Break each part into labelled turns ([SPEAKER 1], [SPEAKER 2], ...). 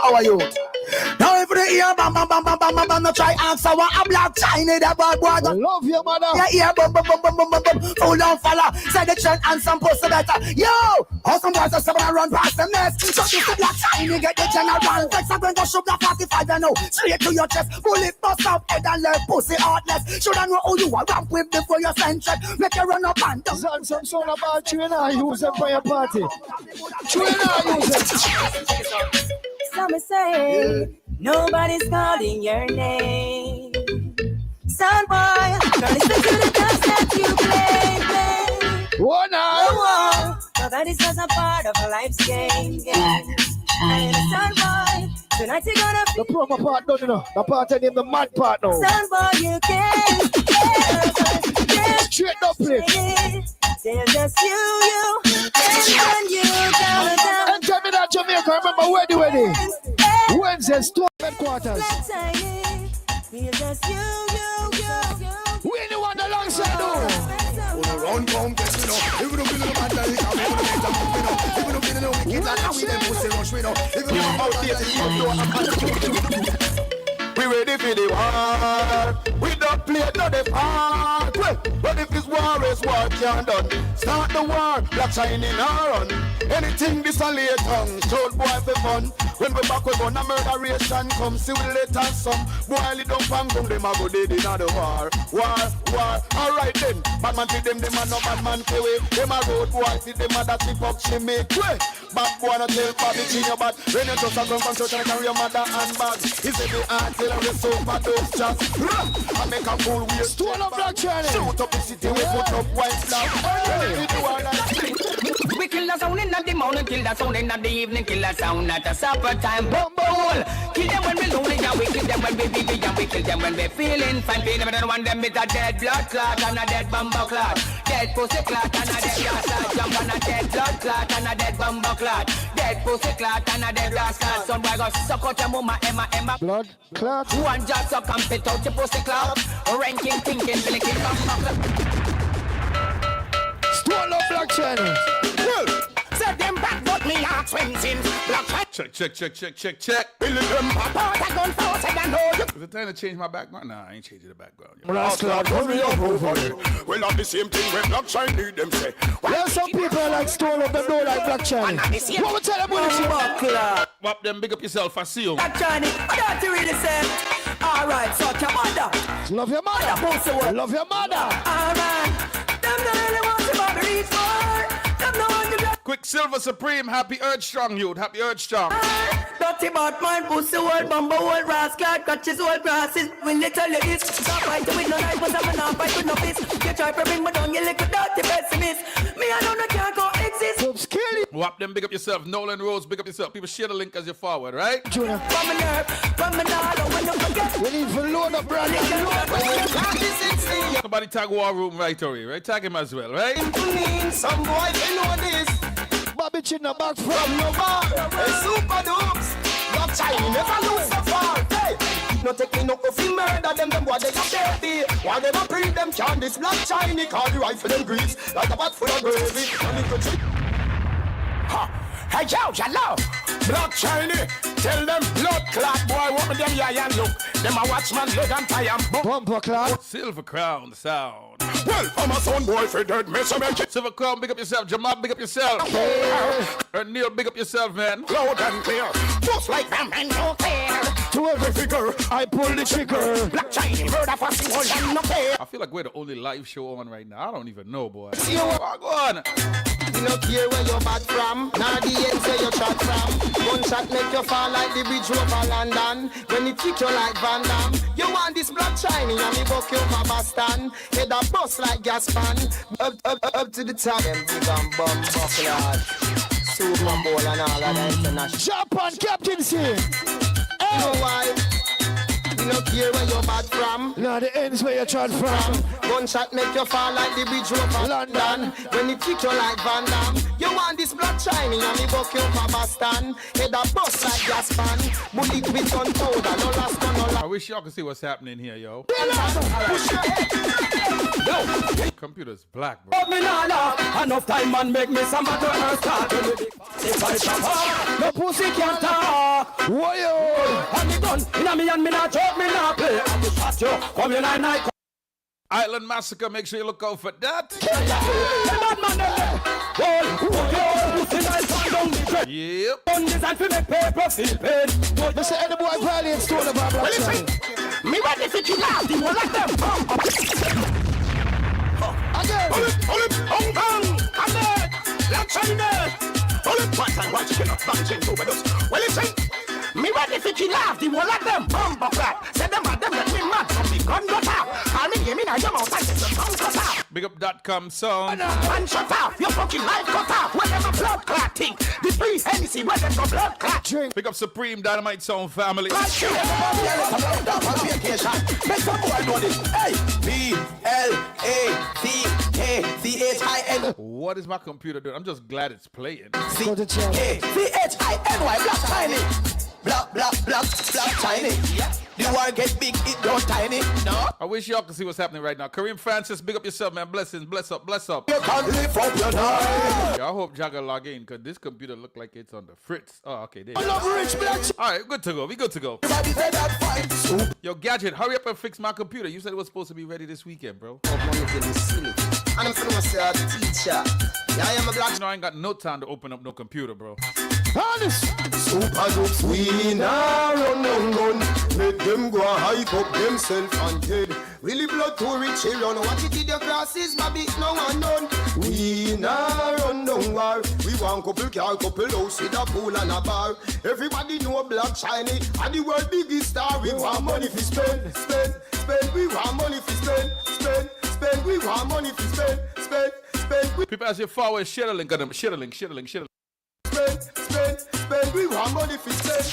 [SPEAKER 1] our youth. Now if you hear bam bam bam bam bam bam bam, no try answer what a black China that bad boy.
[SPEAKER 2] I love your mother.
[SPEAKER 1] Yeah, yeah, bum bum bum bum bum bum bum. Full on fella, say the trend and some pussy better. Yo, how some boys are seven and run past the nest. So this the black China get the general. Vex a going to shoot the 45 and know. Straight to your chest, bullet bust up head and leg, pussy heartless. Shoulda know who you are ramp with before you send check. Make you run up and down.
[SPEAKER 2] Some song about you and I use them for your party. You and I use them.
[SPEAKER 3] Some say nobody's calling your name. Son boy, don't listen to the dance that you play.
[SPEAKER 2] What now?
[SPEAKER 3] Oh, nobody's just a part of life's game. And son boy, tonight you're gonna
[SPEAKER 2] the proper part, don't you know? The part I name the mad part now.
[SPEAKER 3] Son boy, you can't.
[SPEAKER 2] Straight up, please.
[SPEAKER 3] They're just you, and you down.
[SPEAKER 2] And tell me that Jamaica, remember where the wedding? Wednesday's Torment quarters.
[SPEAKER 3] We're just you.
[SPEAKER 2] We the one alongside you.
[SPEAKER 1] Run come test me now. If you don't feel the bad like we don't get them up, you know. If you don't feel the wicked like we them pussy rush, we know. If you don't out there,
[SPEAKER 4] we ready for the war. We don't play no the part. But if this war is war can't done, start the war. Black China in our run. Anything this a late tongue, told boy for fun. When we back we gonna murderation come. See we later some. Boy it don't pang them a go dead in the war. War. Alright then. Bad man feed them a no bad man away. Them a road boy feed them a that chip up shimmy. Bad boy no tell Bobby in your bad. When you just a come from church and carry your mother and bag. He said the artillery so for those shots. I make a fool with
[SPEAKER 2] Stone of Black China.
[SPEAKER 4] Shoot up the city we put up white flag.
[SPEAKER 5] We kill the sound in the morning, kill the sound in the evening, kill the sound at the supper time. Boom, boom. Kill them when we lonely, and we kill them when we busy, and we kill them when we feeling fine. Feel them and one them with a dead blood clot and a dead bumbo clot. Dead pussy clot and a dead gas jump on a dead blood clot and a dead bumbo clot. Dead pussy clot and a dead gas clot. Some boy go suck out your mama, Emma.
[SPEAKER 2] Blood clot.
[SPEAKER 5] One just suck and spit out your pussy clot. Ranking, thinking, flicking, bumbo clot.
[SPEAKER 2] Stone of Black China.
[SPEAKER 5] Set them back, but me heart swims in black.
[SPEAKER 4] Check.
[SPEAKER 5] Billy them papa, that gun force, I know you.
[SPEAKER 4] Is it time to change my background? Nah, I ain't changing the background.
[SPEAKER 2] Rascal, hurry up over there.
[SPEAKER 4] We'll have the same thing when Black China need them say.
[SPEAKER 2] There's some people like Stone of them don't like Black China. What we tell them when it's
[SPEAKER 4] Wap them, big up yourself, I see you.
[SPEAKER 5] Black China, I don't really say. Alright, so your mother.
[SPEAKER 2] Love your mother. Love your mother.
[SPEAKER 5] Alright, them don't really want to be reach for. Them don't want to be.
[SPEAKER 4] Quicksilver Supreme, happy Earth Strong, youth, happy Earth Strong.
[SPEAKER 5] Dirty Batman, pussy old, bumbo old, rascal, catches old grasses. Will they tell you this? Stop fighting with no knife, but I'm not fight with no fist. You try to bring me down, you little dirty pessimist. Me, I don't know, can't go exist.
[SPEAKER 4] Wap them, big up yourself. Nolan Rose, big up yourself. People share the link as you forward, right?
[SPEAKER 2] Junior.
[SPEAKER 5] From a nerve, from a dollar, when you forget.
[SPEAKER 2] We need to load up, brother.
[SPEAKER 4] Somebody tag War Room right away, right? Tag him as well, right?
[SPEAKER 5] Some boy, they know this.
[SPEAKER 2] Bobby Chinna back from no bar.
[SPEAKER 5] Super dupes. Black China never lose so far. Hey, no taking no coffee murder them boy they are dirty. Why they not breed them can this Black China call the rifle them grease like a pot full of gravy. And it could ha. Hey yo, love Black China. Tell them blood clot boy what me them eye and look. Them a watchman leg and tie and book.
[SPEAKER 2] Bumper clot.
[SPEAKER 4] Silver Crown, the sound.
[SPEAKER 5] Well, I'm a son boy for dead mess of it.
[SPEAKER 4] Silver Crown, big up yourself. Jamal, big up yourself. Neil, big up yourself, man.
[SPEAKER 5] Loud and clear, just like them and no care.
[SPEAKER 2] To every figure, I pull the trigger.
[SPEAKER 5] Black China, murder for single and no care.
[SPEAKER 4] I feel like we're the only live show on right now. I don't even know, boy.
[SPEAKER 5] See you.
[SPEAKER 4] Go on.
[SPEAKER 5] You no care where you're bad from, now the ends where you shot from. One shot make you fall like the bridge over London. When it kick you like Van Damme. You want this Black China and me buck you my Boston. Head a bust like gas pan. Up to the top. Them big and bum buckler. Super Bowl and all of that international.
[SPEAKER 2] Japan captaincy.
[SPEAKER 5] You know why? You no care where you're bad from.
[SPEAKER 2] Now the ends where you tried from.
[SPEAKER 5] Gunshot make you fall like the bridge over London. When it kick you like Van Damme. You want this Black China and me buck you for Boston. Head a bust like gas pan. Bullet with gunpowder. No last one, no last.
[SPEAKER 4] I wish y'all could see what's happening here, yo.
[SPEAKER 5] Push your head. Yo.
[SPEAKER 4] Computer's black, bro.
[SPEAKER 5] But me nah laugh. Enough time man make me some matter start. If I stop, no pussy can't talk.
[SPEAKER 2] Whoa,
[SPEAKER 5] And me gun, inna me and me not joke, me not play. And me shot you, come here night.
[SPEAKER 6] Island Massacre, make sure you look out for that. Yep.
[SPEAKER 2] They say any boy violate stole about Black China.
[SPEAKER 5] Me ready for kill off the whole of them.
[SPEAKER 2] Again.
[SPEAKER 5] Hold it, Hong Kong, come there. Black China. Hold it, watch you cannot back change overdose. Well, listen. Me ready for kill off the whole of them. Bumbo crap. Say them let me mad from the gun got out. Call me name in your mouth and say the gun cut out.
[SPEAKER 6] Big up .com sound.
[SPEAKER 5] Man shut off, your fucking life cut off. Whatever blood clot thing. The free Hennessy, where them go blood clot.
[SPEAKER 2] Drink.
[SPEAKER 6] Big up Supreme Dynamite Sound family.
[SPEAKER 5] Make some boy know this. Hey, BLACKCHIN.
[SPEAKER 6] What is my computer doing? I'm just glad it's playing.
[SPEAKER 2] Go to channel.
[SPEAKER 5] CHINY, Black Tiny. Black Tiny. The war get big, it don't tiny. No.
[SPEAKER 6] I wish y'all could see what's happening right now. Kareem Francis, big up yourself, man. Blessings, bless up.
[SPEAKER 5] You can't live up your night.
[SPEAKER 6] Yeah, I hope Jagger log in, because this computer look like it's on the fritz. Oh, okay, there.
[SPEAKER 2] I love rich Black China.
[SPEAKER 6] All right, good to go. We good to go.
[SPEAKER 5] Everybody say that fine. Soup.
[SPEAKER 6] Yo, Gadget, hurry up and fix my computer. You said it was supposed to be ready this weekend, bro.
[SPEAKER 5] And I'm saying myself, teacher. Yeah, I am a black.
[SPEAKER 6] You know, I ain't got no time to open up no computer, bro.
[SPEAKER 2] Honest.
[SPEAKER 5] Super dopes, we now run down gun. Make them go and hype up themselves and dead. Really blood to rich run. Watch it in the grasses, baby, no one done. We now run down war. We want couple car, couple house with a pool and a bar. Everybody know Black Shiny and the world biggest star. We want money for spend. We want money for spend. We want money for spend.
[SPEAKER 6] People as you forward, share the link on them. Share the link.
[SPEAKER 5] Spend. We want money for spend.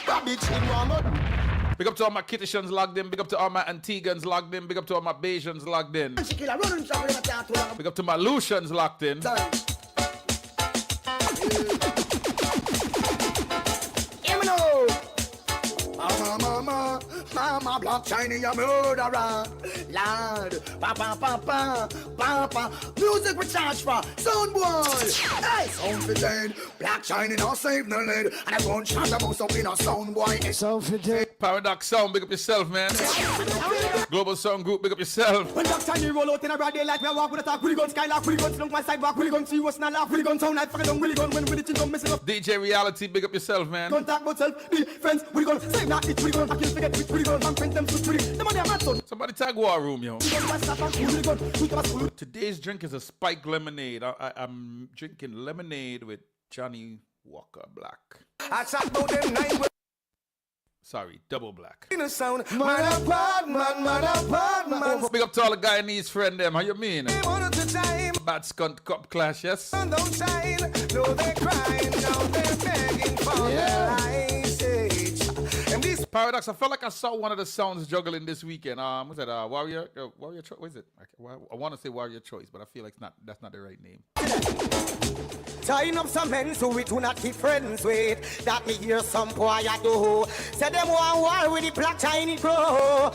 [SPEAKER 5] Rabbit in one money.
[SPEAKER 6] Big up to all my Kittitians logged in. Big up to all my Antiguans logged in. Big up to all my Bajans logged in. Big up to my Lucians locked in.
[SPEAKER 1] Mama, Black China, you murderer. Lord, papa. Music we charge for, sound boy. Hey, sound for dead. Black China, no save no lead. And I won't chant about something, no sound boy.
[SPEAKER 2] Sound for dead.
[SPEAKER 6] Paradox Sound, big up yourself, man. Global Sound Group, big up yourself.
[SPEAKER 7] When Black China roll out in a broad daylight, we walk with a talk, Willy gun, skylark, Willy gun, slunk my sidewalk, Willy gun, see what's not laugh, Willy gun, sound like fucking Willy gun, when Willy chin come messing up.
[SPEAKER 6] DJ Reality, big up yourself, man.
[SPEAKER 7] Contact about self, be friends, Willy gun, save not it, Willy gun, I can't forget which Willy gun, I'm friends them to Willy. Them on their mad son.
[SPEAKER 6] Somebody tag War Room, yo.
[SPEAKER 7] Willy gun,
[SPEAKER 6] Today's drink is a spiked lemonade. I'm drinking lemonade with Johnny Walker Black.
[SPEAKER 5] I talk about them nine.
[SPEAKER 6] Sorry, double black.
[SPEAKER 5] In the sound, man apart, man.
[SPEAKER 6] Big up to all the Guyanese friend them. How you mean?
[SPEAKER 5] One at a time,
[SPEAKER 6] Bad Skunt Cup Clash, yes?
[SPEAKER 5] and don't shine. No, they're crying, now they're begging for their lives. And this
[SPEAKER 6] Paradox, I felt like I saw one of the sounds juggling this weekend. What's that? Warrior Choice? What is it? I want to say Warrior Choice, but I feel like that's not the right name.
[SPEAKER 7] tying up some men so we do not keep friends with. That me hear some boy I do. Say them want war with the Black Chinese crow.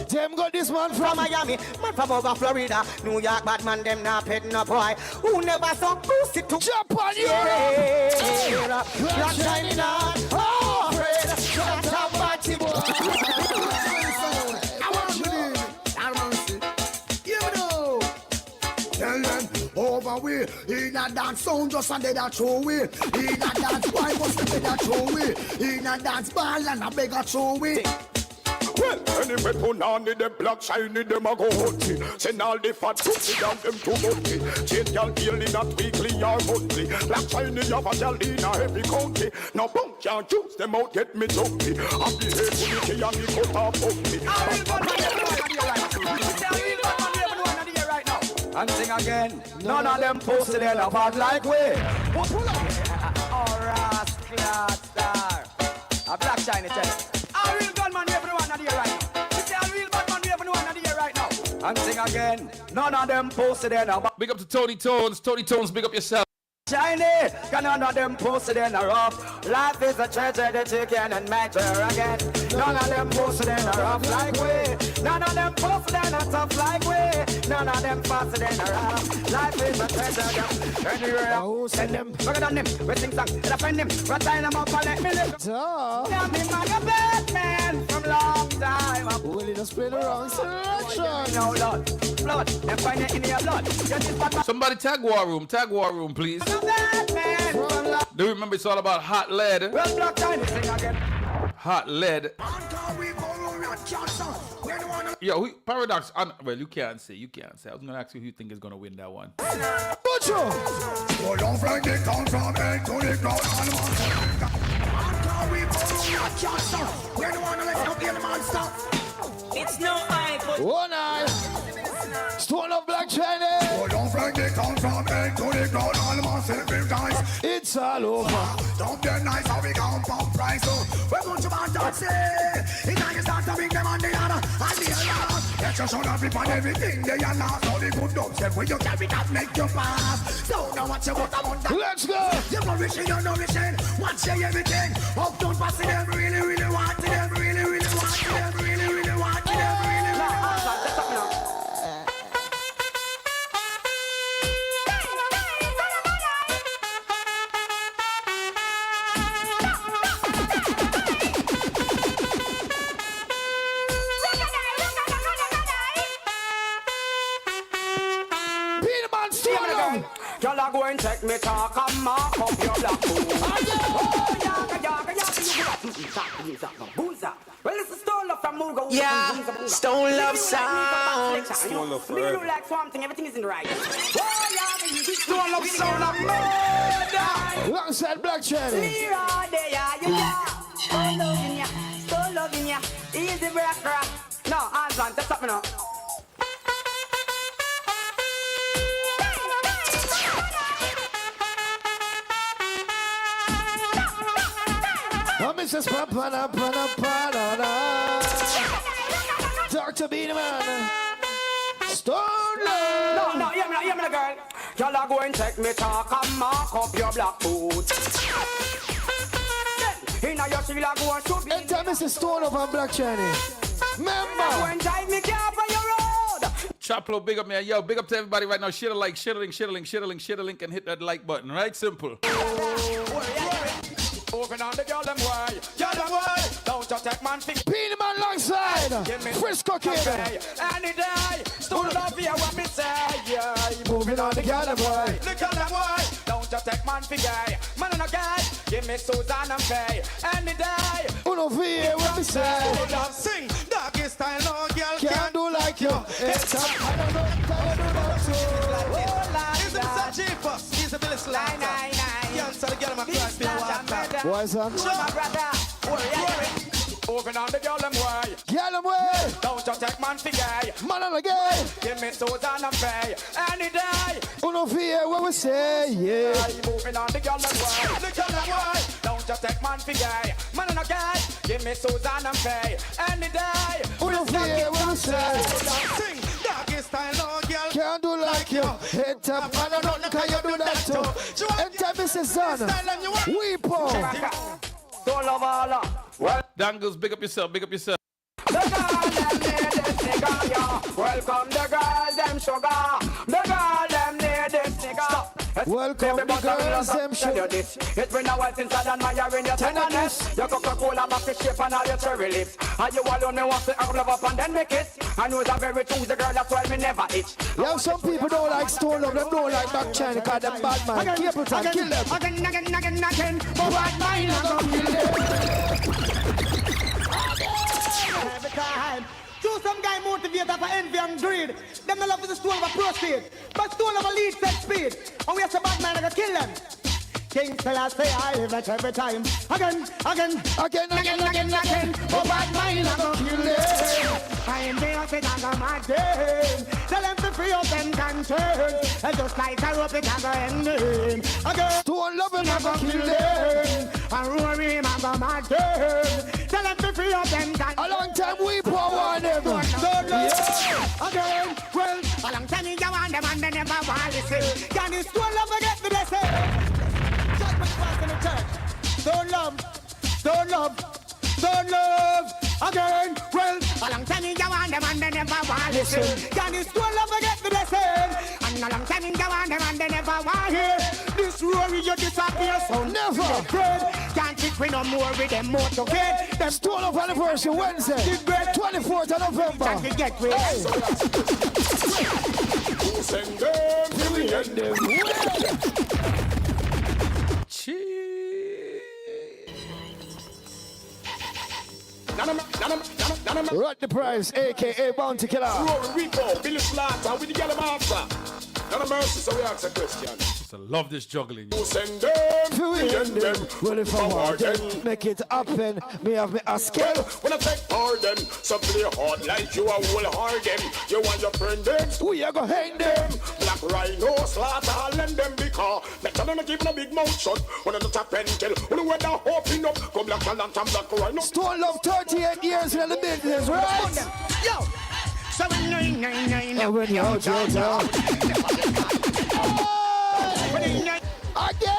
[SPEAKER 2] Them got this man
[SPEAKER 7] From Miami, man from over Florida, New York, bad man, them not petting a boy who never saw pussy to
[SPEAKER 2] Japan,
[SPEAKER 7] yeah. Black Chinese not afraid. That's a party boy.
[SPEAKER 1] Over we, in a dance sound just and dead a throw we. In a dance boy must be dead a throw we. In a dance ball and a beg a throw we.
[SPEAKER 5] well, any weapon on them Black Shiny, them a go hunty. Send all the fat pussy down them to money. Change y'all daily, not weekly or monthly. Black Shiny have a y'all in a heavy county. Now bunk can't choose them out, get me jumpy. I'm the head unity and the cut off of me.
[SPEAKER 7] And sing again. None of them posted in a bad like we. Pull up. Alright, star. A Black Shiny tell. A real gunman, everyone are here right now. We say a real badman, everyone are here right now. And sing again. None of them posted in a bad.
[SPEAKER 6] Big up to Tony Tones. Tony Tones, big up yourself.
[SPEAKER 7] Shiny, can none of them posted in a rough. Life is a treasure that you can and measure again. None of them posted in a rough like we. None of them posted in a tough like we. None of them posted in a rough. Life is a treasure. Anywhere, send them, work on them, we sing song, and I find them, right time them up and let me live. Tell me my best man from long time.
[SPEAKER 2] Will you just play the wrong selection?
[SPEAKER 7] No, Lord, blood, and find it in your blood.
[SPEAKER 6] Somebody tag War Room, please. Do you remember it's all about hot lead? Hot lead. Yo, Paradox. Well, you can't say. I was gonna ask you who you think is gonna win that one.
[SPEAKER 3] It's no hype.
[SPEAKER 2] Oh, nice. Stone of Black China.
[SPEAKER 1] So don't forget come from head to the ground, all myself big guys.
[SPEAKER 2] It's all over.
[SPEAKER 1] Don't get nice how we come pump price. So we're going to want to say it's time you start to bring them on the other and the other. Let you show up on everything they are not. So the good dubs say when you carry that make you pass. So now what you want about that?
[SPEAKER 2] Let's go.
[SPEAKER 1] You're nourishing, you're nourishing. Watch everything. Up don't pass it, them really, really want it. Them really, really want it. Them really, really want it. Them really, really want it.
[SPEAKER 7] Y'all are going to take me talk and mark up your black food. Oh, well, it's a stone love from Mugo.
[SPEAKER 3] Yeah, stone love sound.
[SPEAKER 7] Stone love forever. Like swamp thing, everything is in the right. Stone love sound of murder.
[SPEAKER 2] Alongside Black China.
[SPEAKER 7] Stone loving ya, stone loving ya. Easy breath, no, hands on, that's up me now.
[SPEAKER 2] Mrs. Papana. Dr. Beanie Man. Stone Love.
[SPEAKER 7] No, hear me, girl. Y'all are going to take me talk and mark up your black boots. Then, your Sheila go and shoot me.
[SPEAKER 2] Enter Mrs. Stone Love and Black China. Remember.
[SPEAKER 7] Go and drive me car on your road.
[SPEAKER 6] Chaplo, big up, man. Yo, big up to everybody right now. Share the like, share the link, and hit that like button, right? Simple.
[SPEAKER 7] Moving on the girl them way. Don't you take man thing.
[SPEAKER 2] Beanie Man alongside. Frisco Kid.
[SPEAKER 7] Any day. Still love you what me say. Yeah.
[SPEAKER 2] Moving on the girl them way.
[SPEAKER 7] The girl them way. Don't you take man for gay. Man in a guy. Give me Susan and Faye. Any day.
[SPEAKER 2] Uno V, what me say.
[SPEAKER 5] Sing, doggy style, no girl
[SPEAKER 2] Can't do like you. It's a I don't know how to do that too.
[SPEAKER 5] He's a Mr. Cheapers, he's a Billy Slider. Can't tell the girl in my class, feel water.
[SPEAKER 2] Why is that?
[SPEAKER 7] My brother. Moving on the girl them way.
[SPEAKER 2] Girl them way.
[SPEAKER 7] Don't you take man for gay.
[SPEAKER 2] Man on the gay.
[SPEAKER 7] Give me Susan and Faye. Any day.
[SPEAKER 2] Uno V, what we say, yeah.
[SPEAKER 7] Moving on the girl them way. The girl them way. Don't you take man for gay. Man on a guy. Give me Susan and Faye. Any day.
[SPEAKER 2] Uno V, what we say.
[SPEAKER 5] Sing, doggy style, no girl
[SPEAKER 2] Can't do like you. Head up, I don't know how you do that too. Enter Mrs. Son. Weepo.
[SPEAKER 7] Don't love all. Well,
[SPEAKER 6] Dangles, big up yourself.
[SPEAKER 7] the girls them need this nigga, yeah. Welcome the girls them sugar. The girls them need this nigga.
[SPEAKER 2] Welcome the girls them sugar.
[SPEAKER 7] It's been a while since I done my year in your tenderness. Your Coca-Cola back to shape and all your cherry lips. And you alone me want to love up and then me kiss. I know it's a very choosy girl, that's why me never itch.
[SPEAKER 2] Yeah, some people don't like Stone Love, them don't like Black China, cause them bad man. Capleton, kill them.
[SPEAKER 7] Again, but bad mind I gon' kill them. Every time. So some guy motivated for envy and greed. Them no love for the stone of a proceed. But stone of a lead set speed. And we have some bad man that kill them. King till I say I live it every time. Again. Oh, bad mind I gon' kill them. I am the outfit I got my game. Tell them to free up them concerns. And just like a rope it I go end them. Again.
[SPEAKER 2] Stone Love and
[SPEAKER 7] I
[SPEAKER 2] I
[SPEAKER 7] go
[SPEAKER 2] kill
[SPEAKER 7] kill
[SPEAKER 2] them.
[SPEAKER 7] them. And Rory I got my game. Tell them to free up them concerns.
[SPEAKER 2] A long time we pour one them.
[SPEAKER 7] Again, well, a long time
[SPEAKER 1] Chinese, you want them and they never want to listen. Can you still love and get the blessing? Judgment pass in the church. Don't love, don't love, don't love. Again, well, a long time you want them and they never want to listen. Can you still love and get the blessing? And a long time you want them and they never want to hear. This roar you disappear, so never afraid. Can't think we no more with them motivate. Them
[SPEAKER 2] Stone of anniversary Wednesday, 24th of November.
[SPEAKER 1] can't you get with
[SPEAKER 5] Who send them to the end them?
[SPEAKER 2] Rod the Price, aka Bounty Killer.
[SPEAKER 5] Rory Repo, Billy Slaughter with the yellow master. None of mercy, so we ask a question.
[SPEAKER 6] I love this juggling.
[SPEAKER 5] Who send them
[SPEAKER 2] To the end them. Well, if I'm hard, make it happen. Me have me a skill.
[SPEAKER 5] Well, when I take pardon, some play hard like you are whole harden. You want your friend them,
[SPEAKER 2] We are gonna hang them.
[SPEAKER 5] Black Rhino, Slaughter, lend them because let them not give a big mouth shut. When I tap and tell, when the weather open up, come Black Lantern, Black Rhino.
[SPEAKER 2] Stone Love 38 years in the business, right?
[SPEAKER 1] Yo, 799.
[SPEAKER 2] And when you're out, again.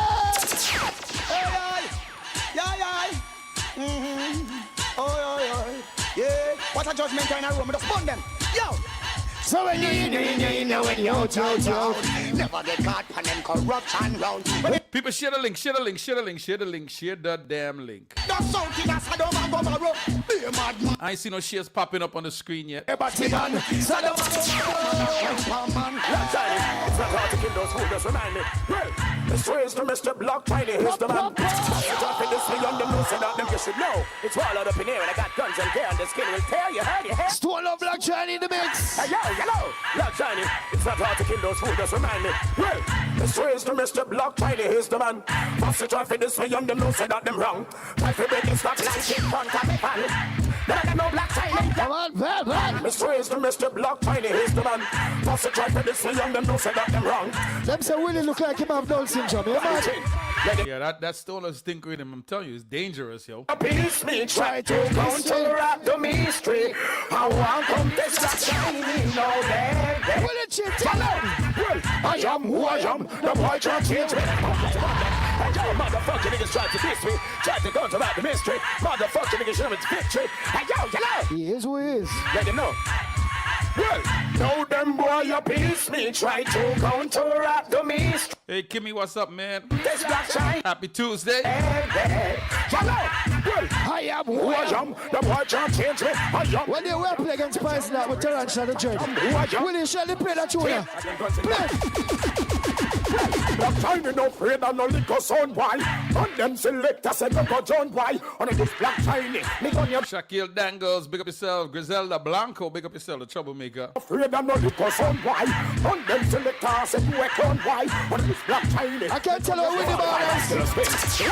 [SPEAKER 1] Yeah, what a judgment in a room with a spun them. Yo,
[SPEAKER 2] So when you're out,
[SPEAKER 1] never get caught on them corruption round.
[SPEAKER 6] People share the link, share the link, share the link, share the link, share the damn link.
[SPEAKER 1] That's something that's a dumb go tomorrow. Be a madman.
[SPEAKER 6] I ain't seen no shares popping up on the screen yet.
[SPEAKER 2] everybody man.
[SPEAKER 5] It's not hard to kill those who just remind me. Well, the strays to Mr. Block Tiny, here's the man. Dropping this me on the news and out them you should know. It's walled up in here and I got guns and gear and the skin will tear you, heard you, heard.
[SPEAKER 2] Stone Love Black Shiny in the mix.
[SPEAKER 5] Hey, yo, hello, Block Tiny. It's not hard to kill those who just remind me. Well, the strays to Mr. Block Tiny, here's the man. Pass the traffic this way on the news and out them wrong. Traffic breaking stop like in front of me, fan. Then I got no Black Tiny.
[SPEAKER 2] Come on, man.
[SPEAKER 5] The strays to Mr. Block Tiny, here's the man. Pass the traffic this way on the news and out them wrong.
[SPEAKER 2] Them say Willie look like him have Down syndrome, yeah, man?
[SPEAKER 6] Yeah, that stoner stink with him. I'm telling you, it's dangerous, yo.
[SPEAKER 5] Peace me, try to counteract the mystery. I want come this Black Shiny, no baby.
[SPEAKER 2] Will it shit, tell him?
[SPEAKER 5] Well, I am who I am, the boy can't change me. And yo, motherfucking niggas try to diss me, try to counteract the mystery. Motherfucking niggas show it's victory. And yo, hello,
[SPEAKER 2] He is who he is.
[SPEAKER 5] let them know. Well, know them boy, you piece me, try to counteract the mystery.
[SPEAKER 6] Hey, Kimmy, what's up, man?
[SPEAKER 5] This Black Shiny,
[SPEAKER 6] Happy Tuesday.
[SPEAKER 5] hello, well,
[SPEAKER 2] I am
[SPEAKER 5] who
[SPEAKER 2] who
[SPEAKER 5] I
[SPEAKER 2] I am.
[SPEAKER 5] am, the boy can't change me. I am
[SPEAKER 2] When they were playing against Spice now with Tarantula the Journey.
[SPEAKER 5] who I am.
[SPEAKER 2] Willie, shall they play that tune? Yeah? Play.
[SPEAKER 5] Black Shiny no afraid of no liquor sound, why? And them selectors say no go John, why? On this Black Shiny, me gun you
[SPEAKER 6] Shaquille Dangles, big up yourself. Griselda Blanco, big up yourself, the troublemaker.
[SPEAKER 5] afraid of no liquor sound, why? And them selectors say you a clown, why? On this Black Shiny,
[SPEAKER 2] I can't tell her Willie about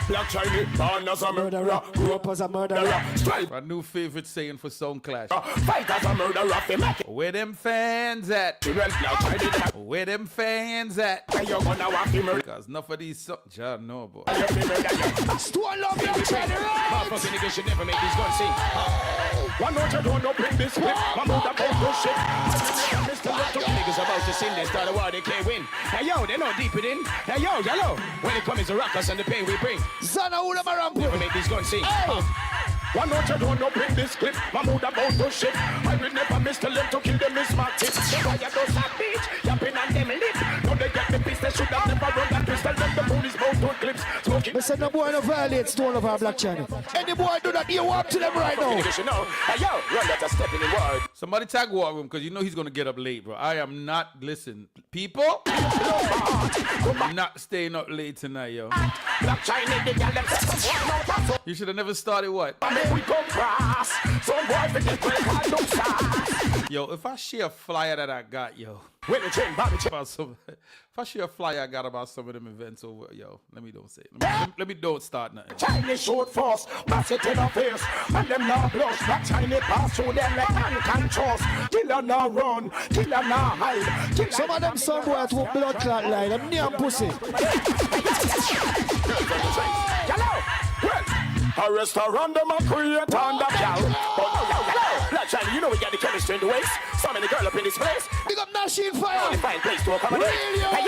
[SPEAKER 5] Black Shiny, born as a murderer,
[SPEAKER 2] Grew up as a murderer.
[SPEAKER 5] strive,
[SPEAKER 6] My new favorite saying for Sound Clash.
[SPEAKER 5] fight as a murderer, fi make it.
[SPEAKER 6] Where them fans at?
[SPEAKER 5] Well, Black Shiny, that
[SPEAKER 6] Where them fans at?
[SPEAKER 5] way you gonna walk the murder.
[SPEAKER 6] Cause enough of these songs, ja, no, boy.
[SPEAKER 5] You fi murder you.
[SPEAKER 2] Stone Love Black Shiny, right?
[SPEAKER 5] Motherfucking niggas should never make these guns sing. One note you don't know, bring this whip. My move that boat to shit. Niggas about to sing this, start a war they can't win. Hey yo, they know deep it in. Hey yo, yellow. When it comes to rockers and the pain we bring,
[SPEAKER 2] Zana who them around
[SPEAKER 5] never
[SPEAKER 2] with.
[SPEAKER 5] make these guns sing. One note you don't know, bring this clip. My move that boat to shit. I will never miss the limb to kill them is my tip. The fire does that bitch, yapping on them lip. Don't they get the piece, they should have never run that pistol. Them the police both don't clips. Smoking.
[SPEAKER 2] Me say no boy no violate Stone Love Black Shiny. Any boy do that, you walk to them right now.
[SPEAKER 5] Niggas should know. Hey yo, run that a step in the word.
[SPEAKER 6] Somebody tag War Room, because you know he's going to get up late, bro. I am not, listen, people, I'm not staying up late tonight, yo.
[SPEAKER 5] Black China, the girl them say,
[SPEAKER 6] You should have never started what?
[SPEAKER 5] and then we come cross. Some boy forget where call no stars.
[SPEAKER 6] Yo, if I share a flyer that I got, yo,
[SPEAKER 5] When the chain, Bobby chain.
[SPEAKER 6] about some, if I share a flyer I got about some of them events over, yo, let me don't say it. Let me don't start nothing.
[SPEAKER 5] Chinese short force, mass it in the face. And them now blush, Black China pass through them like man can trust. Killer now run, killer now hide. Killer
[SPEAKER 2] Some of them some boy to blood clot line, them near pussy.
[SPEAKER 5] Hello. Well,
[SPEAKER 4] A restaurant them a create on the gal. But Black China, you know we got the chemistry in the waist. So many girls up in this place.
[SPEAKER 2] Big up Nasheen Fire.
[SPEAKER 4] Only fine place to accommodate. Hey,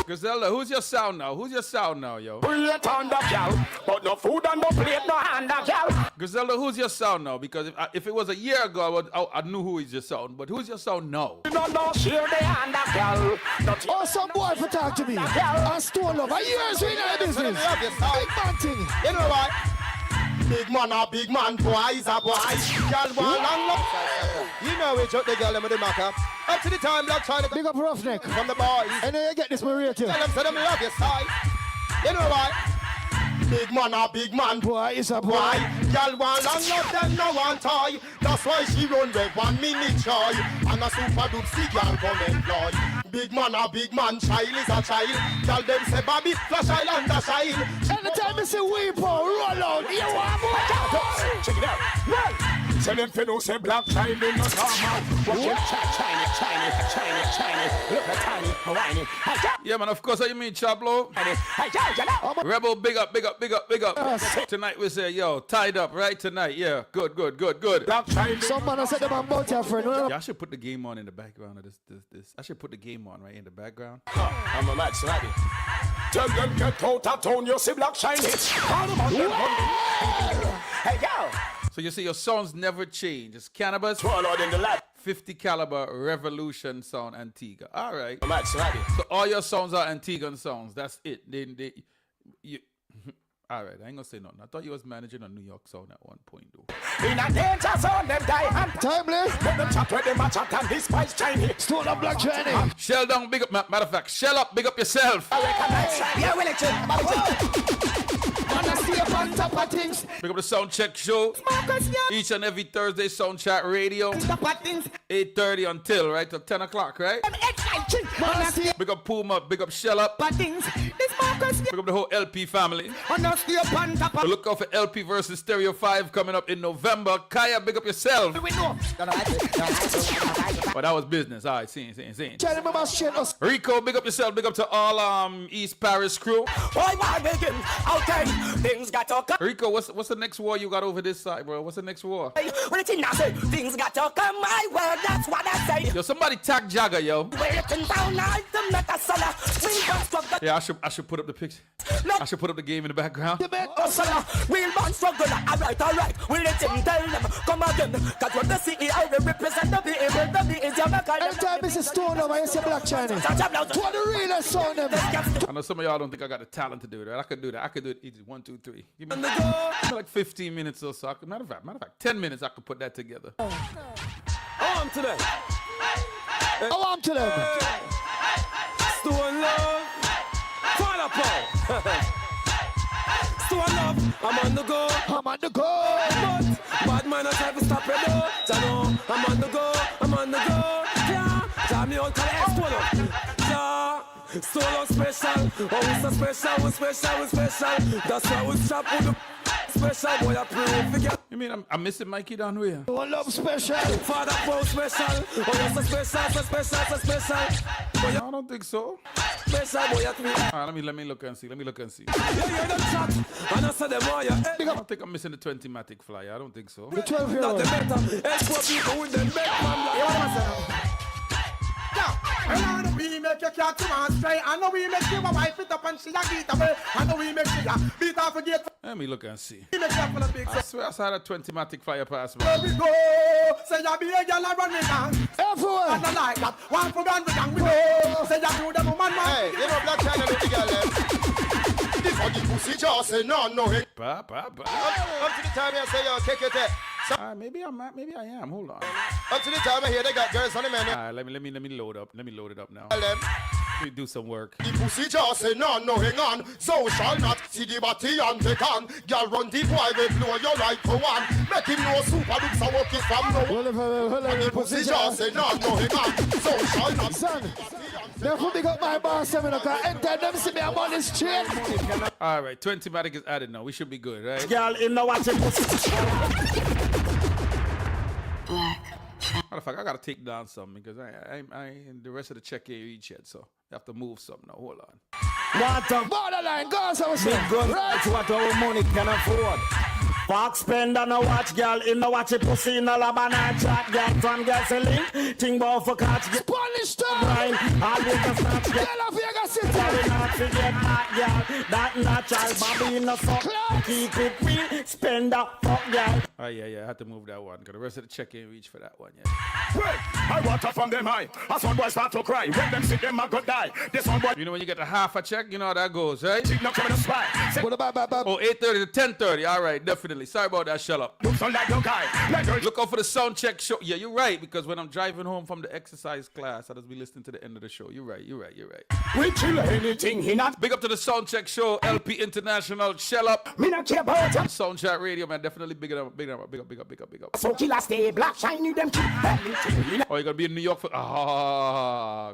[SPEAKER 6] Griselda, who's your sound now? Who's your sound now, yo?
[SPEAKER 4] create on the gal. But no food and no plate, no hand the gal.
[SPEAKER 6] Griselda, who's your sound now? Because if it was a year ago, I knew who is your sound. But who's your sound now?
[SPEAKER 4] No, share the hand the gal.
[SPEAKER 2] Oh, some boy for talk to me. I stole love. A year's in our business. Big man thing.
[SPEAKER 5] You know what? Big man a big man, boy is a boy. Girl want long love. You know we took the girl them with the maca. Up to the time Black China
[SPEAKER 2] Big up Roughneck.
[SPEAKER 5] from the boys.
[SPEAKER 2] And then you get this Maria too.
[SPEAKER 5] Tell them say them love your side. You know what? Big man a big man,
[SPEAKER 2] Boy is a boy.
[SPEAKER 5] boy. Girl want long love, them no want toy. That's why she run with 1 minute joy. And a super dupe girl come employ. Big man a big man, child is a child. Girl them say Bobby, flash island a shine.
[SPEAKER 2] Anytime you see Weepo, roll out. You want more?
[SPEAKER 4] Check it out. Well, tell them to know say Black China in the summer. Watch it, China. Look at tiny, whiny.
[SPEAKER 6] Yeah, man, of course. What you mean, Chablo? Rebel, big up. Tonight we say, yo, tied up, right? Tonight, yeah. Good.
[SPEAKER 4] Black China.
[SPEAKER 2] Some man said them about your friend.
[SPEAKER 6] Yeah, I should put the game on in the background of this. I should put the game on right in the background.
[SPEAKER 4] I'm a mad snappy. Tell them get out of town, you see Black China. Call them on them. Hey, yo.
[SPEAKER 6] So you see, your sounds never change. It's Cannabis,
[SPEAKER 4] Swallowed in the lab.
[SPEAKER 6] 50 caliber, Revolution sound, Antigua. All right.
[SPEAKER 4] I'm mad snappy.
[SPEAKER 6] So all your songs are Antiguan songs. That's it. All right, I ain't gonna say nothing. I thought you was managing a New York sound at one point, though.
[SPEAKER 4] In a danger zone, them die and
[SPEAKER 2] Timeless.
[SPEAKER 4] let them chat where them a chat and this spice Chinese.
[SPEAKER 2] Stole up Black China.
[SPEAKER 6] Shell down, big up. Matter of fact, shell up, big up yourself.
[SPEAKER 5] Yeah, will it
[SPEAKER 2] Man, I see up on top of things.
[SPEAKER 6] Big up the Sound Check Show. Each and every Thursday, Sound Chat Radio. 8:30 until, right? Till 10 o'clock, right?
[SPEAKER 2] Man, I see
[SPEAKER 6] Big up Puma, big up Shell Up. Big up the whole LP family. So look out for LP versus Stereo 5 coming up in November. Kaya, big up yourself. But that was business. All right, see.
[SPEAKER 2] China, me must share us.
[SPEAKER 6] Rico, big up yourself. Big up to all East Paris crew.
[SPEAKER 5] Okay, things got to come.
[SPEAKER 6] Rico, what's the next war you got over this side, bro? What's the next war?
[SPEAKER 5] When it's in say, things got to come my way, that's what I say.
[SPEAKER 6] Yo, somebody tag Jagger, yo.
[SPEAKER 5] Waiting down night to make a solar.
[SPEAKER 6] Yeah, I should put up the picture. I should put up the game in the background.
[SPEAKER 5] We'll born struggle, alright. We'll let him tell them, come again. Cause when the CEO will represent the people, the is your back.
[SPEAKER 2] Anytime Mrs. Stone over, you see Black China. What the real sound them?
[SPEAKER 6] I know some of y'all don't think I got the talent to do that. I could do that. I could do it easy. 1, 2, 3. Give me like 15 minutes or so. Matter of fact, 10 minutes I could put that together.
[SPEAKER 2] I want to them.
[SPEAKER 5] Stone love, fall apart. Stone love, I'm on the go. But bad man, I try to stop it though. Jano, I'm on the go. Yeah, tell me on collect stone love. Yeah, solo special. Oh, we special. That's why we strap with the special boy. I pray forget.
[SPEAKER 6] You mean I'm missing Mikey down here?
[SPEAKER 2] One love special.
[SPEAKER 5] Father for special. Oh, you're so special.
[SPEAKER 6] I don't think so.
[SPEAKER 5] Special boy at me.
[SPEAKER 6] All right, let me look and see.
[SPEAKER 5] Yeah, you're the chat. And I said them all, yeah.
[SPEAKER 6] I don't think I'm missing the 20-matic flyer. I don't think so.
[SPEAKER 2] The 12-year-old.
[SPEAKER 5] Not the better. Export people with them big man. I know we make your cat to man straight. I know we make your wife it up and she a beat away. I know we make you beat off a gate.
[SPEAKER 6] Let me look and see.
[SPEAKER 5] We make you full of big.
[SPEAKER 6] I swear I saw that 20-matic flyer pass me.
[SPEAKER 5] There we go. Say you be a girl and run me down.
[SPEAKER 2] Everywhere.
[SPEAKER 5] And I like that. One for gun we gang we go. Say you do them man. Hey, you know Black China with the girl This one the pussy just say no.
[SPEAKER 6] Ba.
[SPEAKER 5] Up to the time you say yo kick it.
[SPEAKER 6] Maybe I am. Hold on.
[SPEAKER 5] Up to the time I hear they got girls on the menu.
[SPEAKER 6] All right, let me load up. Let me load it up now.
[SPEAKER 5] Tell them.
[SPEAKER 6] Let me do some work.
[SPEAKER 5] The pussy just say no, hang on. So shall not see the body and take on. Girl run the boy will blow your life for one. Make him know super looks are working from no. The pussy just say no, hang on. So shall not.
[SPEAKER 2] Son, therefore big up my boss, seven o'clock. Enter them, see me, I'm on the street.
[SPEAKER 6] All right, 20-matic is added now. We should be good, right?
[SPEAKER 5] Girl in the watching pussy.
[SPEAKER 8] Black.
[SPEAKER 6] Matter of fact, I gotta take down something because I ain't the rest of the check ain't reached yet, so I have to move something now. Hold on.
[SPEAKER 5] What a
[SPEAKER 2] Borderline, go so
[SPEAKER 5] big gun, right? What our money can afford. Fox spend and a watch girl in the watch it pussy in a labana chat girl from gasoline. Ting ball for catch get
[SPEAKER 2] Polish time.
[SPEAKER 5] right. All with the snatch girl.
[SPEAKER 2] Get off here, go sit
[SPEAKER 5] Tell
[SPEAKER 2] down.
[SPEAKER 5] me not to get hot girl. That natural Bobby in the fuck.
[SPEAKER 2] Class.
[SPEAKER 5] Keep it real. Spend a fuck girl.
[SPEAKER 6] Oh, yeah, I had to move that one because the rest of the check ain't reach for that one yet.
[SPEAKER 4] Well, I water from them high. As one boy start to cry. When them see them, I go die. This one boy.
[SPEAKER 6] You know when you get a half a check, you know how that goes, right?
[SPEAKER 4] Not coming to spy. Say,
[SPEAKER 2] What about
[SPEAKER 6] Oh, 8:30 to 10:30. All right, definitely. Sorry about that. Shut up.
[SPEAKER 4] you sound like your guy. Like girl.
[SPEAKER 6] Look out for the sound check show. Yeah, you're right, because when I'm driving home from the exercise class, I'll just be listening to the end of the show. You're right.
[SPEAKER 4] We kill anything he not.
[SPEAKER 6] Big up to the sound check show, LP International. Shell up.
[SPEAKER 5] Me not care about ya.
[SPEAKER 6] Sound chat radio, man. Definitely big up. Big up.
[SPEAKER 5] So killer stay black shiny them keep anything.
[SPEAKER 6] Oh, you're gonna be in New York for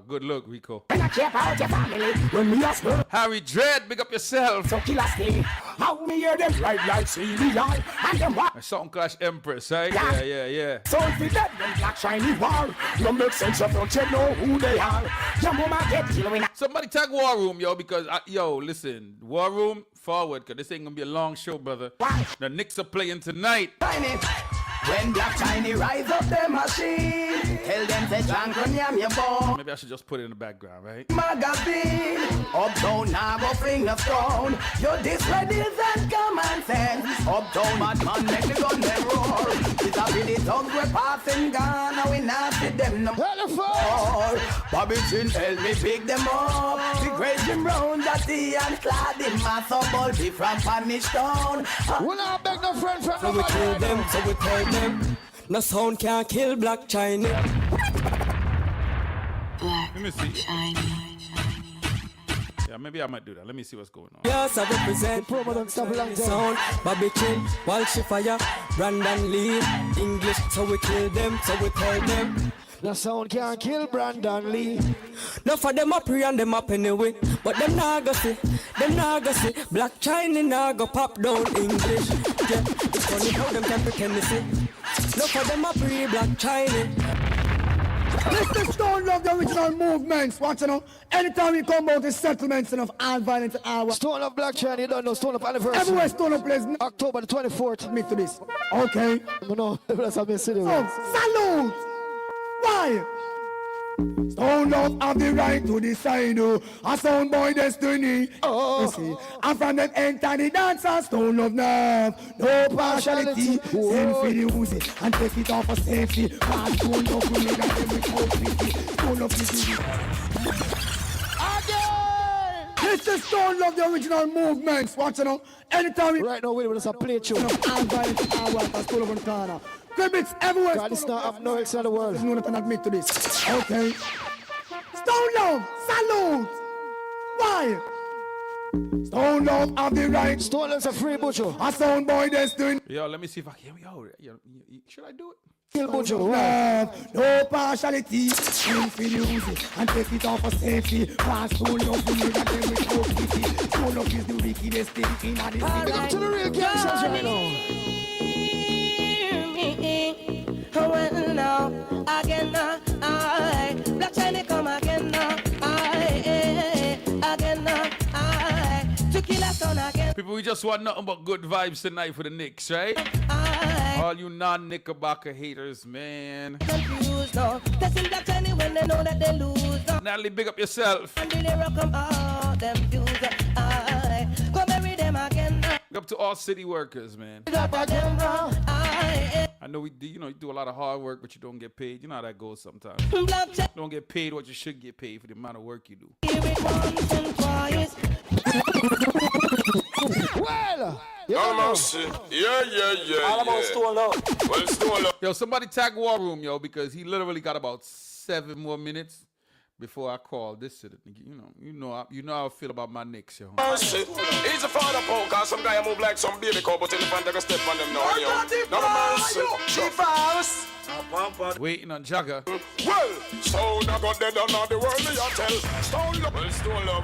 [SPEAKER 6] good look, Rico.
[SPEAKER 5] Me not care about your family. When me ask her,
[SPEAKER 6] Harry Dread, big up yourself.
[SPEAKER 5] so killer stay. How me hear them right like CBI and them what?
[SPEAKER 6] Sound Clash Empress, right? Yeah.
[SPEAKER 5] So if you let them black shiny war, you make sense of don't you know who they are. Your mama get killed when
[SPEAKER 6] Somebody tag War Room, yo, because, listen, War Room, forward, because this ain't going to be a long show, brother.
[SPEAKER 5] Why?
[SPEAKER 6] The Knicks are playing tonight.
[SPEAKER 1] Tiny. When Black Tiny rise up the machine, tell them to drink on your bone.
[SPEAKER 6] Maybe I should just put it in the background, right?
[SPEAKER 1] Magazine, uptown now go fling a stone. You discredit and common sense. Uptown bad man make the gun them roar. It's a really thugs we passing gun, and we not see them no more. Bobby Chin help me pick them up. The great Jim Brown, Jatty and Clad, the master bulby from Spanish Town.
[SPEAKER 2] We not beg no friend from
[SPEAKER 7] So we kill them, so we tell them. No sound can't kill Black China.
[SPEAKER 6] Let me see. Yeah, maybe I might do that. Let me see what's going on.
[SPEAKER 7] Yes, I represent
[SPEAKER 2] promo don't stop long time.
[SPEAKER 7] sound. Bobby Chin, Walsh Fire, Brandon Lee. English, so we kill them, so we tell them.
[SPEAKER 2] The sound can't kill Brandon Lee.
[SPEAKER 7] No for them up pre and them up anyway. But them nah go see, Black China nah go pop down English. Yeah, it's funny how them can pretend to see. No for them up pre Black China.
[SPEAKER 1] This don't love the original movements. Watch you know. Anytime we come out, the settlements of all violence and our
[SPEAKER 2] Stone of Black China, you don't know. Stone of anniversary.
[SPEAKER 1] everywhere Stone of plays.
[SPEAKER 2] October the 24th.
[SPEAKER 1] Me to this. Okay.
[SPEAKER 2] No, that's what I'm saying.
[SPEAKER 1] Oh, salute. Why? Stone love have the right to decide. A sound boy destiny. You see. And from them enter the dancer. Stone love now. No partiality. Send for the Uzi and take it off for safety. Cause Stone love will make them without pity. Stone love is This is Stone love the original movements. Watch you know. Anytime we
[SPEAKER 2] Right now, we're going to play tune.
[SPEAKER 1] all violence in our work. Stone love on corner. Credits everywhere.
[SPEAKER 2] God, it's not up no else in the world.
[SPEAKER 1] There's no one can admit to this. Okay. Stone Love, salute. Why? Stone Love have the right.
[SPEAKER 2] Stone Love's a free butcher.
[SPEAKER 1] A sound boy that's doing
[SPEAKER 6] Yo, let me see if I can. Should I do it?
[SPEAKER 2] Kill butcher, right?
[SPEAKER 1] love. No partiality. Send for the Uzi and take it off for safety. Cause Stone Love will make them without pity. Stone Love is the wickedest thing in the city.
[SPEAKER 2] Big up to the real gangsters right now.
[SPEAKER 3] Well now, again now, Black China come again now, again now, to kill us on again.
[SPEAKER 6] People, we just want nothing but good vibes tonight for the Knicks, right? All you non-Knickerbocker haters, man.
[SPEAKER 3] Confused now, testing Black China when they know that they lose now.
[SPEAKER 6] Natalie, big up yourself.
[SPEAKER 3] And the lyric come out, them fuse, go bury them again now.
[SPEAKER 6] Big up to all city workers, man.
[SPEAKER 3] Drop a them wrong,
[SPEAKER 6] I know we do, you do a lot of hard work, but you don't get paid. You know how that goes sometimes.
[SPEAKER 3] Black China,
[SPEAKER 6] You don't get paid what you should get paid for the amount of work you do.
[SPEAKER 3] hear it once and twice.
[SPEAKER 2] Well, you
[SPEAKER 4] No
[SPEAKER 2] don't know.
[SPEAKER 4] mercy. Yeah.
[SPEAKER 5] All about Stone Love.
[SPEAKER 4] Well, Stone Love.
[SPEAKER 6] Yo, somebody tag War Room, yo, because he literally got about 7 more minutes before I call this shit. You know how I feel about my Knicks, yo.
[SPEAKER 4] Mercy. He's a father pole, cause some guy move like some baby cow, but in the front, they go step on them now, yo. No mercy.
[SPEAKER 6] Waiting on Jagger.
[SPEAKER 4] Well, Stone I got dead on all the world, me I tell. Stone Love. Well, Stone Love.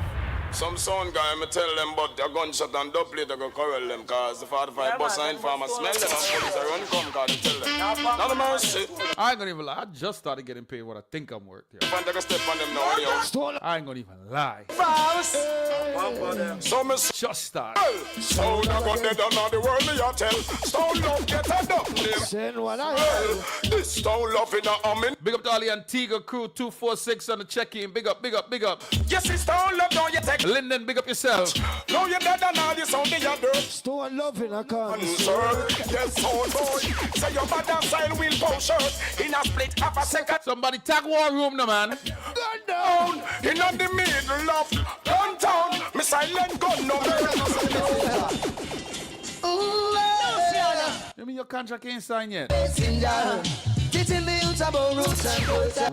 [SPEAKER 4] Some sound guy, me tell them, but a gunshot and dubplate, I go corral them, cause the 45 bus and farmer smell them, and police are run come, cause they tell them. Not a mercy.
[SPEAKER 6] I ain't gonna even lie. I just started getting paid what I think I'm worth. Yeah.
[SPEAKER 4] If I take a step on them now, anyhow.
[SPEAKER 6] I ain't gonna even lie.
[SPEAKER 4] So me
[SPEAKER 6] Just start.
[SPEAKER 4] sound a gun dead on all the world, me a tell. Stone love get a dump name.
[SPEAKER 2] Send one I
[SPEAKER 4] This stone love in a humming.
[SPEAKER 6] Big up to all the Antigua crew, 246 on the check-in. Big up, big up, big up.
[SPEAKER 4] Yes, it's stone love, don't you take.
[SPEAKER 6] Linden, big up yourself.
[SPEAKER 4] No, you're dead and all you sound in your dirt.
[SPEAKER 2] Stone loving a con.
[SPEAKER 4] Sir, yes, sound boy. Say your mother style will pull shirt. In a split half a second.
[SPEAKER 6] Somebody tag War room, no man.
[SPEAKER 4] Gun down. In the middle of downtown. Me silent gun no
[SPEAKER 6] You mean your contract ain't signed yet?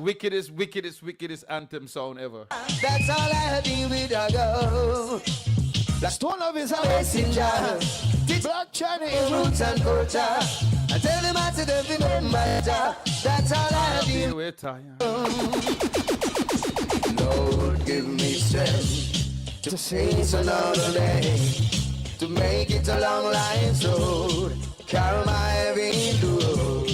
[SPEAKER 6] Wickedest, wickedest, wickedest anthem sound ever.
[SPEAKER 1] That's all I deal with, I go.
[SPEAKER 2] Stone love is a messenger. Black China is
[SPEAKER 1] Roots and culture. I tell them I to them remember. That's all I deal
[SPEAKER 6] We're tired.
[SPEAKER 1] Lord, give me strength to face another day, to make it a long life's road. Carry my heavy load.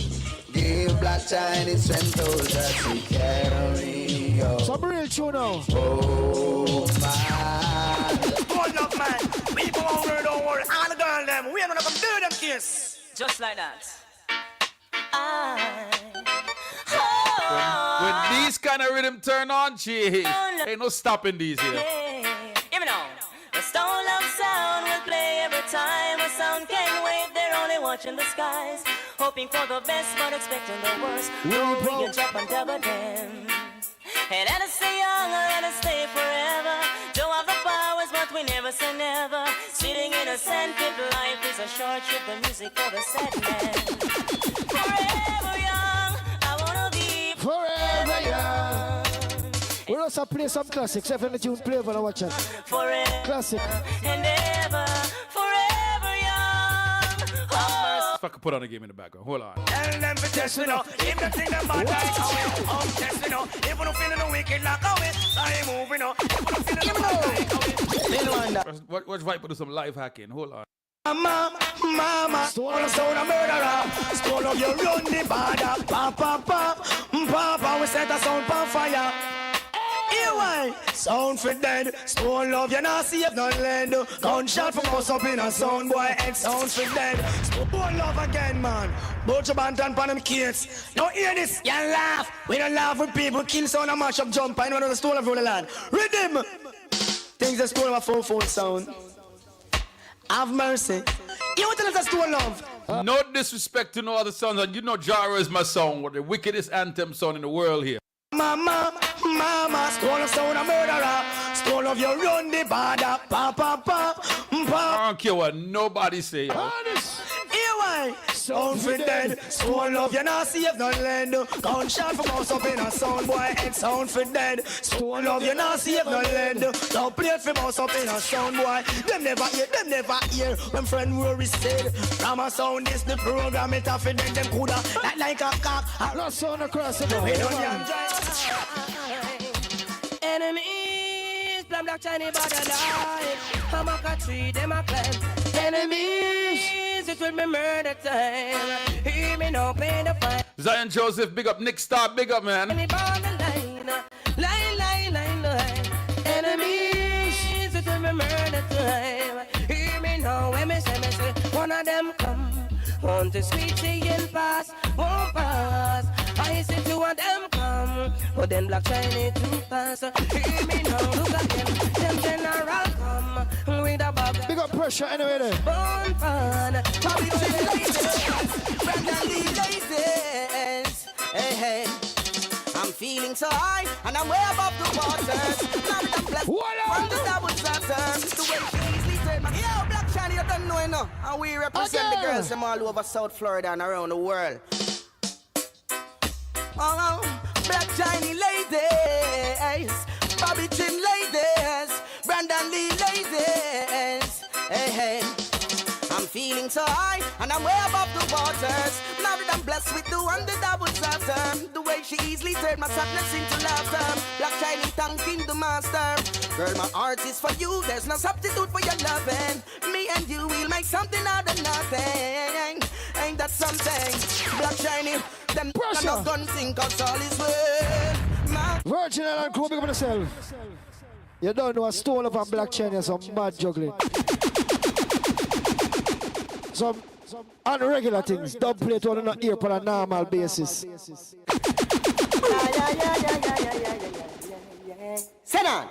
[SPEAKER 1] Give Black Chinese strength that to carry on.
[SPEAKER 2] some real tune now.
[SPEAKER 1] Oh my.
[SPEAKER 7] Hold up, man. People over, don't worry. All the girl them, we ain't gonna come do them kiss.
[SPEAKER 3] Just like that.
[SPEAKER 6] When these kind of rhythm turn on, gee, ain't no stopping these here.
[SPEAKER 3] Even now, the Stone Love sound will play every time. A sound can wait, they're only watching the skies, hoping for the best but expecting the worst. No, we can jump and double them. And let us stay young or let us stay forever. Don't have the powers, but we never say never. Sitting innocent if life is a short trip, the music for the sad man. Forever young, I wanna be
[SPEAKER 2] Forever young. We also play some classics. If any tune play when I watch it.
[SPEAKER 3] forever
[SPEAKER 2] Classic.
[SPEAKER 3] and ever, forever young. Oh.
[SPEAKER 6] If I could put on a game in the background. Hold on.
[SPEAKER 7] Tell them to test me now. If they think them bad like how we test me now. If we don't feeling the wicked like how we, I moving up. If we don't feeling the bad like how we.
[SPEAKER 6] Watch Viper do some live hacking. Hold on.
[SPEAKER 7] Mama, stone a sound a murderer. Stone of you run the border. Papa, Papa, we set a sound on fire. Here why? Sound for dead. Stone love you not save no land. Gunshot from us up in a sound boy head. Sound for dead. Stone love again, man. Both your band and pan them kids. Don't hear this, you laugh. We don't laugh when people kill sound and mash up jump. I know the stone of the land. Rhythm. Things that stone of a full sound. Have mercy. You want to let us do love?
[SPEAKER 6] No disrespect to no other sons, and you know Jara is my song, what the wickedest anthem song in the world here.
[SPEAKER 7] Mama, stone of sound a murderer. Stone of you run the border. Papa,
[SPEAKER 6] I don't care what nobody say. Yo.
[SPEAKER 7] Here why? Sound for dead. Stone love you not save no land. Gunshot from us up in a sound boy head. Sound for dead. Stone love you not save no land. Don't play from us up in a sound boy. Them never hear. When friend Warr said, from a sound is the program. It a for them coulda like a cock.
[SPEAKER 2] No sound across the
[SPEAKER 7] We don't
[SPEAKER 2] board.
[SPEAKER 3] Enemies, Black Chinese bad alive. I'm a tree, them a climb. Enemies, it will be murder time. Hear me now, pay the fine.
[SPEAKER 6] Zion Joseph, big up. Nick Star, big up, man.
[SPEAKER 3] Line. Enemies, it will be murder time. Hear me now, when me say, one of them come. Want to sweet and pass, won't pass. I see two of them come, but then Black Chinese too fast. Hear me now, look at them general come with a bag.
[SPEAKER 2] Big up pressure anyway there.
[SPEAKER 3] Born fan, Bobby ladies. Hey, I'm feeling so high, and I'm way above the waters. Now that I'm blessed from the double Saturn, the way she easily turn my... Yo, Black China, you don't know enough. And we represent the girls from all over South Florida and around the world. Oh, Black Chinese ladies, Bobby Chin ladies, Brandon Lee ladies. Hey, I'm
[SPEAKER 1] feeling so high, and I'm way above the waters. Married and blessed with the one that I would serve. The way she easily turned my sadness into laughter. Black shining thanking the master. Girl, my heart is for you. There's no substitute for your loving. Me and you will make something out of nothing. Ain't that something? Black shining, them pressure. Gun think cause all is well.
[SPEAKER 2] Virgin Island crew, big up yourself. You don't know a stone up on Black China, some mad juggling. Some unregular things, dub plate on not ear on a normal basis.
[SPEAKER 1] Sit on.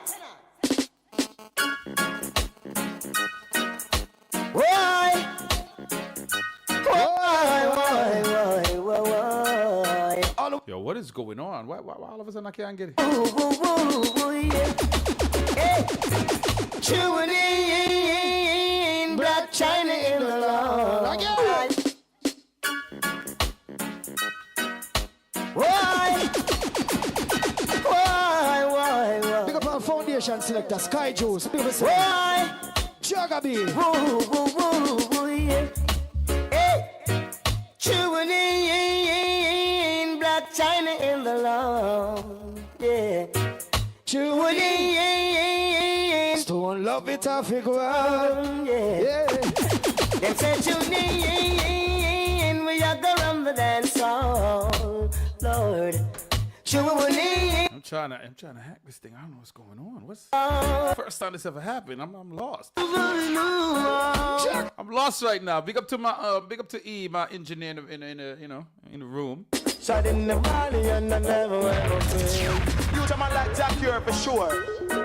[SPEAKER 1] Why?
[SPEAKER 6] Yo, what is going on? Why all of a sudden I can't get it?
[SPEAKER 1] Hey. Chewing in Black China in the law. Why?
[SPEAKER 2] Big up our foundation selector, Sky Juice. Big up yourself.
[SPEAKER 1] Why?
[SPEAKER 2] Jagabi.
[SPEAKER 1] Yeah. Hey. Chewing in Black China in the law. Yeah. Chewing in.
[SPEAKER 2] Stone love it, I figure out.
[SPEAKER 1] Yeah. Them say tune in. We are going on the dance hall. Lord.
[SPEAKER 6] I'm trying to hack this thing. I don't know what's going on. What's the first time this ever happened? I'm lost. I'm lost right now. Big up to E, my engineer in the room.
[SPEAKER 5] Shot in the valley and I never ever fail. You to man like Jack here for sure.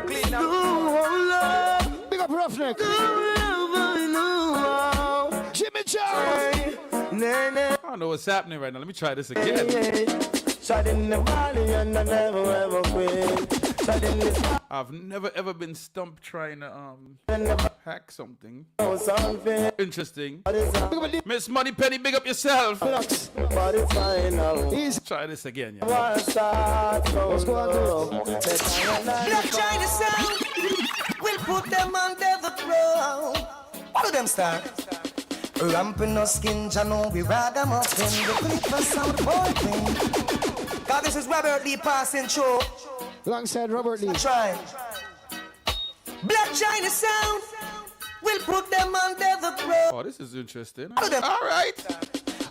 [SPEAKER 5] Clean up.
[SPEAKER 2] Big up Roughneck. Jimmy Jones.
[SPEAKER 6] I don't know what's happening right now. Let me try this again.
[SPEAKER 5] Shot in the valley and I never ever quit.
[SPEAKER 6] I've never ever been stumped trying to hack something. Interesting. Miss Moneypenny, big up yourself. Try this again, yeah.
[SPEAKER 2] What's going on?
[SPEAKER 1] Black China sound. We'll put them under the throne. What do them start? Ramping no skin, Jano, we ragamuffin. The clipper sound boiling. God, this is Robert Lee passing through.
[SPEAKER 2] Alongside Robert Lee.
[SPEAKER 1] Try. Black China sound. We'll put them under the throne.
[SPEAKER 6] Oh, this is interesting. All right.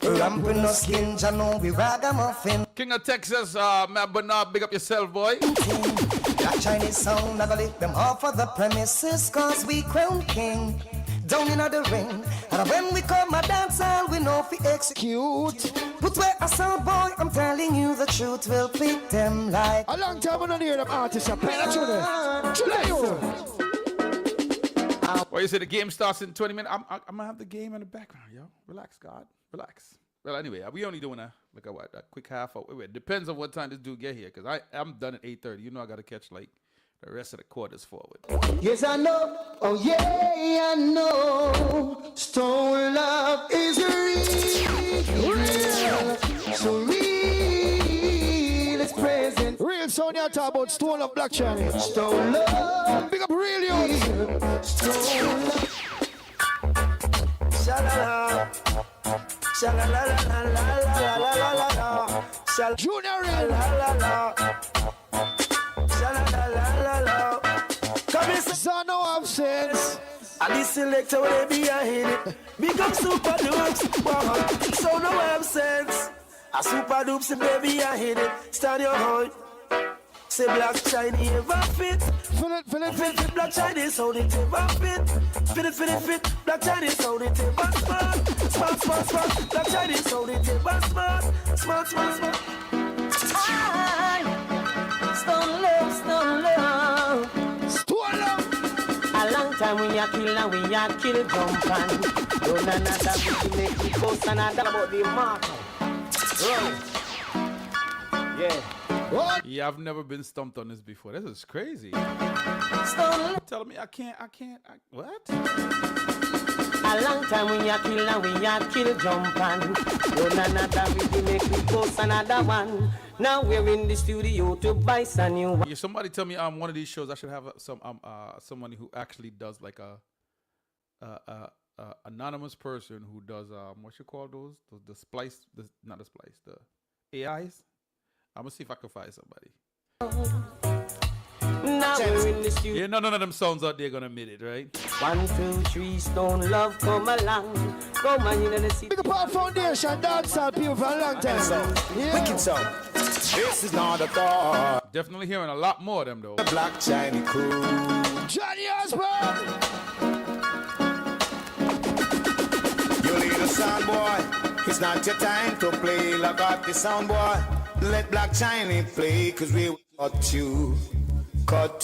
[SPEAKER 1] Ramping no skin, Jano, we ragamuffin.
[SPEAKER 6] King of Texas, Matt Bernard, big up yourself, boy.
[SPEAKER 1] Black Chinese sound, never lift them off of the premises, cause we crown king. Down in the ring, and when we come a dance hall, we know if we execute. Put where a sound boy, I'm telling you the truth, will pick them like.
[SPEAKER 2] A long time I don't hear them artists play that tune.
[SPEAKER 6] Well, you say the game starts in 20 minutes. I'm gonna have the game in the background, yo. Relax, God, relax. Well, anyway, we only doing a quick half hour. It depends on what time this dude get here, cause I'm done at 8:30. You know I gotta catch like the rest of the quarters forward.
[SPEAKER 5] Yes, I know. Oh, yeah, I know. Stone love is real. So real. It's present.
[SPEAKER 2] Real Sonia talk about Stone of Black China.
[SPEAKER 5] Stone love.
[SPEAKER 2] Big up Real Youth.
[SPEAKER 5] Stone love. Sha-la-la. Sha-la-la-la-la-la-la-la-la-la.
[SPEAKER 2] Junior Real.
[SPEAKER 5] La-la-la. Sha-la-la-la-la-la. Come in,
[SPEAKER 2] son, no have sense.
[SPEAKER 5] and this selector will be a hit. Big up Super Dupes. Wow. So no have sense. A Super Dupes baby a hit it. Stand your hold. Say Black Chinese ever fit.
[SPEAKER 2] Feel it.
[SPEAKER 5] Black Chinese sound it ever fit. Fit. Black Chinese sound it ever smart. Smart. Black Chinese sound it ever smart. Smart.
[SPEAKER 3] Stone love. A long time we a kill and we a kill jump and don't another we make it post another about the mark.
[SPEAKER 5] Yeah.
[SPEAKER 2] What?
[SPEAKER 6] Yeah, I've never been stumped on this before. This is crazy.
[SPEAKER 3] Stone
[SPEAKER 6] Telling me I can't. What?
[SPEAKER 3] A long time we a kill and we a kill jump and don't another we make it post another one. Now we're in the studio to buy some new one.
[SPEAKER 6] Yeah, somebody tell me one of these shows I should have somebody who actually does like a anonymous person who does what you call those? The splice, not the splice, the AIs. I'm gonna see if I can find somebody.
[SPEAKER 3] Now we're in the studio.
[SPEAKER 6] Yeah, none of them sounds out there gonna admit it, right?
[SPEAKER 3] 1, 2, 3, Stone Love, come along. Come on, you know the city.
[SPEAKER 2] Big up our foundation, dancehall people for a long time. Yeah.
[SPEAKER 5] Wicked sound. This is not a thought.
[SPEAKER 6] Definitely hearing a lot more of them though.
[SPEAKER 5] The Black Chinese crew.
[SPEAKER 2] Johnny Osborne.
[SPEAKER 5] You little sound boy, it's not your time to play. Lock up the sound boy. Let Black Chinese play, cause we cut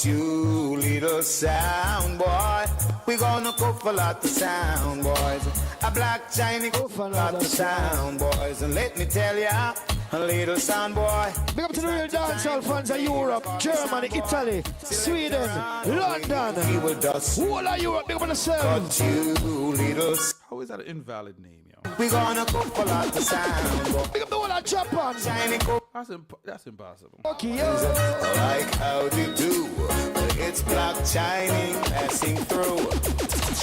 [SPEAKER 5] you, little sound boy. We gonna go for lot of sound boys. A Black Chinese go for lot of sound boys. And let me tell ya, a little sound boy.
[SPEAKER 2] Big up to the real dancehall fans of Europe, Germany, Italy, Sweden, London.
[SPEAKER 5] We will dust.
[SPEAKER 2] All of Europe, big up on yourself.
[SPEAKER 5] Cut you, little.
[SPEAKER 6] How is that an invalid name, yo?
[SPEAKER 5] We gonna go for lot of sound boy.
[SPEAKER 2] Big up the whole of Japan.
[SPEAKER 5] Chinese go.
[SPEAKER 6] That's impossible.
[SPEAKER 2] Okay, yo.
[SPEAKER 5] Like how they do. It's Black Chinese passing through.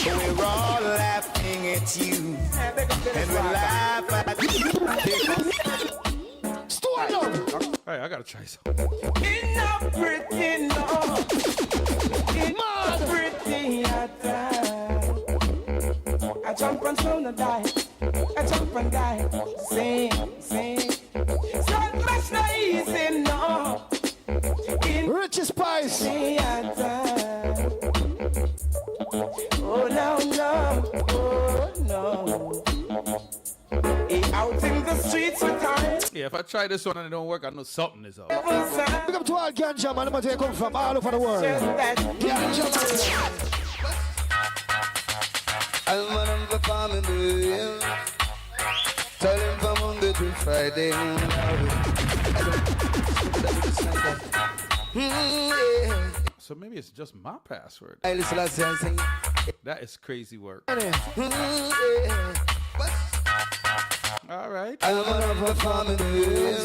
[SPEAKER 5] We're all laughing at you. And we laugh at you.
[SPEAKER 2] Stone up.
[SPEAKER 6] Hey, I gotta try something.
[SPEAKER 3] Enough pretty, no. Enough pretty, I jump and throw the die. I jump and die. Sing. So much no easy, no.
[SPEAKER 2] Richie Spice.
[SPEAKER 3] Oh no. Out in the streets with time.
[SPEAKER 6] Yeah, if I try this one and it don't work, I know something is up.
[SPEAKER 2] Big up to all ganja man, no matter where you come from, all over the world. Ganja man.
[SPEAKER 8] I'm one of the family. Tell him from Monday to Friday.
[SPEAKER 6] So maybe it's just my password.
[SPEAKER 8] I listen to that sing.
[SPEAKER 6] That is crazy work.
[SPEAKER 8] What?
[SPEAKER 6] All right.
[SPEAKER 8] I'm one of the family.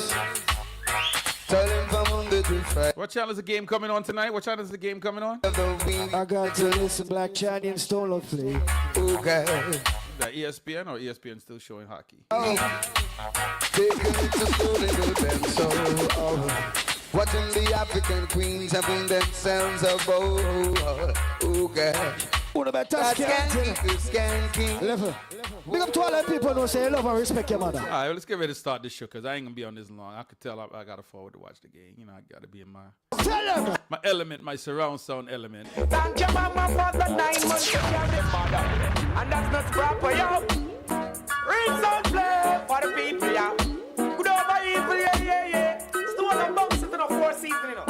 [SPEAKER 8] Tell him from Monday to Friday.
[SPEAKER 6] What channel is the game coming on tonight? What channel is the game coming on?
[SPEAKER 2] I got to listen Black Chinese and Stone Love play.
[SPEAKER 8] Okay.
[SPEAKER 6] That ESPN or ESPN still showing hockey?
[SPEAKER 8] Taking it to school, they do them so. Watching the African queens having themselves a bow. Okay.
[SPEAKER 2] What about
[SPEAKER 8] skanking?
[SPEAKER 2] Level. Big up to all the people who say love and respect your mother.
[SPEAKER 6] All right, well, let's get ready to start this show because I ain't gonna be on this long. I could tell I gotta forward to watch the game. You know, I gotta be in my element, my surround sound element.
[SPEAKER 7] Thank your mama for the 9 months to carry mother. And that's not proper, yo. Real sound play for the people, yo. Good over evil, yeah. Stone and box into the 4 season, you know.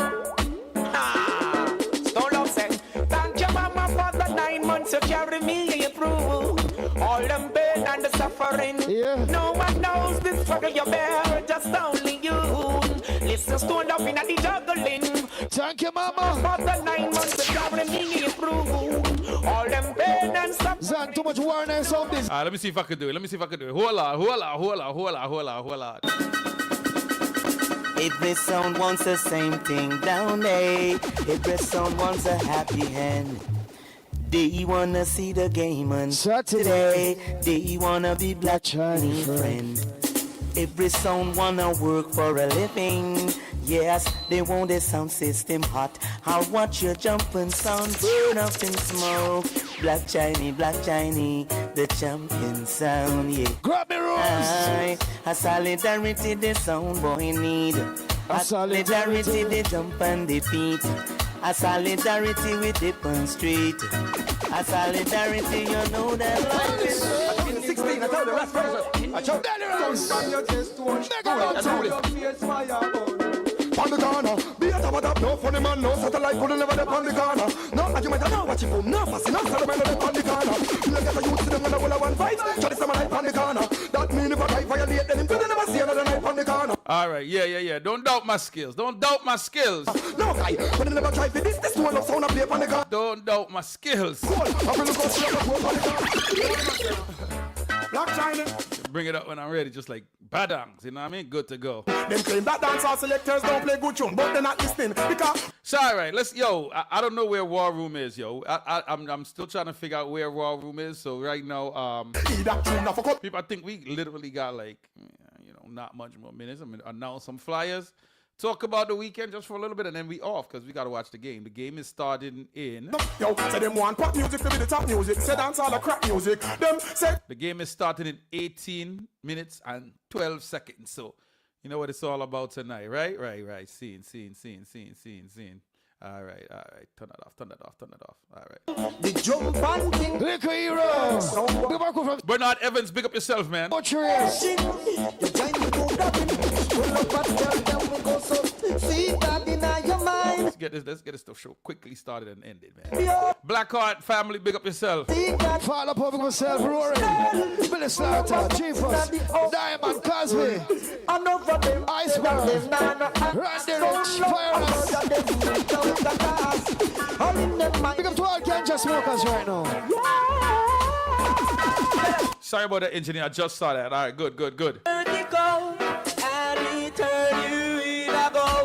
[SPEAKER 7] Stone Love said, thank your mama for the 9 months to carry me through. All them pain and the suffering.
[SPEAKER 2] Yeah.
[SPEAKER 7] No one knows the struggle you bear, just only you. Listen, Stone Love in the juggling.
[SPEAKER 2] Thank you, mama.
[SPEAKER 7] For the 9 months to carry me through. All them pain and suffering.
[SPEAKER 2] Zan, too much awareness on this.
[SPEAKER 6] Let me see if I can do it. Hold on.
[SPEAKER 3] Every sound wants the same thing down there. Every sound wants a happy hand. They wanna see the game on Saturday. They wanna be Black Chinese friend. Every sound wanna work for a living. Yes, they want the sound system hot. I'll watch your jumping sound burn up in smoke. Black Chinese, the champion sound, yeah.
[SPEAKER 2] Grab me rose.
[SPEAKER 3] A solidarity the sound boy need. A solidarity they jump and they feet. A solidarity with the pun street. A solidarity, you know that life is
[SPEAKER 7] 16, I told the last person. I told
[SPEAKER 4] On the corner, be a top up, no funny man, no satellite, couldn't never dip on the corner. No argument, I know what you boom, no fussy, no settlement on the corner. You look at the youth to them when I will have one fight, try to summer night on the corner. That mean if I guy violate, then him could never see another night on the corner.
[SPEAKER 6] All right, yeah. Don't doubt my skills.
[SPEAKER 4] No guy, when I never try for this one of sound up there on the corner.
[SPEAKER 6] Don't doubt my skills.
[SPEAKER 4] Cool, I will look out to the corner. Black China.
[SPEAKER 6] bring it up when I'm ready, just like badangs, you know what I mean? Good to go.
[SPEAKER 5] Them claim that dancehall selectors don't play good tune, but they're not listening because.
[SPEAKER 6] So all right, I don't know where War Room is, yo. I'm still trying to figure out where War Room is. So right now, people, I think we literally got like, not much more minutes. I'm gonna announce some flyers, talk about the weekend just for a little bit, and then we off because we gotta watch the game. The game is starting in.
[SPEAKER 5] Yo, say them want pop music to be the top music. Say dancehall the crap music. Them say
[SPEAKER 6] the game is starting in 18 minutes and 12 seconds. So. You know what it's all about tonight, right? Right. Scene. All right. Turn it off. All right.
[SPEAKER 2] The jump and king. Little hero.
[SPEAKER 6] Bernard Evans, big up yourself, man.
[SPEAKER 2] Let's get
[SPEAKER 6] this stuff show quickly started and ended, man. Blackheart family, big up yourself.
[SPEAKER 2] Fall up over myself, roaring. Billy Slaughter, Chiefus, Diamond Cosby, Iceberg, Randy Rich, Fire. Big up to all ganja smokers right now.
[SPEAKER 6] Sorry about that, engineer. I just saw that. All right, good.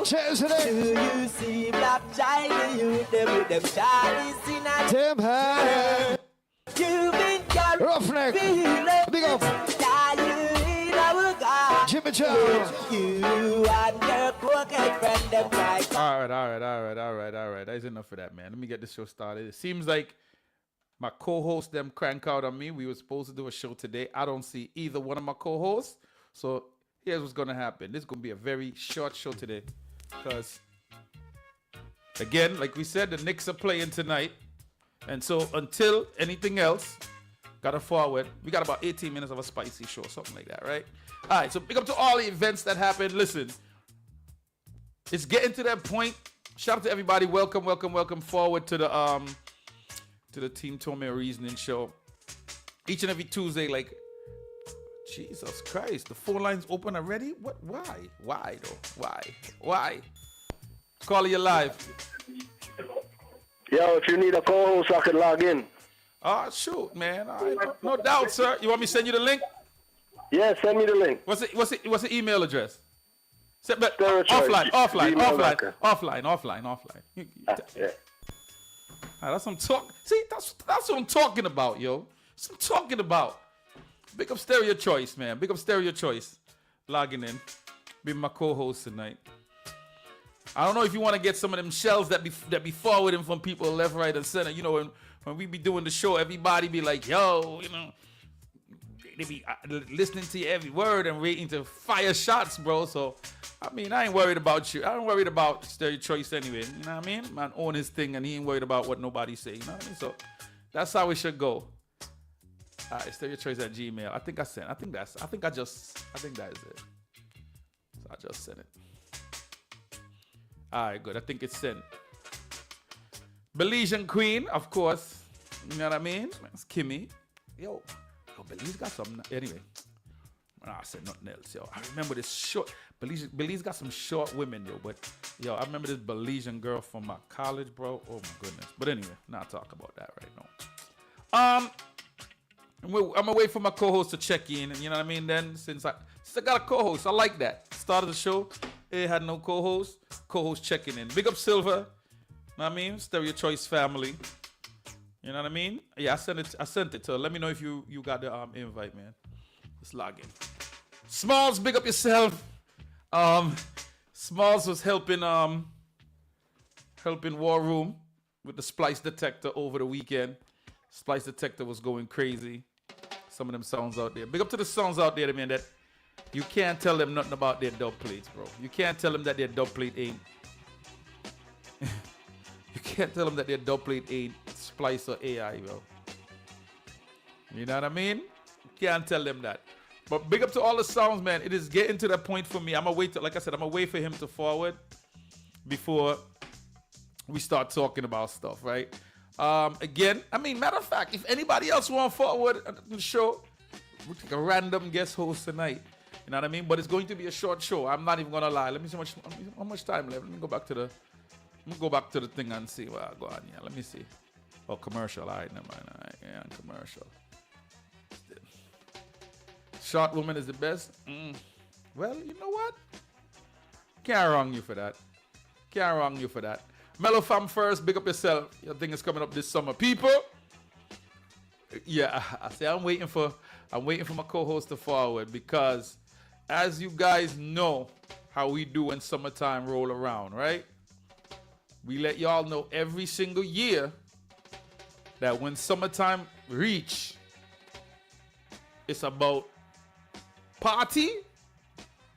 [SPEAKER 2] Cheers today.
[SPEAKER 9] Do you see black Chinese youth them with them Charlies in a
[SPEAKER 2] Tim Hannon.
[SPEAKER 9] You've been got
[SPEAKER 2] Roughneck. Big up. Jimmy Jones.
[SPEAKER 9] You and your crooked friend them like.
[SPEAKER 6] All right. That's enough for that, man. Let me get this show started. It seems like my co-host them crank out on me. We were supposed to do a show today. I don't see either one of my co-hosts. So here's what's going to happen. This is going to be a very short show today. Because, again, like we said, the Knicks are playing tonight. And so until anything else, got to forward. We got about 18 minutes of a spicy show, something like that, right? All right, so big up to all the events that happened. Listen, it's getting to that point. Shout out to everybody. Welcome forward to the Team Torment Reasoning show. Each and every Tuesday, like, Jesus Christ, the phone lines open already? What? Why though? Why? Call you live.
[SPEAKER 10] Yo, if you need a co-host, I can log in.
[SPEAKER 6] Oh, shoot, man. All right. No doubt, sir. You want me to send you the link?
[SPEAKER 10] Yeah, send me the link.
[SPEAKER 6] What's the email address?
[SPEAKER 10] Offline.
[SPEAKER 6] Yeah. That's what I'm talking. See, that's what I'm talking about, yo. That's what I'm talking about. Big up Stereo Choice, man. Big up Stereo Choice. Logging in. Be my co-host tonight. I don't know if you want to get some of them shells that be forwarding from people left, right, and center. You know, when we be doing the show, everybody be like, yo, you know, they be listening to every word and waiting to fire shots, bro. So, I mean, I ain't worried about you. I ain't worried about Stereo Choice anyway. You know what I mean? Man own his thing and he ain't worried about what nobody say. You know what I mean? So, that's how it should go. All right, Stereo Choice at Gmail. I think that is it. So I just sent it. All right, good. I think it's sent. Belizean Queen, of course. You know what I mean? It's Kimmy. Yo, Belize got some. Anyway, I said nothing else, yo. I remember this short. Belize got some short women, yo. But, yo, I remember this Belizean girl from my college, bro. Oh, my goodness. But anyway, not talk about that right now. I'm gonna wait for my co-host to check in, and you know what I mean. Then since I got a co-host, I like that. Start of the show, it had no co-host. Co-host checking in. Big up Silver. Know what I mean? Stereo Choice family. You know what I mean? Yeah, I sent it to her. Let me know if you got the invite, man. Let's log in. Smalls, big up yourself. Smalls was helping War Room with the splice detector over the weekend. Splice detector was going crazy. Some of them sounds out there. Big up to the sounds out there, man, that you can't tell them nothing about their dub plates, bro. You can't tell them that their dub plate ain't. You can't tell them that their dub plate ain't splice or AI, bro. You know what I mean? You can't tell them that. But big up to all the sounds, man. It is getting to that point for me. I'm gonna wait, like I said, I'm gonna wait for him to forward before we start talking about stuff, right? Again, I mean, matter of fact, if anybody else want to forward the show, we'll take a random guest host tonight. You know what I mean? But it's going to be a short show. I'm not even gonna lie. Let me see how much time left. Let me go back to the thing and see what I go on here. Let me see. Oh, commercial. All right, never mind. All right, yeah, commercial. short woman is the best. Well, you know what? Can't wrong you for that. Can't wrong you for that. Mellow Fam first, big up yourself. Your thing is coming up this summer. People, yeah, I say I'm waiting for my co-host to forward because as you guys know how we do when summertime roll around, right? We let y'all know every single year that when summertime reach, it's about party,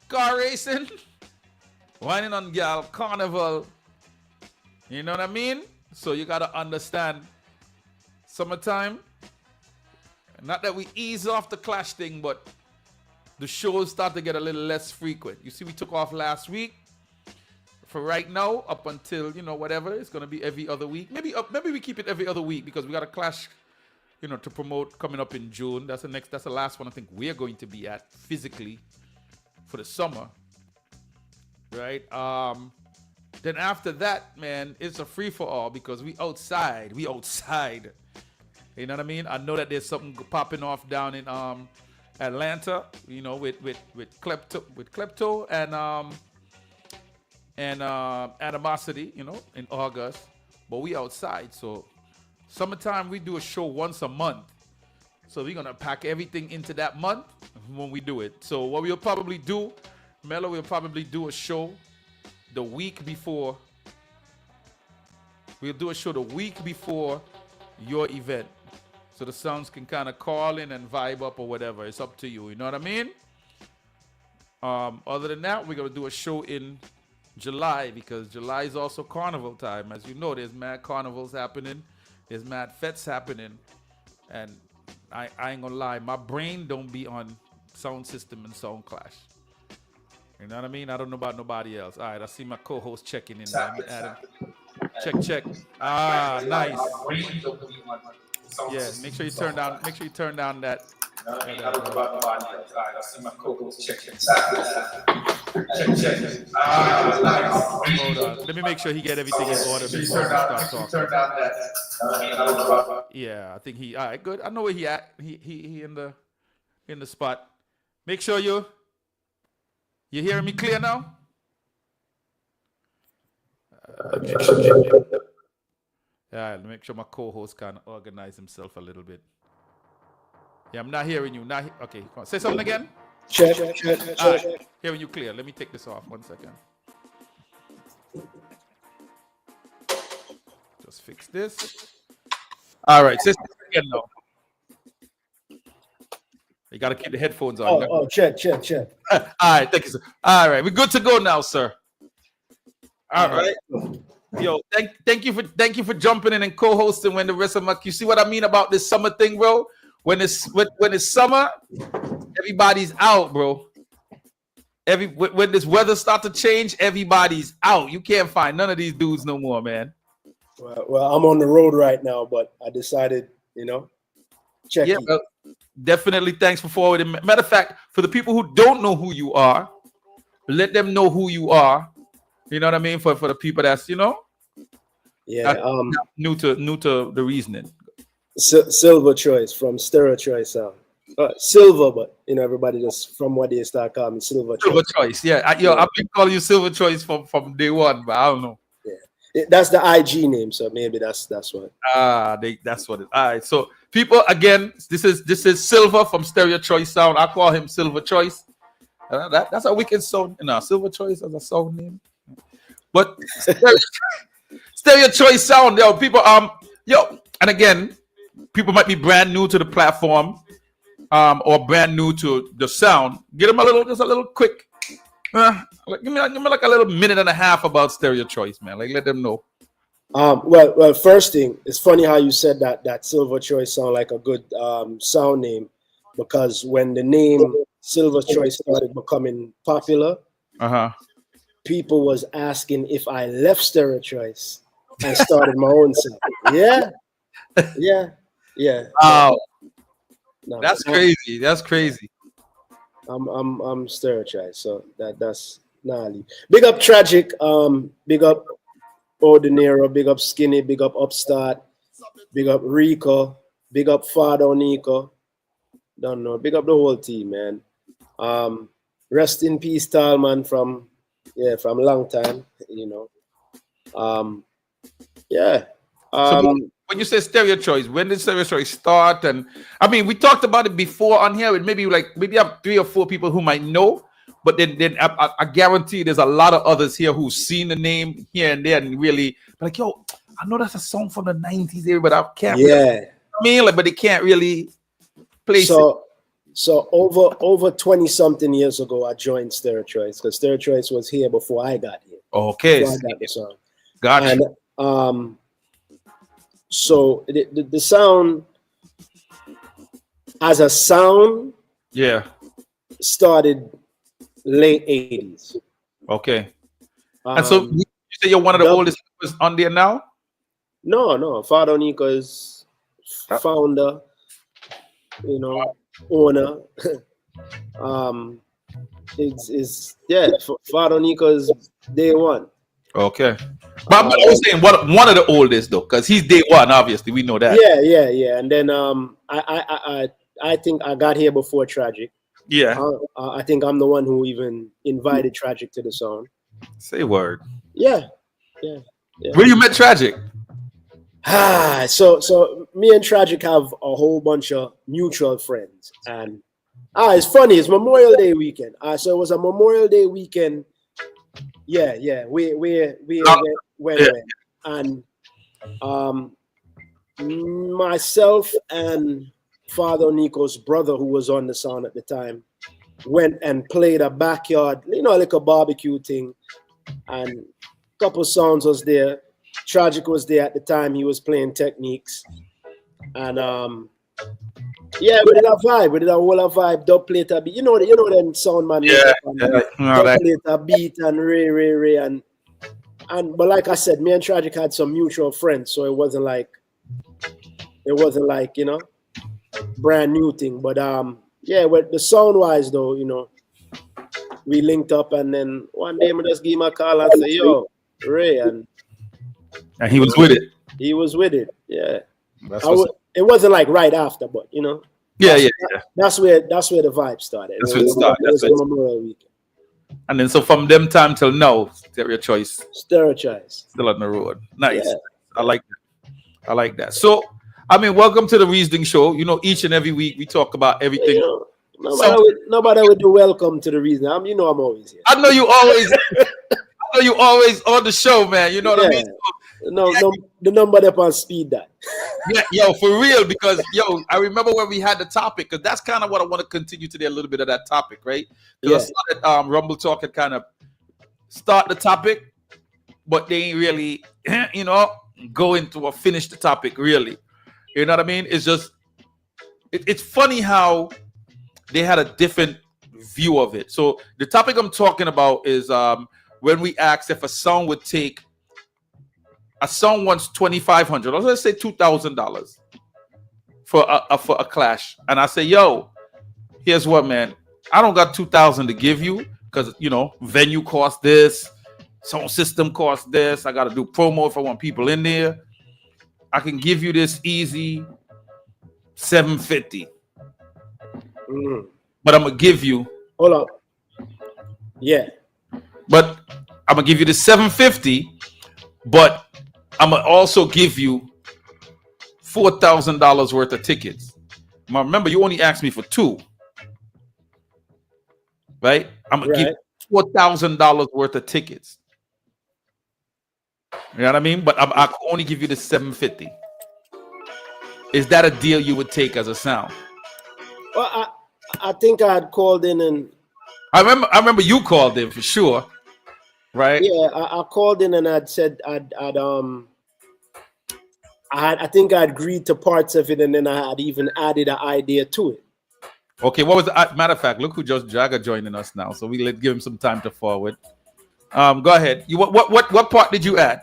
[SPEAKER 6] car racing, whining on gal, carnival. You know what I mean? So you gotta understand summertime. Not that we ease off the Clash thing, but the shows start to get a little less frequent. You see, we took off last week. For right now, up until, you know, whatever, it's gonna be every other week. Maybe we keep it every other week because we got a Clash, you know, to promote coming up in June. That's the last one I think we're going to be at physically for the summer. Right? Then after that, man, it's a free for all because we outside. You know what I mean? I know that there's something popping off down in Atlanta, you know, with Klepto and Animosity, you know, in August. But we outside, so summertime we do a show once a month. So we're gonna pack everything into that month when we do it. So what we'll probably do, Mello will probably do a show the week before. We'll do a show the week before your event. So the sounds can kind of call in and vibe up or whatever. It's up to you. You know what I mean? Other than that, we're going to do a show in July because July is also carnival time. As you know, there's mad carnivals happening. There's mad fetes happening. And I ain't going to lie. My brain don't be on sound system and sound clash. You know what I mean? I don't know about nobody else. All right, I see my co-host checking in there. Adam. Check. Ah, nice. Yeah, make sure you turn down that. I see my co-host checking. Check. Hold on. Let me make sure he get everything in order before we start talking. Yeah, I think he. All right, good. I know where he at. He in the spot. Make sure you hearing me clear now. Yeah, make sure my co-host can organize himself a little bit. Yeah, I'm not hearing you. Okay, come on. Say something again.
[SPEAKER 11] Check.
[SPEAKER 6] Right. Hearing you clear. Let me take this off. 1 second. Just fix this. All right. Say something again now. You got to keep the headphones on.
[SPEAKER 11] Oh, check.
[SPEAKER 6] All right. Thank you, sir. All right. We're good to go now, sir. All right. Yo, thank you for jumping in and co-hosting when the rest of my. You see what I mean about this summer thing, bro? When it's summer, everybody's out, bro. When this weather start to change, everybody's out. You can't find none of these dudes no more, man.
[SPEAKER 11] Well, I'm on the road right now, but I decided, check.
[SPEAKER 6] Yeah, well, definitely. Thanks for forwarding. Matter of fact, for the people who don't know who you are, let them know who you are. You know what I mean? For the people that's
[SPEAKER 11] Yeah.
[SPEAKER 6] New to the reasoning.
[SPEAKER 11] Silver Choice from Stereo Choice Sound. Silver, but everybody just from what they start calling me Silver Choice.
[SPEAKER 6] Silver Choice, yeah. I've been calling you Silver Choice from day one, but I don't know.
[SPEAKER 11] Yeah, that's the IG name, so maybe that's what.
[SPEAKER 6] That's what it. All right, so people, again, this is Silver from Stereo Choice Sound. I call him Silver Choice. That's a wicked sound. Silver Choice as a sound name. But Stereo Choice Sound, yo, people, and again, people might be brand new to the platform, or brand new to the sound. Give them a little quick, give me like a little minute and a half about Stereo Choice, man. Like, let them know.
[SPEAKER 11] Well, first thing, it's funny how you said that Silver Choice sound like a good sound name, because when the name Silver Choice started becoming popular, people was asking if I left Stereo Choice and started my own sound. Yeah.
[SPEAKER 6] Wow. No, that's crazy. That's crazy.
[SPEAKER 11] I'm Stereo Choice, so that's gnarly. Big up Tragic, big up Ordinero, big up Skinny, big up Upstart, big up Rico, big up Fado Nico. Don't know. Big up the whole team, man. Rest in peace, Talman, from long time, you know.
[SPEAKER 6] When you say Stereo Choice, when did Stereo Choice start? And I mean, we talked about it before on here. Maybe have 3 or 4 people who might know, but then I guarantee there's a lot of others here who've seen the name here and there and really like, yo, I know that's a song from the 90s era, but I can't.
[SPEAKER 11] Yeah.
[SPEAKER 6] But they can't really place it.
[SPEAKER 11] So over 20 something years ago, I joined Stereo Choice because Stereo Choice was here before I got here.
[SPEAKER 6] Okay.
[SPEAKER 11] Before I got the song.
[SPEAKER 6] Gotcha.
[SPEAKER 11] And so the sound as a sound, started late 80s.
[SPEAKER 6] Okay. And so you say you're one of the oldest members on there now?
[SPEAKER 11] No. Father Nico is founder, you know, owner. Father Nico is day one.
[SPEAKER 6] Okay. But I was saying one of the oldest though, because he's day one, obviously. We know that.
[SPEAKER 11] Yeah. And then I think I got here before Tragic.
[SPEAKER 6] Yeah.
[SPEAKER 11] I think I'm the one who even invited Tragic to the song.
[SPEAKER 6] Say word.
[SPEAKER 11] Yeah.
[SPEAKER 6] Where you met Tragic?
[SPEAKER 11] So me and Tragic have a whole bunch of mutual friends. And it's funny, it's Memorial Day weekend. So it was a Memorial Day weekend. Yeah. We went. And myself and Father Nico's brother, who was on the sound at the time, went and played a backyard, like a barbecue thing. And a couple songs was there. Tragic was there at the time. He was playing techniques. And we did a vibe. We did a whole vibe. Dubplate beat. You know them sound man. Dubplate beat and Ray but like I said, me and Tragic had some mutual friends, so it wasn't like brand new thing. But with the sound wise though, we linked up, and then one day I just give him a call and say, yo, Ray, and
[SPEAKER 6] he was with it.
[SPEAKER 11] He was with it. Yeah. It wasn't like right after, but That's where the vibe started.
[SPEAKER 6] That's where it started.
[SPEAKER 11] It was Memorial weekend.
[SPEAKER 6] And then so from them time till now, Stereo Choice.
[SPEAKER 11] Still
[SPEAKER 6] on the road. Nice. Yeah. I like that. So I mean, welcome to the Reasoning Show. Each and every week we talk about everything.
[SPEAKER 11] Nobody would do welcome to the Reason. I'm always here.
[SPEAKER 6] I know you always on the show, man. You know what I mean?
[SPEAKER 11] No, the number up on speed that.
[SPEAKER 6] Yeah, for real, because I remember when we had the topic, because that's kind of what I want to continue today, a little bit of that topic, right? Because I started Rumble Talk had kind of start the topic, but they ain't really, go into or finish the topic, really. You know what I mean? It's just, it's funny how they had a different view of it. So the topic I'm talking about is when we asked if a song would take, a song wants $2,500, or let's say $2,000 for a clash, and I say, yo, here's what, man, I don't got $2,000 to give you because venue costs this, sound system costs this, I got to do promo if I want people in there. I can give you this easy $750, but I'm gonna give you.
[SPEAKER 11] Hold up. Yeah.
[SPEAKER 6] But I'm gonna give you the $750, but I'm gonna also give you $4,000 worth of tickets. Now, remember, you only asked me for 2, right? I'm gonna give you $4,000 worth of tickets. You know what I mean? But I could only give you the $750. Is that a deal you would take as a sound?
[SPEAKER 11] Well, I think I had called in and
[SPEAKER 6] I remember you called in for sure. Right.
[SPEAKER 11] Yeah, I called in and I'd said I think I agreed to parts of it, and then I had even added an idea to it.
[SPEAKER 6] Okay, what was the matter of fact? Look who just Jagger joining us now, so let's give him some time to forward. Go ahead. You what part did you add?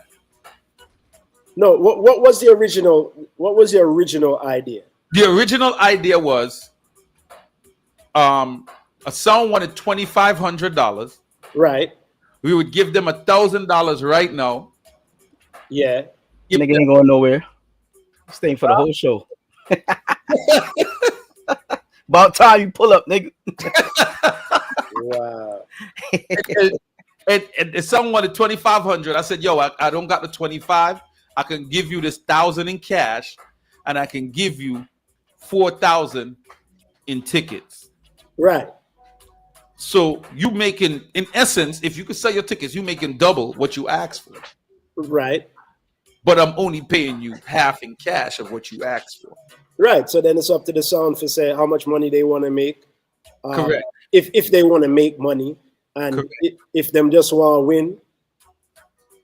[SPEAKER 11] No, what was the original? What was the original idea?
[SPEAKER 6] The original idea was, a song wanted $2,500.
[SPEAKER 11] Right.
[SPEAKER 6] We would give them $1,000 right now.
[SPEAKER 11] Yeah.
[SPEAKER 7] Nigga ain't going nowhere. Staying for the whole show.
[SPEAKER 12] About time you pull up, nigga.
[SPEAKER 11] Wow.
[SPEAKER 6] And someone wanted 2,500. I said, yo, I don't got the 25. I can give you this 1,000 in cash, and I can give you 4,000 in tickets.
[SPEAKER 11] Right.
[SPEAKER 6] So you making, in essence, if you could sell your tickets, you making double what you asked for.
[SPEAKER 11] Right.
[SPEAKER 6] But I'm only paying you half in cash of what you asked for.
[SPEAKER 11] Right. So then it's up to the sound for say how much money they want to make.
[SPEAKER 6] Correct.
[SPEAKER 11] If they want to make money, and if them just want to win,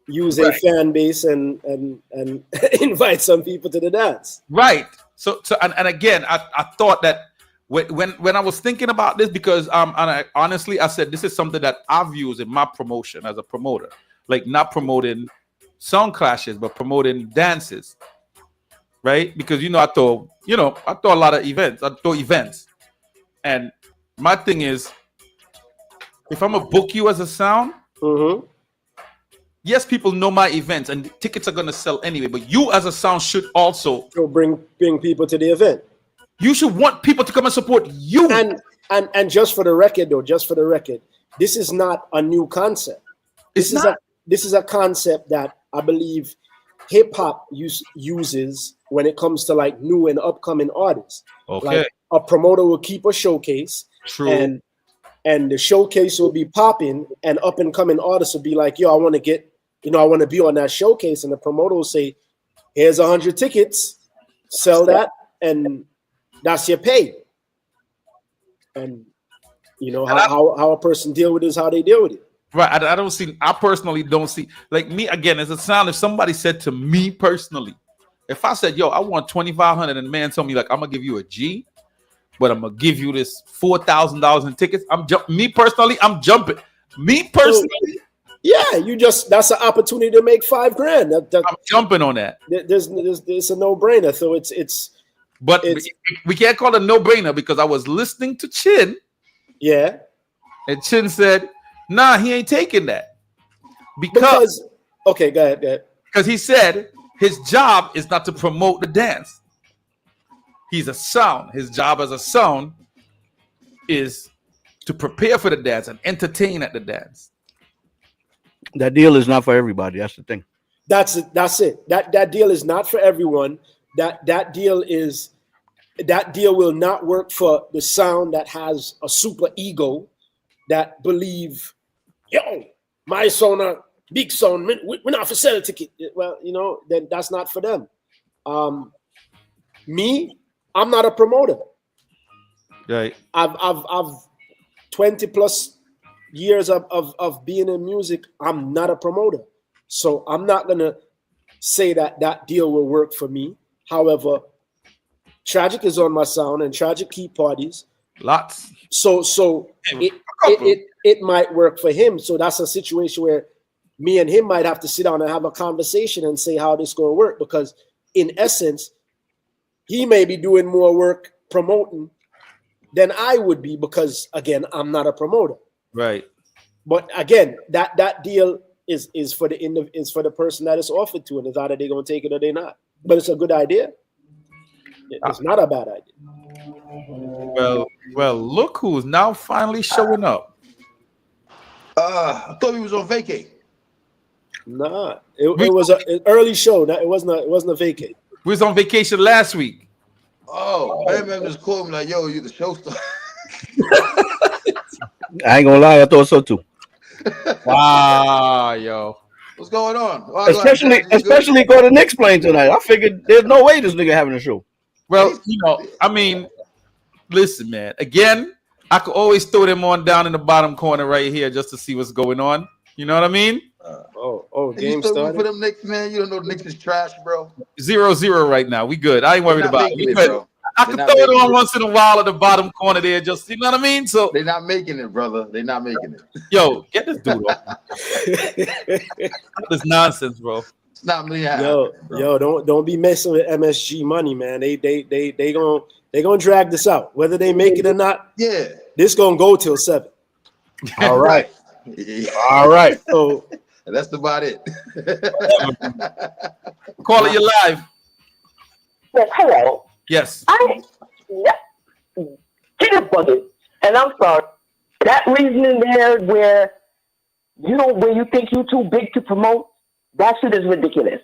[SPEAKER 11] use a fan base and invite some people to the dance.
[SPEAKER 6] Right. So and again, I thought that when I was thinking about this, because and honestly I said this is something that I've used in my promotion as a promoter, like not promoting sound clashes, but promoting dances. Right? Because I throw a lot of events. I throw events. And my thing is, if I'm gonna book you as a sound, yes, people know my events and tickets are gonna sell anyway. But you as a sound should also
[SPEAKER 11] bring people to the event.
[SPEAKER 6] You should want people to come and support you.
[SPEAKER 11] And just for the record, this is not a new concept. This is a concept that I believe hip hop uses when it comes to like new and upcoming artists.
[SPEAKER 6] Okay.
[SPEAKER 11] Like a promoter will keep a showcase.
[SPEAKER 6] True.
[SPEAKER 11] And the showcase will be popping, and up and coming artists will be like, yo, I want to be on that showcase. And the promoter will say, here's 100 tickets, sell that, and that's your pay. And how a person deal with it is how they deal with it.
[SPEAKER 6] Right. I personally don't see, like me, again, as a sound, if somebody said to me personally, if I said, yo, I want 2,500 and the man told me like, I'm gonna give you a G, but I'm gonna give you this $4,000 in tickets. I'm jumping. Me personally.
[SPEAKER 11] That's an opportunity to make $5,000.
[SPEAKER 6] I'm jumping on that.
[SPEAKER 11] There's a no-brainer. So it's
[SPEAKER 6] we can't call it a no-brainer because I was listening to Chin.
[SPEAKER 11] Yeah.
[SPEAKER 6] And Chin said, nah, he ain't taking that.
[SPEAKER 11] Because okay, go ahead.
[SPEAKER 6] Because he said his job is not to promote the dance. He's a sound. His job as a sound is to prepare for the dance and entertain at the dance.
[SPEAKER 12] That deal is not for everybody. That's the thing.
[SPEAKER 11] That's it. That deal is not for everyone. That deal will not work for the sound that has a super ego that believe, yo, my sound, a big sound, we're not for sell a ticket. Well, then that's not for them. Me, I'm not a promoter.
[SPEAKER 6] Right.
[SPEAKER 11] I've 20 plus years of being in music. I'm not a promoter. So I'm not gonna say that deal will work for me. However, Tragic is on my sound and Tragic keep parties.
[SPEAKER 6] Lots.
[SPEAKER 11] So it might work for him. So that's a situation where me and him might have to sit down and have a conversation and say how this gonna work, because in essence, he may be doing more work promoting than I would be, because again, I'm not a promoter.
[SPEAKER 6] Right.
[SPEAKER 11] But again, that deal is for the person that is offered to, and it's either they're gonna take it or they're not. But it's a good idea. It's not a bad idea.
[SPEAKER 6] Well, look who's now finally showing up.
[SPEAKER 13] I thought he was on vacay.
[SPEAKER 11] Nah, it was an early show. It wasn't a vacay.
[SPEAKER 6] We was on vacation last week.
[SPEAKER 13] Oh, man just called me like, yo, you the show star.
[SPEAKER 12] I ain't gonna lie, I thought so too.
[SPEAKER 6] Wow, yo.
[SPEAKER 13] What's going on?
[SPEAKER 12] Especially go to Nick's playing tonight. I figured there's no way this nigga having a show.
[SPEAKER 6] Well, listen, man. Again, I could always throw them on down in the bottom corner right here just to see what's going on. You know what I mean?
[SPEAKER 11] Game started.
[SPEAKER 13] For them Knicks, man. You don't know the Knicks is trash, bro.
[SPEAKER 6] 0-0 right now. We good. I ain't worried about it. I can throw it on once in a while at the bottom corner there. Just, you know what I mean? So
[SPEAKER 13] they're not making it, brother. They're not making it.
[SPEAKER 6] Yo, get this dude off. This nonsense, bro.
[SPEAKER 13] It's not me.
[SPEAKER 11] Yo, don't be messing with MSG money, man. They gonna drag this out, whether they make it or not.
[SPEAKER 13] Yeah,
[SPEAKER 11] this gonna go till 7.
[SPEAKER 12] All right. All right.
[SPEAKER 11] So
[SPEAKER 13] that's about it.
[SPEAKER 6] Caller, you live.
[SPEAKER 14] Yes, hello.
[SPEAKER 6] Yes.
[SPEAKER 14] Do shit is bugging. And I'm sorry. That reasoning there where, where you think you're too big to promote, that shit is ridiculous.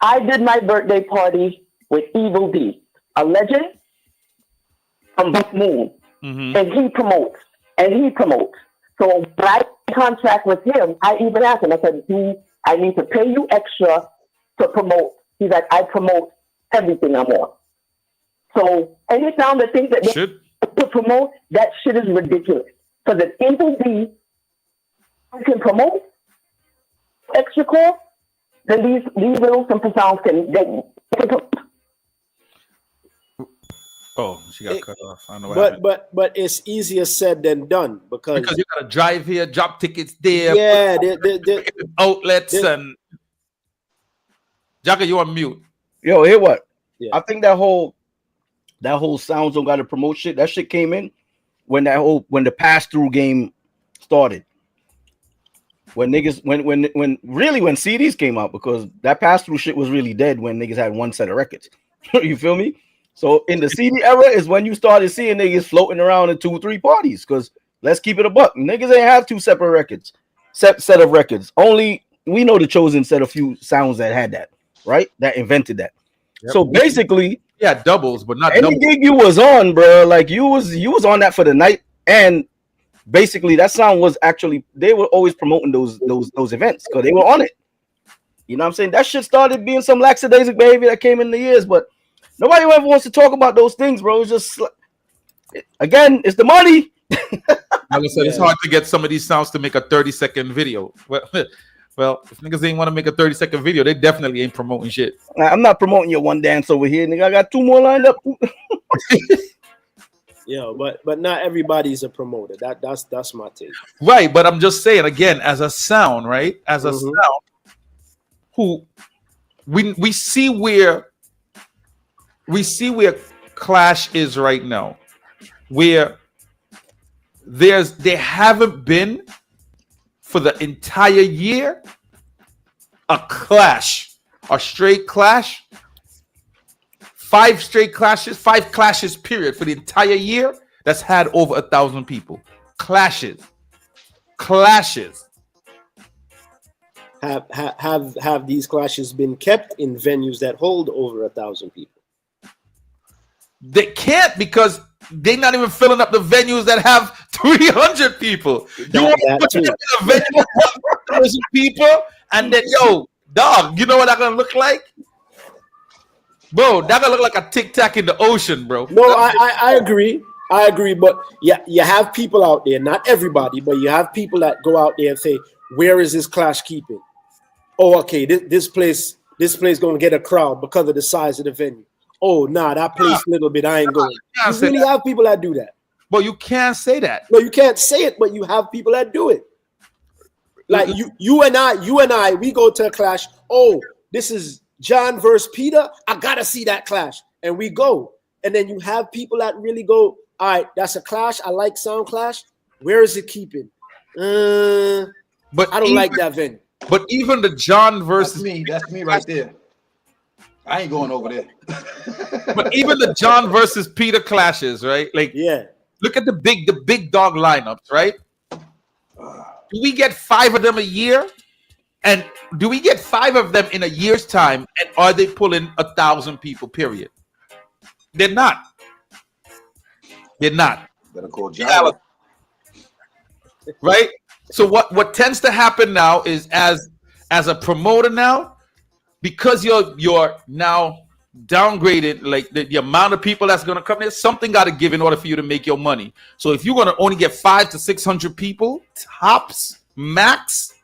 [SPEAKER 14] I did my birthday party with Evil D, a legend from Buck Moon.
[SPEAKER 6] Mm-hmm.
[SPEAKER 14] And he promotes. So when I contract with him, I even asked him, I said, I need to pay you extra to promote. He's like, I promote everything I'm on. So any sound that thinks that they to promote, that shit is ridiculous. Because if Evil D can promote extra cost, then these little simple sounds can promote.
[SPEAKER 6] Oh, she got cut off. I don't know what happened.
[SPEAKER 11] But it's easier said than done because
[SPEAKER 6] you gotta drive here, drop tickets there.
[SPEAKER 11] Yeah,
[SPEAKER 6] outlets and Jacka, you on mute.
[SPEAKER 12] Yo, hear what?
[SPEAKER 11] Yeah.
[SPEAKER 12] I think that whole sounds don't gotta promote shit. That shit came in when the pass-through game started. When niggas when CDs came out, because that pass-through shit was really dead when niggas had one set of records. You feel me? So in the CD era is when you started seeing niggas floating around in 2-3 parties. Because let's keep it a buck, niggas ain't have two separate records, set of records. Only we know the Chosen set a few sounds that had that, right? That invented that. Yep. So basically,
[SPEAKER 6] yeah, doubles, but not
[SPEAKER 12] any
[SPEAKER 6] doubles.
[SPEAKER 12] gig you was on, bro. Like you was on that for the night, and basically that sound was actually they were always promoting those events because they were on it. You know what I'm saying? That shit started being some lackadaisic behavior that came in the years, but nobody ever wants to talk about those things, bro. It's just again, it's the money.
[SPEAKER 6] Like I said, it's hard to get some of these sounds to make a 30-second video. Well, if niggas ain't want to make a 30-second video, they definitely ain't promoting shit.
[SPEAKER 12] I'm not promoting your one dance over here, nigga. I got 2 more lined up.
[SPEAKER 11] Yeah, but not everybody's a promoter. That's my take.
[SPEAKER 6] Right, but I'm just saying again, as a sound, right? As a sound, who we see where Clash is right now, where they haven't been for the entire year a straight clash, 5 straight clashes, 5 clashes period for the entire year that's had over 1,000 people. Clashes.
[SPEAKER 11] Have these clashes been kept in venues that hold over 1,000 people?
[SPEAKER 6] They can't because they're not even filling up the venues that have 300 people. You want to put them in a venue with 1,000 people, and then dog, you know what that's gonna look like, bro? That gonna look like a Tic Tac in the ocean, bro.
[SPEAKER 11] No, I agree. But yeah, you have people out there, not everybody, but you have people that go out there and say, "Where is this clash keeping?" Oh, okay, this place gonna get a crowd because of the size of the venue. Oh, nah, that place little bit, I ain't going. You really have people that do that.
[SPEAKER 6] But you can't say that.
[SPEAKER 11] No, you can't say it, but you have people that do it. Like you and I, we go to a clash. Oh, this is John versus Peter. I gotta see that clash. And we go. And then you have people that really go, all right, that's a clash. I like sound clash. Where is it keeping? But I don't like that venue.
[SPEAKER 6] But even the John versus
[SPEAKER 13] that's me right there. I ain't going over there.
[SPEAKER 6] But even the John versus Peter clashes, right? Like, look at the big dog lineups, right? Do we get 5 of them a year? And do we get 5 of them in a year's time? And are they pulling 1,000 people? Period. They're not.
[SPEAKER 13] Better call John.
[SPEAKER 6] Right? So what tends to happen now is as a promoter now, because you're now downgraded, like the amount of people that's going to come there, something got to give in order for you to make your money. So if you're going to only get 500 to 600 people tops max,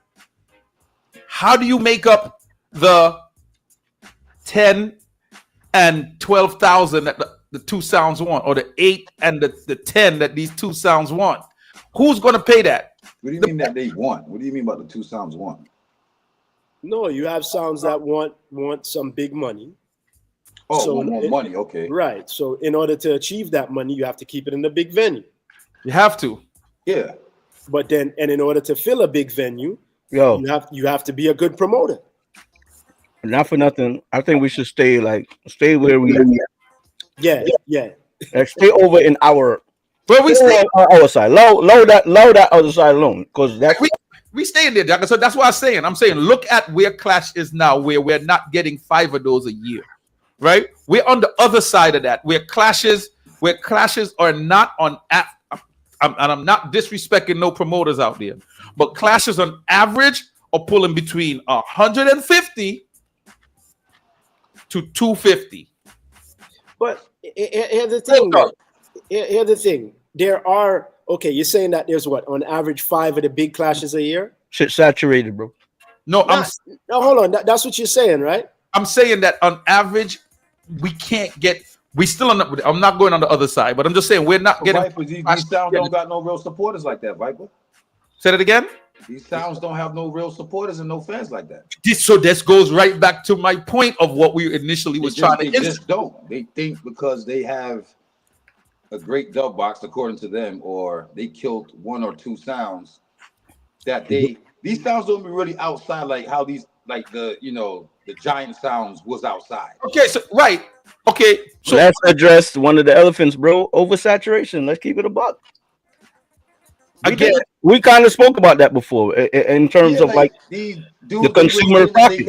[SPEAKER 6] how do you make up the 10 and 12,000 that the 2 sounds want, or the 8 and the 10 that these 2 sounds want? Who's going to pay that?
[SPEAKER 13] What do you mean that they want? What do you mean about the 2 sounds want?
[SPEAKER 11] No, you have sounds that want some big money.
[SPEAKER 13] Oh, so more money, okay.
[SPEAKER 11] Right. So in order to achieve that money, you have to keep it in the big venue.
[SPEAKER 6] You have to.
[SPEAKER 13] Yeah.
[SPEAKER 11] But then, and in order to fill a big venue, you have to be a good promoter.
[SPEAKER 12] Not for nothing, I think we should stay where we are.
[SPEAKER 11] Yeah.
[SPEAKER 12] Like, stay over in our
[SPEAKER 6] But we stay
[SPEAKER 12] other side. Low that other side alone, because that's
[SPEAKER 6] we stay in there, Jack. So that's what I'm saying. Look at where Clash is now, where we're not getting 5 of those a year, right? We're on the other side of that, where clashes are not on. I'm not disrespecting no promoters out there, but clashes on average are pulling between 150 to 250.
[SPEAKER 11] But here's the thing. Here's the thing. There are you're saying that there's what on average 5 of the big clashes a year?
[SPEAKER 12] Shit saturated, bro.
[SPEAKER 6] No,
[SPEAKER 11] hold on. That's what you're saying, right?
[SPEAKER 6] I'm saying that on average, we can't get. We still on. I'm not going on the other side, but I'm just saying we're not getting.
[SPEAKER 15] Viper, these sounds don't got no real supporters like that, Viper.
[SPEAKER 6] Say that again.
[SPEAKER 15] These sounds don't have no real supporters and no fans like that.
[SPEAKER 6] This goes right back to my point of what we initially was trying to.
[SPEAKER 15] They just don't. They think because they have a great dub box, according to them, or they killed 1 or 2 sounds, that these sounds don't be really outside like how these the giant sounds was outside.
[SPEAKER 6] Okay, so right. Okay, so
[SPEAKER 12] let's address one of the elephants, bro. Oversaturation. Let's keep it a buck. We kind of spoke about that before in terms of
[SPEAKER 15] the
[SPEAKER 12] consumer pocket,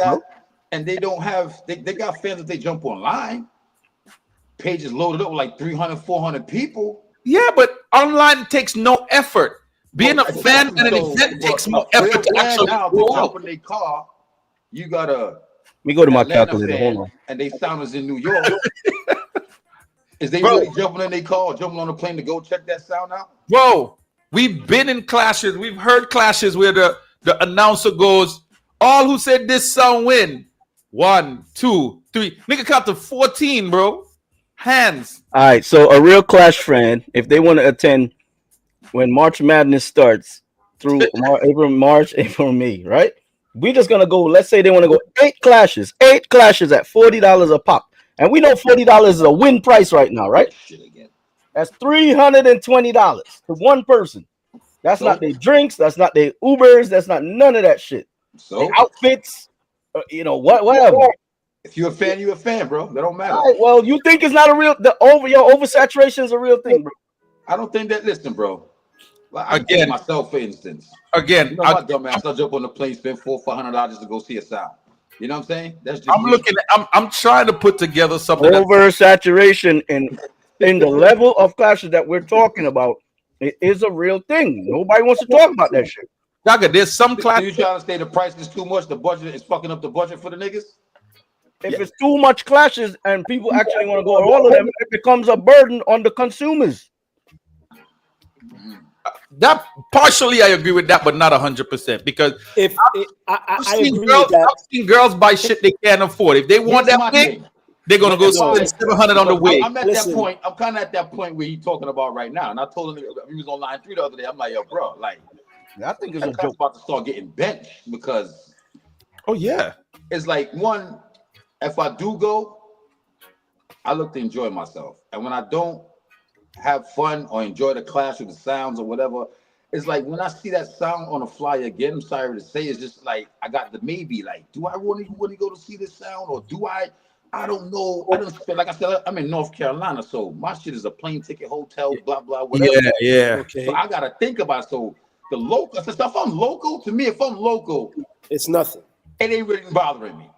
[SPEAKER 15] and they don't have they got fans that they jump online. Pages loaded up with like 300, 400 people.
[SPEAKER 6] Yeah, but online takes no effort. Being a fan at an event takes more effort to actually
[SPEAKER 15] jump in their car. You gotta.
[SPEAKER 12] Let me go to my calculator. Hold on.
[SPEAKER 15] And they sound us in New York. Is they really jumping in their car, jumping on a plane to go check that sound out?
[SPEAKER 6] Bro, we've been in clashes. We've heard clashes where the announcer goes, all who said this sound win. 1, 2, 3. Nigga count to 14, bro. Hands.
[SPEAKER 12] All right. So a real Clash fan, if they want to attend when March Madness starts through April, May, right? We're just gonna go. Let's say they want to go 8 clashes at $40 a pop, and we know $40 is a win price right now, right? That's $320 to one person. That's not their drinks. That's not their Ubers. That's not none of that shit.
[SPEAKER 15] So
[SPEAKER 12] their outfits, whatever.
[SPEAKER 15] If you're a fan, you're a fan, bro. That don't matter.
[SPEAKER 12] Right, well, you think it's not a real oversaturation is a real thing, bro?
[SPEAKER 15] I don't think that. Listen, bro. I get myself, for instance.
[SPEAKER 6] Again,
[SPEAKER 15] my dumb ass. I'll jump on the plane, spend $400-500 to go see a sound. You know what I'm saying? That's just
[SPEAKER 6] I'm trying to put together something.
[SPEAKER 12] Oversaturation in the level of clashes that we're talking about. It is a real thing. Nobody wants to talk about that shit.
[SPEAKER 6] Dogga, there's some clashes.
[SPEAKER 15] You trying to say the price is too much? The budget is fucking up the budget for the niggas.
[SPEAKER 12] If it's too much clashes and people actually want to go to all of them, it becomes a burden on the consumers.
[SPEAKER 6] That partially I agree with that, but not 100%. Because I've seen girls buy shit they can't afford. If they want that thing, they're gonna go spend $700 on the wig.
[SPEAKER 15] I'm at that point. I'm kind of at that point where he's talking about right now. And I told him he was on line 3 the other day. I'm like, yo, bro, I think it's about to start getting benched because.
[SPEAKER 6] Oh yeah,
[SPEAKER 15] it's like one. If I do go, I look to enjoy myself, and when I don't have fun or enjoy the clash with the sounds or whatever, it's like when I see that sound on a flyer again, I'm sorry to say, it's just like I got the maybe. Like, do I really go to see this sound, or do I? I don't know. I don't feel like I said I'm in North Carolina, so my shit is a plane ticket, hotel, blah blah, whatever.
[SPEAKER 6] Yeah.
[SPEAKER 15] Okay. So I gotta think about it. So the local stuff. If I'm local, to me, if I'm local,
[SPEAKER 11] it's nothing.
[SPEAKER 15] It ain't really bothering me.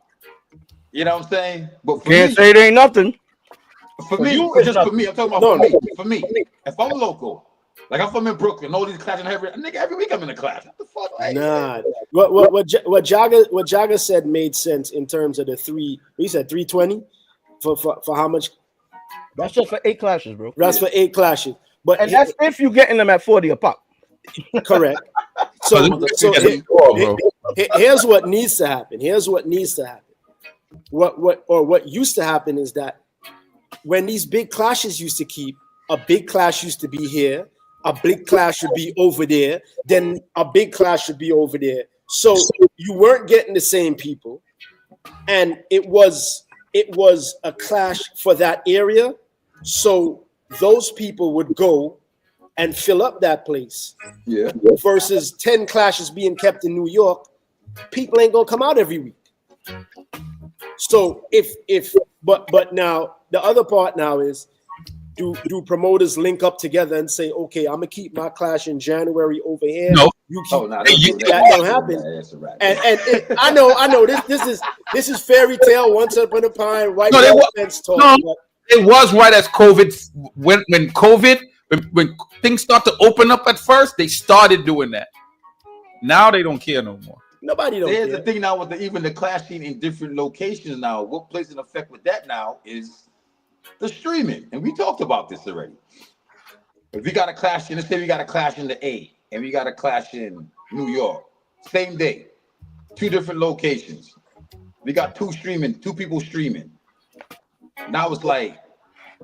[SPEAKER 15] You know what I'm saying? But for
[SPEAKER 12] Can't say it ain't nothing.
[SPEAKER 15] For me, just for me, I'm talking about for me. If I'm local, like if I'm in Brooklyn, all these classes every week I'm in a class. What the fuck?
[SPEAKER 11] Nah. What Jaga said made sense in terms of the 3. He said 320 for how much?
[SPEAKER 12] That's just for 8 clashes, bro.
[SPEAKER 11] That's for 8 clashes. But
[SPEAKER 12] that's if you're getting them at 40 a pop.
[SPEAKER 11] Correct. So here's what needs to happen. What used to happen is that when these big clashes used to keep, a big clash used to be here, a big clash should be over there, then a big clash should be over there. So you weren't getting the same people, and it was a clash for that area. So those people would go and fill up that place.
[SPEAKER 15] Yeah.
[SPEAKER 11] Versus 10 clashes being kept in New York, people ain't gonna come out every week. So but now the other part now is do promoters link up together and say, okay, I'm gonna keep my clash in January over here?
[SPEAKER 6] No.
[SPEAKER 11] You keep
[SPEAKER 6] that
[SPEAKER 11] don't happen. And I know this is fairy tale, once upon a time, right?
[SPEAKER 6] No, it was right as COVID when things start to open up at first, they started doing that. Now they don't care no more.
[SPEAKER 11] Nobody don't
[SPEAKER 15] There's
[SPEAKER 11] care.
[SPEAKER 15] the thing now with even the clashing in different locations now. What plays an effect with that now is the streaming. And we talked about this already. If we got a clash let's say we got a clash in the A and we got a clash in New York, same day, 2 different locations. We got 2 people streaming. Now it's like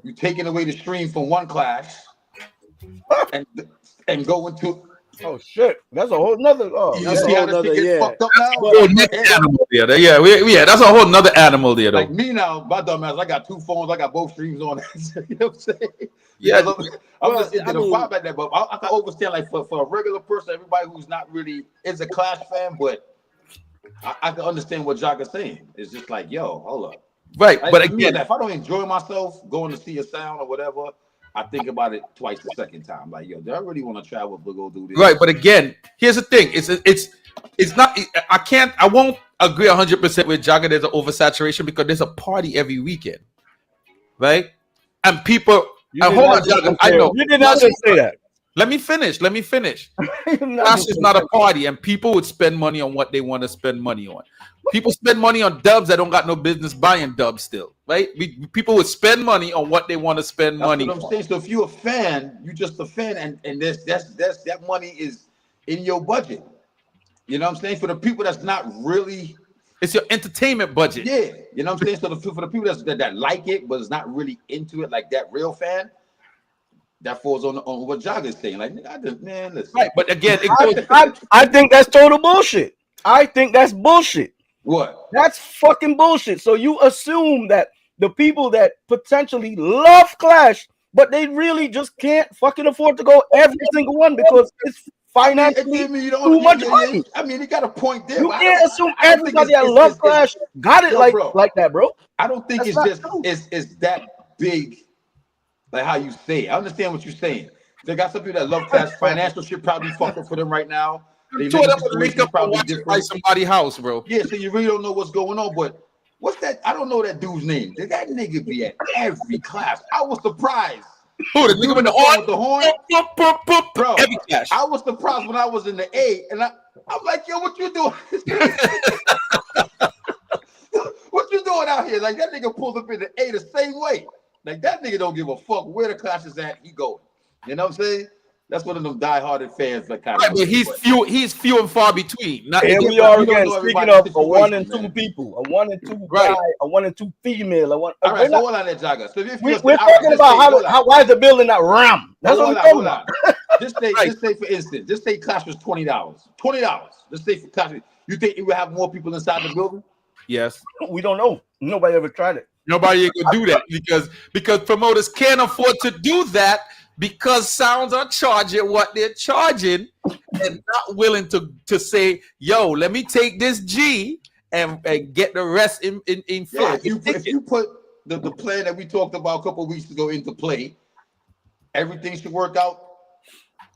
[SPEAKER 15] you taking away the stream from one clash and go into
[SPEAKER 12] oh shit, that's a whole nother.
[SPEAKER 15] That's a whole nother, yeah.
[SPEAKER 6] Fucked up now? Animal there. Yeah, that's a whole nother animal there, though.
[SPEAKER 15] Like me now, my dumb ass, I got 2 phones, I got both streams on. You know what I'm saying?
[SPEAKER 6] Yeah,
[SPEAKER 15] I'm just into the vibe like that, but I can understand like for a regular person, everybody who's not really is a Clash fan, but I can understand what Jock is saying. It's just like, yo, hold up.
[SPEAKER 6] Right,
[SPEAKER 15] like,
[SPEAKER 6] but again,
[SPEAKER 15] if I don't enjoy myself going to see a sound or whatever, I think about it twice the second time. Like, yo, do I really want to travel to go do this?
[SPEAKER 6] Right, but again, here's the thing: it's not. I won't agree 100% with Jagger. There's an oversaturation because there's a party every weekend, right? And people. Hold on, Jagger. I know
[SPEAKER 12] you did not just say that.
[SPEAKER 6] Let me finish. Clash is not a party, and people would spend money on what they want to spend money on. People spend money on dubs that don't got no business buying dubs still, right? People would spend money on what they want to spend money
[SPEAKER 15] That's what I'm saying. So if you're a fan, you're just a fan, and that money is in your budget. You know what I'm saying? For the people that's not really,
[SPEAKER 6] it's your entertainment budget.
[SPEAKER 15] Yeah, you know what I'm saying. So for the people that like it, but is not really into it, like that real fan. That falls on what Jagger is saying. Like, man, listen.
[SPEAKER 6] Right, but again,
[SPEAKER 12] I think that's total bullshit. I think that's bullshit.
[SPEAKER 15] What?
[SPEAKER 12] That's fucking bullshit. So you assume that the people that potentially love Clash, but they really just can't fucking afford to go every single one because it's financially too much money.
[SPEAKER 15] I mean, you got a point there.
[SPEAKER 12] You can't assume everybody that loves Clash got it like that, bro.
[SPEAKER 15] I don't think it's that big. Like how you say it. I understand what you're saying. They got some people that love Clash. Financial shit probably fucking for them right now. They
[SPEAKER 6] probably different. Somebody's house, bro.
[SPEAKER 15] Yeah, so you really don't know what's going on. But what's that? I don't know that dude's name. Did that nigga be at every class? I was surprised.
[SPEAKER 6] Who, the nigga with the horn?
[SPEAKER 15] With the horn? Bro, I was surprised when I was in the A, and I'm like, yo, what you doing? What you doing out here? Like, that nigga pulled up in the A the same way. Like, that nigga don't give a fuck where the clash is at. He going. You know what I'm saying? That's one of them die-hearted fans. Like, kind
[SPEAKER 6] of. But he's few and far between.
[SPEAKER 12] Here we are again. Speaking of a 1 and 2 people, a 1 and 2 guy, a 1 and 2 female.
[SPEAKER 15] All right, so hold on there, Jagger. So
[SPEAKER 12] we're talking about why is the building not round? That's what we're talking about.
[SPEAKER 15] Just say for instance, just say clash was $20. $20. Just say for clash. You think it would have more people inside the building?
[SPEAKER 6] Yes.
[SPEAKER 12] We don't know. Nobody ever tried it.
[SPEAKER 6] Nobody can do that because promoters can't afford to do that because sounds are charging what they're charging and not willing to say, yo, let me take this G and get the rest in
[SPEAKER 15] yeah, if you put the plan that we talked about a couple of weeks ago into play, everything should work out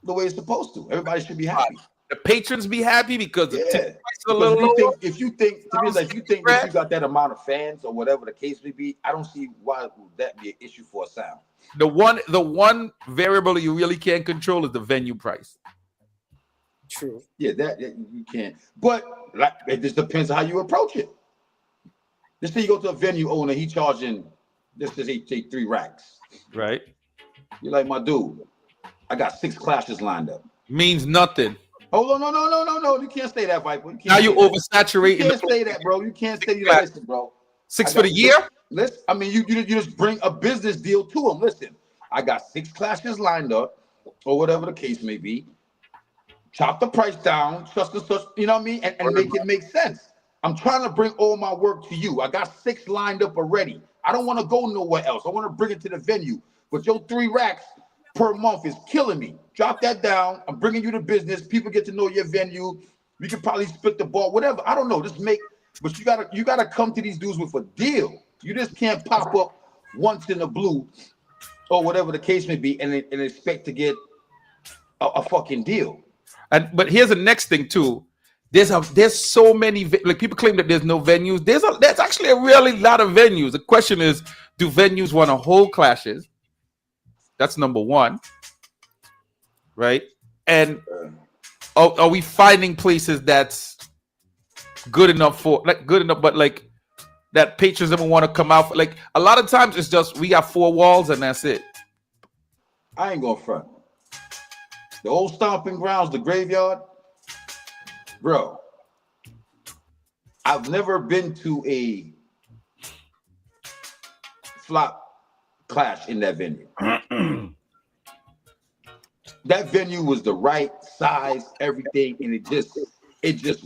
[SPEAKER 15] the way it's supposed to. Everybody should be happy.
[SPEAKER 6] The patrons be happy because the
[SPEAKER 15] ticket price is a little lower. If you think that you got that amount of fans or whatever the case may be, I don't see why would that be an issue for a sound.
[SPEAKER 6] The one variable you really can't control is the venue price.
[SPEAKER 11] True.
[SPEAKER 15] Yeah, that you can't. But like, it just depends on how you approach it. Just say you go to a venue owner, he charging just say 3 racks.
[SPEAKER 6] Right.
[SPEAKER 15] You're like, my dude, I got 6 clashes lined up.
[SPEAKER 6] Means nothing.
[SPEAKER 15] Hold on, no. You can't say that, Viper.
[SPEAKER 6] Now you oversaturating.
[SPEAKER 15] You can't say that, bro. You can't say that. Listen, bro.
[SPEAKER 6] 6 for the year?
[SPEAKER 15] Listen, I mean, you just bring a business deal to them. Listen, I got 6 clashes lined up, or whatever the case may be. Chop the price down, such and such, you know what I mean? And make it make sense. I'm trying to bring all my work to you. I got 6 lined up already. I don't want to go nowhere else. I want to bring it to the venue. But your 3 racks per month is killing me. Drop that down. I'm bringing you the business. People get to know your venue. We could probably split the ball, whatever. I don't know. But you gotta come to these dudes with a deal. You just can't pop up once in the blue or whatever the case may be, and expect to get a fucking deal.
[SPEAKER 6] But here's the next thing too. There's so many, like, people claim that there's no venues. There's actually a really lot of venues. The question is, do venues want to hold clashes? That's number one, right? And are we finding places that's good enough but like that patrons ever want to come out for? Like, a lot of times it's just we got four walls and that's it.
[SPEAKER 15] I ain't going front. The old stomping grounds, the graveyard, bro. I've never been to a flop clash in that venue. That venue was the right size, everything, and it just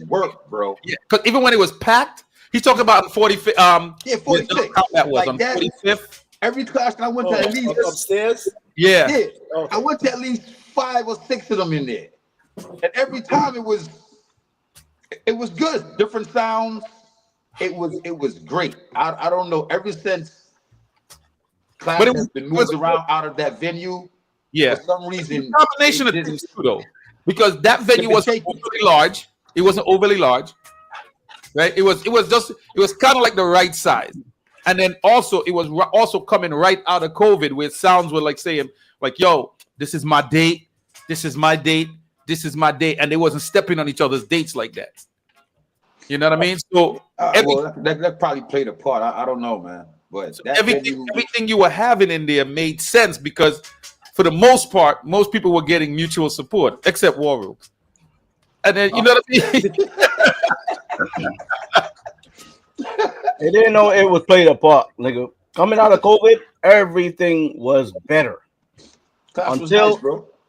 [SPEAKER 15] worked, bro.
[SPEAKER 6] Yeah, because even when it was packed, he's talking about 45th.
[SPEAKER 15] 46.
[SPEAKER 6] That was
[SPEAKER 15] like
[SPEAKER 6] on
[SPEAKER 15] that,
[SPEAKER 6] 45th.
[SPEAKER 15] Every clash I went to at least
[SPEAKER 11] upstairs.
[SPEAKER 6] Yeah.
[SPEAKER 15] I went to at least 5 or 6 of them in there, and every time it was good. Different sounds. It was great. I don't know. Ever since class has been moved around out of that venue.
[SPEAKER 6] Yeah,
[SPEAKER 15] for some reason,
[SPEAKER 6] it's a combination of things too, though, because that venue wasn't overly large. It wasn't overly large, right? It was kind of like the right size, and then also it was also coming right out of COVID, where sounds were like saying, like, "Yo, this is my date, this is my date, this is my date," and they wasn't stepping on each other's dates like that. You know what I mean? So
[SPEAKER 15] that probably played a part. I don't know, man, but
[SPEAKER 6] everything you were having in there made sense because, for the most part, most people were getting mutual support, except Warr. And then, you know what I mean?
[SPEAKER 12] They didn't know it was played a part. Nigga, coming out of COVID, everything was better.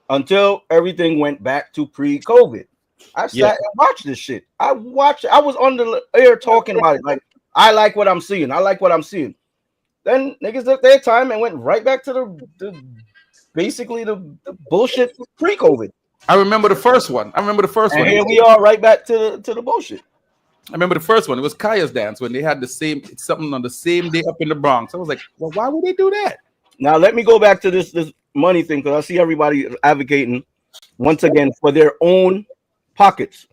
[SPEAKER 12] Until everything went back to pre-COVID. I sat and watched this shit. I was on the air talking about it. Like, I like what I'm seeing. Then niggas took their time and went right back to the basically the bullshit pre-COVID.
[SPEAKER 6] I remember the first one.
[SPEAKER 12] And here we are right back to the bullshit.
[SPEAKER 6] I remember the first one. It was Kaya's dance when they had something on the same day up in the Bronx. I was like, well, why would they do that?
[SPEAKER 12] Now let me go back to this money thing, because I see everybody advocating once again for their own pockets.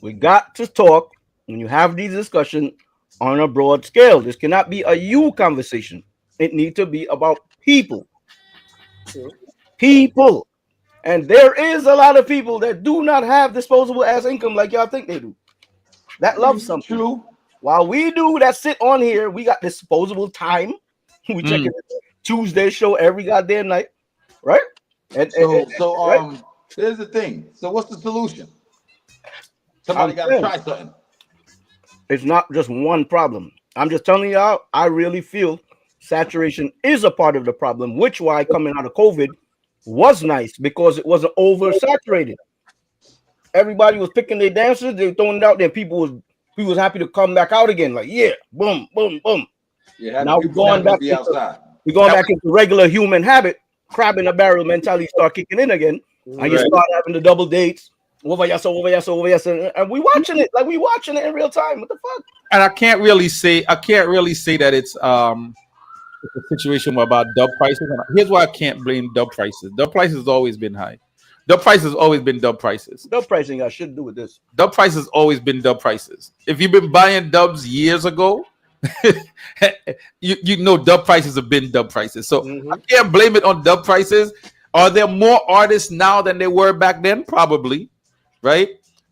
[SPEAKER 12] We got to talk when you have these discussions on a broad scale. This cannot be a you conversation. It needs to be about people. People. And there is a lot of people that do not have disposable ass income like y'all think they do. That love something. True. While we do that sit on here, we got disposable time. We check it Tuesday show every goddamn night, right?
[SPEAKER 15] So here's the thing. So what's the solution? Somebody got to try something.
[SPEAKER 12] It's not just one problem. I'm just telling y'all, I really feel saturation is a part of the problem, which why coming out of COVID was nice, because it wasn't oversaturated. Everybody was picking their dancers, they were throwing it out there. People was happy to come back out again. Like, yeah, boom, boom, boom.
[SPEAKER 15] Yeah,
[SPEAKER 12] now we're going back into regular human habit. Crab in a barrel mentality start kicking in again. And you start having the double dates. Over yes, and we watching it in real time. What the fuck?
[SPEAKER 6] And I can't really say that it's a situation about dub prices. Here's why I can't blame dub prices. Dub prices has always been high. Dub prices has always been dub prices.
[SPEAKER 12] Dub pricing got shit to do with this.
[SPEAKER 6] Dub prices has always been dub prices. If you've been buying dubs years ago, you know dub prices have been dub prices. So I can't blame it on dub prices. Are there more artists now than there were back then? Probably, right?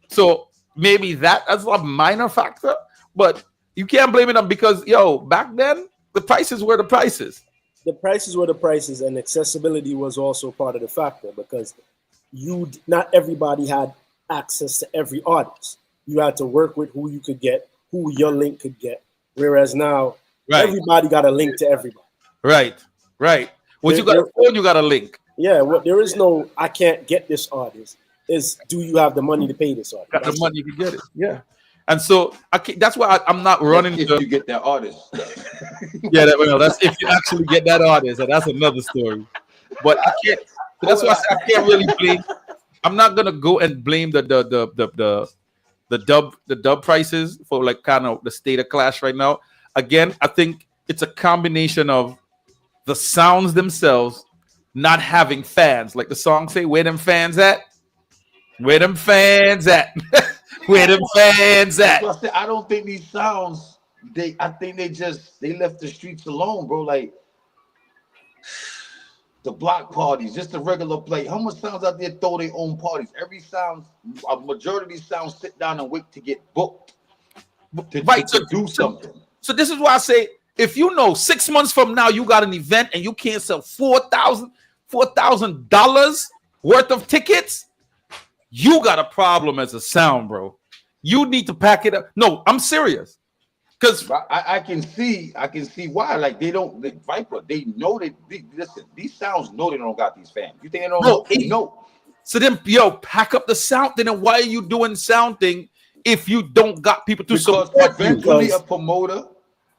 [SPEAKER 6] So maybe that's a minor factor, but you can't blame it on, because back then the prices were the prices.
[SPEAKER 11] The prices were the prices, and accessibility was also part of the factor, because not everybody had access to every artist. You had to work with who you could get, who your link could get. Whereas now, everybody got a link to everybody.
[SPEAKER 6] Right. Once you got a phone, you got a link.
[SPEAKER 11] Yeah, there is no, I can't get this artist. Do you have the money to pay this artist?
[SPEAKER 6] Got the money, you can get it. Yeah. And so that's why I'm not running.
[SPEAKER 15] If you get that artist.
[SPEAKER 6] Yeah, that's if you actually get that artist, and that's another story. But I can't. That's why I can't really blame. I'm not gonna go and blame the dub prices for like kind of the state of clash right now. Again, I think it's a combination of the sounds themselves not having fans. Like the song say, where them fans at? Where them fans at? Where them fans at?
[SPEAKER 15] I don't think these sounds, I think they left the streets alone, bro. Like the block parties, just the regular play. How much sounds out there throw their own parties? A majority of these sounds sit down and wait to get booked to do something.
[SPEAKER 6] So this is why I say, if you know 6 months from now you got an event and you can't sell $4,000 worth of tickets, you got a problem as a sound, bro. You need to pack it up. No, I'm serious. Because
[SPEAKER 15] I can see why. Like Viper, they know listen, these sounds know they don't got these fans. You think they don't know? They know.
[SPEAKER 6] So then, pack up the sound thing. And why are you doing sound thing if you don't got people to support you?
[SPEAKER 15] Eventually a promoter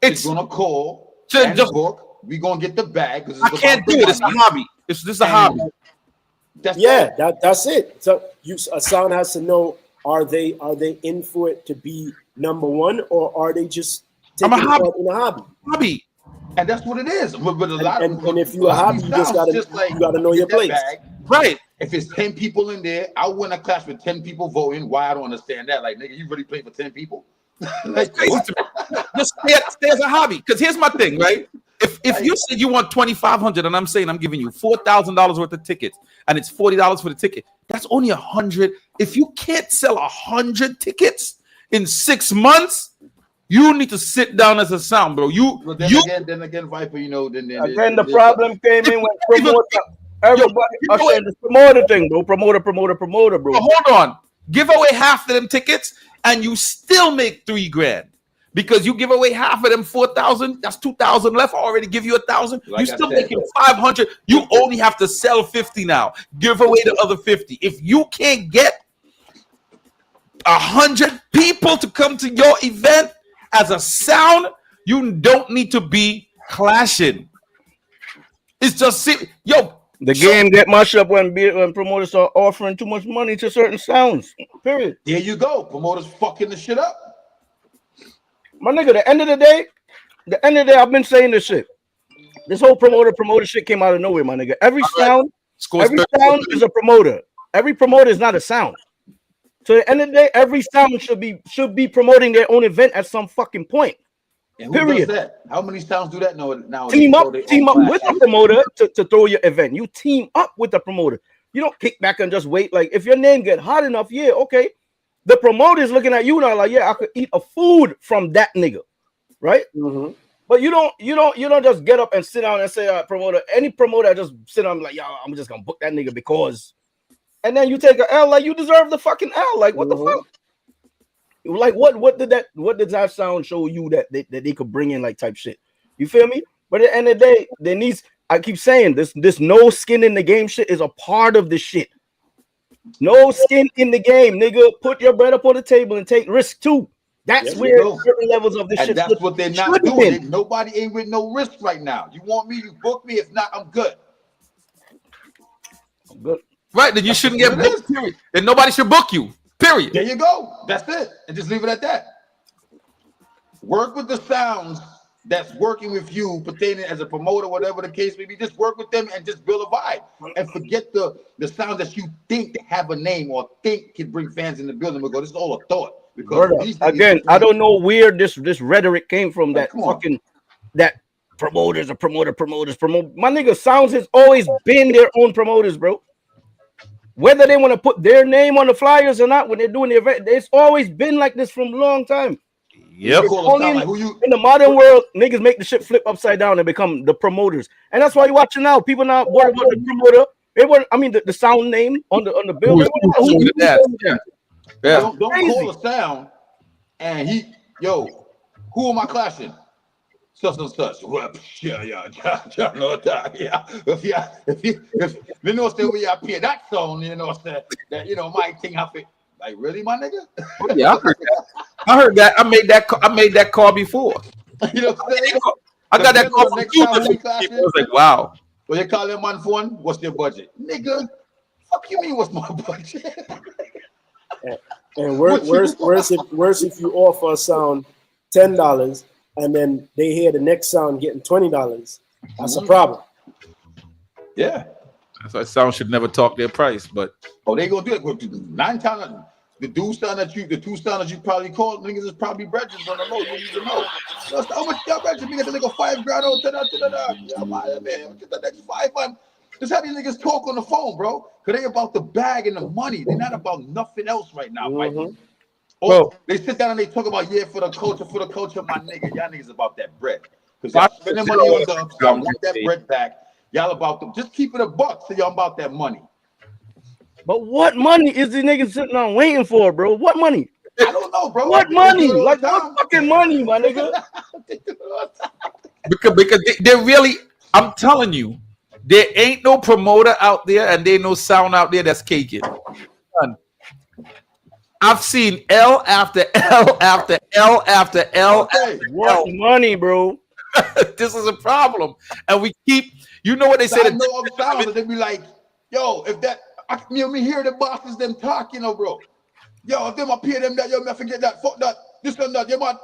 [SPEAKER 15] is gonna call and book. We gonna get the bag.
[SPEAKER 6] I can't do it. It's a hobby. This is a hobby.
[SPEAKER 11] That's it. So a sound has to know, are they in for it to be number one, or are they just taking part in a hobby?
[SPEAKER 15] And that's what it is. But
[SPEAKER 11] and if you're a hobby, you gotta know your place.
[SPEAKER 6] Right.
[SPEAKER 15] If it's 10 people in there, I win a class with 10 people voting. Why? I don't understand that. Like, nigga, you really play for 10 people?
[SPEAKER 6] Like, crazy to me. Just stay as a hobby. Because here's my thing, right? If you said you want $2,500 and I'm saying I'm giving you $4,000 worth of tickets and it's $40 for the ticket, that's only 100. If you can't sell 100 tickets in 6 months, you need to sit down as a sound, bro.
[SPEAKER 15] Then again, Viper,
[SPEAKER 12] the problem came in when everybody saying this promoter thing, bro. Promoter, bro.
[SPEAKER 6] Hold on. Give away half of them tickets and you still make $3,000. Because you give away half of them 4,000, that's 2,000 left. I already give you 1,000. You're still making 500. You only have to sell 50 now. Give away the other 50. If you can't get 100 people to come to your event as a sound, you don't need to be clashing. It's just
[SPEAKER 12] the game get mashed up when promoters are offering too much money to certain sounds. Period.
[SPEAKER 15] There you go. Promoters fucking the shit up.
[SPEAKER 12] My nigga, the end of the day, I've been saying this shit. This whole promoter shit came out of nowhere, my nigga. Every sound is a promoter. Every promoter is not a sound. So at the end of the day, every sound should be promoting their own event at some fucking point.
[SPEAKER 15] And who does that? How many sounds do that now?
[SPEAKER 12] Team up with the promoter to throw your event. You team up with the promoter. You don't kick back and just wait. Like, if your name get hot enough, yeah, okay. The promoter is looking at you now like, yeah, I could eat a food from that nigga, right?
[SPEAKER 11] Mm-hmm.
[SPEAKER 12] But you don't just get up and sit down and say, promoter. Any promoter just sit down like, yo, I'm just gonna book that nigga because, and then you take a L like you deserve the fucking L. Like, what the fuck? Like, what did that sound show you that they could bring in, like, type shit? You feel me? But at the end of the day, there needs. I keep saying this no skin in the game shit is a part of this shit. No skin in the game, nigga. Put your bread up on the table and take risk too. That's where certain levels of this shit.
[SPEAKER 15] That's what they're not doing. Nobody ain't with no risk right now. You want me, you book me. If not, I'm good.
[SPEAKER 12] I'm good.
[SPEAKER 6] Right, then you shouldn't get booked, period. And nobody should book you, period.
[SPEAKER 15] There you go. That's it. And just leave it at that. Work with the sounds that's working with you, pertaining as a promoter, whatever the case may be. Just work with them and just build a vibe. And forget the sounds that you think have a name or think can bring fans in the building. Because this is all a thought. Because
[SPEAKER 12] again, I don't know where this rhetoric came from. That fucking that promoters are promoters. My nigga, sounds has always been their own promoters, bro. Whether they want to put their name on the flyers or not when they're doing the event, it's always been like this from a long time.
[SPEAKER 6] Yep.
[SPEAKER 12] In the modern world, niggas make the shit flip upside down and become the promoters, and that's why you're watching now. People not worried about the promoter. They want, I mean, the sound name on the bill.
[SPEAKER 15] Don't call a sound and who am I clashing? Such and such. Well, yeah. If you know say we up here that song, that might think of it. Like, really, my nigga?
[SPEAKER 6] Yeah, I heard that. I made that call before.
[SPEAKER 15] You know what I'm saying?
[SPEAKER 6] I got that call from two different people. I was like, wow.
[SPEAKER 15] Well, you call them on phone, what's your budget? Nigga, fuck you mean what's my budget?
[SPEAKER 11] And worse if you offer a sound $10 and then they hear the next sound getting $20 That's a problem.
[SPEAKER 15] Yeah.
[SPEAKER 6] That's why sound should never talk their price, but
[SPEAKER 15] they gonna do it. 9 times the two sound that you probably called niggas is probably bridges on the low. You need to know. How much y'all bridges? We get the nigga $5 grand on yeah, man, get the next 5 man. Just have these niggas talk on the phone, bro. Cause they about the bag and the money. They're not about nothing else right now, Mike. Oh, they sit down and they talk about for the culture, my nigga. Y'all niggas about that bread. Cause y'all spending money on dubs. Y'all want that bread back. Y'all about them. Just keep it a buck. So y'all about that money.
[SPEAKER 12] But what money is these niggas sitting on waiting for, bro? What money?
[SPEAKER 15] I don't know, bro.
[SPEAKER 12] What money? Like what fucking money, my nigga?
[SPEAKER 6] because they really, I'm telling you, there ain't no promoter out there and there ain't no sound out there that's caking. I've seen L after L after L after L.
[SPEAKER 12] What money, bro?
[SPEAKER 6] This is a problem, and we keep. You know what they say?
[SPEAKER 15] I know of sounds they be like, yo, if that, me hear the bosses them talk, you know, bro. Yo, if them appear them that, yo, me forget that, fuck that, this and that, you man,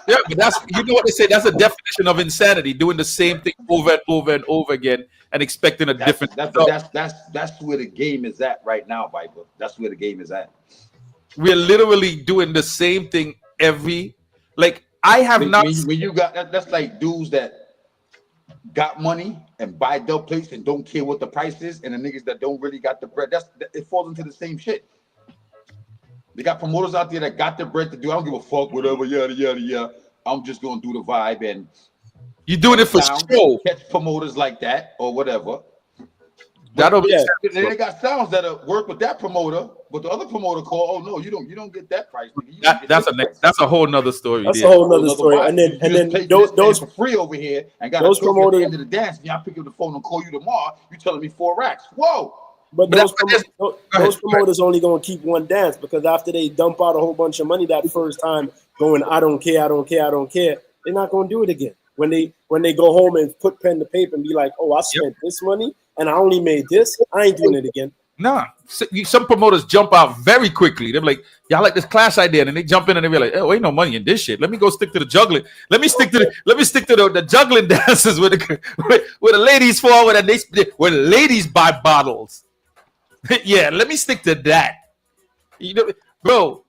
[SPEAKER 6] yeah, but that's, you know what they say? That's a definition of insanity, doing the same thing over and over and over again and expecting a different.
[SPEAKER 15] That's where the game is at right now, Viper. That's where the game is at.
[SPEAKER 6] We're literally doing the same thing I have not.
[SPEAKER 15] When you got that's like dudes that got money and buy dub plates and don't care what the price is, and the niggas that don't really got the bread. It falls into the same shit. They got promoters out there that got the bread to do. I don't give a fuck, whatever, yada yada yada. I'm just gonna do the vibe, and
[SPEAKER 6] you doing it for show.
[SPEAKER 15] Catch promoters like that or whatever.
[SPEAKER 6] That'll be.
[SPEAKER 15] They got sounds that work with that promoter, but the other promoter call, oh no, you don't get that price.
[SPEAKER 6] That's a whole nother story.
[SPEAKER 11] That's a whole nother story. And then those
[SPEAKER 15] for free over here and got
[SPEAKER 11] those promoters
[SPEAKER 15] at the end of the dance. And y'all pick up the phone and call you tomorrow. You telling me 4 racks? Whoa!
[SPEAKER 11] But those promoters only gonna keep one dance, because after they dump out a whole bunch of money that first time, going I don't care, they're not gonna do it again. When they go home and put pen to paper and be like, oh, I spent this money and I only made this, I ain't doing it again.
[SPEAKER 6] Nah, some promoters jump out very quickly. They're like, y'all like this class idea, and they jump in and they be like, oh, ain't no money in this shit. Let me go stick to the juggling. Let me stick to the juggling dances with the ladies forward and where the ladies buy bottles. Yeah, let me stick to that. You know, bro.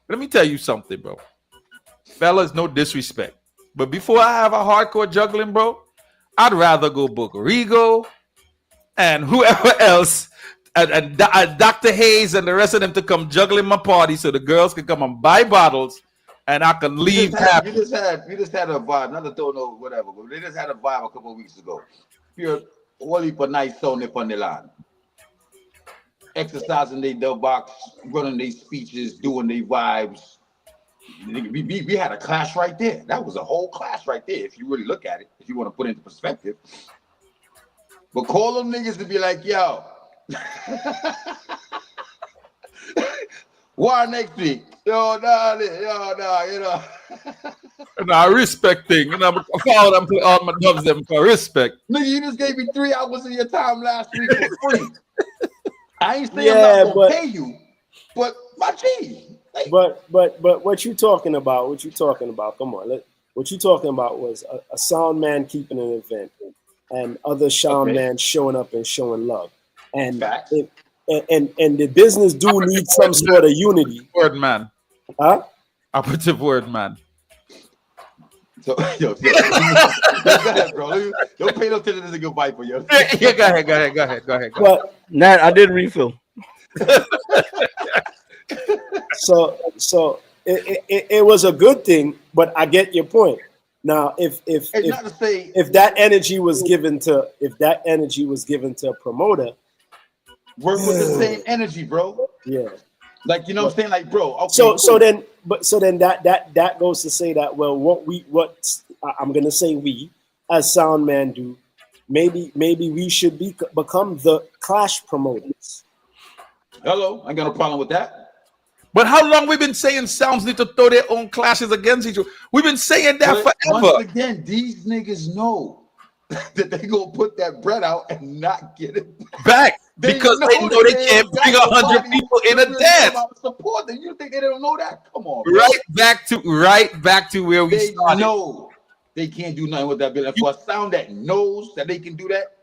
[SPEAKER 6] Let me tell you something, bro. Fellas, no disrespect, but before I have a hardcore juggling, bro, I'd rather go book Rigo and whoever else, and Dr. Hayes and the rest of them to come juggling my party, so the girls can come and buy bottles, and I can leave.
[SPEAKER 15] You just had a vibe, not to throw no whatever, but they just had a vibe a couple of weeks ago. You're only for nice sound on the line, exercising their dub box, running their speeches, doing their vibes. We had a clash right there. That was a whole clash right there. If you really look at it, if you want to put it into perspective. But call them niggas to be like, yo, Warr next week. Yo, nah, you know.
[SPEAKER 6] And I respect things. And I'm follow them, put all my dubs them for respect.
[SPEAKER 15] Nigga, you just gave me 3 hours of your time last week for free. I ain't saying I'm not gonna pay you, but my G. Like,
[SPEAKER 11] but what you talking about? What you talking about? Come on, what you talking about was a sound man keeping an event and other sound man showing up and showing love, and the business do need some sort of unity.
[SPEAKER 6] Word man,
[SPEAKER 11] huh?
[SPEAKER 6] Operative word man.
[SPEAKER 15] So, yo, go ahead, bro. Don't pay no attention to the good Viper, yo.
[SPEAKER 6] Yeah, go ahead.
[SPEAKER 11] But
[SPEAKER 12] Nat, I did refill.
[SPEAKER 11] So it was a good thing, but I get your point. Now, if that energy was given to a promoter,
[SPEAKER 15] work with the same energy, bro.
[SPEAKER 11] Yeah.
[SPEAKER 15] Like, you know what I'm saying? Like, bro. Okay,
[SPEAKER 11] so then that goes to say that, well, what I'm gonna say we as sound man do, maybe we should become the clash promoters.
[SPEAKER 15] Hello, I ain't got no problem with that.
[SPEAKER 6] But how long we've been saying sounds need to throw their own clashes against each other? We've been saying that forever.
[SPEAKER 15] Once again, these niggas know that they gonna put that bread out and not get it back.
[SPEAKER 6] Because they know they can't bring 100 people in a dance.
[SPEAKER 15] Support them. You think they don't know that? Come on,
[SPEAKER 6] bro. Right back to where we started.
[SPEAKER 15] Know. they can't do nothing with that building. For a sound that knows that they can do that,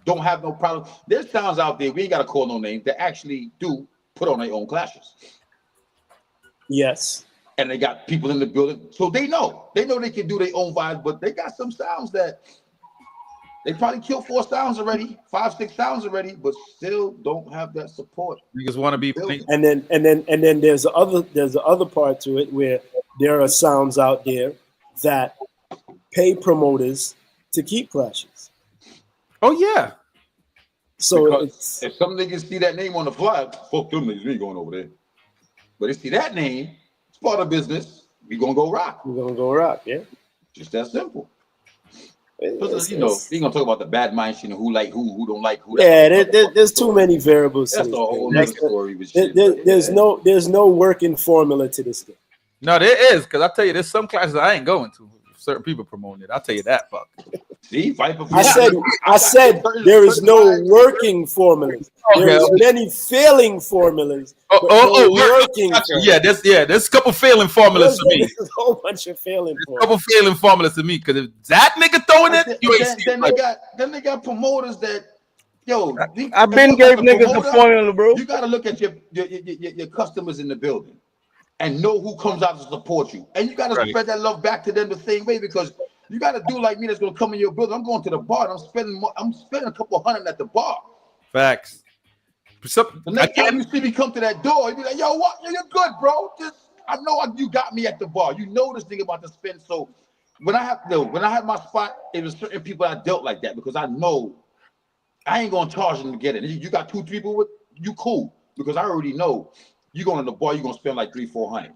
[SPEAKER 15] don't have no problem. There's sounds out there, we ain't gotta call no names, that actually do put on their own clashes.
[SPEAKER 11] Yes.
[SPEAKER 15] And they got people in the building, so they know they can do their own vibes, but they got some sounds that they probably killed 4 sounds already, 5, 6 sounds already, but still don't have that support.
[SPEAKER 6] Niggas want to be,
[SPEAKER 11] and then there's the other part to it where there are sounds out there that pay promoters to keep clashes.
[SPEAKER 6] Oh yeah.
[SPEAKER 15] So because if some niggas see that name on the flag, fuck them niggas, we ain't going over there. But if see that name, it's part of business. We gonna go rock.
[SPEAKER 11] We're gonna go rock, yeah.
[SPEAKER 15] Just that simple. You know, we gonna talk about the bad minds, you know, who like who don't like who.
[SPEAKER 11] Yeah, there's too many variables.
[SPEAKER 15] That's a whole other story.
[SPEAKER 11] There's no working formula to this game.
[SPEAKER 6] No, there is, because I tell you, there's some classes I ain't going to. Certain people promoting it. I'll tell you that, fuck.
[SPEAKER 15] See, Viper.
[SPEAKER 11] I said there is no working formulas. There's many failing formulas. Working.
[SPEAKER 6] Yeah, there's a couple failing formulas to me.
[SPEAKER 11] There's a whole bunch of failing formulas.
[SPEAKER 6] A couple failing formulas to me, because if that nigga throwing it, you ain't see it.
[SPEAKER 15] Then they got promoters that, yo.
[SPEAKER 12] I've been gave niggas the formula, bro.
[SPEAKER 15] You gotta look at your customers in the building and know who comes out to support you, and you gotta spread that love back to them the same way, because you gotta do like me. That's gonna come in your building. I'm going to the bar. And I'm spending a couple $100 at the bar.
[SPEAKER 6] Facts.
[SPEAKER 15] The next time you see me come to that door, you be like, "Yo, what? You're good, bro. I know you got me at the bar. You know this thing about to spend." So when I had my spot, it was certain people I dealt like that, because I know I ain't gonna charge them to get it. You got 2-3 people with you, cool, because I already know you going to the bar, you're gonna spend like $300-400.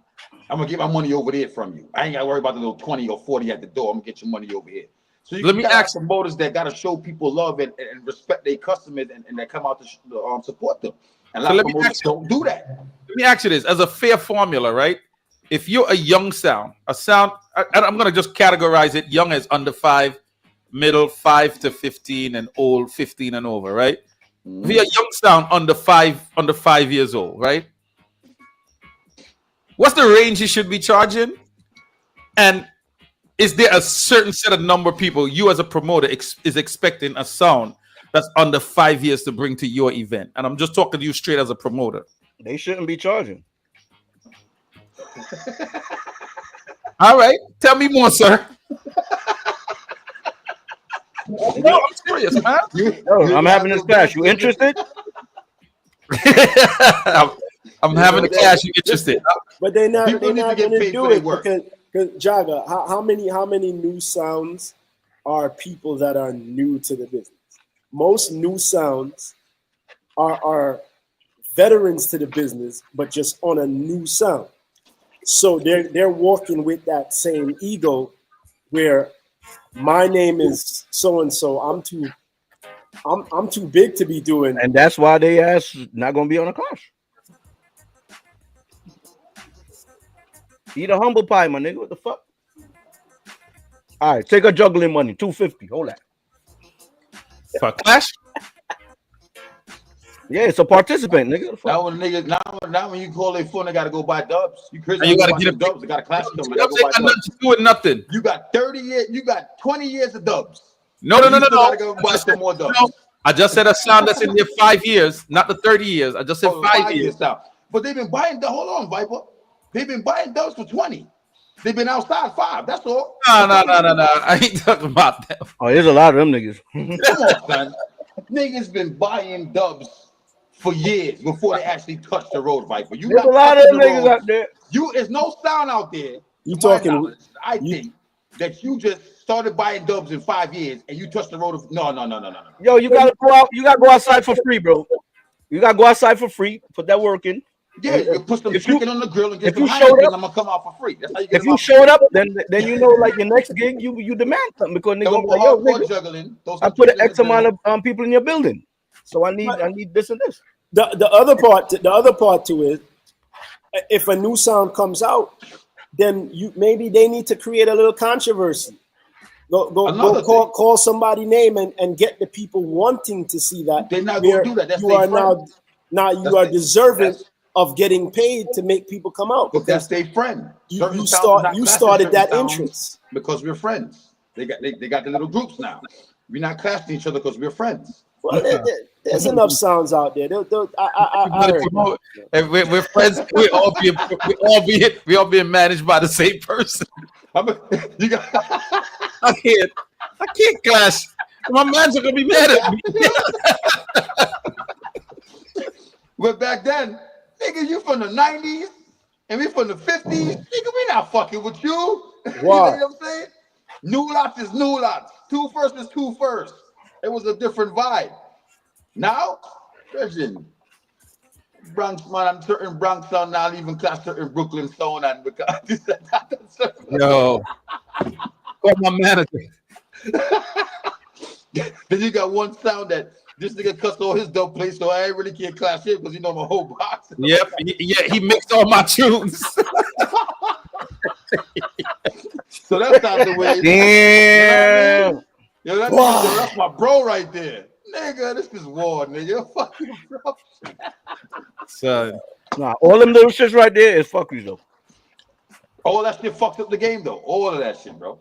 [SPEAKER 15] I'm gonna get my money over there from you. I ain't gotta worry about the little 20 or 40 at the door. I'm gonna get your money over here. So let me ask promoters that gotta show people love and respect their customers and that come out to support them. And a lot of promoters don't do that.
[SPEAKER 6] Let me ask you this as a fair formula, right? If you're a young sound, I'm gonna just categorize it: young as under 5, middle 5 to 15, and old 15 and over, right? If you're a young sound under 5 years old, right? What's the range you should be charging? And is there a certain set of number of people you as a promoter is expecting a sound that's under 5 years to bring to your event? And I'm just talking to you straight as a promoter.
[SPEAKER 12] They shouldn't be charging.
[SPEAKER 6] All right. Tell me more, sir. No, I'm serious, man.
[SPEAKER 12] I'm having this class. You interested?
[SPEAKER 6] I'm having a class. You interested?
[SPEAKER 11] But they're not going to do it because Jaga, how many new sounds are people that are new to the business? Most new sounds are veterans to the business, but just on a new sound. So they're walking with that same ego where my name is so and so. I'm too big to be doing.
[SPEAKER 12] And that's why they ass not gonna be on a clash. Eat a humble pie, my nigga. What the fuck? All right, take a juggling money, $250. Hold that.
[SPEAKER 6] For clash?
[SPEAKER 12] Yeah, it's a participant, nigga.
[SPEAKER 15] Now when niggas, now when you call their phone, they gotta go buy dubs. You crazy?
[SPEAKER 6] You gotta get
[SPEAKER 15] dubs. They gotta clash them.
[SPEAKER 6] They got nothing to do with nothing.
[SPEAKER 15] You got 30 years. You got 20 years of dubs.
[SPEAKER 6] No.
[SPEAKER 15] Gotta go buy some more dubs.
[SPEAKER 6] No. I just said a sound that's in there 5 years, not the 30 years. I just said 5 years.
[SPEAKER 15] Now. But they've been buying the. Hold on, Viper. They've been buying dubs for 20. They've been outside 5. That's all.
[SPEAKER 6] No. I ain't talking about that.
[SPEAKER 12] Oh, there's a lot of them niggas.
[SPEAKER 15] Come on, son. Niggas been buying dubs for years before they actually touch the road, Viper.
[SPEAKER 12] There's a lot of them niggas out there.
[SPEAKER 15] There's no sound out there.
[SPEAKER 11] You talking?
[SPEAKER 15] I think that you just started buying dubs in 5 years and you touched the road. No.
[SPEAKER 12] Yo, you gotta go out. You gotta go outside for free, bro. You gotta go outside for free. Put that work in.
[SPEAKER 15] Yeah, you put some chicken on the grill and get some hot I'm gonna come out for free. That's how you get.
[SPEAKER 12] If you showed up, then you know, like your next gig, you demand something because nigga, like, yo, nigga,
[SPEAKER 15] juggling.
[SPEAKER 12] I put an X amount of people in your building, so I need this and this.
[SPEAKER 11] The other part to it, if a new sound comes out, then maybe they need to create a little controversy. Go call somebody name and get the people wanting to see that.
[SPEAKER 15] They're not going to do that. That's
[SPEAKER 11] you are now you are deserving of getting paid to make people come out.
[SPEAKER 15] But that's their friend.
[SPEAKER 11] you started that interest
[SPEAKER 15] because we're friends. They got the little groups now. We're not clashing each other because we're friends.
[SPEAKER 11] Well, there's enough sounds out there.
[SPEAKER 6] We're friends. We all being managed by the same person. I can't clash. My mans are gonna be mad at me.
[SPEAKER 15] But back then, nigga, you from the 90s and we from the 50s. Nigga, we not fucking with you.
[SPEAKER 11] Wow.
[SPEAKER 15] You know what I'm saying? New lots is new lots. Two first is two first. It was a different vibe. Now, listen, Bronx man, I'm certain Bronx sound now even class certain Brooklyn sound and because
[SPEAKER 6] yo, call my manager.
[SPEAKER 15] Then you got one sound that this nigga cussed all his dope plates, so I ain't really can't clash it because you know my whole box.
[SPEAKER 6] Yep, he mixed all my tunes.
[SPEAKER 15] So that's not the way.
[SPEAKER 6] Damn.
[SPEAKER 15] You know what I mean? Yo, that's my bro right there. Nigga, this is Warr, nigga. Fucking bro.
[SPEAKER 6] Son.
[SPEAKER 12] Nah, all them little shits right there is fuck you though.
[SPEAKER 15] All that shit fucked up the game though. All of that shit, bro.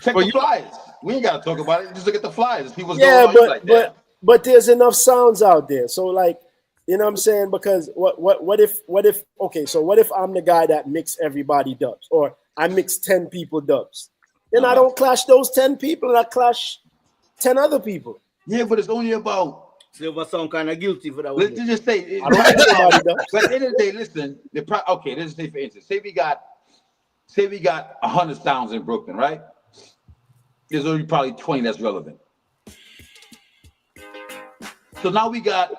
[SPEAKER 15] Check the flyers. We ain't gotta talk about it. Just look at the flyers and see what's going on.
[SPEAKER 11] But there's enough sounds out there. So like, you know what I'm saying? Because what if okay, so what if I'm the guy that mix everybody dubs, or I mix 10 people dubs? Then I don't clash those 10 people and I clash 10 other people.
[SPEAKER 15] Yeah, but it's only about
[SPEAKER 12] Silver sound kind of guilty for that.
[SPEAKER 15] Let's just say
[SPEAKER 11] I don't know everybody dubs.
[SPEAKER 15] But at the end of the day, listen, okay, let's say for instance, say we got 100 sounds in Brooklyn, right? There's only probably 20 that's relevant. So now we got,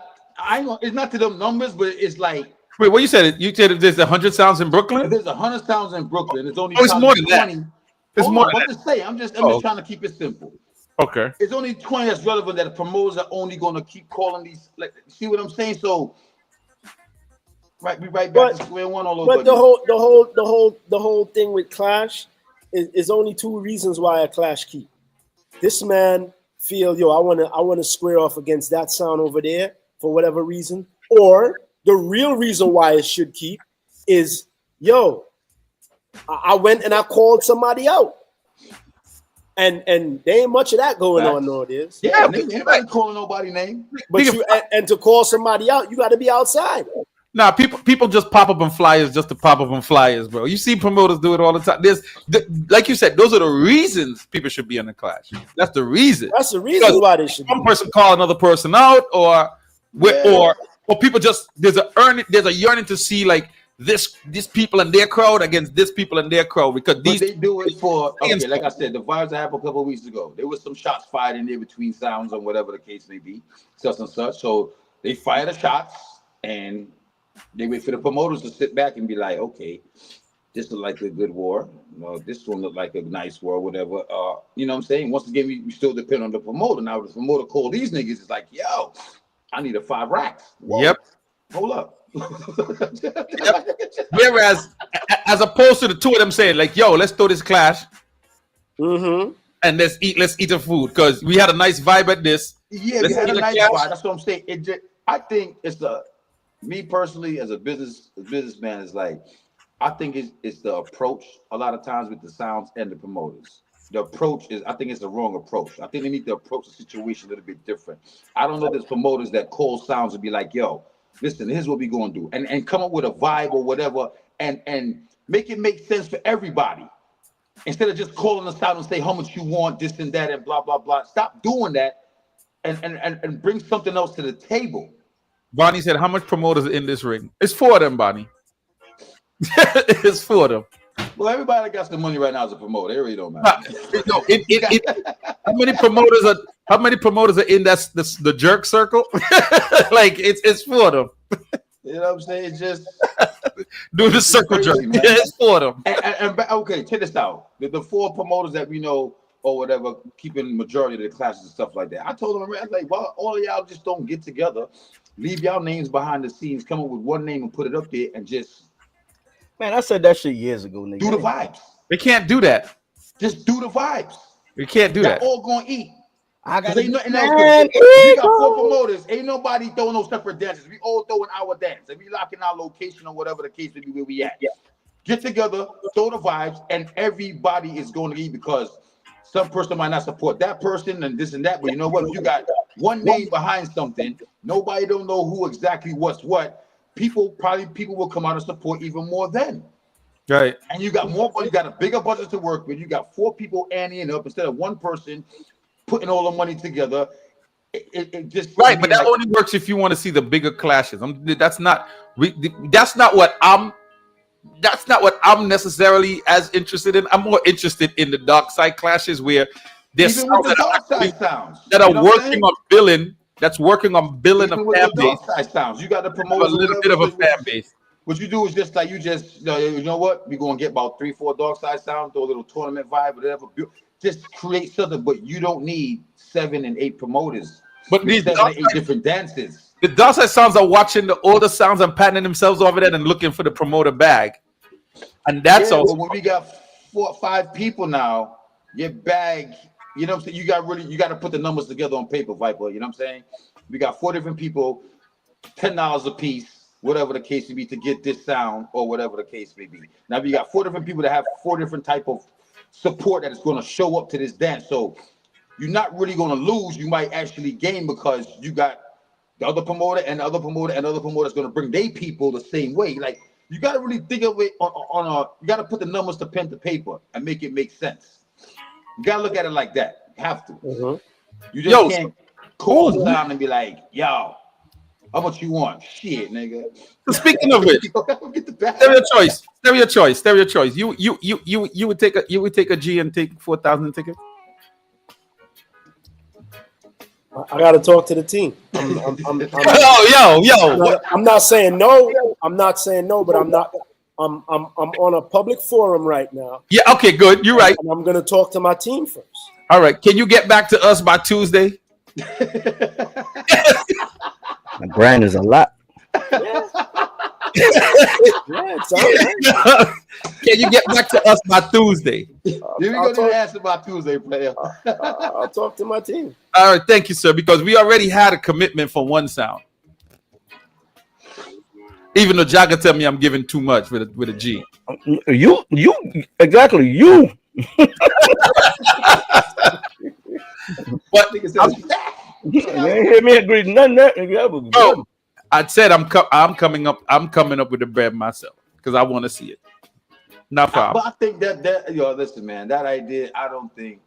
[SPEAKER 15] it's not to them numbers, but it's like.
[SPEAKER 6] Wait, what you said? You said there's 100 sounds in Brooklyn?
[SPEAKER 15] If there's 100 sounds in Brooklyn, it's only.
[SPEAKER 6] Oh, it's more than
[SPEAKER 15] 20.
[SPEAKER 6] that. It's more than
[SPEAKER 15] I'm
[SPEAKER 6] that.
[SPEAKER 15] just saying. I'm just trying to keep it simple.
[SPEAKER 6] Okay.
[SPEAKER 15] It's only 20 that's relevant that the promoters are only going to keep calling these. Like, see what I'm saying? So, we right back to square one all over.
[SPEAKER 11] But the whole thing with clash is only two reasons why a clash keep. This man feel, yo, I wanna square off against that sound over there for whatever reason, or the real reason why it should keep is, yo, I went and I called somebody out, and there ain't much of that going on nowadays.
[SPEAKER 15] Yeah, anybody calling nobody name,
[SPEAKER 11] but and to call somebody out, you got to be outside.
[SPEAKER 6] Nah, people just pop up on flyers just to pop up on flyers, bro. You see promoters do it all the time. Like you said, those are the reasons people should be on the clash. That's the reason.
[SPEAKER 11] That's the reason why they should.
[SPEAKER 6] One person call another person out, or people just there's a yearning to see like these people in their crowd against this people in their crowd because
[SPEAKER 15] they do it for like I said, the vibes that happened a couple of weeks ago. There was some shots fired in there between sounds or whatever the case may be, such and such. So they fire the shots and they wait for the promoters to sit back and be like, okay, this look like a good war. You know, this one look like a nice war, whatever. You know what I'm saying? Once again, we still depend on the promoter. Now, the promoter call these niggas, it's like, yo, I need a 5 racks. Whoa.
[SPEAKER 6] Yep.
[SPEAKER 15] Hold up.
[SPEAKER 6] Whereas, as opposed to the two of them saying, like, yo, let's throw this clash.
[SPEAKER 11] Mm-hmm.
[SPEAKER 6] And let's eat the food because we had a nice vibe at this.
[SPEAKER 15] Yeah, we had a nice vibe. That's what I'm saying. I think it's me personally as a businessman is like, I think it's the approach a lot of times with the sounds and the promoters. The approach I think it's the wrong approach. I think they need to approach the situation a little bit different. I don't know there's promoters that call sounds and be like, yo, listen, here's what we gonna do. And come up with a vibe or whatever and make it make sense for everybody. Instead of just calling us out and say how much you want, this and that, and blah, blah, blah. Stop doing that and bring something else to the table.
[SPEAKER 6] Bonnie said, how much promoters are in this ring? It's 4 of them, Bonnie. It's 4 of them.
[SPEAKER 15] Well, everybody that got some money right now is a promoter. It really don't matter.
[SPEAKER 6] How many promoters are in the jerk circle? Like it's 4 of them.
[SPEAKER 15] You know what I'm saying? It's just
[SPEAKER 6] do the circle crazy, jerk. Man. Yeah, it's 4 of them.
[SPEAKER 15] And okay, check this out. The 4 promoters that we know or whatever, keeping the majority of the classes and stuff like that. I told them, I was like, well, all of y'all just don't get together, leave y'all names behind the scenes, come up with one name and put it up there and just.
[SPEAKER 12] Man, I said that shit years ago, nigga.
[SPEAKER 15] Do the vibes.
[SPEAKER 6] They can't do that.
[SPEAKER 15] Just do the vibes.
[SPEAKER 6] We can't do that.
[SPEAKER 15] All gonna eat.
[SPEAKER 12] I got
[SPEAKER 15] nothing else. We got 4 promoters. Ain't nobody throwing no separate dances. We all throwing our dance. And we locking our location or whatever the case may be where we at. Yeah. get together, throw the vibes, and everybody is going to eat because some person might not support that person and this and that. But you know what? If you got one name behind something, nobody don't know who exactly what's what. People will come out and support even more then.
[SPEAKER 6] Right.
[SPEAKER 15] And you got more, you got a bigger budget to work with. You got 4 people anteing up instead of one person putting all the money together. It just
[SPEAKER 6] right, but that only works if you want to see the bigger clashes. That's not what I'm necessarily as interested in. I'm more interested in the dark side clashes where there's
[SPEAKER 15] even with the dark side sounds
[SPEAKER 6] that are working on billing. That's working on billing
[SPEAKER 15] even
[SPEAKER 6] a
[SPEAKER 15] with
[SPEAKER 6] fan
[SPEAKER 15] the
[SPEAKER 6] base.
[SPEAKER 15] dark side sounds. You got to promote
[SPEAKER 6] a little bit of a fan base.
[SPEAKER 15] What you do is just like you know what? We're gonna get about 3-4 dark side sounds, throw a little tournament vibe, whatever. Just create something, but you don't need 7 and 8 promoters.
[SPEAKER 6] But these
[SPEAKER 15] 7 and 8 different dances.
[SPEAKER 6] The dark side sounds are watching the older sounds and patting themselves over there and looking for the promoter bag. And that's also
[SPEAKER 15] when we got 4 or 5 people now, your bag, you know what I'm saying? You got to put the numbers together on paper, Viper. You know what I'm saying? We got 4 different people, $10 a piece. Whatever the case may be, to get this sound or whatever the case may be. Now you got 4 different people that have 4 different type of support that is going to show up to this dance. So you're not really going to lose. You might actually gain because you got the other promoter and the other promoter and other promoter is going to bring their people the same way. Like you got to really think of it you got to put the numbers to pen to paper and make it make sense. You got to look at it like that. You have to. You just can't call the sound and be like, yo. How much you want? Shit, nigga.
[SPEAKER 6] So speaking of which, stereo choice. You would take a G and take 4,000 tickets.
[SPEAKER 11] I gotta talk to the team. I'm not saying no. I'm not saying no, but I'm on a public forum right now.
[SPEAKER 6] Yeah. Okay. Good. You're right.
[SPEAKER 11] And I'm gonna talk to my team first.
[SPEAKER 6] All right. Can you get back to us by Tuesday?
[SPEAKER 12] The brand is a lot.
[SPEAKER 6] Can you get back to us by Tuesday?
[SPEAKER 15] You're going to ask about Tuesday, player.
[SPEAKER 11] I'll talk to my team.
[SPEAKER 6] All right, thank you, sir. Because we already had a commitment for one sound. Even though Jagger tell me I'm giving too much with a G.
[SPEAKER 12] You exactly you.
[SPEAKER 6] But
[SPEAKER 12] you ain't hear me agree none of that.
[SPEAKER 6] Bro, I said I'm coming up with the bread myself because I want to see it. Not problem.
[SPEAKER 15] But I think that listen, man, that idea, I don't think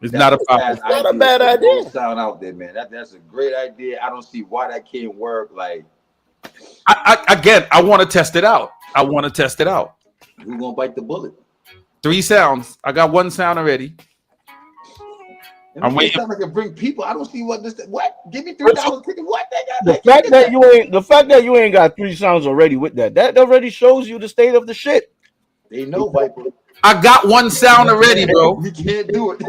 [SPEAKER 6] it's not a problem.
[SPEAKER 11] It's not a bad idea.
[SPEAKER 15] Sound out there, man. That's a great idea. I don't see why that can't work. Like,
[SPEAKER 6] I want to test it out.
[SPEAKER 15] Who's gonna bite the bullet?
[SPEAKER 6] 3 sounds. I got 1 sound already.
[SPEAKER 15] I'm waiting. Like bring people. I don't see what this. What? Give me $3 ticket. What?
[SPEAKER 12] The fact that you ain't got 3 sounds already with that already shows you the state of the shit.
[SPEAKER 15] They know, Viper.
[SPEAKER 6] I got 1 sound already, bro.
[SPEAKER 15] You can't do it.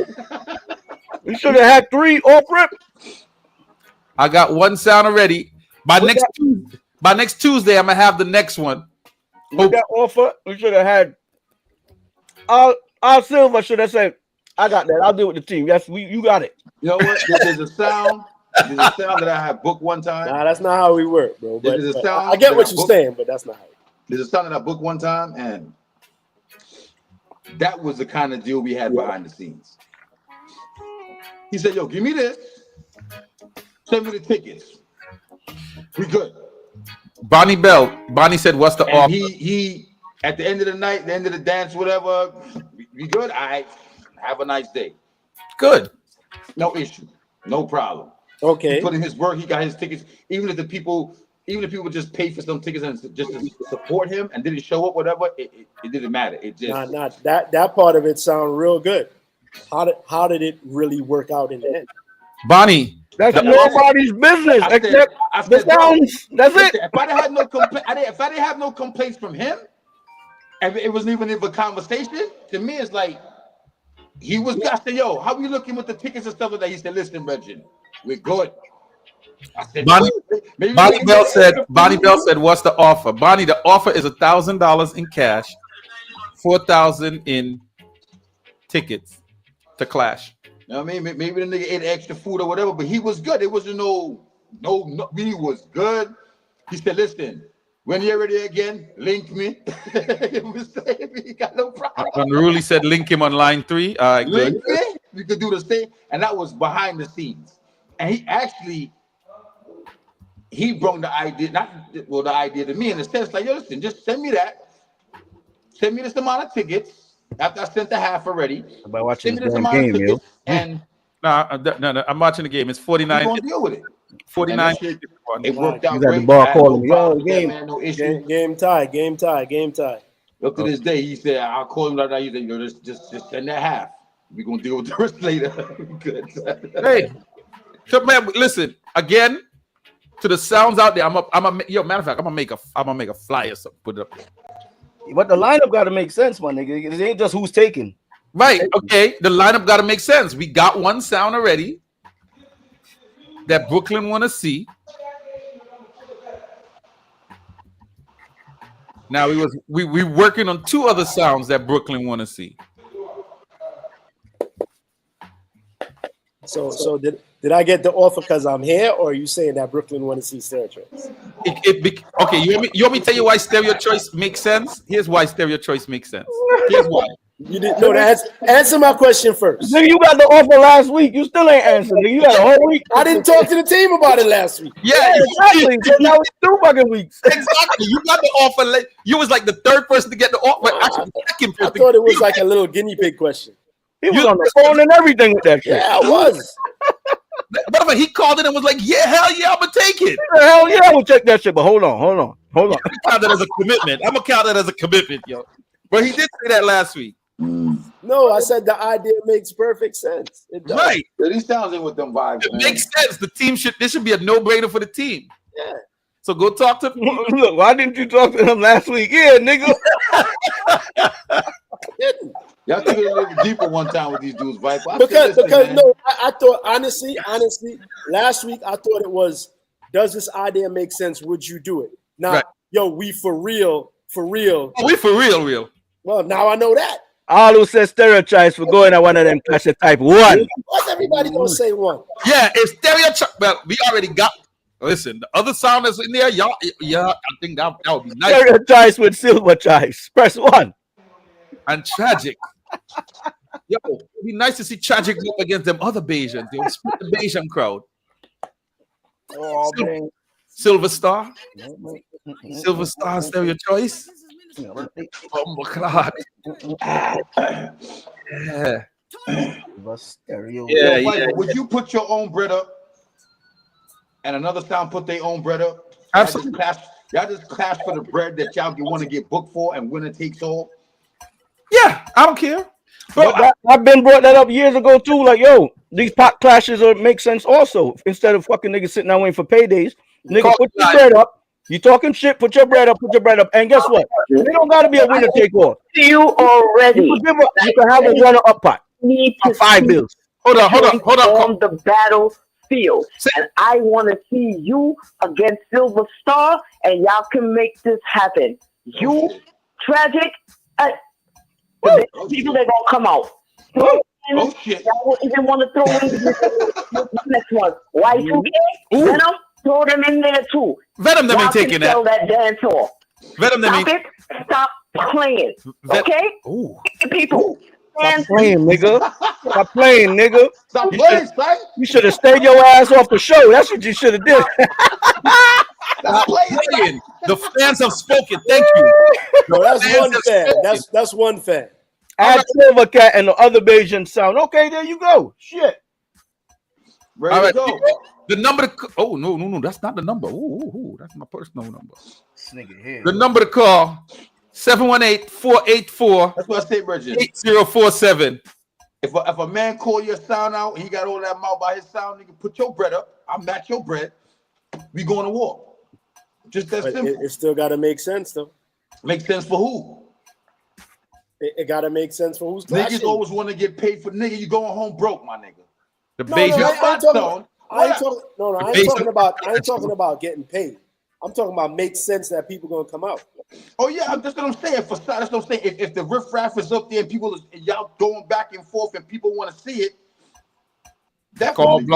[SPEAKER 12] You should have had 3 off rip.
[SPEAKER 6] I got 1 sound already. By next Tuesday, I'm gonna have the next one.
[SPEAKER 12] With that offer, we should have had. Our Silver should have said, I got that. I'll deal with the team. Yes, you got it.
[SPEAKER 15] You know what? There's a sound that I have booked one time.
[SPEAKER 11] Nah, that's not how we work, bro. But,
[SPEAKER 15] there's a sound
[SPEAKER 11] I get what you're saying, but that's not how.
[SPEAKER 15] There's a sound that I booked one time, and that was the kind of deal we had behind the scenes. He said, "Yo, give me this. Send me the tickets. We good."
[SPEAKER 6] Bonnie said, "What's the offer?"
[SPEAKER 15] He at the end of the night, the end of the dance, whatever. We good. All right. Have a nice day.
[SPEAKER 6] Good.
[SPEAKER 15] No issue. No problem.
[SPEAKER 11] Okay.
[SPEAKER 15] He put in his work. He got his tickets. Even if people just paid for some tickets and just to support him and didn't show up, whatever, it didn't matter. It just
[SPEAKER 11] that part of it sound real good. How did it really work out in the end?
[SPEAKER 6] Bonnie,
[SPEAKER 12] that's nobody's business except the sounds. That's it.
[SPEAKER 15] If I didn't have no complaints from him, and it wasn't even a conversation, to me it's like he was. I said, "Yo, how we looking with the tickets and stuff like that?" He said, "Listen, Reggie, we're good." I said,
[SPEAKER 6] Bonnie Bell said, "What's the offer?" Bonnie, the offer is $1,000 in cash, $4,000 in tickets to Clash.
[SPEAKER 15] You know what I mean? Maybe the nigga ate extra food or whatever, but he was good. It wasn't no, he was good. He said, "Listen, When you're ready again, link me. You got no problem.
[SPEAKER 6] Unruly said link him on line 3. All right, good.
[SPEAKER 15] Link me. You could do the same, and that was behind the scenes. And he brought the idea, the idea to me in the sense like, yo, listen, just send me that. Send me this amount of tickets. After I sent the half already.
[SPEAKER 12] By watching
[SPEAKER 15] send me this amount of tickets, and
[SPEAKER 6] no, I'm watching the game. It's 49.
[SPEAKER 15] We're gonna deal with it.
[SPEAKER 6] 49.
[SPEAKER 15] It worked out
[SPEAKER 12] You got
[SPEAKER 15] great.
[SPEAKER 12] the ball
[SPEAKER 15] I had
[SPEAKER 12] calling me.
[SPEAKER 15] problem
[SPEAKER 12] Oh,
[SPEAKER 15] with that, man, no issue.
[SPEAKER 11] Game tie.
[SPEAKER 15] Up to this day, he said, I'll call him like that. He said, just send that half. We're gonna deal with the rest later. Good.
[SPEAKER 6] Hey, so man, listen again to the sounds out there. Matter of fact, I'm gonna make a flyer. So put it up there.
[SPEAKER 12] But the lineup got to make sense, my nigga. It ain't just who's taking.
[SPEAKER 6] Right. Okay. The lineup got to make sense. We got one sound already that Brooklyn want to see. Now we working on 2 other sounds that Brooklyn want to see.
[SPEAKER 11] So did I get the offer because I'm here, or are you saying that Brooklyn want to see Stereo Choice?
[SPEAKER 6] Okay, you want me to tell you why Stereo Choice makes sense? Here's why Stereo Choice makes sense. Here's why.
[SPEAKER 11] You didn't know that. Answer my question first.
[SPEAKER 12] Nigga, you got the offer last week. You still ain't answering. Nigga, you got a whole week.
[SPEAKER 11] I didn't talk to the team about it last week.
[SPEAKER 6] Yeah,
[SPEAKER 12] exactly. So that was 2 fucking weeks.
[SPEAKER 6] Exactly. You got the offer late. You was like the 3rd person to get the offer. Actually, second person.
[SPEAKER 11] I thought it was like a little guinea pig question.
[SPEAKER 12] He was on the phone and everything with that shit.
[SPEAKER 11] Yeah, I was.
[SPEAKER 6] But he called it and was like, "Yeah, hell yeah, I'm gonna take it."
[SPEAKER 12] Hell yeah, I will check that shit. But hold on.
[SPEAKER 6] I'm gonna count that as a commitment. I'm gonna count that as a commitment, yo. But he did say that last week.
[SPEAKER 11] No, I said the idea makes perfect sense. It does.
[SPEAKER 6] Right.
[SPEAKER 15] Yeah, these sounds in with them vibes.
[SPEAKER 6] It makes sense. The team this should be a no-brainer for the team.
[SPEAKER 11] Yeah.
[SPEAKER 6] So go talk to
[SPEAKER 12] Look, why didn't you talk to him last week? Yeah, nigga.
[SPEAKER 15] Y'all took it a little deeper one time with these dudes, right?
[SPEAKER 11] Because no, I thought honestly, last week I thought it was, does this idea make sense? Would you do it? Now,
[SPEAKER 6] right.
[SPEAKER 11] Yo, we for real.
[SPEAKER 6] Oh, we for real.
[SPEAKER 11] Well, now I know that.
[SPEAKER 12] All who said stereotypes for going at one of them clash of type 1.
[SPEAKER 11] What's everybody gonna say 1?
[SPEAKER 6] Yeah, it's stereotype. Well, we already got. Listen, the other sound that's in there, y'all. Yeah, I think that would be nice.
[SPEAKER 12] Stereotypes with silver choice. Press 1.
[SPEAKER 6] And Tragic. Yo, it'd be nice to see Tragic go up against them other Bayesians. They would split the Bayesian crowd.
[SPEAKER 12] Oh, man.
[SPEAKER 6] Silver Star. Silver Star, Stereo Choice. Oh my God. Yeah.
[SPEAKER 12] Yeah.
[SPEAKER 15] Would you put your own bread up and another sound put their own bread up?
[SPEAKER 6] Absolutely.
[SPEAKER 15] Y'all just clash for the bread that y'all want to get booked for, and winner takes all.
[SPEAKER 6] Yeah, I don't care.
[SPEAKER 12] But I've been brought that up years ago too. Like, yo, these pot clashes make sense also. Instead of fucking niggas sitting there waiting for paydays, nigga, put your bread up. You talking shit? Put your bread up. And guess what? It don't gotta be a winner take all.
[SPEAKER 14] You already.
[SPEAKER 12] You can have a runner up pot.
[SPEAKER 14] Need to
[SPEAKER 12] 5 bills.
[SPEAKER 6] Hold on.
[SPEAKER 14] On the battlefield, and I want to see you against Silver Star, and y'all can make this happen. You, Tragic, the people that gonna come out.
[SPEAKER 15] Oh shit!
[SPEAKER 14] Y'all even want to throw in the next one. Y2K, Venom, throw them in there too.
[SPEAKER 6] Venom, them ain't taking that.
[SPEAKER 14] That dance hall.
[SPEAKER 6] Venom, them ain't.
[SPEAKER 14] Stop playing. Okay, people.
[SPEAKER 12] Stop playing, nigga. Stop playing, nigga.
[SPEAKER 15] Stop playing, son.
[SPEAKER 12] You should have stayed your ass off the show. That's what you should have did.
[SPEAKER 15] Stop playing.
[SPEAKER 6] The fans have spoken. Thank you.
[SPEAKER 11] No, that's one fan. That's one fan.
[SPEAKER 12] Add Silver Cat and the other Bayesian sound. Okay, there you go. Shit.
[SPEAKER 15] Ready
[SPEAKER 6] All right.
[SPEAKER 15] to go.
[SPEAKER 6] The number. Oh no, that's not the number. Ooh, that's my personal number.
[SPEAKER 12] This nigga here.
[SPEAKER 6] The number to call. 718-484.
[SPEAKER 15] That's what I say, Bridget.
[SPEAKER 6] 8047.
[SPEAKER 15] If a man call your sound out, he got all that mouth by his sound, nigga, put your bread up. I'll match your bread. We going to war. Just that simple.
[SPEAKER 11] It still got to make sense, though.
[SPEAKER 15] Make sense for who?
[SPEAKER 11] It got to make sense for who's
[SPEAKER 15] Niggas
[SPEAKER 11] clashing.
[SPEAKER 15] always want to get paid for nigga. You going home broke, my nigga.
[SPEAKER 11] I ain't talking about getting paid. I'm talking about make sense that people gonna come out.
[SPEAKER 15] Oh yeah, that's what I'm saying. That's what I'm saying. If the riffraff is up there and y'all going back and forth and people want to see it, Definitely.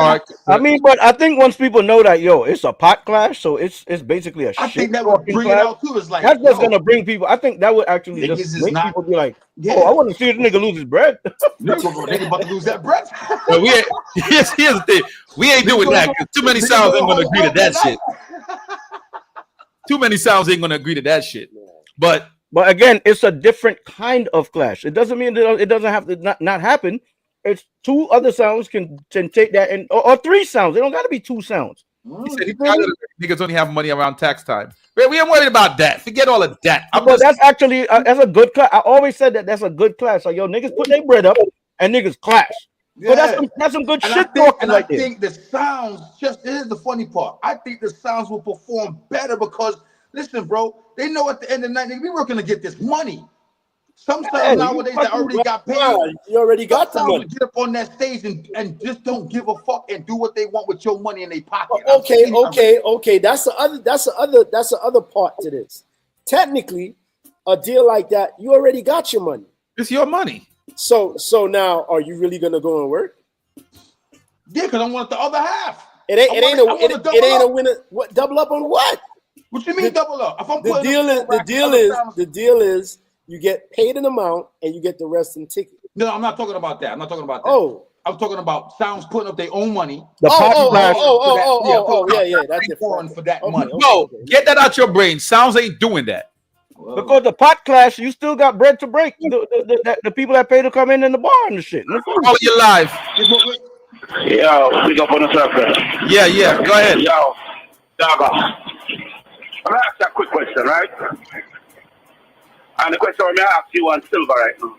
[SPEAKER 12] I mean, but I think once people know that, yo, it's a pot clash, so it's basically a
[SPEAKER 15] I
[SPEAKER 12] shit
[SPEAKER 15] think that would bring
[SPEAKER 12] clash.
[SPEAKER 15] it out too. It's like
[SPEAKER 12] That's just gonna bring people. I think that would actually
[SPEAKER 15] niggas
[SPEAKER 12] just
[SPEAKER 15] is
[SPEAKER 12] make
[SPEAKER 15] not-
[SPEAKER 12] people be like,
[SPEAKER 15] Yeah.
[SPEAKER 12] oh, I want to see this nigga lose his bread.
[SPEAKER 15] Nigga about to lose that breath.
[SPEAKER 6] But here's the thing. We ain't doing that. 'Cause too many sounds ain't gonna agree to that shit. Too many sounds ain't gonna agree to that shit. But
[SPEAKER 12] again, it's a different kind of clash. It doesn't mean that it doesn't have to not happen. It's two other sounds can take that, and or three sounds. They don't got to be two sounds.
[SPEAKER 6] he said niggas only have money around tax time. We ain't worried about that. Forget all of that.
[SPEAKER 12] But that's actually that's a good clash. I always said that's a good clash. Like, yo, niggas put their bread up and niggas clash. So that's some good shit talking
[SPEAKER 15] I
[SPEAKER 12] right there.
[SPEAKER 15] think the sounds, here's the funny part. I think the sounds will perform better because, listen, bro, they know at the end of the night, we working to get this money. Some sounds nowadays that already got paid.
[SPEAKER 11] You already got the money.
[SPEAKER 15] Get up on that stage and just don't give a fuck and do what they want with your money in their pocket.
[SPEAKER 11] Okay. That's the other part to this. Technically, a deal like that, you already got your money.
[SPEAKER 6] It's your money.
[SPEAKER 11] So now, are you really gonna go and work?
[SPEAKER 15] Yeah, because I want the other half.
[SPEAKER 11] It ain't a winner. What, double up on what?
[SPEAKER 15] What you mean double up? If I'm
[SPEAKER 11] the deal is you get paid an amount and you get the rest in ticket.
[SPEAKER 15] No, I'm not talking about that. I'm talking I'm talking about sounds putting up their own money.
[SPEAKER 11] Yeah, that's
[SPEAKER 15] different for that money.
[SPEAKER 6] No, get that out your brain. Sounds ain't doing that.
[SPEAKER 12] Because the pot clash, you still got bread to break. The people that pay to come in the bar and the shit.
[SPEAKER 6] All your life.
[SPEAKER 16] Yo, pick up on the circle.
[SPEAKER 6] Yeah. Go ahead.
[SPEAKER 16] Yo, Daga. I'm gonna ask you a quick question, right? And the question I'm gonna ask you on Silver right now.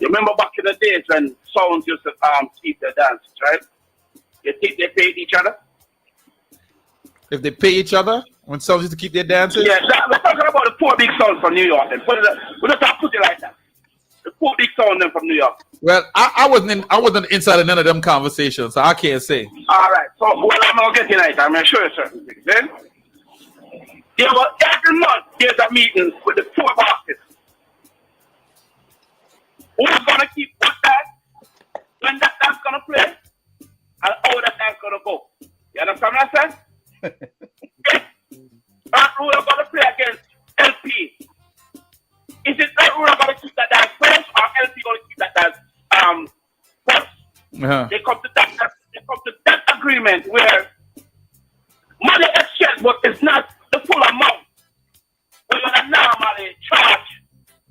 [SPEAKER 16] You remember back in the days when sounds used to keep their dances, right? You think they paid each other?
[SPEAKER 6] If they pay each other when sounds used to keep their dances?
[SPEAKER 16] Yeah, we're talking about the 4 big sounds from New York. Then we're not talking put it like that. The 4 big sounds them from New York.
[SPEAKER 6] Well, I wasn't inside of none of them conversations, so I can't say.
[SPEAKER 16] All right. So what I'm not getting at, I'm gonna show you certain things. Then every month there's a meeting with the 4 bosses. Who's gonna keep what that? When that dance gonna play? And how that dance gonna go? You understand what I said? That rule are gonna play against LP. Is it that rule are gonna keep that dance first, or LP gonna keep that dance first?
[SPEAKER 6] Uh-huh.
[SPEAKER 16] They come to that agreement where money exchange, but it's not the full amount. We're gonna normally charge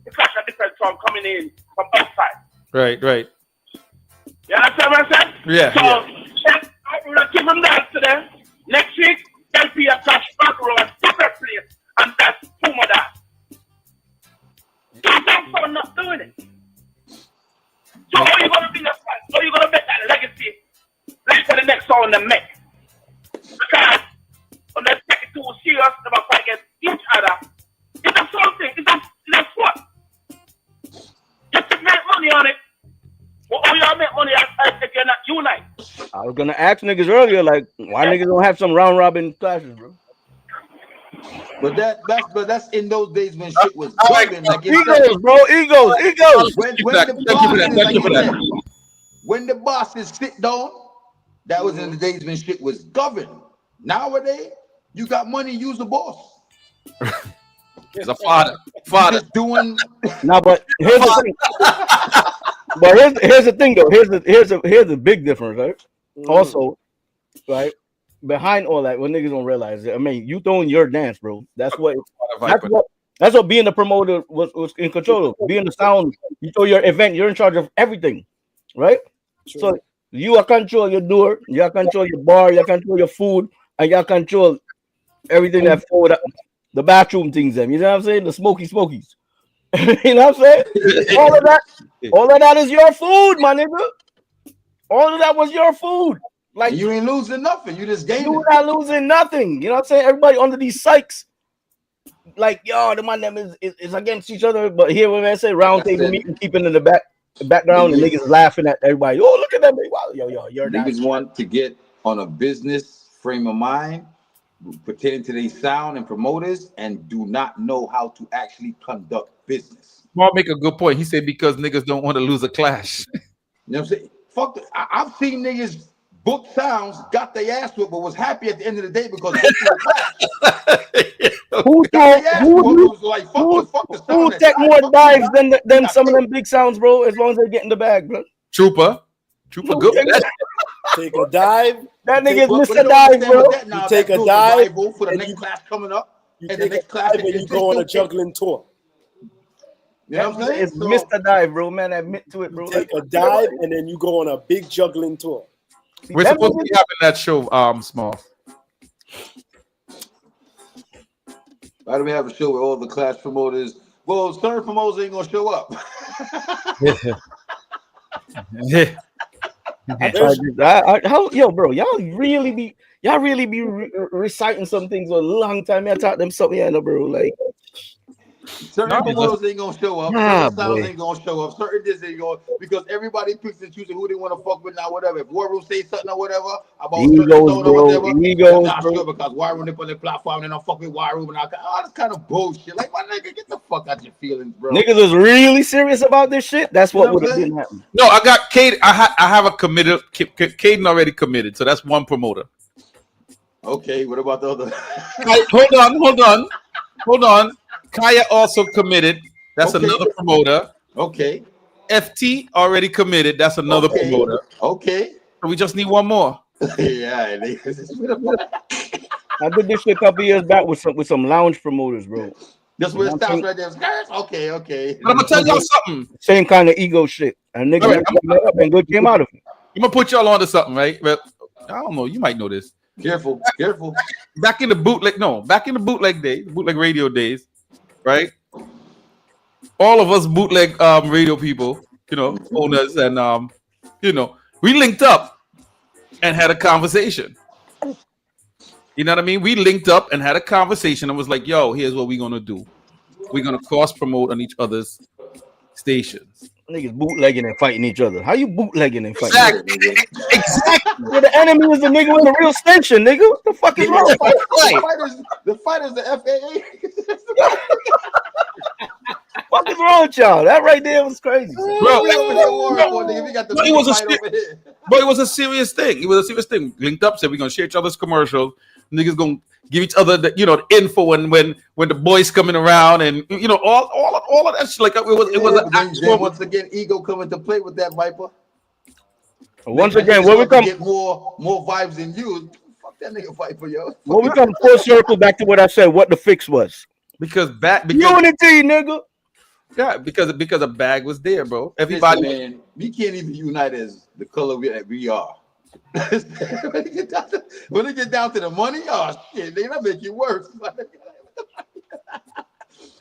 [SPEAKER 16] the cash a different sum coming in from outside.
[SPEAKER 6] Right.
[SPEAKER 16] You understand what I'm saying?
[SPEAKER 6] Yeah.
[SPEAKER 16] So we're gonna give them that to them. Next week, LP a cash back row and different place, and that's Puma that. Sometimes someone not doing it. So how you gonna be the fan? How you gonna make that legacy like for the next song they make? Because when they take it too serious, they're about to against each other. It's a something. It's a sport. Just to make money on it. Well, how y'all make money if you're not unite?
[SPEAKER 12] I was gonna ask niggas earlier, like, why niggas don't have some round robin clashes, bro?
[SPEAKER 15] But that's in those days when shit was golden. Like
[SPEAKER 12] Egos, bro, egos.
[SPEAKER 15] When the bosses sit down, that was in the days when shit was governed. Nowadays, you got money, use the boss.
[SPEAKER 6] It's a fodder.
[SPEAKER 15] Just doing.
[SPEAKER 12] No, but here's the thing. But here's the thing though. Here's a big difference, right? Also, right behind all that, what niggas don't realize, I mean, you throwing your dance, bro. That's what being the promoter was in control of. Being the sound, you throw your event, you're in charge of everything, right? True. So you control your door, you control your bar, you control your food, and you control everything that forward the bathroom things. Them, you know what I'm saying? The smokies. You know what I'm saying? all of that is your food, my nigga. All of that was your food. Like
[SPEAKER 15] you ain't losing nothing. You just gaining.
[SPEAKER 12] You're not losing nothing. You know what I'm saying? Everybody under these psychs, like, yo, the man them is against each other. But here when I say round table meeting, keeping in the background, and niggas laughing at everybody. Oh, look at that, wow, yo, you're
[SPEAKER 15] niggas want to get on a business frame of mind pertaining to their sound and promoters, and do not know how to actually conduct business.
[SPEAKER 6] Mark make a good point. He said because niggas don't want to lose a clash.
[SPEAKER 15] You know what I'm saying? fuck. I've seen niggas book sounds, got their ass whipped, but was happy at the end of the day because
[SPEAKER 12] who take more dives than some of them big sounds, bro? As long as they get in the bag, bro.
[SPEAKER 6] Trooper good.
[SPEAKER 11] Take a dive.
[SPEAKER 12] That nigga is Mr. Dive, bro.
[SPEAKER 11] You take a dive
[SPEAKER 15] for the next class coming up.
[SPEAKER 11] You take a dive and you go on a juggling tour.
[SPEAKER 15] You know what I'm saying?
[SPEAKER 12] It's Mr. Dive, bro. Man, I admit to it, bro.
[SPEAKER 11] You take a dive and then you go on a big juggling tour.
[SPEAKER 6] We're supposed to be having that show, Small.
[SPEAKER 15] Why do we have a show where all the class promoters? Well, certain promoters ain't gonna show up.
[SPEAKER 12] Yo, bro, y'all really be reciting some things a long time. I taught them something, yeah, no, bro. Like
[SPEAKER 15] certain promoters ain't gonna show up. Certain sounds ain't gonna show up. Certain this ain't going because everybody picks and chooses who they want to fuck with now. Whatever. If Warr say something or whatever about
[SPEAKER 12] egos, bro.
[SPEAKER 15] I'm not sure because Warr they put their platform and they don't fuck with Warr and all this kind of bullshit. Like my nigga, get the fuck out your feelings, bro.
[SPEAKER 12] Niggas is really serious about this shit. That's what would have been happening.
[SPEAKER 6] No, I got Cade. I have a committed. Caden already committed, so that's one promoter.
[SPEAKER 15] Okay, what about the other?
[SPEAKER 6] Hold on. Kaya also committed. That's another promoter.
[SPEAKER 15] Okay.
[SPEAKER 6] FT already committed. That's another promoter.
[SPEAKER 15] Okay.
[SPEAKER 6] So we just need one more.
[SPEAKER 15] Yeah.
[SPEAKER 12] I did this shit a couple years back with some lounge promoters, bro.
[SPEAKER 15] That's where it stops right there. Okay.
[SPEAKER 6] But I'm gonna tell y'all something.
[SPEAKER 12] Same kind of ego shit. And niggas up and good came out of it.
[SPEAKER 6] I'm gonna put y'all onto something, right? But I don't know. You might know this.
[SPEAKER 15] Careful.
[SPEAKER 6] Back in the bootleg days, bootleg radio days, right? All of us bootleg radio people, owners, and we linked up and had a conversation. You know what I mean? We linked up and had a conversation and was like, yo, here's what we're gonna do. We're gonna cross promote on each other's stations.
[SPEAKER 12] Niggas bootlegging and fighting each other. How you bootlegging and fighting?
[SPEAKER 6] Exactly.
[SPEAKER 12] Well, the enemy is the nigga with the real extension, nigga. What the fuck is wrong?
[SPEAKER 15] The fighters, the FAA.
[SPEAKER 12] What is wrong with y'all? That right there was crazy.
[SPEAKER 6] Bro, it was a serious thing. Linked up, said we're gonna share each other's commercials. Niggas gonna give each other the info when the boys coming around and all of that shit. Like it was an actual.
[SPEAKER 15] Once again, ego coming to play with that Viper.
[SPEAKER 12] Once again, when we come
[SPEAKER 15] get more vibes than you, fuck that nigga Viper, yo.
[SPEAKER 12] When we come full circle back to what I said, what the fix was.
[SPEAKER 6] Because
[SPEAKER 12] unity, nigga.
[SPEAKER 6] Yeah, because a bag was there, bro. Everybody,
[SPEAKER 15] man, we can't even unite as the color we are. When it get down to the money, oh shit, they not make it worse.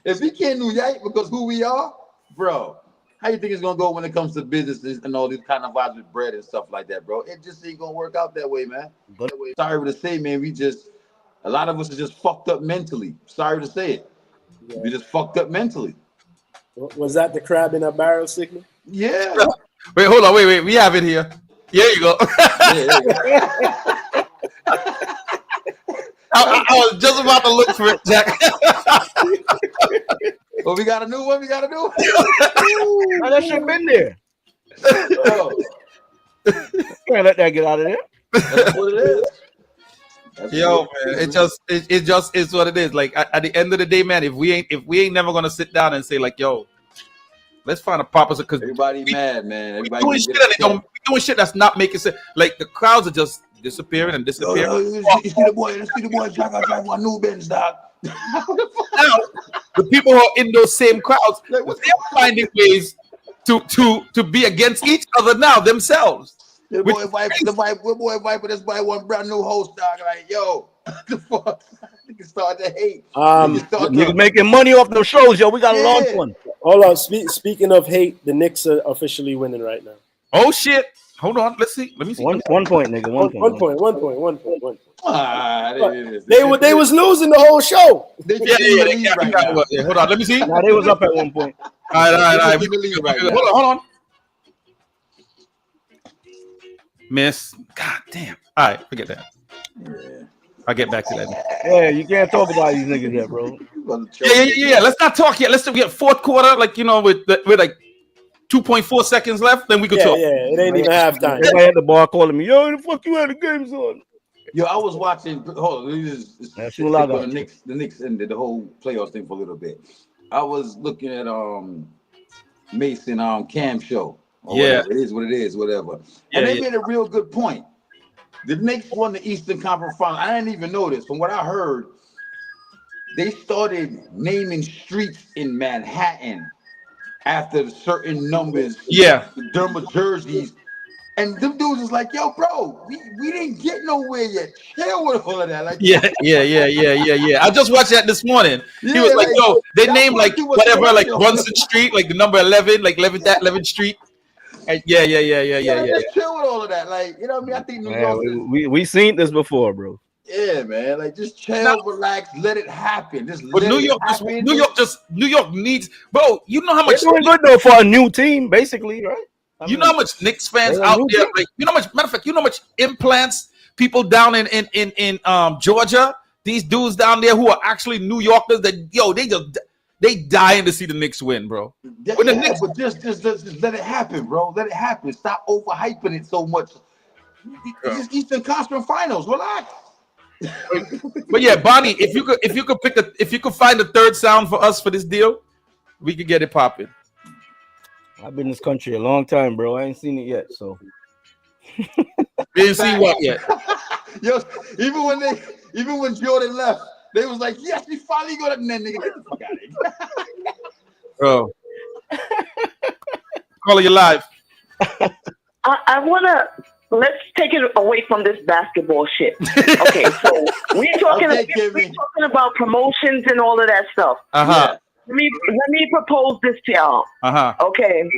[SPEAKER 15] If we can't unite because who we are, bro, how you think it's gonna go when it comes to businesses and all these kind of vibes with bread and stuff like that, bro? It just ain't gonna work out that way, man. Sorry to say, man, a lot of us are just fucked up mentally. Sorry to say it. Yeah. We just fucked up mentally.
[SPEAKER 11] Was that the crab in a barrel signal?
[SPEAKER 15] Yeah.
[SPEAKER 6] Wait, hold on. Wait. We have it here. Here you go. I was just about to look for it, Jack.
[SPEAKER 15] Well, we got a new one.
[SPEAKER 12] Oh, that shit been there.
[SPEAKER 15] Oh.
[SPEAKER 12] Can't let that get out of there.
[SPEAKER 15] That's what it is.
[SPEAKER 6] Yo, man, it just is what it is. Like at the end of the day, man, if we ain't never gonna sit down and say like, yo, let's find a proper, because
[SPEAKER 15] everybody mad, man. Everybody
[SPEAKER 6] doing shit that's not making sense. Like the crowds are just disappearing and disappearing.
[SPEAKER 15] You see the boy, drive one new Benz, dog.
[SPEAKER 6] Now, the people who are in those same crowds, they're finding ways to be against each other now themselves.
[SPEAKER 15] The boy Viper just buy one brand new host, dog. Like, yo, the fuck? Niggas start to hate.
[SPEAKER 12] Niggas making money off those shows, yo. We got to launch one.
[SPEAKER 11] Hold on. Speaking of hate, the Knicks are officially winning right now.
[SPEAKER 6] Oh shit! Hold on. Let me see.
[SPEAKER 12] 1 point, nigga. 1 point.
[SPEAKER 11] They was losing the whole show.
[SPEAKER 6] Yeah. Hold on. Let me see.
[SPEAKER 12] Nah, they was up at 1 point.
[SPEAKER 6] All right. Hold on. Miss. God damn. All right, forget that. Yeah. I'll get back to that.
[SPEAKER 12] Yeah, you can't talk about these niggas yet, bro.
[SPEAKER 6] Yeah. Let's not talk yet. Let's get fourth quarter, like with like 2.4 seconds left, then we could
[SPEAKER 11] Yeah,
[SPEAKER 6] talk.
[SPEAKER 11] yeah, it ain't even halftime.
[SPEAKER 12] Everybody at the bar calling me, yo, the fuck you had the games on?
[SPEAKER 15] Yo, I was watching. Hold on, the Knicks ended the whole playoffs thing for a little bit. I was looking at Mason Cam show. Or whatever. It is what it is, whatever. And they made a real good point. The Knicks won the Eastern Conference Final. I didn't even know this. From what I heard, they started naming streets in Manhattan after certain numbers.
[SPEAKER 6] Yeah.
[SPEAKER 15] The Derma jerseys. And them dudes was like, yo, bro, we didn't get nowhere yet. Chill with all of that. Like,
[SPEAKER 6] Yeah. I just watched that this morning. He was like, yo, they named like whatever, like Brunson Street, like the number 11, like 11th Street. And yeah.
[SPEAKER 15] Chill with all of that. Like, you know what I mean? I think New York
[SPEAKER 12] we seen this before, bro.
[SPEAKER 15] Yeah, man. Like, just chill, relax, let it happen.
[SPEAKER 6] But New York needs, bro. You know how much
[SPEAKER 12] they're doing good though for a new team, basically, right?
[SPEAKER 6] You know how much Knicks fans out there, like, you know how much, matter of fact, you know how much implants people down in Georgia, these dudes down there who are actually New Yorkers that they dying to see the Knicks win, bro.
[SPEAKER 15] But just let it happen, bro. Let it happen. Stop overhyping it so much. It's Eastern Conference Finals. Relax.
[SPEAKER 6] But yeah, Bonnie, if you could find a third sound for us for this deal, we could get it popping.
[SPEAKER 12] I've been in this country a long time, bro. I ain't seen it yet, so.
[SPEAKER 6] You didn't see what yet?
[SPEAKER 15] Yo, even when Jordan left, they was like, yes, we finally got it. And then nigga, get the fuck out of here.
[SPEAKER 6] Bro. Call you live.
[SPEAKER 14] I wanna let's take it away from this basketball shit. Okay, so we're talking about promotions and all of that stuff.
[SPEAKER 6] Uh-huh.
[SPEAKER 14] Let me propose this to y'all.
[SPEAKER 6] Uh-huh.
[SPEAKER 14] Okay.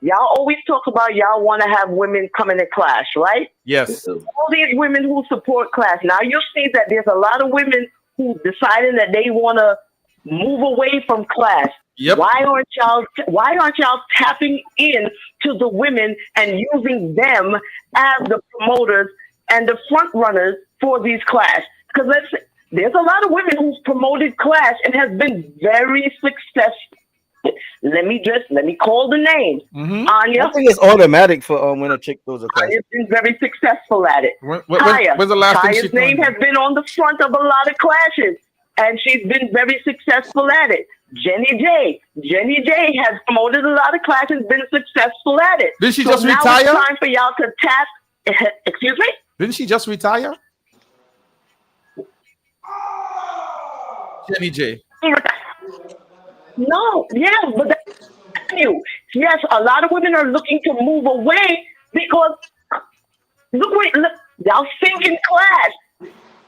[SPEAKER 14] Y'all always talk about y'all want to have women coming to clash, right?
[SPEAKER 6] Yes.
[SPEAKER 14] All these women who support clash. Now you see that there's a lot of women who deciding that they want to move away from clash.
[SPEAKER 6] Yep.
[SPEAKER 14] Why aren't y'all tapping in to the women and using them as the promoters and the front runners for these clash? Because there's a lot of women who's promoted clash and has been very successful. Let me call the names.
[SPEAKER 12] Mm-hmm.
[SPEAKER 14] Anya.
[SPEAKER 12] I think it's automatic for when a chick goes a clash.
[SPEAKER 14] Anya's been very successful at it.
[SPEAKER 6] When's the last thing
[SPEAKER 14] Kaya's name has been on the front of a lot of clashes, and she's been very successful at it. Jenny J has promoted a lot of clashes, been successful at it.
[SPEAKER 6] Did she just retire?
[SPEAKER 14] Now it's time for y'all to tap. Excuse me?
[SPEAKER 6] Didn't she just retire? Jenny J.
[SPEAKER 14] No, yeah, but that's you. Yes, a lot of women are looking to move away because look, y'all think in class.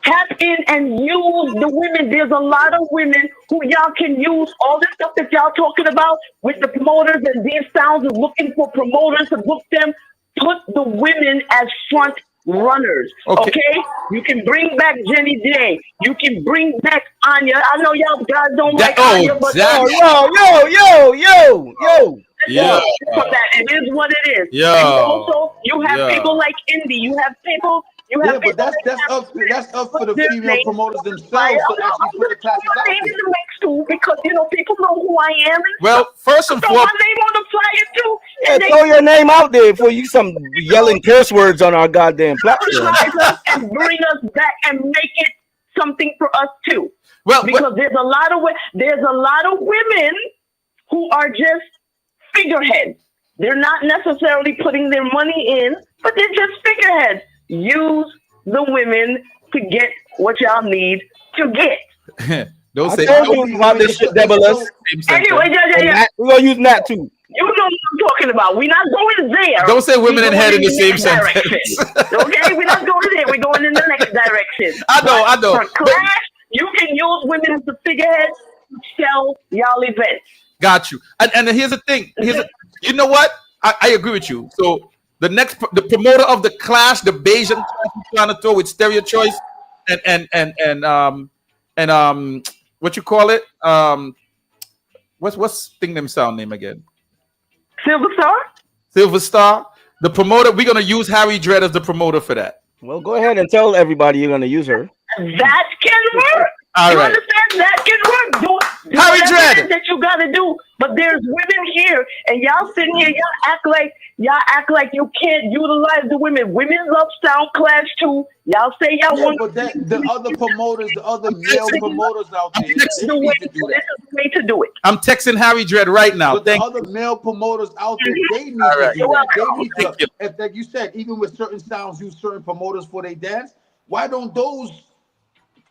[SPEAKER 14] Tap in and use the women. There's a lot of women who y'all can use all the stuff that y'all talking about with the promoters, and these sounds are looking for promoters to book them. Put the women as front runners. Okay? You can bring back Jenny J. You can bring back Anya. I know y'all guys don't like Anya, but
[SPEAKER 12] yo.
[SPEAKER 6] Yeah.
[SPEAKER 14] It is what it is.
[SPEAKER 6] Yeah.
[SPEAKER 14] And also, you have people like Indy. You have people.
[SPEAKER 15] But that's up for the female promoters themselves to actually put the classes out there.
[SPEAKER 14] In the mix too, because people know who I am.
[SPEAKER 6] Well, first and foremost,
[SPEAKER 14] my name on the flyer too.
[SPEAKER 12] Yeah, throw your name out there for you some yelling curse words on our goddamn platform.
[SPEAKER 14] And bring us back and make it something for us too.
[SPEAKER 6] Well,
[SPEAKER 14] because there's a lot of women who are just figureheads. They're not necessarily putting their money in, but they're just figureheads. Use the women to get what y'all need to get.
[SPEAKER 6] Don't say
[SPEAKER 12] about this shit, Debelas.
[SPEAKER 14] Anyway, yeah.
[SPEAKER 12] We're gonna use that too.
[SPEAKER 14] You know what I'm talking about. We're not going there.
[SPEAKER 6] Don't say women and head in the same sentence.
[SPEAKER 14] Okay, we're not going there. We're going in the next direction.
[SPEAKER 6] I know.
[SPEAKER 14] For class, you can use women as the figurehead to sell y'all events.
[SPEAKER 6] Got you. And here's the thing. You know what? I agree with you. So the promoter of the clash, the Bayesian clash you're trying to throw with Stereo Choice and what you call it? What's thing them sound name again? Silver Star. The promoter, we're gonna use Harry Dredd as the promoter for that.
[SPEAKER 12] Well, go ahead and tell everybody you're gonna use her.
[SPEAKER 14] That can work.
[SPEAKER 6] All
[SPEAKER 14] you
[SPEAKER 6] right.
[SPEAKER 14] Understand? That can work.
[SPEAKER 6] Harry Dread
[SPEAKER 14] that you gotta do. But there's women here, and y'all sitting here, y'all act like you can't utilize the women. Women love Sound Clash too. Y'all say y'all want.
[SPEAKER 15] But the other promoters, the other male promoters out there, they need to do that.
[SPEAKER 14] This is the way to do it.
[SPEAKER 6] I'm texting Harry Dread right now.
[SPEAKER 15] But the other male promoters out there, they need to do that. They need to, if, like you said, even with certain sounds, use certain promoters for their dance. Why don't those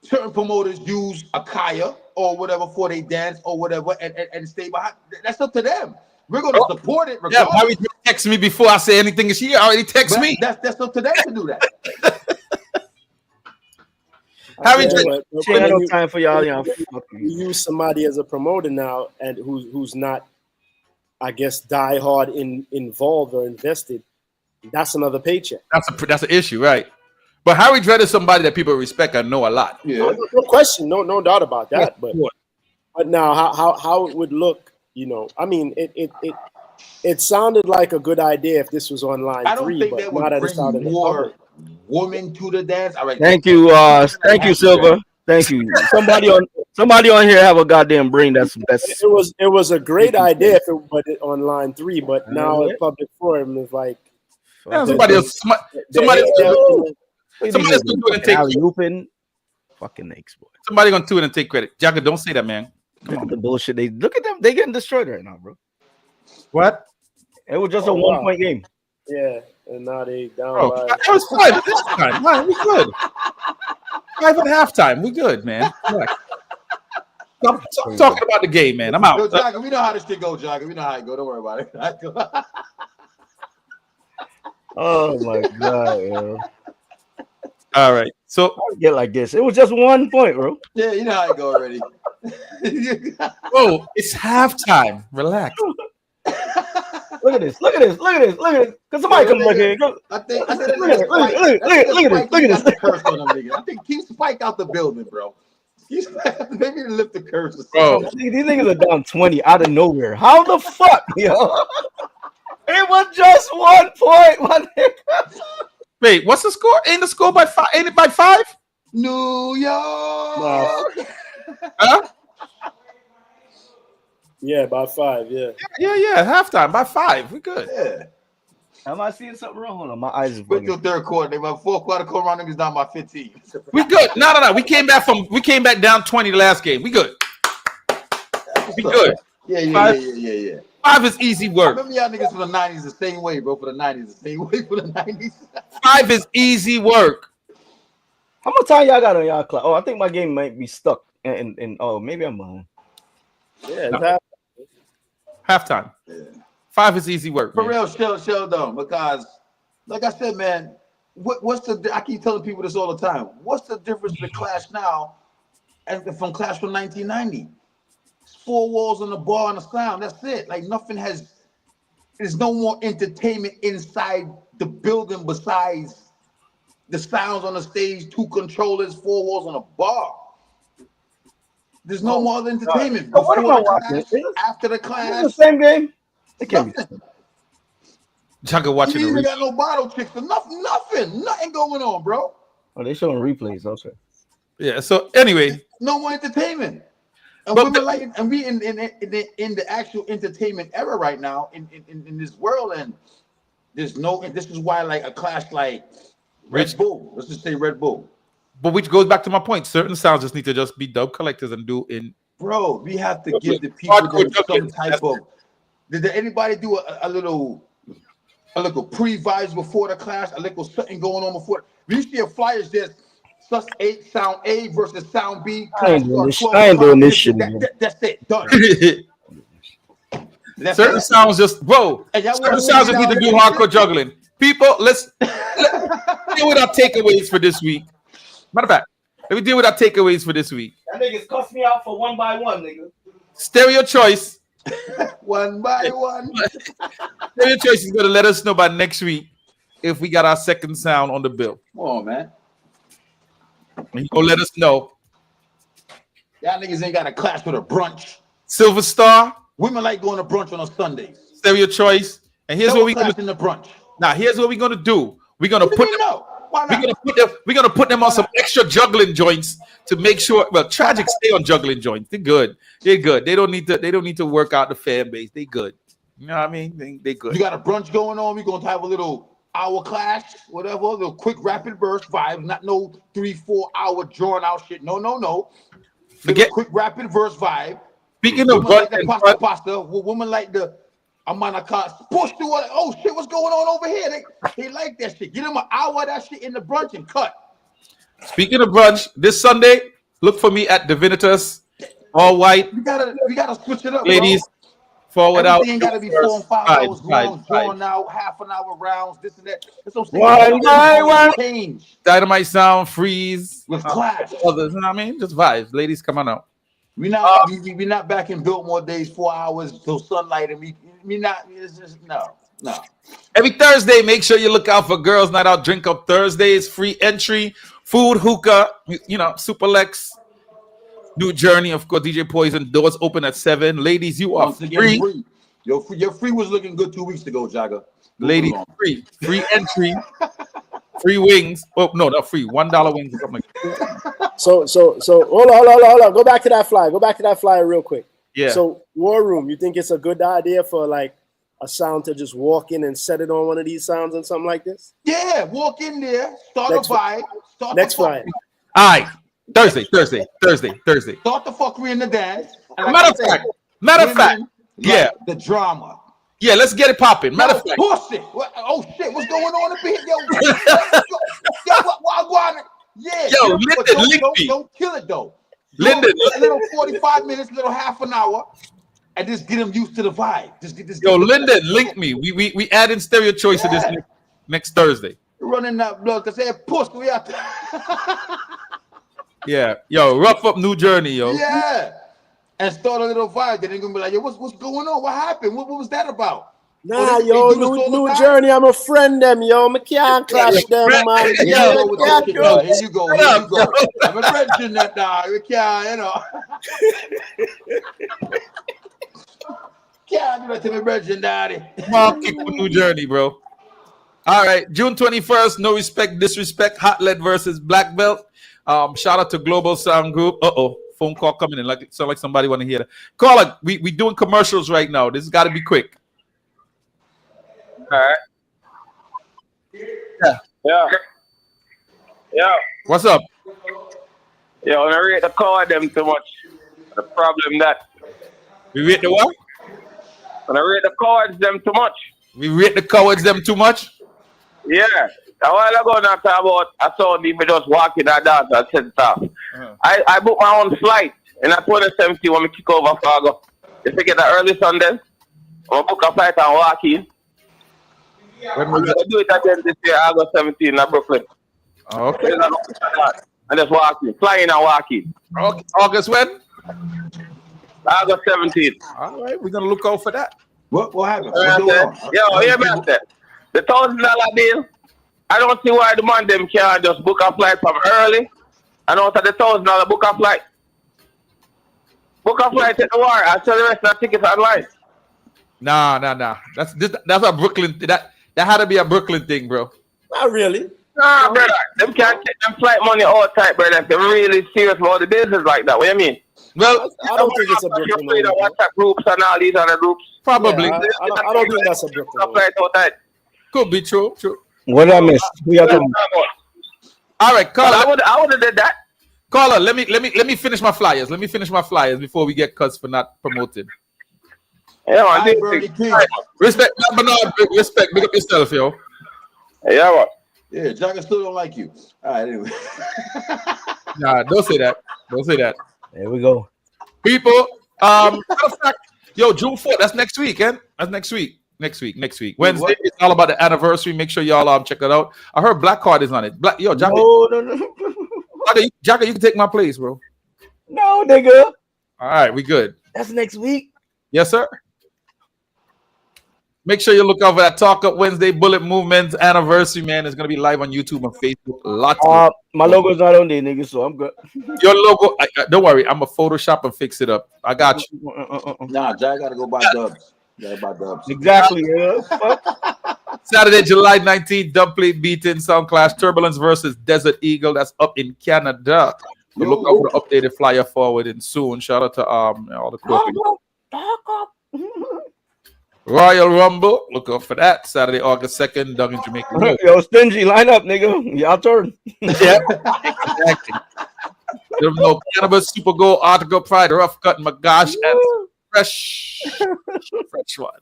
[SPEAKER 15] certain promoters use Akaya or whatever for their dance or whatever and stay behind? That's up to them. We're going to support it regardless.
[SPEAKER 6] Yeah, Harry text me before I say anything. She already texted me.
[SPEAKER 15] That's up to them to do that.
[SPEAKER 6] Harry
[SPEAKER 12] She ain't no time for y'all.
[SPEAKER 11] You use somebody as a promoter now, and who's not, I guess, die hard involved or invested. That's another paycheck.
[SPEAKER 6] That's an issue, right? But Harry Dread is somebody that people respect and know a lot.
[SPEAKER 11] Yeah, no question, no doubt about that.
[SPEAKER 6] Yeah.
[SPEAKER 11] But now, how it would look, I mean, it sounded like a good idea if this was on line 3, but not at the start of the
[SPEAKER 15] more women to the dance. All right.
[SPEAKER 12] Thank you, Silver. Thank you. Somebody on here have a goddamn brain. That's.
[SPEAKER 11] It was a great idea if it put it on line 3, but now in public forum is like
[SPEAKER 6] somebody else do it and take credit.
[SPEAKER 12] Fucking Nakes, boy.
[SPEAKER 6] Somebody gonna do it and take credit. Jagger, don't say that, man.
[SPEAKER 12] Come on, the bullshit. They look at them. They getting destroyed right now, bro.
[SPEAKER 6] What?
[SPEAKER 12] It was just a 1-point game.
[SPEAKER 11] Yeah, and now they down by.
[SPEAKER 6] That was 5 at this time. Man, we good. 5 at halftime. We good, man. Stop talking about the game, man. I'm out.
[SPEAKER 15] Yo, Jagger, we know how this shit go, Jagger. We know how it go. Don't worry about it.
[SPEAKER 12] Oh my god, yo.
[SPEAKER 6] All right, so
[SPEAKER 12] I get like this. It was just 1 point, bro.
[SPEAKER 15] Yeah, you know how it go already.
[SPEAKER 6] Oh, it's halftime. Relax.
[SPEAKER 12] Look at this. Cause somebody come look here.
[SPEAKER 15] I think
[SPEAKER 12] look at this.
[SPEAKER 15] Curse on them niggas. I think keep Spike out the building, bro. Maybe to lift the curse.
[SPEAKER 12] Bro, these niggas are down 20 out of nowhere. How the fuck, yo? It was just 1 point, my nigga.
[SPEAKER 6] Wait, what's the score? Ain't the score by 5? Ain't it by 5?
[SPEAKER 15] New York.
[SPEAKER 6] Huh?
[SPEAKER 11] Yeah, by 5. Yeah.
[SPEAKER 6] Halftime by 5. We good.
[SPEAKER 15] Yeah.
[SPEAKER 12] Am I seeing something wrong? Hold on, my eyes are
[SPEAKER 15] With your third quarter, they went 4 quarter quarter round niggas down by 15.
[SPEAKER 6] We good. No. We came back down 20 the last game. We good. We good.
[SPEAKER 15] Yeah.
[SPEAKER 6] 5 is easy work.
[SPEAKER 15] Remember y'all niggas for the 90s the same way, bro. For the 90s, the same way for the 90s.
[SPEAKER 6] 5 is easy work.
[SPEAKER 12] How much time y'all got on y'all clock? Oh, I think my game might be stuck. And maybe I'm behind.
[SPEAKER 11] Yeah,
[SPEAKER 6] no. Halftime. Yeah. 5 is easy work.
[SPEAKER 15] For real, chill down. Because, like I said, man, what's the? I keep telling people this all the time. What's the difference between Clash now and from Clash from 1990? It's 4 walls on the bar and the sound. That's it. Like nothing has. There's no more entertainment inside the building besides the sounds on the stage, 2 controllers, 4 walls on a bar. There's no more other entertainment.
[SPEAKER 12] So what am I watching?
[SPEAKER 15] After the class,
[SPEAKER 12] the same game. It can't be.
[SPEAKER 6] Jugger watching.
[SPEAKER 15] You even got no bottle chicks. Nothing going on, bro.
[SPEAKER 12] Oh, they showing replays. Okay.
[SPEAKER 6] Yeah. So anyway,
[SPEAKER 15] no more entertainment. And we in the actual entertainment era right now in this world, and there's no. And this is why like a clash like Red Bull. Let's just say Red Bull.
[SPEAKER 6] But which goes back to my point. Certain sounds just need to just be dub collectors and do in.
[SPEAKER 15] Bro, we have to give the people some type of. Did anybody do a little pre-vibes before the clash? A little something going on before. We see a flyers just sound A versus sound B.
[SPEAKER 12] I ain't doing this shit.
[SPEAKER 15] That's it. Done.
[SPEAKER 6] Certain sounds just certain sounds just need to do hardcore juggling. People, let's deal with our takeaways for this week. Matter of fact, let me deal with our takeaways for this week.
[SPEAKER 12] That niggas cuss me out for 1 by 1, nigga.
[SPEAKER 6] Stereo Choice.
[SPEAKER 15] 1 by 1.
[SPEAKER 6] Stereo Choice is going to let us know by next week if we got our second sound on the bill.
[SPEAKER 15] Come on, man.
[SPEAKER 6] He's going to let us know.
[SPEAKER 15] Y'all niggas ain't got a clash with a brunch.
[SPEAKER 6] Silver Star.
[SPEAKER 15] Women like going to brunch on Sundays.
[SPEAKER 6] Stereo Choice. And here's what we're going to
[SPEAKER 15] in the brunch.
[SPEAKER 6] Now, here's what we're going to do. We're going to put We're gonna put them on some extra juggling joints to make sure. Well, Tragic stay on juggling joints. They're good. They're good. They don't need to work out the fan base. They good. You know what I mean? They good.
[SPEAKER 15] You got a brunch going on. We're gonna have a little hour clash, whatever. A little quick rapid burst vibe. Not no 3-4 hour drawn out shit. No. Forget quick rapid verse vibe.
[SPEAKER 6] Speaking of
[SPEAKER 15] like the pasta. Woman like the Amanaka push through all. Oh shit, what's going on over here? They like that shit. Give them an hour of that shit in the brunch and cut.
[SPEAKER 6] Speaking of brunch, this Sunday, look for me at Divinitas, all white.
[SPEAKER 15] We gotta switch it up,
[SPEAKER 6] ladies.
[SPEAKER 15] Bro.
[SPEAKER 6] Forward out.
[SPEAKER 15] Everything gotta be 4 and 5 hours long, drawn out, half an hour rounds, this and that. That's what I'm saying.
[SPEAKER 6] One by one.
[SPEAKER 15] Change.
[SPEAKER 6] Dynamite sound, freeze.
[SPEAKER 15] With clash.
[SPEAKER 6] Others, you know what I mean? Just vibes. Ladies, come on out.
[SPEAKER 15] We not back in Biltmore days, 4 hours till sunlight, and we not. It's just no.
[SPEAKER 6] Every Thursday, make sure you look out for Girls Night Out Drink Up Thursdays. Free entry, food, hookah, Super Lex, New Journey, of course. DJ Poison. Doors open at 7. Ladies, you are free.
[SPEAKER 15] Your free was looking good 2 weeks ago, Jagger.
[SPEAKER 6] Ladies, free entry, free wings. Oh no, not free. $1 wings or something like that.
[SPEAKER 11] So hold on. Go back to that flyer real quick.
[SPEAKER 6] Yeah.
[SPEAKER 11] So War Room, you think it's a good idea for like a sound to just walk in and set it on one of these sounds and something like this?
[SPEAKER 15] Yeah, walk in there, start a vibe.
[SPEAKER 11] Next flyer.
[SPEAKER 6] All right. Thursday. Start
[SPEAKER 15] the fuckery in the dance.
[SPEAKER 6] Matter of fact. Yeah.
[SPEAKER 15] The drama.
[SPEAKER 6] Yeah, let's get it popping. Matter of fact.
[SPEAKER 15] Pussy. Oh shit, what's going on up here? Yo,
[SPEAKER 6] Lyndon, link me.
[SPEAKER 15] Don't kill it though.
[SPEAKER 6] Lyndon.
[SPEAKER 15] A little 45 minutes, little half an hour, and just get them used to the vibe.
[SPEAKER 6] Lyndon, link me. We add in stereo choice to this next Thursday.
[SPEAKER 15] Running that blood because they pussy. We out there.
[SPEAKER 6] Yeah. Yo, rough up New Journey, yo.
[SPEAKER 15] Yeah. And start a little vibe. Then they're gonna be like, yo, what's going on? What happened? What was that about?
[SPEAKER 11] Nah, New Journey, I'm a friend them, yo. I can't clash them, man.
[SPEAKER 15] Here you go. I'm a friend in that dog. We can't, Can't do that to me, Bridget, daddy.
[SPEAKER 6] Mark kick for New Journey, bro. All right, June 21st, No Respect, Disrespect, Hot Lead versus Black Belt. Shout out to Global Sound Group. Phone call coming in. Sound like somebody want to hear that. Caller, we doing commercials right now. This has got to be quick.
[SPEAKER 16] All right. Yeah.
[SPEAKER 6] What's up?
[SPEAKER 16] Yeah, when I rate the card them too much. The problem that.
[SPEAKER 6] We rate the what?
[SPEAKER 16] When I rate the cards them too much.
[SPEAKER 6] We rate the cowards them too much?
[SPEAKER 16] Yeah. A while ago, not about I saw me just walking that dance and said stuff. I booked my own flight in 2017 when we kick over Fargo. If I get an early Sunday, I'll book a flight and walk in.
[SPEAKER 6] When we
[SPEAKER 16] do it again this year, August 17 in Brooklyn.
[SPEAKER 6] Oh, okay.
[SPEAKER 16] And just walk in, fly in and walk in.
[SPEAKER 6] Okay. August when?
[SPEAKER 16] August 17th.
[SPEAKER 6] All right, we're gonna look out for that.
[SPEAKER 15] What happened?
[SPEAKER 16] Hear me out there. The $1,000 deal. I don't see why the man them can't just book a flight from early. And out of the $1,000 book a flight. Book a flight at the Warr. I sell the rest of the tickets online.
[SPEAKER 6] Nah. That's a Brooklyn. That had to be a Brooklyn thing, bro.
[SPEAKER 11] Not really.
[SPEAKER 16] Nah, brother. Them can't take them flight money all tight, brother. If they're really serious about the business like that. What do you mean?
[SPEAKER 6] Well,
[SPEAKER 11] I don't think it's a Brooklyn thing.
[SPEAKER 16] WhatsApp groups and all these other groups.
[SPEAKER 6] Probably.
[SPEAKER 11] Yeah, I don't think that's a Brooklyn thing.
[SPEAKER 6] Could be true.
[SPEAKER 12] What I missed? We are talking.
[SPEAKER 6] All right, caller.
[SPEAKER 16] I would have did that.
[SPEAKER 6] Caller, let me finish my flyers. Let me finish my flyers before we get cuts for not promoting.
[SPEAKER 16] Yeah, man.
[SPEAKER 6] Respect, Bernard. Respect. Big up yourself, yo.
[SPEAKER 16] Yeah, what?
[SPEAKER 15] Yeah, Jagger still don't like you. All right, anyway.
[SPEAKER 6] Nah, don't say that. Don't say that.
[SPEAKER 12] There we go.
[SPEAKER 6] People, matter of fact, yo, June 4th. That's next week, eh? That's next week. Next week. Wednesday, it's all about the anniversary. Make sure y'all check that out. I heard Black Card is on it. Jacka. No. Jacka, you can take my place, bro.
[SPEAKER 12] No, nigga.
[SPEAKER 6] All right, we good.
[SPEAKER 12] That's next week.
[SPEAKER 6] Yes, sir. Make sure you look out for that Talk Up Wednesday Bullet Movement anniversary, man. It's gonna be live on YouTube and Facebook. Lots.
[SPEAKER 12] My logo's not on there, nigga, so I'm good.
[SPEAKER 6] Your logo, don't worry. I'm a Photoshop and fix it up. I got you.
[SPEAKER 15] Nah, Jack gotta go buy dubs.
[SPEAKER 12] Exactly. Yeah.
[SPEAKER 6] Saturday, July 19th, dubplate beating sound clash Turbulence versus Desert Eagle. That's up in Canada. So look out for the updated flyer forwarding soon. Shout out to all the crew. Royal Rumble, look out for that. Saturday, August 2nd, down in Jamaica.
[SPEAKER 12] Yo, Stingy, line up, nigga. Y'all turn.
[SPEAKER 6] Yeah, exactly. There was no Cannabis, Super Gold, Article Pride, Rough Cut, Magash, and fresh one.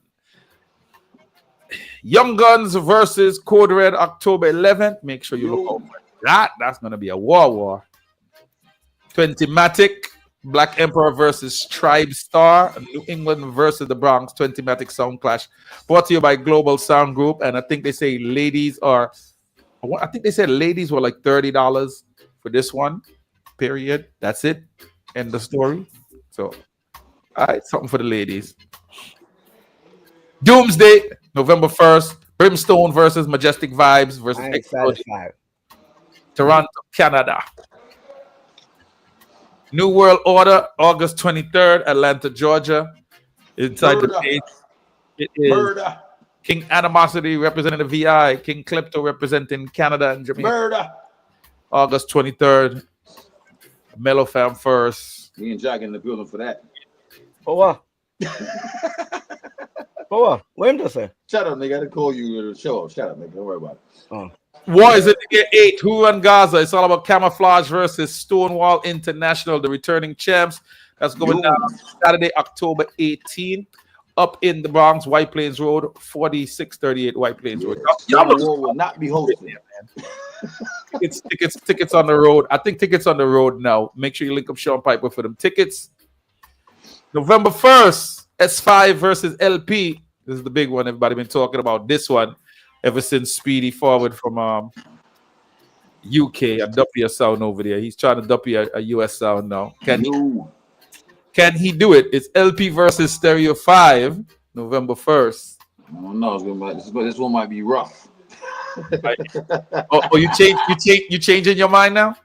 [SPEAKER 6] Young Guns versus Code Red, October 11th. Make sure you look out for that. That's going to be a war. 20-matic, Black Emperor versus Tribe Star, New England versus the Bronx, 20-matic sound clash. Brought to you by Global Sound Group. And I think they say ladies were like $30 for this one. Period. That's it. End the story. So, all right, something for the ladies. Doomsday, November 1st. Brimstone versus Majestic Vibes versus Toronto, Canada. New World Order, August 23rd, Atlanta, Georgia. Inside the page, it is King Animosity representing the VI, King Klepto representing Canada and Jamaica. August 23rd. Mellow Fam first.
[SPEAKER 15] Me and Jack in the building for that.
[SPEAKER 12] Oh, what? What am I saying?
[SPEAKER 15] Shut up, nigga. I didn't call you to the show. Shut up, nigga. Don't worry about it.
[SPEAKER 6] War is in the 8. Who and Gaza? It's all about Camouflage versus Stonewall International, the returning champs. That's going down Saturday, October 18th. Up in the Bronx, White Plains Road, 4638 White Plains Road.
[SPEAKER 15] Y'all will not be hosting it, man.
[SPEAKER 6] Tickets on the road. I think tickets on the road now. Make sure you link up Sean Piper for them tickets. November 1st, S5 versus LP. This is the big one. Everybody been talking about this one ever since Speedy forward from UK. A duppy sound over there. He's trying to duppy a US sound now. Can he do it? It's LP versus Stereo 5, November 1st.
[SPEAKER 15] I don't know. This one might be rough.
[SPEAKER 6] You changing your mind now?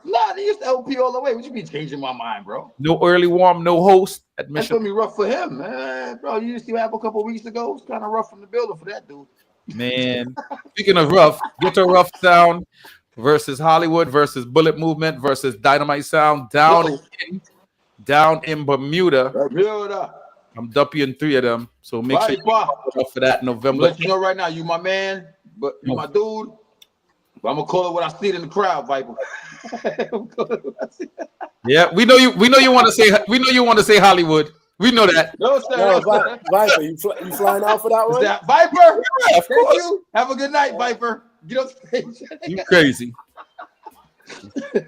[SPEAKER 15] Nah, they used to LP all the way. What you mean changing my mind, bro?
[SPEAKER 6] No early warm, no host.
[SPEAKER 15] That's
[SPEAKER 6] Admission.
[SPEAKER 15] gonna be rough for him, man. Bro, you used to have a couple weeks ago. It's kind of rough from the building for that dude.
[SPEAKER 6] Man, speaking of rough, Ghetto Rough Sound versus Hollywood versus Bullet Movement versus Dynamite Sound down in Bermuda. I'm duppying 3 of them, so make sure you look for that November.
[SPEAKER 15] Let you know right now, you my man, but you my dude. But I'm gonna call it what I see it in the crowd, Viper.
[SPEAKER 6] Yeah, we know you. We know you want to say. We know you want to say Hollywood. We know that.
[SPEAKER 15] No, sir.
[SPEAKER 11] Viper, you flying out for that one?
[SPEAKER 15] That Viper? Yeah, of course. You. Have a good night, Viper. Get up stage.
[SPEAKER 6] You crazy.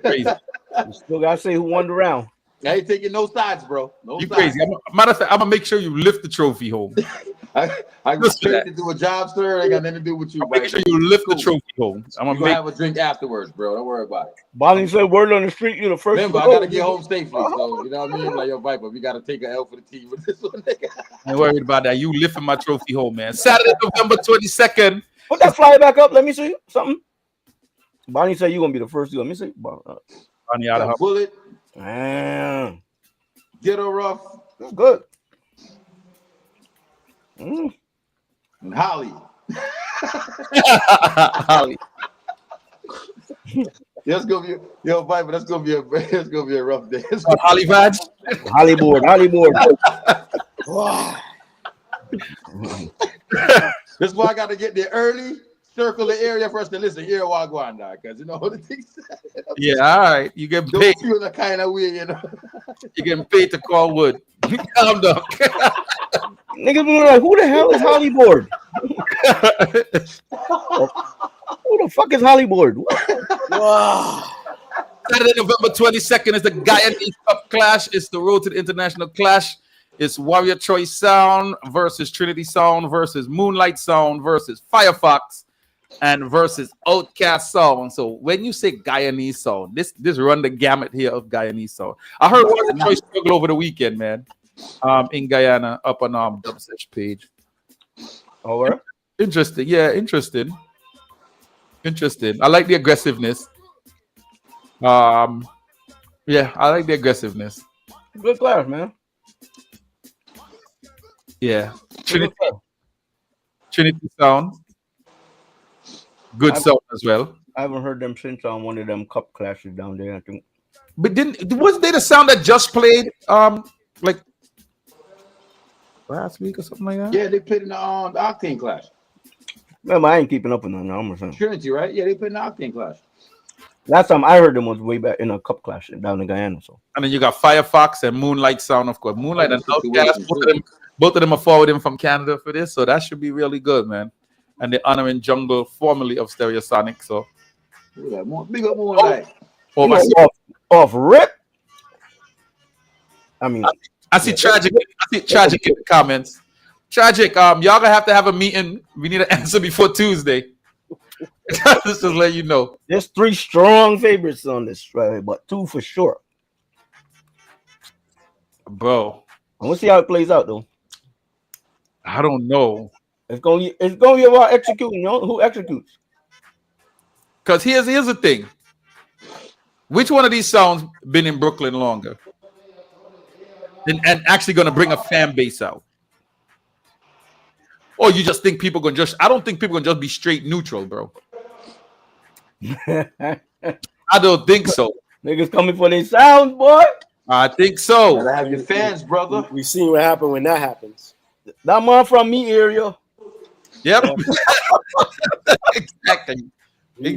[SPEAKER 12] Crazy. You still gotta say who won the round.
[SPEAKER 15] I ain't taking no sides, bro. No
[SPEAKER 6] you
[SPEAKER 15] sides.
[SPEAKER 6] Crazy. Matter of fact, I'm gonna make sure you lift the trophy home.
[SPEAKER 15] I just paid to do a job, sir. I got nothing to do with you.
[SPEAKER 6] Make sure you lift the trophy home. I'm gonna
[SPEAKER 15] have a drink afterwards, bro. Don't worry about it.
[SPEAKER 12] Bonnie said, "Word on the street, you're the first."
[SPEAKER 15] Remember, I gotta get home safely. So you know what I mean? Like, yo, Viper, we gotta take an L for the team with this one, nigga.
[SPEAKER 6] Ain't worried about that. You lifting my trophy home, man. Saturday, November 22nd.
[SPEAKER 12] Put that flyer back up. Let me see something. Bonnie said you're gonna be the first. Let me see.
[SPEAKER 6] Bonnie out of her
[SPEAKER 15] bullet.
[SPEAKER 12] Damn.
[SPEAKER 15] Ghetto Rough.
[SPEAKER 12] That's good.
[SPEAKER 15] And Holly.
[SPEAKER 6] Holly.
[SPEAKER 15] That's gonna be Viper. That's gonna be a rough day.
[SPEAKER 6] Holly vibes.
[SPEAKER 12] Hollywood.
[SPEAKER 15] This is why I got to get there early. Circle the area for us to listen. Hear Wagwan, because you know what the things.
[SPEAKER 6] Yeah, all right. You get paid.
[SPEAKER 15] Don't feel the kind of way, you know.
[SPEAKER 6] You getting paid to call wood. Calm down.
[SPEAKER 12] Niggas be like, who the hell is Hollywood? Who the fuck is Hollywood?
[SPEAKER 11] Wow.
[SPEAKER 6] Saturday, November 22nd is the Guyanese Cup Clash. It's the Road to the International Clash. It's Warrior Choice Sound versus Trinity Sound versus Moonlight Sound versus Firefox and versus Outcast Sound. So when you say Guyanese Sound, this run the gamut here of Guyanese Sound. I heard Warrior Choice struggle over the weekend, man. In Guyana, up on Dubsesh page.
[SPEAKER 12] Oh, where?
[SPEAKER 6] Interesting. Yeah, interesting. I like the aggressiveness. Yeah, I like the aggressiveness.
[SPEAKER 12] Good class, man.
[SPEAKER 6] Yeah. Trinity sound. Good sound as well.
[SPEAKER 12] I haven't heard them since on one of them cup clashes down there, I think.
[SPEAKER 6] But wasn't they the sound that just played like last week or something like that?
[SPEAKER 15] Yeah, they played in the Octane Clash.
[SPEAKER 12] Remember, I ain't keeping up with none. I'm saying.
[SPEAKER 15] Trinity, right? Yeah, they played in the Octane Clash.
[SPEAKER 12] Last time I heard them was way back in a cup clash down in Guyana. So.
[SPEAKER 6] And then you got Firefox and Moonlight sound, of course. Moonlight and Outcast, both of them are forwarding from Canada for this, so that should be really good, man. And they're honoring Jungle, formerly of Stereosonic. So
[SPEAKER 15] big up Moonlight.
[SPEAKER 12] Off rip. I mean,
[SPEAKER 6] I see Tragic. I see Tragic in the comments. Tragic. Y'all gonna have to have a meeting. We need an answer before Tuesday. Just to let you know.
[SPEAKER 12] There's 3 strong favorites on this, right? But 2 for sure.
[SPEAKER 6] Bro,
[SPEAKER 12] I want to see how it plays out, though.
[SPEAKER 6] I don't know.
[SPEAKER 12] It's gonna be about executing. You know who executes?
[SPEAKER 6] Because here's the thing. Which one of these sounds been in Brooklyn longer? And actually gonna bring a fan base out? Or you just think people gonna just? I don't think people gonna just be straight neutral, bro. I don't think so.
[SPEAKER 12] Niggas coming for their sound, boy.
[SPEAKER 6] I think so.
[SPEAKER 15] Gotta have your fans, brother.
[SPEAKER 11] We seen what happened when that happens.
[SPEAKER 12] That man from me area.
[SPEAKER 6] Yep. Exactly.
[SPEAKER 11] We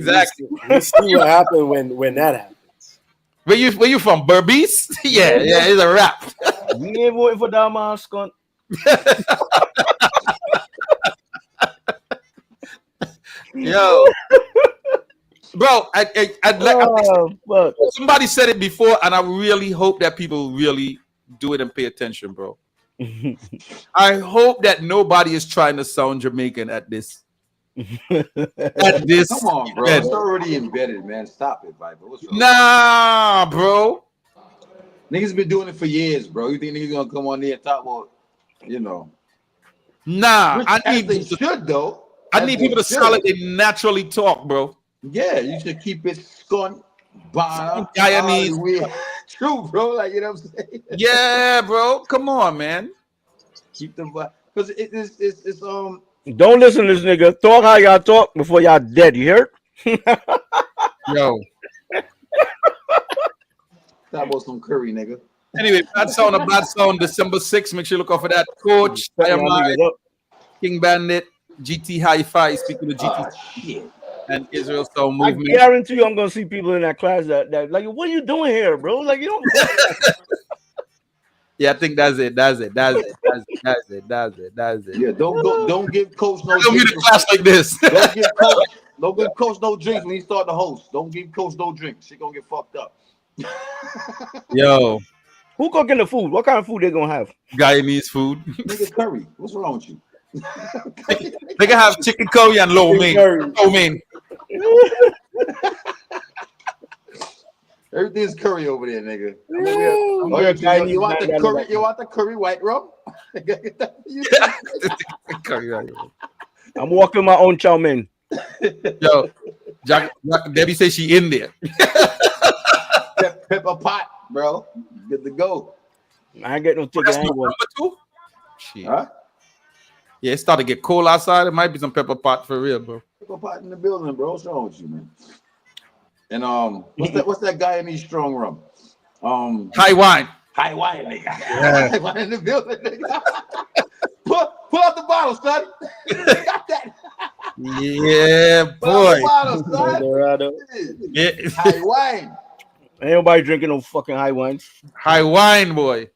[SPEAKER 11] see what happened when that happens.
[SPEAKER 6] Where you from? Berbice? yeah, it's a rap.
[SPEAKER 12] We ain't voting for that man, scunt.
[SPEAKER 6] Yo, bro, somebody said it before, and I really hope that people really do it and pay attention, bro. I hope that nobody is trying to sound Jamaican at this. At this,
[SPEAKER 15] come on, bro. It's already embedded, man. Stop it, Viper. What's wrong?
[SPEAKER 6] Nah, bro.
[SPEAKER 15] Niggas been doing it for years, bro. You think niggas gonna come on there and talk about, you know?
[SPEAKER 6] Nah,
[SPEAKER 15] Which,
[SPEAKER 6] I need
[SPEAKER 15] they should though.
[SPEAKER 6] I need people to sound like they naturally talk, bro.
[SPEAKER 15] Yeah, you should keep it skun,
[SPEAKER 6] Guyanese.
[SPEAKER 15] True, bro. Like, you know what I'm saying?
[SPEAKER 6] Yeah, bro. Come on, man.
[SPEAKER 15] Keep the vibe. Because it's
[SPEAKER 12] Don't listen to this nigga. Talk how y'all talk before y'all dead. You heard?
[SPEAKER 6] Yo.
[SPEAKER 15] Talk about some curry, nigga.
[SPEAKER 6] Anyway, bad sound, December 6th. Make sure you look out for that. Coach, King Bandit, GT Hi-Fi, speaking of GT and Israel Soul Movement.
[SPEAKER 12] I guarantee you I'm gonna see people in that class that like, what are you doing here, bro? Like, you don't.
[SPEAKER 6] Yeah, I think that's it. That's it.
[SPEAKER 15] Yeah, don't give coach no
[SPEAKER 6] don't
[SPEAKER 15] drinks.
[SPEAKER 6] Don't class like this.
[SPEAKER 15] Don't give coach no drinks when he start the host. Don't give coach no drinks. She gonna get fucked up.
[SPEAKER 6] Yo.
[SPEAKER 12] Who cooking the food? What kind of food they gonna have?
[SPEAKER 6] Guyanese food.
[SPEAKER 15] Nigga curry. What's wrong with you?
[SPEAKER 6] They can have chicken curry and lo mein.
[SPEAKER 15] Everything's curry over there, nigga. You want the curry? You want the curry white rum?
[SPEAKER 12] I'm walking my own chow mein.
[SPEAKER 6] Yo, Debbie says she in there.
[SPEAKER 15] Pepper pot, bro. Good to go.
[SPEAKER 12] I ain't get no ticket.
[SPEAKER 6] Number 2? Shit. Huh? Yeah, it's starting to get cold outside. It might be some pepper pot for real, bro.
[SPEAKER 15] Pepper pot in the building, bro. What's wrong with you, man? And what's that guy in these strong rum?
[SPEAKER 6] High wine.
[SPEAKER 15] High wine, nigga. Yeah. High wine in the building, nigga. Pull out the bottle, son. Got that.
[SPEAKER 6] Yeah, boy.
[SPEAKER 15] Bottle, son.
[SPEAKER 6] Yeah.
[SPEAKER 15] High wine.
[SPEAKER 12] Ain't nobody drinking no fucking high wine.
[SPEAKER 6] High wine, boy.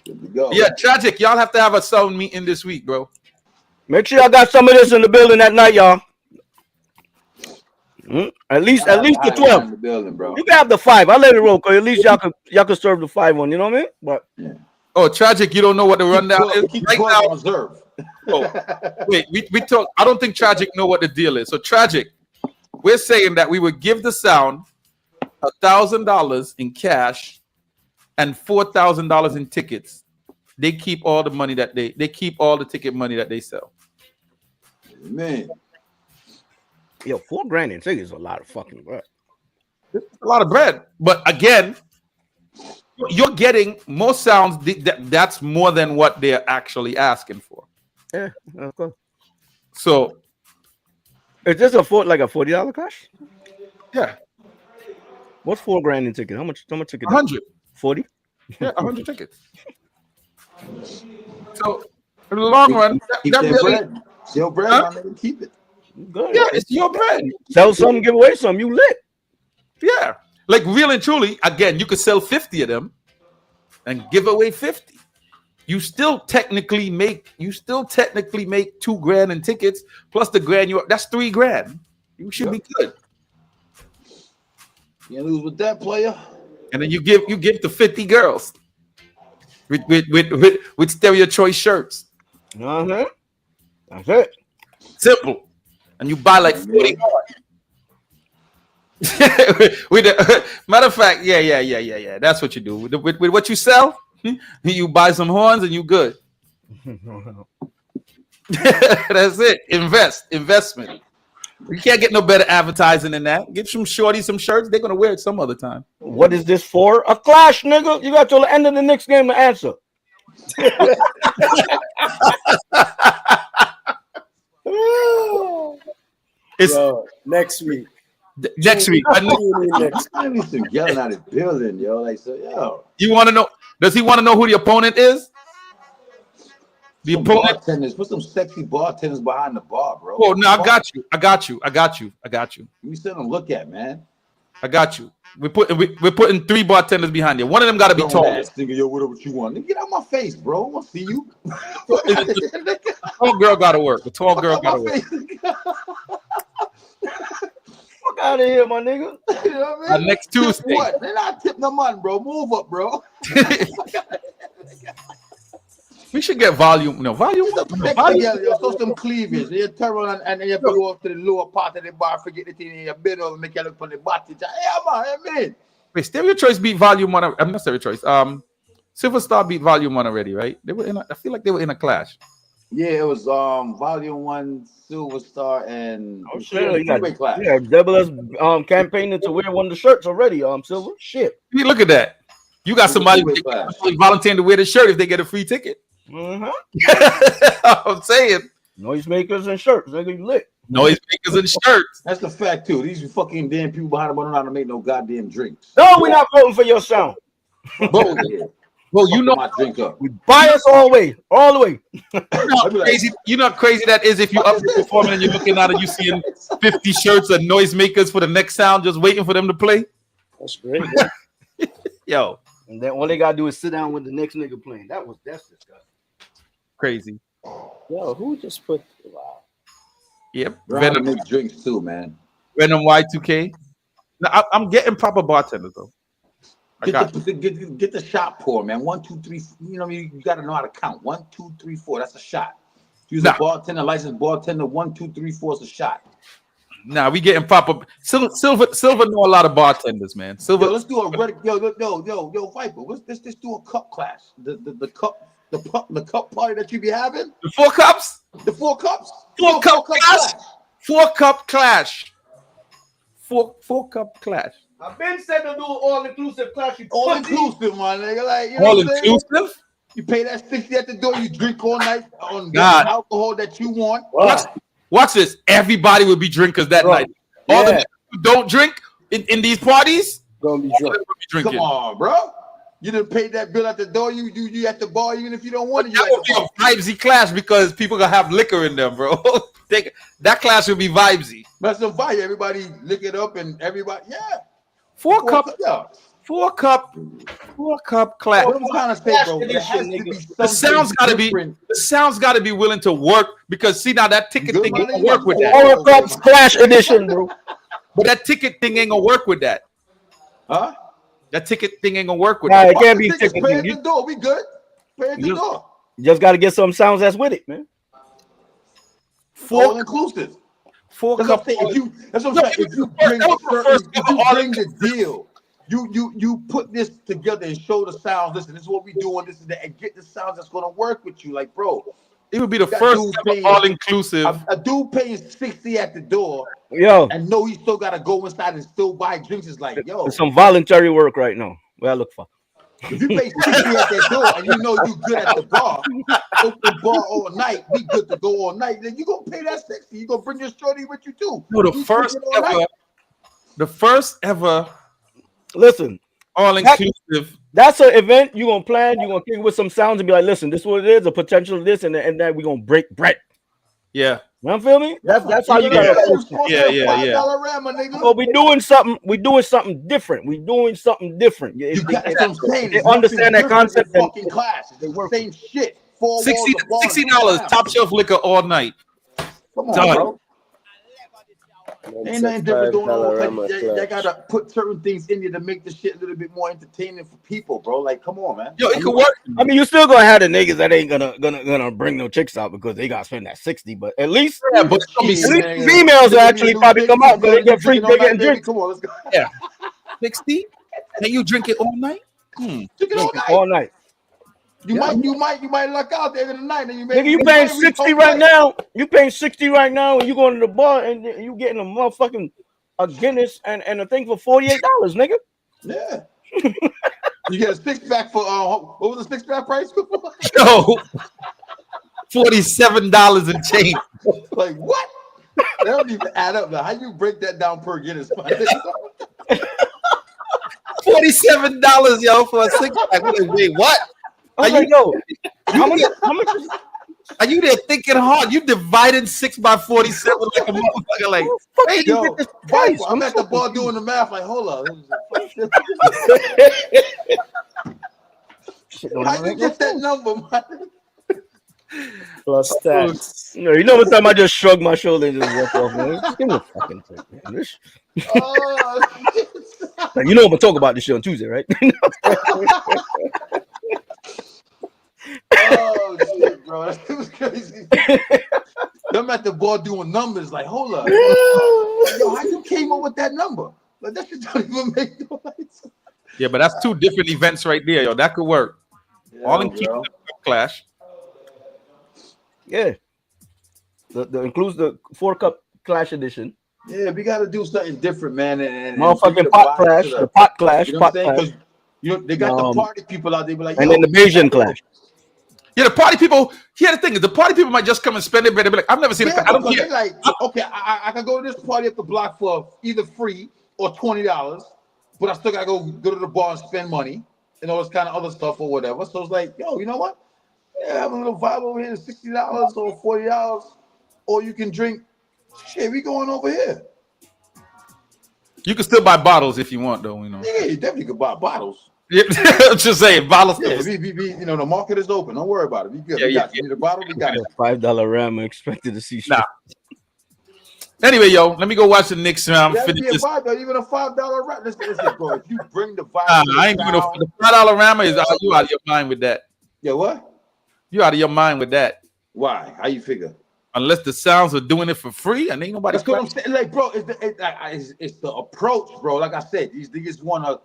[SPEAKER 15] Good to go.
[SPEAKER 6] Yeah, Tragic. Y'all have to have a sound meeting this week, bro.
[SPEAKER 12] Make sure I got some of this in the building that night, y'all. At least the 12.
[SPEAKER 15] In the building, bro.
[SPEAKER 12] You can have the 5. I'll let it roll, cause at least y'all can serve the 5 one. You know what I mean? But
[SPEAKER 15] yeah.
[SPEAKER 6] Oh, Tragic, you don't know what the rundown is right now.
[SPEAKER 15] Reserve.
[SPEAKER 6] Oh, wait, we talk. I don't think Tragic know what the deal is. So Tragic, we're saying that we would give the sound $1,000 in cash and $4,000 in tickets. They keep all the money that they keep all the ticket money that they sell.
[SPEAKER 15] Man.
[SPEAKER 12] Yo, $4,000 in tickets is a lot of fucking bread.
[SPEAKER 6] It's a lot of bread. But again, you're getting more sounds. That's more than what they're actually asking for.
[SPEAKER 12] Yeah, of course.
[SPEAKER 6] So
[SPEAKER 12] is this like a $40 clash?
[SPEAKER 6] Yeah.
[SPEAKER 12] What's $4 grand in ticket? How much ticket?
[SPEAKER 6] 100.
[SPEAKER 12] 40?
[SPEAKER 6] Yeah, 100 tickets. So in the long run,
[SPEAKER 15] Keep
[SPEAKER 6] that
[SPEAKER 15] their
[SPEAKER 6] really,
[SPEAKER 15] bread. It's your bread,
[SPEAKER 6] Huh?
[SPEAKER 15] my nigga. Keep it.
[SPEAKER 12] Good.
[SPEAKER 6] Yeah, it's your bread.
[SPEAKER 12] Sell some, give away some. You lit.
[SPEAKER 6] Yeah, like real and truly. Again, you could sell 50 of them and give away 50. You still technically make $2 grand in tickets plus the grand that's $3 grand. You should be good.
[SPEAKER 15] You lose with that player.
[SPEAKER 6] And then you give to 50 girls with stereo choice shirts.
[SPEAKER 12] Uh-huh. That's it.
[SPEAKER 6] Simple. And you buy like 40 more. Matter of fact, yeah. That's what you do. With what you sell, you buy some horns and you good. That's it. Investment. You can't get no better advertising than that. Get some shorties some shirts. They're gonna wear it some other time.
[SPEAKER 12] What is this for? A clash, nigga. You got till the end of the next game to answer.
[SPEAKER 11] Next week.
[SPEAKER 6] Next week.
[SPEAKER 15] I need some yelling out of the building, yo. Like, so, yo.
[SPEAKER 6] You want to know? Does he want to know who the opponent is? The opponent.
[SPEAKER 15] Bartenders. Put some sexy bartenders behind the bar, bro.
[SPEAKER 6] Oh no, I got you.
[SPEAKER 15] You send them look at, man.
[SPEAKER 6] I got you. We're putting 3 bartenders behind you. One of them got to be tall.
[SPEAKER 15] Nigga, yo, what you want? Nigga, get out my face, bro. I want to see you.
[SPEAKER 6] Tall girl got to work. The tall girl got to work.
[SPEAKER 12] Fuck out of here, my nigga.
[SPEAKER 15] You know what I mean?
[SPEAKER 6] Next Tuesday.
[SPEAKER 15] What? They're not tipping the money, bro. Move up, bro.
[SPEAKER 6] We should get volume. No, volume.
[SPEAKER 15] Yo, so some cleavage. You turn around and you go up to the lower part of the bar, forget the thing in your middle, and make you look for the body. Yeah, man.
[SPEAKER 6] Wait, Stereo Choice beat Volume 1. I'm not Stereo Choice. Silver Star beat Volume 1 already, right? They were I feel like they were in a clash.
[SPEAKER 15] Yeah, it was Volume 1, Silver Star, and
[SPEAKER 12] You got Double S campaigning to wear one of the shirts already. Silver. Shit.
[SPEAKER 6] I mean, look at that. You got somebody volunteering to wear the shirt if they get a free ticket. I'm saying
[SPEAKER 12] noisemakers and shirts. They get lit.
[SPEAKER 6] Noisemakers and shirts.
[SPEAKER 15] That's the fact too. These fucking damn people behind them don't know how to make no goddamn drinks.
[SPEAKER 12] No, we're not voting for your sound.
[SPEAKER 6] Well, you know
[SPEAKER 15] my drink up.
[SPEAKER 12] We bias all the way.
[SPEAKER 6] You know how crazy that is if you up your performing and you're looking out and you seeing 50 shirts of noisemakers for the next sound, just waiting for them to play.
[SPEAKER 11] That's great.
[SPEAKER 6] Yo.
[SPEAKER 12] And then all they gotta do is sit down with the next nigga playing. That's disgusting.
[SPEAKER 6] Crazy.
[SPEAKER 11] Yo, who just put? Wow.
[SPEAKER 6] Yep.
[SPEAKER 15] Venom make drinks too, man.
[SPEAKER 6] Venom Y2K. Now, I'm getting proper bartenders though.
[SPEAKER 15] Get the shot pour, man. 1, 2, 3. You know, you gotta know how to count. 1, 2, 3, 4. That's a shot. Use a bartender, licensed bartender. 1, 2, 3, 4 is a shot.
[SPEAKER 6] Nah, we getting proper. Silver know a lot of bartenders, man. Silver.
[SPEAKER 15] Yo, let's do a yo, Viper. Let's do a cup clash. The cup party that you be having.
[SPEAKER 6] The 4 cups.
[SPEAKER 15] The 4 cups.
[SPEAKER 6] 4 cup clash. 4 cup clash. 4 cup clash.
[SPEAKER 12] I've been said to do all inclusive clash.
[SPEAKER 15] All inclusive, my nigga. Like, you know
[SPEAKER 6] all
[SPEAKER 15] what I'm
[SPEAKER 6] inclusive.
[SPEAKER 15] saying? You pay that 60 at the door. You drink all night on the alcohol that you want.
[SPEAKER 6] Watch this. Everybody will be drinkers that night. All the who don't drink in these parties
[SPEAKER 11] gonna be
[SPEAKER 6] drinking.
[SPEAKER 15] Come on, bro. You didn't pay that bill at the door. You at the bar even if you don't want it.
[SPEAKER 6] That would be a vibesy clash because people gonna have liquor in them, bro. That clash will be vibesy.
[SPEAKER 15] That's a vibe. Everybody lick it up and everybody,
[SPEAKER 6] 4 cup. 4 cup clash.
[SPEAKER 15] What I'm trying to say, bro,
[SPEAKER 6] the sounds gotta be willing to work because see now that ticket thing ain't gonna work with that.
[SPEAKER 12] 4 cups clash edition, bro.
[SPEAKER 6] But that ticket thing ain't gonna work with that.
[SPEAKER 15] Huh?
[SPEAKER 6] That ticket thing ain't gonna work with
[SPEAKER 12] that.
[SPEAKER 6] that.
[SPEAKER 12] It can't be ticket
[SPEAKER 15] pay
[SPEAKER 12] thing.
[SPEAKER 15] at the door. We good. Pay at the door.
[SPEAKER 12] You just gotta get some sounds that's with it, man.
[SPEAKER 15] 4 inclusive.
[SPEAKER 6] 4 cup.
[SPEAKER 15] That's what I'm saying. If you bring the deal. You put this together and show the sounds. Listen, this is what we doing. This is that, and get the sounds that's gonna work with you. Like, bro,
[SPEAKER 6] it would be the first all inclusive.
[SPEAKER 15] A dude paying 60 at the door, and know he still gotta go inside and still buy drinks. Is like, yo,
[SPEAKER 12] there's some voluntary work right now. Where I look for.
[SPEAKER 15] If you pay 60 at that door and you know you good at the bar, open bar all night, we good to go all night, then you gonna pay that 60. You gonna bring your shorty with you too.
[SPEAKER 6] No, the first ever
[SPEAKER 12] listen,
[SPEAKER 6] all inclusive.
[SPEAKER 12] That's an event you're gonna plan, you're gonna kick with some sounds and be like, listen, this is what it is, the potential of this, and then we're gonna break bread.
[SPEAKER 6] Yeah.
[SPEAKER 12] You feel me? That's how you gotta approach it.
[SPEAKER 6] Yeah.
[SPEAKER 12] So we're doing something different. We're doing something different.
[SPEAKER 15] You got what I'm saying.
[SPEAKER 12] They understand that concept.
[SPEAKER 15] Fucking class. They work same shit.
[SPEAKER 6] $60 top shelf liquor all night.
[SPEAKER 15] Come on,
[SPEAKER 6] done.
[SPEAKER 15] bro. Ain't nothing different going on. Like, they gotta put certain things in you to make the shit a little bit more entertaining for people, bro. Like, come on, man.
[SPEAKER 6] Yo, it could work.
[SPEAKER 12] I mean, you still gonna have the niggas that ain't gonna bring no chicks out because they gotta spend that 60. But at least, females will actually probably come out because they get free. They get drinks.
[SPEAKER 15] Come on, let's go.
[SPEAKER 6] Yeah, 60. And you drink it all night?
[SPEAKER 15] Drink it
[SPEAKER 12] all night.
[SPEAKER 15] You might luck out there in the night, and you may.
[SPEAKER 12] Nigga, you paying 60 right now. You paying 60 right now, and you going to the bar and you getting a motherfucking Guinness and a thing for $48, nigga.
[SPEAKER 15] Yeah. You get a 6-pack for what was the 6-pack price?
[SPEAKER 6] Yo, $47 and change.
[SPEAKER 15] Like what? That don't even add up. Now, how you break that down per Guinness?
[SPEAKER 6] $47, yo, for a 6-pack. Wait, what? Are you
[SPEAKER 12] yo? How much?
[SPEAKER 6] Are you there thinking hard? You divided 6 by 47 like a motherfucker. Like,
[SPEAKER 15] hey, yo, I'm at the bar doing the math. Like, hold on. How you get that number, man?
[SPEAKER 11] Plus tax.
[SPEAKER 12] You know what time I just shrug my shoulder and just walk off, man. Just give me a fucking thing, man. You know I'm gonna talk about this shit on Tuesday, right?
[SPEAKER 15] Oh shit, bro, that was crazy. I'm at the bar doing numbers. Like, hold up, yo, how you came up with that number? Like, that shit don't even make no sense.
[SPEAKER 6] Yeah, but that's 2 different events right there, yo. That could work.
[SPEAKER 15] Yeah,
[SPEAKER 6] all inclusive clash.
[SPEAKER 12] Yeah, the includes the 4-cup clash edition.
[SPEAKER 15] Yeah, we got to do something different, man. And
[SPEAKER 12] motherfucking pot clash, the pot clash,
[SPEAKER 15] you know
[SPEAKER 12] pot
[SPEAKER 15] what I'm saying?
[SPEAKER 12] clash.
[SPEAKER 15] You know, they got the party people out there, be like,
[SPEAKER 12] and then the Bayesian clash.
[SPEAKER 6] Yeah, the party people. Here, the thing is, the party people might just come and spend it, but they'll be like, I've never seen it. I don't care.
[SPEAKER 15] Like, okay, I can go to this party up the block for either free or $20, but I still gotta go to the bar and spend money and all this kind of other stuff or whatever. So it's like, yo, you know what? Yeah, have a little vibe over here, $60 or $40, or you can drink. Shit, we going over here.
[SPEAKER 6] You can still buy bottles if you want, though. You know.
[SPEAKER 15] Yeah, you definitely could buy bottles.
[SPEAKER 6] Yeah, just saying, bottles.
[SPEAKER 15] Yeah, you know, the market is open. Don't worry about it. We good.
[SPEAKER 6] Yeah,
[SPEAKER 15] You need a bottle, we got it.
[SPEAKER 12] $5 ram. I expected to see.
[SPEAKER 6] Nah. Anyway, yo, let me go watch the Knicks. Finish this.
[SPEAKER 15] Even a $5 ram. Listen, bro. If you bring the vibe,
[SPEAKER 6] I ain't doing the $5 ram. Is you out of your mind with that?
[SPEAKER 15] Yeah, what?
[SPEAKER 6] You out of your mind with that?
[SPEAKER 15] Why? How you figure?
[SPEAKER 6] Unless the sounds are doing it for free, and ain't nobody.
[SPEAKER 15] That's what I'm saying. Like, bro, it's the approach, bro. Like I said, these niggas want to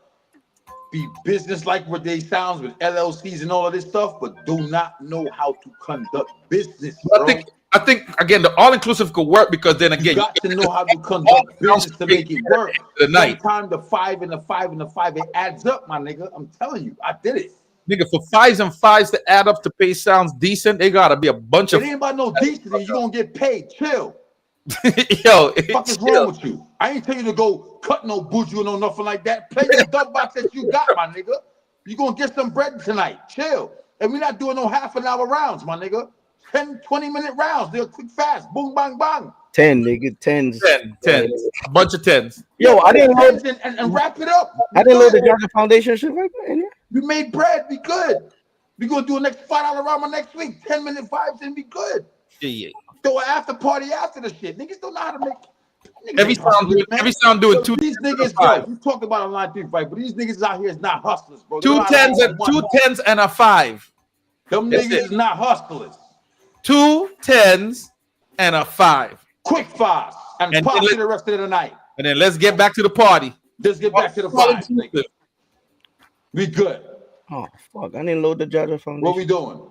[SPEAKER 15] be business-like with their sounds with LLCs and all of this stuff, but do not know how to conduct business, bro.
[SPEAKER 6] I think again, the all-inclusive could work because then again,
[SPEAKER 15] you got to know how to conduct business to make it work. Sometimes the 5 and the 5 and the 5, it adds up, my nigga. I'm telling you, I did it.
[SPEAKER 6] Nigga, for 5s and 5s to add up to pay sounds decent, they gotta be a bunch of.
[SPEAKER 15] It ain't about no decency. You gonna get paid. Chill.
[SPEAKER 6] Yo,
[SPEAKER 15] what is wrong with you? I ain't tell you to go cut no buju or no nothing like that. Play the dub box that you got, my nigga. You gonna get some bread tonight. Chill. And we're not doing no half-an-hour rounds, my nigga. 10, 20-minute rounds. They're quick, fast. Boom, bang, bang.
[SPEAKER 12] 10, nigga. 10s.
[SPEAKER 6] 10. A bunch of 10s.
[SPEAKER 12] Yo, I didn't load
[SPEAKER 15] and wrap it up.
[SPEAKER 12] I didn't load the Georgia Foundation shit right there.
[SPEAKER 15] We made bread. We good. We gonna do a next $5 round next week. 10-minute vibes and be good.
[SPEAKER 6] Yeah.
[SPEAKER 15] Throw an after party after the shit. Niggas don't know how to make.
[SPEAKER 6] Every sound doing 2.
[SPEAKER 15] These niggas, bro. You talk about a line 3 fight, but these niggas out here is not hustlers, bro.
[SPEAKER 6] 2 10s and a 5.
[SPEAKER 15] Them niggas is not hustlers.
[SPEAKER 6] 2 10s and a 5.
[SPEAKER 15] Quick 5 and pop to the rest of the night.
[SPEAKER 6] And then let's get back to the party.
[SPEAKER 15] Let's get back to the party. We good.
[SPEAKER 12] Oh fuck! I didn't load the Georgia Foundation.
[SPEAKER 15] What we doing?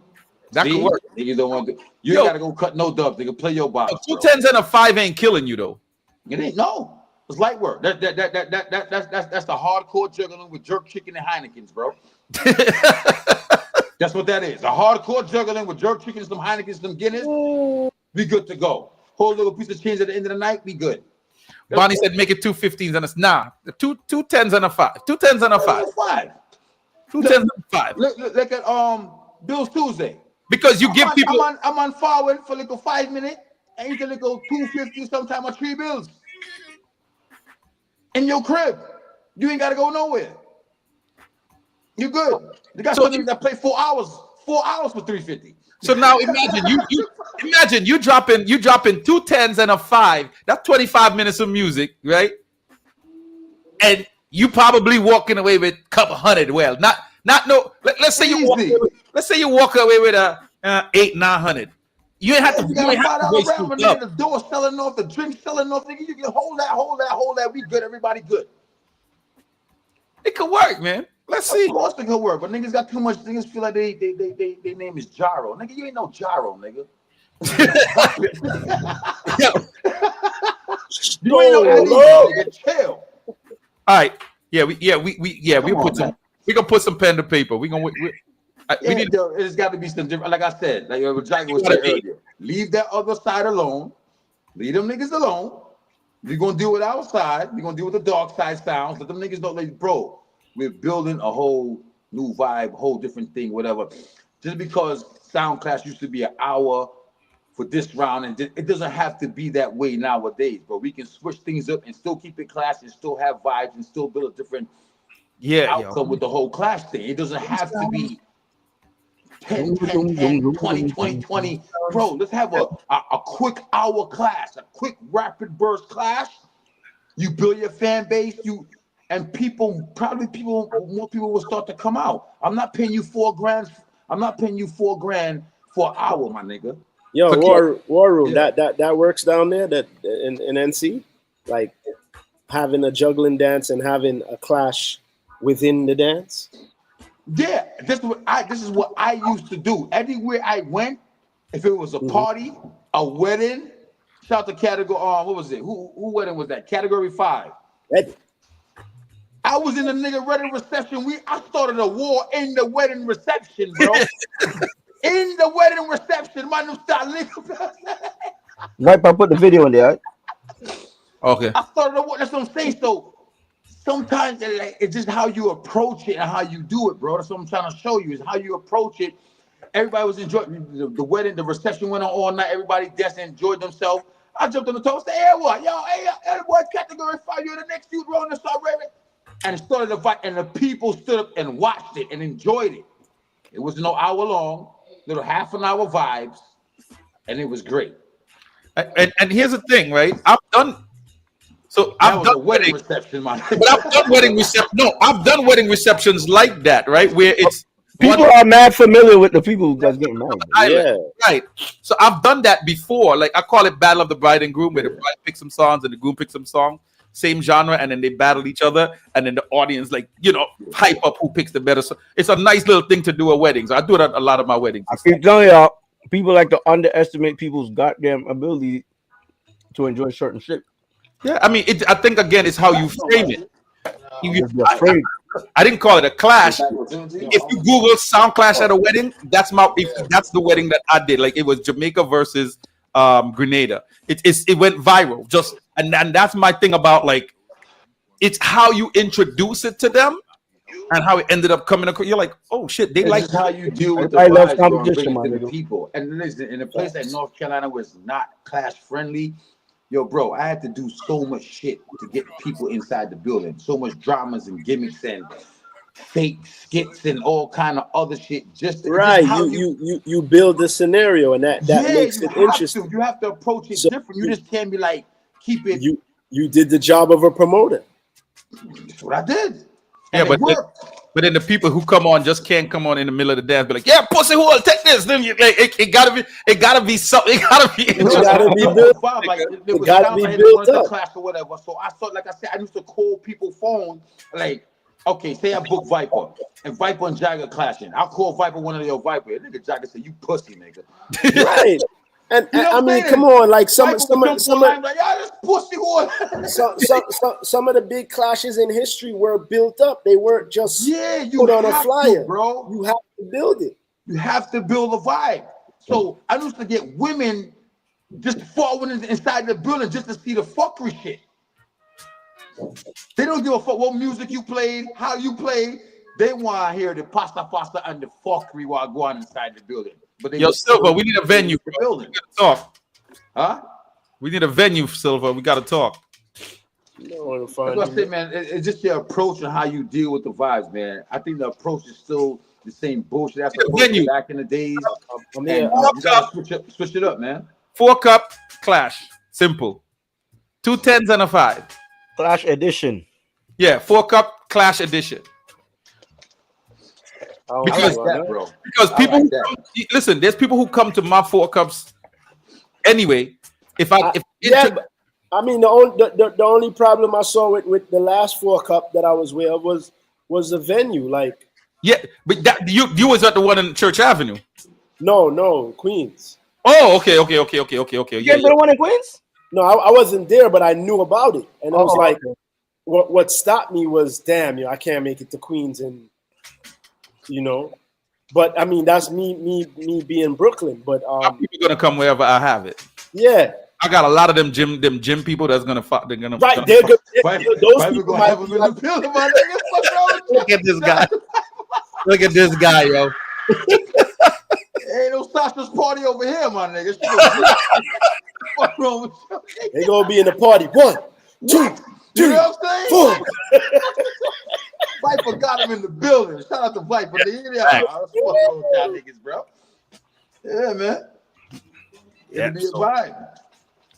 [SPEAKER 6] That could work.
[SPEAKER 15] You don't want to. You gotta go cut no dubs. They can play your box.
[SPEAKER 6] 2 10s and a 5 ain't killing you though.
[SPEAKER 15] It ain't no. It's light work. That's the hardcore juggling with jerk chicken and Heinekens, bro. That's what that is. A hardcore juggling with jerk chicken, some Heinekens, some Guinness. We good to go. Whole little piece of change at the end of the night. We good.
[SPEAKER 6] Bonnie said make it 2 15s and two 10s and a 5. 2 10s and a 5. 2 10s and a 5.
[SPEAKER 15] Look at Bill's Tuesday.
[SPEAKER 6] Because you give people.
[SPEAKER 15] I'm on forward for like a 5 minute. And you can like go 250 sometime or 3 bills. In your crib. You ain't gotta go nowhere. You good. You got something that play 4 hours. 4 hours for 350.
[SPEAKER 6] So now imagine you dropping 2 10s and a 5. That's 25 minutes of music, right? And you probably walking away with a couple hundred. Well, let's say you walk away with a 800-900. You ain't have to.
[SPEAKER 15] You got $5 around the door selling off, the drink selling off. Nigga, you can hold that. We good. Everybody good.
[SPEAKER 6] It could work, man. Let's see.
[SPEAKER 15] Of course it could work, but niggas got too much. Niggas feel like they name is Gyro. Nigga, you ain't no Gyro, nigga. You ain't no nigga. Chill.
[SPEAKER 6] All right. We gonna put some pen to paper.
[SPEAKER 15] It's got to be some different. Like I said, like Jack was saying earlier, leave that other side alone. Leave them niggas alone. We're gonna deal with our side. We're gonna deal with the dark side sounds. Let them niggas know, like, bro, we're building a whole new vibe, whole different thing, whatever. Just because sound class used to be an hour for this round, and it doesn't have to be that way nowadays, bro. We can switch things up and still keep it class and still have vibes and still build a different outcome with the whole clash thing. It doesn't have to be 10, 20. Bro, let's have a quick hour class, a quick rapid burst clash. You build your fan base, more people will start to come out. I'm not paying you $4 for an hour, my nigga.
[SPEAKER 11] Yo, War Room, that works down there that in NC, like having a juggling dance and having a clash within the dance.
[SPEAKER 15] Yeah, this is what I used to do. Everywhere I went, if it was a party, a wedding, shout out to category. What was it? Who wedding was that? Category 5. I was in the nigga wedding reception. I started a war in the wedding reception, bro. In the wedding reception, my new style.
[SPEAKER 12] Right, I put the video in there.
[SPEAKER 6] Okay.
[SPEAKER 15] I started a war. That's what I'm saying. So sometimes it's just how you approach it and how you do it, bro. That's what I'm trying to show you is how you approach it. Everybody was enjoying the wedding, the reception went on all night. Everybody danced and enjoyed themselves. I jumped on the toe, said, "Hey, what? Yo, hey, boy, category 5, you're the next dude rolling the star raven." And it started a fight, and the people stood up and watched it and enjoyed it. It was no hour long, little half an hour vibes, and it was great.
[SPEAKER 6] And here's the thing, right? I've done
[SPEAKER 15] wedding reception, man.
[SPEAKER 6] But I've done wedding reception. No, I've done wedding receptions like that, right? Where it's
[SPEAKER 12] people are mad familiar with the people that's getting married.
[SPEAKER 6] Yeah, right. So I've done that before. Like I call it Battle of the Bride and Groom, where the bride picks some songs and the groom picks some songs, same genre, and then they battle each other, and then the audience, hype up who picks the better song. It's a nice little thing to do at weddings. I do it at a lot of my weddings.
[SPEAKER 12] I keep telling y'all, people like to underestimate people's goddamn ability to enjoy certain shit.
[SPEAKER 6] Yeah, I mean, I think again, it's how you frame it. I didn't call it a clash. If you Google sound clash at a wedding, that's the wedding that I did. Like it was Jamaica versus Grenada. It went viral. And that's my thing about it's how you introduce it to them and how it ended up coming across. You're like, oh shit, they like
[SPEAKER 15] how you deal with the vibes, competition, bro, the people. And listen, in a place like North Carolina was not clash friendly. Yo, bro, I had to do so much shit to get people inside the building. So much dramas and gimmicks and fake skits and all kind of other shit.
[SPEAKER 11] You build the scenario, and that makes it interesting.
[SPEAKER 15] You have to approach it different. You just can't be like, keep it.
[SPEAKER 11] You did the job of a promoter.
[SPEAKER 15] That's what I did.
[SPEAKER 6] Yeah, but then the people who come on just can't come on in the middle of the dance, be like, "Yeah, pussy hole, take this." Then it gotta be something. It gotta be
[SPEAKER 11] built. It gotta be built up.
[SPEAKER 15] Class or whatever. So I thought, like I said, I used to call people phone, like, okay, say I book Viper, and Viper and Jagger clashing. I'll call Viper one of your Viper. Nigga Jagger said, "You pussy, nigga."
[SPEAKER 11] Right. And
[SPEAKER 15] You know
[SPEAKER 11] I
[SPEAKER 15] what I'm
[SPEAKER 11] mean,
[SPEAKER 15] saying?
[SPEAKER 11] come on, like some
[SPEAKER 15] Like,
[SPEAKER 11] of
[SPEAKER 15] like, yeah, this pussy whore.
[SPEAKER 11] some of the big clashes in history were built up. They weren't just
[SPEAKER 15] Yeah, you
[SPEAKER 11] put on a
[SPEAKER 15] have
[SPEAKER 11] flyer,
[SPEAKER 15] to, bro.
[SPEAKER 11] You have to build it.
[SPEAKER 15] You have to build a vibe. So I used to get women just falling inside the building just to see the fuckery shit. They don't give a fuck what music you played, how you played. They want to hear the pasta and the fuckery while going inside the building. But they
[SPEAKER 6] Yo, Silver, we need a venue.
[SPEAKER 15] The building.
[SPEAKER 6] We gotta talk.
[SPEAKER 15] Huh?
[SPEAKER 6] We need a venue, Silver. We gotta talk.
[SPEAKER 15] That's what I say, man. It's just your approach and how you deal with the vibes, man. I think the approach is still the same bullshit. That's the approach back in the days. And you gotta switch it up, man.
[SPEAKER 6] 4-cup clash. Simple. 2 10s and a 5.
[SPEAKER 12] Clash edition.
[SPEAKER 6] Yeah, 4-cup clash edition. Because people who listen, there's people who come to my 4 cups anyway.
[SPEAKER 11] I mean, the only problem I saw with the last 4 cup that I was with was the venue. Like,
[SPEAKER 6] yeah, but that you was at the one in Church Avenue.
[SPEAKER 11] No, Queens.
[SPEAKER 6] Oh, okay. You
[SPEAKER 12] guys the one in Queens?
[SPEAKER 11] No, I wasn't there, but I knew about it, and I was like, what stopped me was, damn, I can't make it to Queens, and but I mean, that's me being Brooklyn. But
[SPEAKER 6] people gonna come wherever I have it.
[SPEAKER 11] Yeah,
[SPEAKER 6] I got a lot of them gym people that's gonna fuck. They're gonna
[SPEAKER 11] right. They're good. Those people might be like,
[SPEAKER 6] look at this guy. Look at this guy, yo.
[SPEAKER 15] Ain't no Sasha's party over here, my nigga. What's wrong with you?
[SPEAKER 11] They gonna be in the party. 1, 2, 3,
[SPEAKER 15] You know what I'm
[SPEAKER 11] 4.
[SPEAKER 15] saying? Viper got him in the building. Shout out to Viper. What's wrong with y'all niggas, bro? Yeah, man. It'll be a vibe.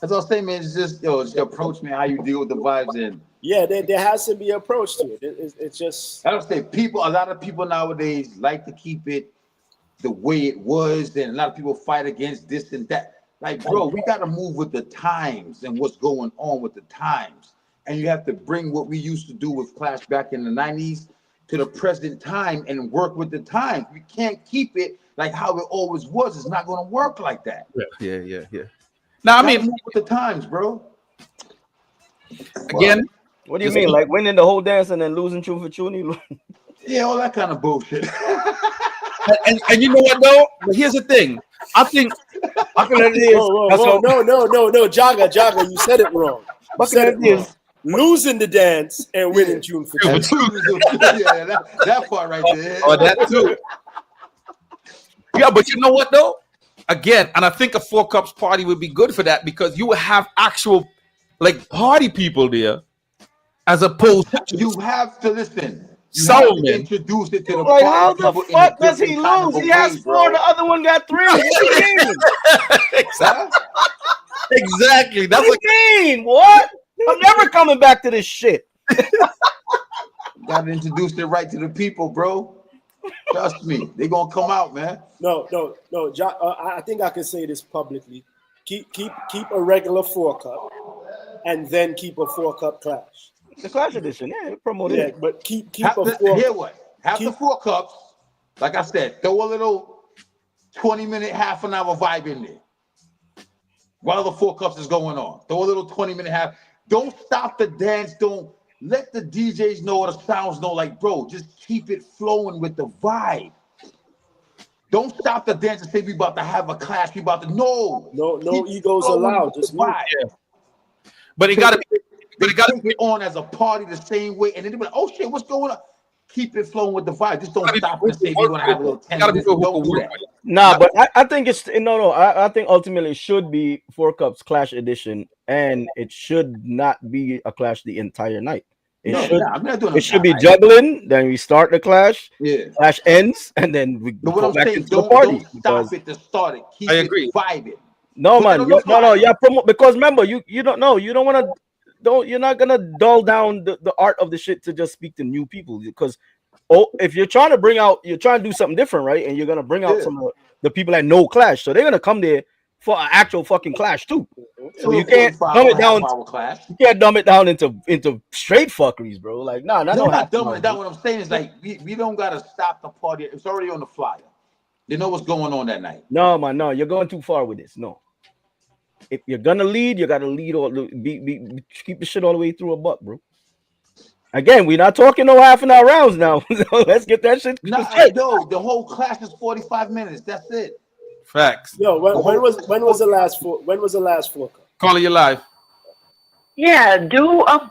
[SPEAKER 15] That's all I'm saying, man. It's just your approach, man. How you deal with the vibes, and
[SPEAKER 11] yeah, there has to be an approach to it. It's just,
[SPEAKER 15] I don't say a lot of people nowadays like to keep it the way it was, and a lot of people fight against this and that. Like, bro, we got to move with the times and what's going on with the times. And you have to bring what we used to do with Clash back in the 90s to the present time and work with the times. We can't keep it like how it always was. It's not going to work like that.
[SPEAKER 6] Yeah. Now, I mean,
[SPEAKER 15] move with the times, bro.
[SPEAKER 6] Again,
[SPEAKER 12] what do you mean? Like winning the whole dance and then losing tune for tune?
[SPEAKER 15] Yeah, all that kind of bullshit.
[SPEAKER 6] and you know what though? But here's the thing. I think
[SPEAKER 11] no, Jaga, you said it wrong. You said it wrong. Losing the dance and winning tune for tune.
[SPEAKER 15] Yeah, that part right there.
[SPEAKER 6] Oh, that too. Yeah, but you know what though? Again, and I think a 4 cups party would be good for that, because you would have actual like party people there, as opposed to
[SPEAKER 15] you have to listen. You
[SPEAKER 6] have to
[SPEAKER 15] introduce it to the
[SPEAKER 12] party. How the fuck does he lose? He has 4, the other one got 3. What do you mean?
[SPEAKER 6] Exactly. That's
[SPEAKER 12] what you mean. What? I'm never coming back to this shit.
[SPEAKER 15] Gotta introduce it right to the people, bro. Trust me, they gonna come out, man.
[SPEAKER 11] No. I think I can say this publicly. Keep a regular 4 cup, and then keep a 4 cup clash.
[SPEAKER 12] The clash edition, yeah, promote it.
[SPEAKER 11] Yeah, but keep
[SPEAKER 15] Have
[SPEAKER 11] a
[SPEAKER 15] the,
[SPEAKER 11] 4.
[SPEAKER 15] Hear what? Have the 4 cups. Like I said, throw a little 20-minute, half an hour vibe in there while the 4 cups is going on. Throw a little 20-minute half. Don't stop the dance. Don't let the DJs know or the sounds know. Like, bro, just keep it flowing with the vibe. Don't stop the dance and say we about to have a clash. We about to no
[SPEAKER 11] egos allowed. Just
[SPEAKER 15] vibe.
[SPEAKER 6] Yeah. But it gotta
[SPEAKER 15] be on as a party the same way. And then they be like, oh shit, what's going on? Keep it flowing with the vibe. Just don't stop and say we're gonna have a little 10 minutes. Don't do that.
[SPEAKER 12] Nah, but I think it's I think ultimately it should be 4 cups clash edition, and it should not be a clash the entire night. It should be juggling. Then we start the clash.
[SPEAKER 15] Yeah,
[SPEAKER 12] clash ends, and then we go back into the party.
[SPEAKER 15] Don't stop it to start it. Keep it vibing.
[SPEAKER 12] No, man, promote, because remember, you don't know, you don't want to. You're not gonna dull down the art of the shit to just speak to new people, because if you're trying to do something different, right? And you're gonna bring out some of the people that know clash, so they're gonna come there for an actual fucking clash too. So you can't dumb it down. You can't dumb it down into straight fuckeries, bro. Like, nah,
[SPEAKER 15] no, not dumbing it down. What I'm saying is, like, we don't gotta stop the party. It's already on the flyer. They know what's going on that night.
[SPEAKER 12] No, man, no, you're going too far with this. No. if you're gonna lead, you gotta lead all keep the shit all the way through a buck, bro. Again, we're not talking no half an hour rounds now. Let's get that shit.
[SPEAKER 15] Yo, the whole class is 45 minutes. That's it.
[SPEAKER 6] Facts.
[SPEAKER 11] Yo, when was the last four?
[SPEAKER 6] Calling you live.
[SPEAKER 14] Yeah, do a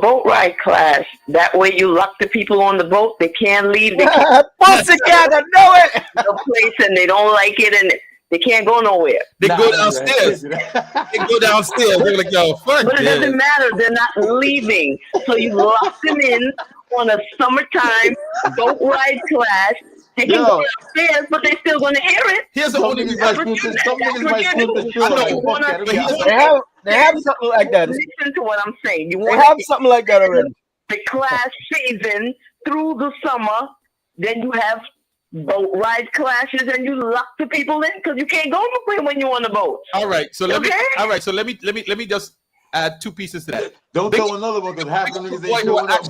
[SPEAKER 14] boat ride class. That way you lock the people on the boat. They can't leave. They can't
[SPEAKER 12] together. Know it.
[SPEAKER 14] No place, and they don't like it, and they can't go nowhere.
[SPEAKER 6] They go downstairs. They go downstairs. They're like, yo, fuck
[SPEAKER 14] But it
[SPEAKER 6] this.
[SPEAKER 14] doesn't matter. They're not leaving. So you lock them in on a summertime boat ride class. They can go upstairs, but they're still going to hear it.
[SPEAKER 6] Here's the only reason.
[SPEAKER 12] They have something like that.
[SPEAKER 14] Listen to what I'm saying. You
[SPEAKER 12] They
[SPEAKER 14] want
[SPEAKER 12] have something like that already.
[SPEAKER 14] The class season through the summer, then you have boat ride classes, and you lock the people in because you can't go nowhere when you're on the boat.
[SPEAKER 6] All right, so let me just add two pieces to that.
[SPEAKER 15] Don't throw another one because half the niggas ain't showing up.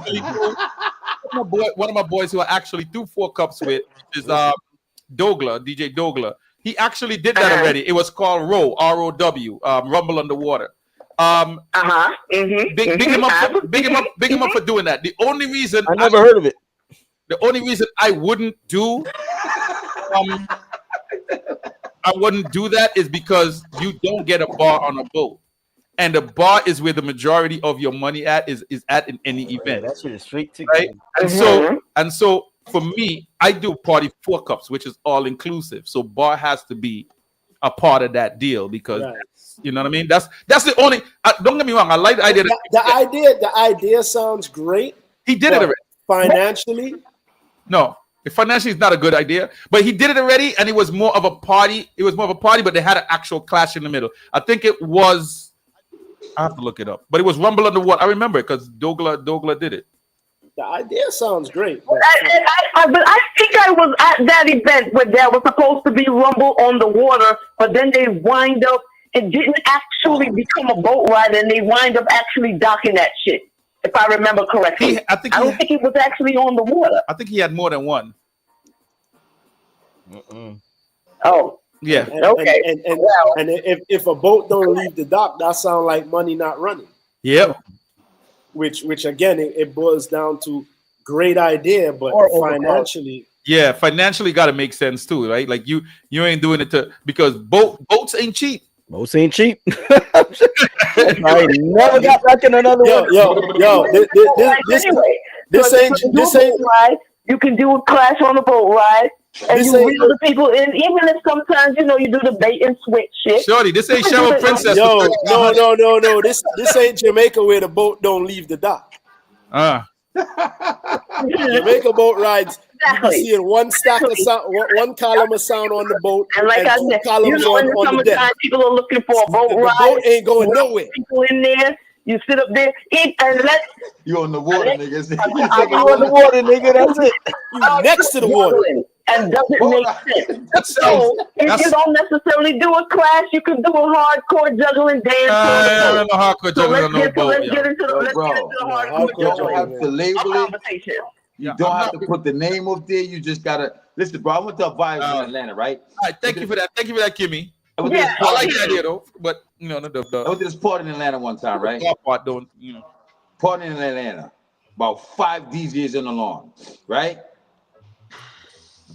[SPEAKER 6] One of my boys who I actually threw 4 cups with is Dogla, DJ Dogla. He actually did that already. It was called Row, R-O-W, Rumble Underwater. Big him up for doing that. The only reason
[SPEAKER 12] I never heard of it.
[SPEAKER 6] The only reason I wouldn't do that is because you don't get a bar on a boat. And the bar is where the majority of your money is at in any event.
[SPEAKER 12] That shit is straight to
[SPEAKER 6] right? And so for me, I do party 4 cups, which is all inclusive. So bar has to be a part of that deal because you know what I mean. That's the only. Don't get me wrong. I like the idea.
[SPEAKER 11] The idea sounds great.
[SPEAKER 6] He did it already.
[SPEAKER 11] Financially,
[SPEAKER 6] no. Financially, it's not a good idea. But he did it already, and it was more of a party. It was more of a party, but they had an actual clash in the middle. I think it was. I have to look it up, but it was Rumble Underwater. I remember it because Dogla did it.
[SPEAKER 11] The idea sounds great.
[SPEAKER 14] But I think I was at that event where there was supposed to be Rumble on the water, but then they wind up, it didn't actually become a boat ride, and they wind up actually docking that shit, if I remember correctly. I don't think it was actually on the water.
[SPEAKER 6] I think he had more than one.
[SPEAKER 14] Oh.
[SPEAKER 6] Yeah.
[SPEAKER 14] Okay.
[SPEAKER 11] And if a boat don't leave the dock, that sounds like money not running.
[SPEAKER 6] Yep.
[SPEAKER 11] Which again, it boils down to great idea, but financially.
[SPEAKER 6] Yeah, financially got to make sense too, right? Like you ain't doing it because boats ain't cheap.
[SPEAKER 12] Boats ain't cheap. I never got back in another one.
[SPEAKER 11] This ain't
[SPEAKER 14] right. You can do a clash on the boat ride. And you reel the people in, even if sometimes you do the bait and switch shit.
[SPEAKER 6] Shorty, this ain't Shower Princess.
[SPEAKER 11] No. This ain't Jamaica where the boat don't leave the dock. Jamaica boat rides. Exactly. You seeing one stack of sound, one column of sound on the boat,
[SPEAKER 14] and like I said,
[SPEAKER 11] columns on the deck.
[SPEAKER 14] People are looking for a boat ride.
[SPEAKER 11] The boat ain't going nowhere.
[SPEAKER 14] People in there. You sit up there, eat, and let.
[SPEAKER 15] You on the water, niggas.
[SPEAKER 12] You on the water, nigga. That's it.
[SPEAKER 11] You next to the water.
[SPEAKER 14] And does it make sense? So if you don't necessarily do a clash, you can do a hardcore juggling dance.
[SPEAKER 6] No hardcore juggling on no boat.
[SPEAKER 14] Let's get into the hardcore
[SPEAKER 15] juggling. You don't have to label
[SPEAKER 14] it.
[SPEAKER 15] You don't have to put the name up there. You just gotta listen, bro. I went to a vibe in Atlanta, right?
[SPEAKER 6] All right, thank you for that. Thank you for that, Kimmy.
[SPEAKER 15] I
[SPEAKER 6] like that idea though, but I went to
[SPEAKER 15] this party in Atlanta one time, right? Party in Atlanta, about 5 DJs in the lawn, right?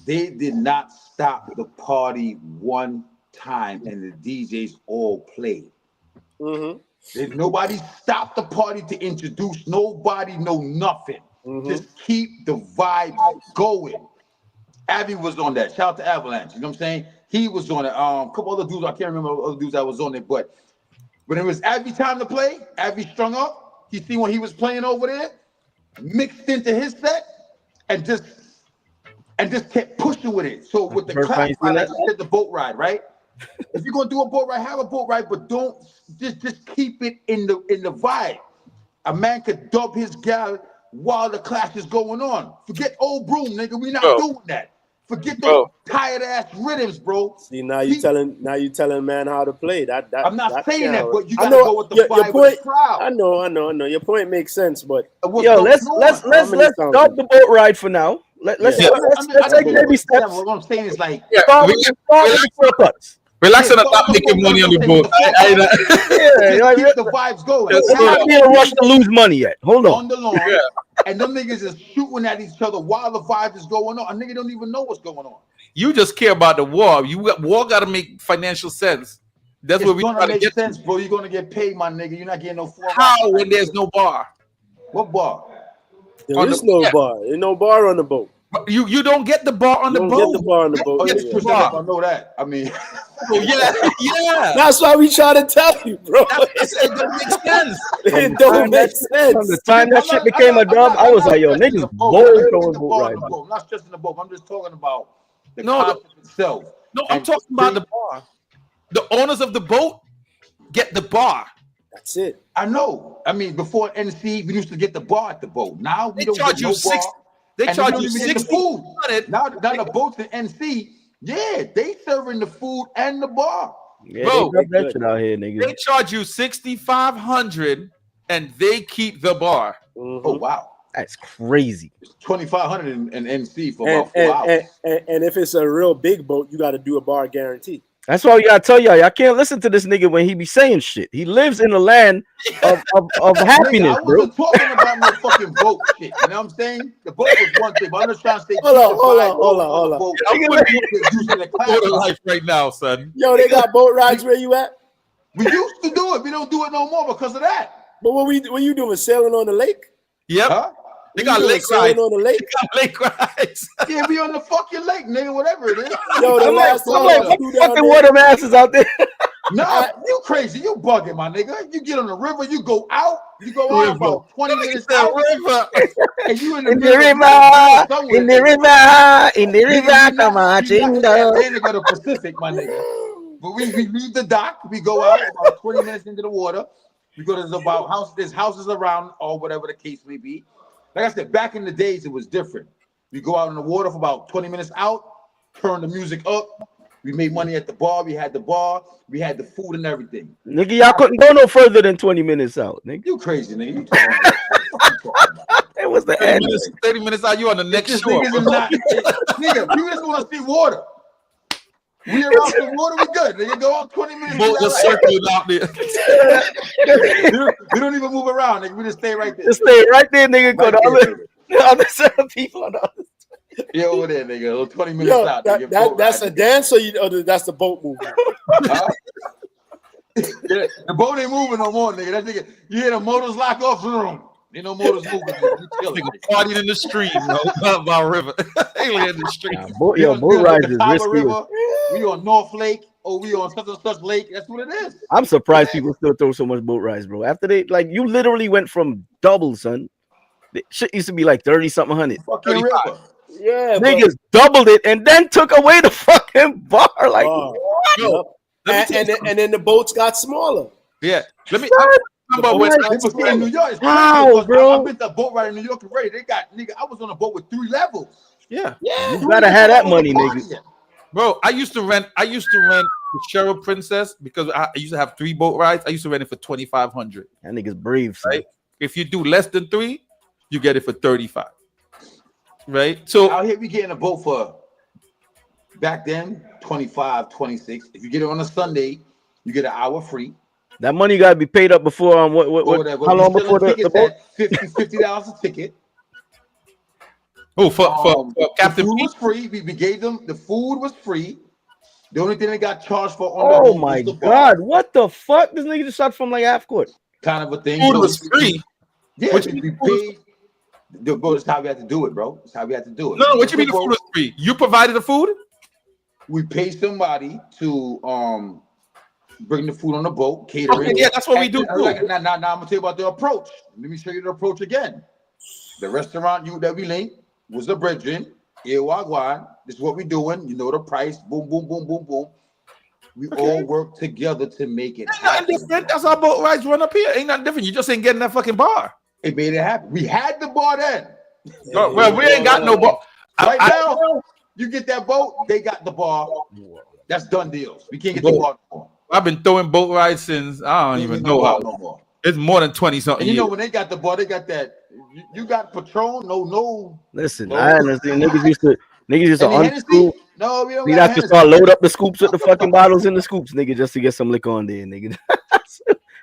[SPEAKER 15] They did not stop the party one time, and the DJs all played. Nobody stopped the party to introduce nobody, no nothing. Just keep the vibe going. Abby was on that. Shout out to Avalanche. You know what I'm saying? He was on it. A couple other dudes, I can't remember other dudes that was on it, but when it was Abby time to play, Abby strung up. You see when he was playing over there, mixed into his set, and just kept pushing with it. So with the class, like I said, the boat ride, right? If you're gonna do a boat ride, have a boat ride, but don't just keep it in the vibe. A man could dub his gal while the clash is going on. Forget old broom, nigga. We not doing that. Forget those tired ass rhythms, bro.
[SPEAKER 11] See, now you telling man how to play. That
[SPEAKER 15] I'm not saying that, but you gotta go with the vibe of the crowd.
[SPEAKER 11] I know. Your point makes sense, but
[SPEAKER 12] let's stop the boat ride for now. Let's take baby steps.
[SPEAKER 15] What I'm saying is like
[SPEAKER 6] Relax and not making money on the boat.
[SPEAKER 15] Keep the vibes going.
[SPEAKER 12] It's not being a rush to lose money yet. Hold on.
[SPEAKER 15] On the lawn, and them niggas is shooting at each other while the vibe is going on. A nigga don't even know what's going on.
[SPEAKER 6] You just care about the war. War got to make financial sense. That's
[SPEAKER 15] It's
[SPEAKER 6] what we
[SPEAKER 15] gonna
[SPEAKER 6] try to
[SPEAKER 15] make
[SPEAKER 6] get
[SPEAKER 15] sense, bro. You're gonna get paid, my nigga. You're not getting no 4
[SPEAKER 6] How when there's no bar?
[SPEAKER 15] What bar?
[SPEAKER 11] There is no bar. There's no bar on the boat.
[SPEAKER 6] You don't get the bar on the boat.
[SPEAKER 11] Don't get the bar on the boat.
[SPEAKER 15] Oh,
[SPEAKER 11] Yeah.
[SPEAKER 15] it's Chris Evans, I know that. I mean,
[SPEAKER 6] yeah.
[SPEAKER 11] That's why we try to tell you, bro.
[SPEAKER 6] It don't make sense.
[SPEAKER 11] It don't make sense.
[SPEAKER 12] From the time that shit became a dub, I was like, yo, niggas bold throwing boat rides.
[SPEAKER 15] I'm not stressing the boat. I'm just talking about the concept itself.
[SPEAKER 6] No, I'm talking about the bar. The owners of the boat get the bar.
[SPEAKER 11] That's it.
[SPEAKER 15] I know. I mean, before NC, we used to get the bar at the boat. Now we don't
[SPEAKER 6] charge
[SPEAKER 15] get no
[SPEAKER 6] you
[SPEAKER 15] bar.
[SPEAKER 6] They
[SPEAKER 15] and
[SPEAKER 6] charge
[SPEAKER 15] we
[SPEAKER 6] you
[SPEAKER 15] don't even get the
[SPEAKER 6] 60.
[SPEAKER 15] food. Now the boats in NC, yeah, they serving the food and the bar.
[SPEAKER 12] Yeah,
[SPEAKER 6] Bro,
[SPEAKER 12] they that shit out here, nigga.
[SPEAKER 6] They charge you $6,500 and they keep the bar.
[SPEAKER 15] Oh wow,
[SPEAKER 12] that's crazy.
[SPEAKER 15] It's $2,500 in NC for about 4 hours.
[SPEAKER 11] And if it's a real big boat, you got to do a bar guarantee.
[SPEAKER 12] That's why we gotta tell y'all can't listen to this nigga when he be saying shit. He lives in the land of happiness,
[SPEAKER 15] Nigga, I
[SPEAKER 12] bro.
[SPEAKER 15] wasn't talking about no fucking boat shit. You know what I'm saying? The boat was one thing, but I'm just trying to say.
[SPEAKER 11] Hold on.
[SPEAKER 6] I'm putting you life right now, son.
[SPEAKER 11] Yo, they got boat rides where you at?
[SPEAKER 15] We used to do it. We don't do it no more because of that.
[SPEAKER 11] But what you doing? Sailing on the lake?
[SPEAKER 6] Yep.
[SPEAKER 15] Huh?
[SPEAKER 6] They got lake
[SPEAKER 11] sailing
[SPEAKER 6] rides.
[SPEAKER 11] on the lake.
[SPEAKER 6] They got lake rides.
[SPEAKER 15] Yeah, be on the fucking lake, nigga, whatever it is.
[SPEAKER 11] Yo, the last time I flew down
[SPEAKER 12] Fucking
[SPEAKER 11] there-
[SPEAKER 12] water masses out there.
[SPEAKER 15] Nah, you crazy. You bugging, my nigga. You get on the river, you go out. You go out about 20 minutes out.
[SPEAKER 6] River.
[SPEAKER 15] And you in
[SPEAKER 12] In
[SPEAKER 15] the
[SPEAKER 12] the
[SPEAKER 15] river,
[SPEAKER 12] come on, chingo.
[SPEAKER 15] Then they go to Pacific, my nigga. But we leave the dock. We go out about 20 minutes into the water. We go to there's houses around or whatever the case may be. Like I said, back in the days, it was different. We go out in the water for about 20 minutes out, turn the music up. We made money at the bar. We had the bar. We had the food and everything.
[SPEAKER 12] Nigga, y'all couldn't go no further than 20 minutes out, nigga.
[SPEAKER 15] You crazy, nigga. You talking about
[SPEAKER 12] It was the
[SPEAKER 6] 30
[SPEAKER 12] end.
[SPEAKER 6] minutes, 30 minutes out, you on the next
[SPEAKER 15] this
[SPEAKER 6] shore.
[SPEAKER 15] nigga is not, nigga, you just want to see water. We around some water, we good. Nigga, go out 20 minutes.
[SPEAKER 6] Boat just circling out there.
[SPEAKER 15] We don't even move around, nigga. We just stay right there.
[SPEAKER 12] Just stay right there, nigga. Go
[SPEAKER 15] Right
[SPEAKER 12] the other set of people on the other.
[SPEAKER 15] Yeah, over there, nigga. A little 20 minutes
[SPEAKER 11] Yo,
[SPEAKER 15] out.
[SPEAKER 11] that's a dance or that's the boat movement?
[SPEAKER 15] Huh? Yeah, the boat ain't moving no more, nigga. That nigga, you hear the motors lock off. Ain't no motors moving.
[SPEAKER 6] Nigga partying in the stream, by river. Ain't in the stream.
[SPEAKER 12] Boat rides is risky.
[SPEAKER 15] River, we on North Lake, or we on such and such lake. That's what it is.
[SPEAKER 12] I'm surprised people still throw so much boat rides, bro. After they you literally went from double, son. The shit used to be like 30 something hundred.
[SPEAKER 15] Fucking river.
[SPEAKER 11] Yeah,
[SPEAKER 12] niggas doubled it and then took away the fucking bar. Like,
[SPEAKER 11] Yo, and then the boats got smaller.
[SPEAKER 6] Yeah. Let me.
[SPEAKER 15] In New York,
[SPEAKER 12] how, bro?
[SPEAKER 15] I've been to a boat ride in New York already. They got nigga. I was on a boat with 3 levels.
[SPEAKER 6] Yeah.
[SPEAKER 12] You gotta have that money, nigga.
[SPEAKER 6] Bro, I used to rent the Cheryl Princess because I used to have 3 boat rides. I used to rent it for $2,500.
[SPEAKER 12] That nigga's brave, son.
[SPEAKER 6] Right? If you do less than 3, you get it for $35. Right? So
[SPEAKER 15] out here we getting a boat for back then 25, 26. If you get it on a Sunday, you get an hour free.
[SPEAKER 12] That money gotta be paid up before how long before the boat?
[SPEAKER 15] $50 a ticket.
[SPEAKER 6] Oh, for Captain
[SPEAKER 15] the food was free. We gave them the food was free. The only thing they got charged for on the boat
[SPEAKER 12] my
[SPEAKER 15] was the
[SPEAKER 12] god, what the fuck? This nigga just shot from like half court.
[SPEAKER 15] Kind of a thing.
[SPEAKER 6] Food was free.
[SPEAKER 15] Yeah, we paid. Bro, that's how we had to do it, bro. That's how we had to do it.
[SPEAKER 6] No, what you mean the food was free? You provided the food?
[SPEAKER 15] We paid somebody to bring the food on the boat, catering.
[SPEAKER 6] Okay, yeah, that's what we do.
[SPEAKER 15] Now I'm gonna tell you about the approach. Let me show you the approach again. The restaurant that we linked was the brethren. Wagwan. This is what we doing. You know the price. Boom, boom, boom, boom, boom. We all work together to make it happen.
[SPEAKER 6] That's how boat rides run up here. Ain't nothing different. You just ain't getting that fucking bar.
[SPEAKER 15] It made it happen. We had the bar then.
[SPEAKER 6] Well, we ain't got no bar.
[SPEAKER 15] Right now, you get that boat, they got the bar. That's done deals. We can't get the bar no more.
[SPEAKER 6] I've been throwing boat rides since I don't even know how.
[SPEAKER 15] No more.
[SPEAKER 6] It's more than 20 something.
[SPEAKER 15] And you know
[SPEAKER 6] years.
[SPEAKER 15] when they got the bar, they got that. You got Patron? No.
[SPEAKER 12] Listen, I understand. Niggas used to unscrew.
[SPEAKER 15] No, we don't
[SPEAKER 12] We
[SPEAKER 15] got
[SPEAKER 12] have to start load up the scoops with the fucking bottles in the scoops, nigga, just to get some liquor on there, nigga.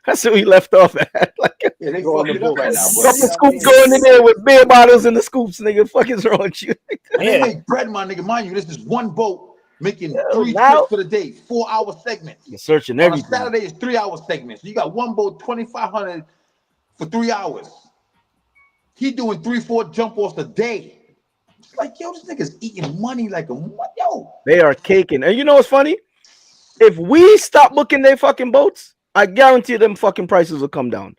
[SPEAKER 12] That's what we left off at. Like,
[SPEAKER 15] yeah, they fucking it up right now, bro.
[SPEAKER 12] couple scoops going in there with beer bottles in the scoops, nigga. Fuck is wrong with you?
[SPEAKER 15] And they make bread, my nigga. Mind you, this is one boat making 3 trips for the day, 4-hour segments.
[SPEAKER 12] You're searching
[SPEAKER 15] On
[SPEAKER 12] everything.
[SPEAKER 15] a Saturday is 3-hour segments. You got one boat, 2,500 for 3 hours. He doing 3-4 jump offs a day. It's like, yo, this nigga's eating money like a yo.
[SPEAKER 12] They are caking. And you know what's funny? If we stop booking their fucking boats, I guarantee them fucking prices will come down.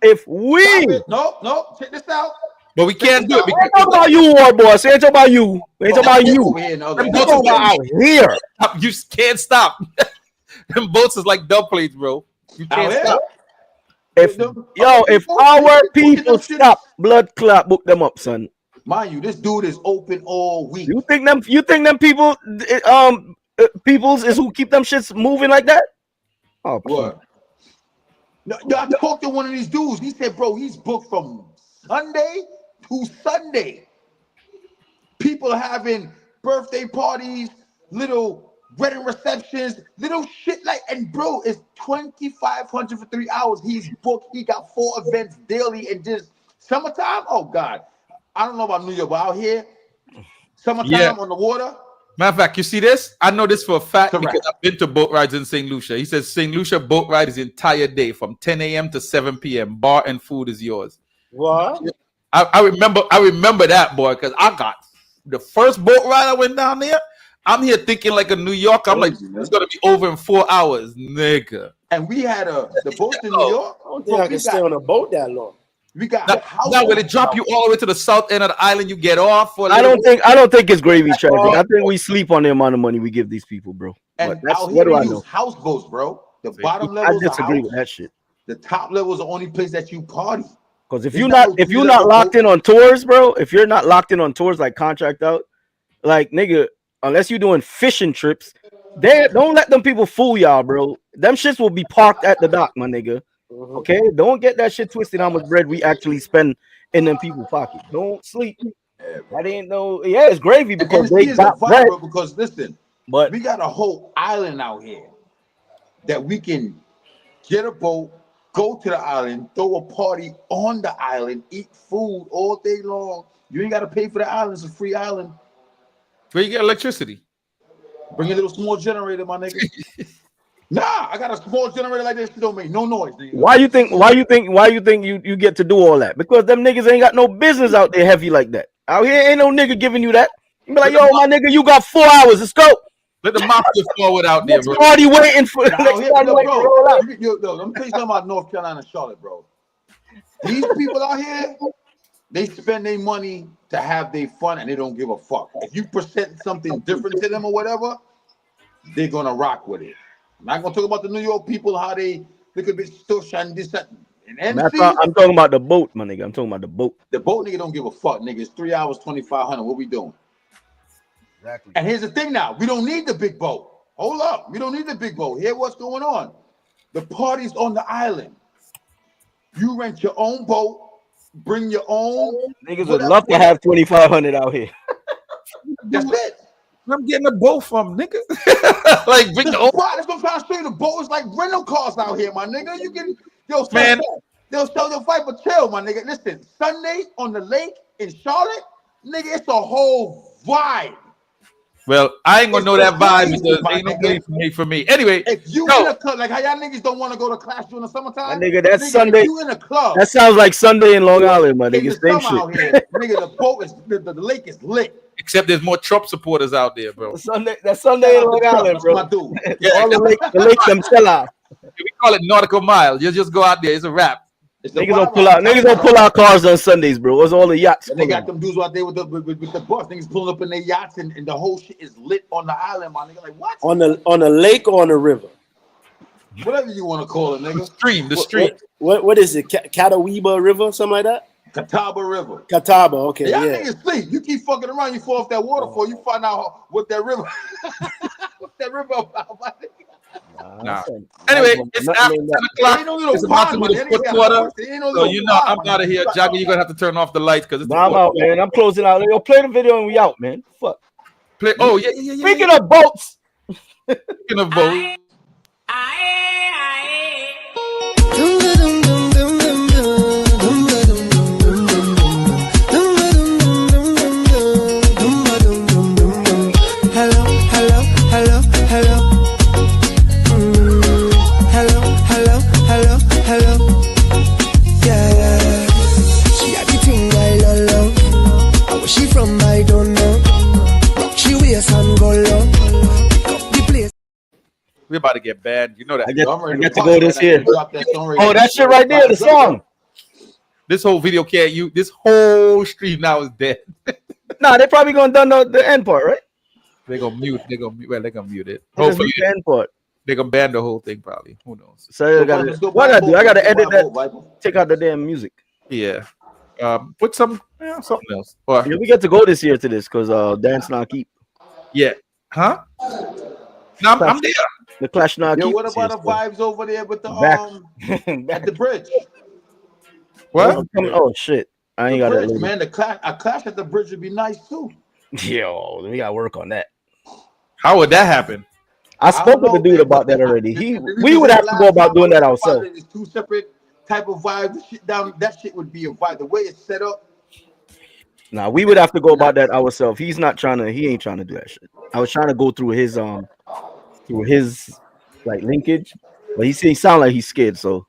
[SPEAKER 12] If we
[SPEAKER 15] no, check this out.
[SPEAKER 6] But we can't do it.
[SPEAKER 12] We ain't talking about you, War boss. We ain't talking about you. We ain't talking about you.
[SPEAKER 15] We're
[SPEAKER 12] talking about out here.
[SPEAKER 6] You can't stop. Them boats is like dub plates, bro. You can't stop.
[SPEAKER 12] If our people stop, blood clot, book them up, son.
[SPEAKER 15] Mind you, this dude is open all week.
[SPEAKER 12] You think them peoples is who keep them shits moving like that? Oh,
[SPEAKER 15] what? No, I talked to one of these dudes. He said, bro, he's booked from Sunday to Sunday. People having birthday parties, little wedding receptions, little shit like, and bro, it's 2,500 for 3 hours. He's booked. He got 4 events daily, and just summertime. Oh God, I don't know about New York, but out here, summertime on the water.
[SPEAKER 6] Matter of fact, you see this? I know this for a fact because I've been to boat rides in St. Lucia. He says St. Lucia boat ride is the entire day from 10 a.m. to 7 p.m. Bar and food is yours.
[SPEAKER 11] What?
[SPEAKER 6] I remember that, boy, because I got the first boat ride I went down there. I'm here thinking like a New Yorker. I'm like, it's gonna be over in 4 hours, nigga.
[SPEAKER 15] And we had the boat in New York.
[SPEAKER 11] I don't think I can stay on a boat that long.
[SPEAKER 15] We got
[SPEAKER 6] now when they drop you all the way to the south end of the island, you get off. For
[SPEAKER 12] I don't think it's gravy traffic. I think we sleep on the amount of money we give these people, bro.
[SPEAKER 15] And
[SPEAKER 12] that's
[SPEAKER 15] out
[SPEAKER 12] what
[SPEAKER 15] here
[SPEAKER 12] do I
[SPEAKER 15] we
[SPEAKER 12] know?
[SPEAKER 15] use houseboats, bro. The bottom levels.
[SPEAKER 12] I disagree with that shit.
[SPEAKER 15] The top level is the only place that you party.
[SPEAKER 12] Because if you're not locked in on tours, bro, if you're not locked in on tours like contract out, like nigga, unless you're doing fishing trips, don't let them people fool y'all, bro. Them shits will be parked at the dock, my nigga. Okay, don't get that shit twisted. How much bread we actually spend in them people's pocket? Don't sleep. That ain't no. Yeah, it's gravy because they got bread.
[SPEAKER 15] Because listen,
[SPEAKER 12] but
[SPEAKER 15] we got a whole island out here that we can get a boat, go to the island, throw a party on the island, eat food all day long. You ain't got to pay for the island. It's a free island.
[SPEAKER 6] Where you get electricity?
[SPEAKER 15] Bring a little small generator, my nigga. Nah, I got a small generator like this. It don't make no noise. Nigga.
[SPEAKER 12] Why you think you get to do all that? Because them niggas ain't got no business out there heavy like that. Out here ain't no nigga giving you that. You be like, yo, my nigga, you got 4 hours. Let's go.
[SPEAKER 6] Let the mafia forward out there, bro.
[SPEAKER 12] Party waiting for
[SPEAKER 15] let me tell you something about North Carolina and Charlotte, bro. These people out here, they spend their money to have their fun and they don't give a fuck. If you present something different to them or whatever, they're gonna rock with it. I'm not gonna talk about the New York people, how they look a bit stush and this, that. And MC,
[SPEAKER 12] I'm talking about the boat, my nigga. I'm talking about the boat.
[SPEAKER 15] The boat nigga don't give a fuck, nigga. It's 3 hours, 2,500. What we doing?
[SPEAKER 12] Exactly.
[SPEAKER 15] And here's the thing now. We don't need the big boat. Hold up. We don't need the big boat. Here's what's going on. The party's on the island. You rent your own boat, bring your own.
[SPEAKER 12] Niggas would love to have 2,500 out here.
[SPEAKER 15] That's it.
[SPEAKER 6] I'm getting a boat from, nigga. Like, bring the
[SPEAKER 15] that's what I'm trying to show you. The boat is like rental cars out here, my nigga. You can, man. They'll fight but chill, my nigga. Listen, Sunday on the lake in Charlotte, nigga, it's a whole vibe.
[SPEAKER 6] Well, I ain't gonna know that vibe because ain't no place for me. Anyway,
[SPEAKER 15] if you in a club, like how y'all niggas don't want to go to class during the summertime,
[SPEAKER 12] my nigga, that's Sunday.
[SPEAKER 15] If you in a club,
[SPEAKER 12] that sounds like Sunday in Long Island, my nigga. Same shit.
[SPEAKER 15] Out here, nigga, the boat is the lake is lit.
[SPEAKER 6] Except there's more Trump supporters out there, bro.
[SPEAKER 12] That's Sunday in Long Island, bro.
[SPEAKER 15] My dude.
[SPEAKER 12] Yeah, all the lake themselves.
[SPEAKER 6] We call it nautical mile. You just go out there. It's a wrap.
[SPEAKER 12] Niggas don't pull out cars on Sundays, bro. It's all the yachts.
[SPEAKER 15] And they got them dudes out there with the bus. Niggas pulling up in their yachts and the whole shit is lit on the island, my nigga. Like what?
[SPEAKER 11] On a lake or on a river?
[SPEAKER 15] Whatever you want to call it, nigga.
[SPEAKER 6] The stream.
[SPEAKER 11] What is it? Catawba River, something like that?
[SPEAKER 15] Catawba River.
[SPEAKER 11] Catawba, okay.
[SPEAKER 15] Y'all
[SPEAKER 11] yeah.
[SPEAKER 15] niggas sleep. You keep fucking around, you fall off that waterfall, you find out what that river what that river about, my nigga.
[SPEAKER 6] Nah. Anyway, it's after 10 o'clock. It's about to be the fourth quarter. So you know I'm out of here. Jagger, you're gonna have to turn off the lights because it's
[SPEAKER 12] I'm out, man. I'm closing out. Yo, play the video and we out, man. Fuck.
[SPEAKER 6] Play. Oh yeah.
[SPEAKER 12] Speaking of boats.
[SPEAKER 6] Speaking of boats.
[SPEAKER 17] Hello. Yeah. She had the thing I love. Where she from, I don't know. Rock she waist and go low. Pick up the place.
[SPEAKER 6] We're about to get banned. You know that.
[SPEAKER 12] I get to go this here. Oh, that shit right there, the song.
[SPEAKER 6] This whole video can't you. This whole stream now is dead.
[SPEAKER 12] Nah, they probably gonna done the end part, right?
[SPEAKER 6] They're gonna mute. Well, they're gonna mute it.
[SPEAKER 12] Hopefully, the end part.
[SPEAKER 6] They're gonna ban the whole thing, probably. Who knows?
[SPEAKER 12] So what I do? I gotta edit that. Take out the damn music.
[SPEAKER 6] Yeah. Put something else. Or,
[SPEAKER 12] yeah, we get to go this year to this because dance not keep.
[SPEAKER 6] Yeah. Huh? No, I'm there.
[SPEAKER 12] The clash not keep.
[SPEAKER 15] Yo, what about the vibes over there with the at the bridge?
[SPEAKER 6] What?
[SPEAKER 12] Oh shit! I ain't got it.
[SPEAKER 15] Man, a clash at the bridge would be nice too.
[SPEAKER 12] Yo, we gotta work on that.
[SPEAKER 6] How would that happen?
[SPEAKER 12] I spoke with the dude about that already. We would have to go about doing that ourselves.
[SPEAKER 15] It's two separate type of vibes. That shit would be a vibe. The way it's set up.
[SPEAKER 12] Nah, we would have to go about that ourselves. He ain't trying to do that shit. I was trying to go through his like linkage, but he sound like he's scared. So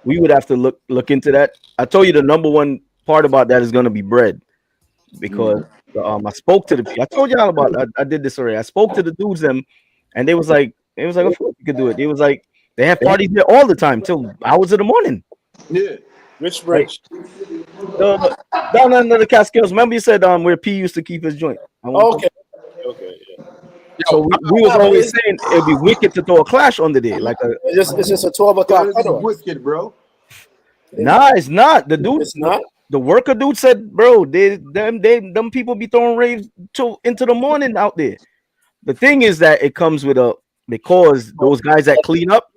[SPEAKER 12] we would have to look into that. I told you the number one part about that is gonna be bread, because I spoke to I told y'all about I did this already. I spoke to the dudes and they was like, of course you could do it. It was like they have parties there all the time till hours of the morning.
[SPEAKER 15] Yeah.
[SPEAKER 11] Which bridge?
[SPEAKER 12] Down under the Catskills. Remember you said where P used to keep his joint.
[SPEAKER 11] Okay. Yeah.
[SPEAKER 12] So we was always saying it'd be wicked to throw a clash under there. Like
[SPEAKER 11] it's just a 12 o'clock.
[SPEAKER 15] Wicked, bro.
[SPEAKER 12] Nah, it's not. The dude,
[SPEAKER 11] it's not.
[SPEAKER 12] The worker dude said, bro, them people be throwing raves into the morning out there. The thing is that it comes with because those guys that clean up,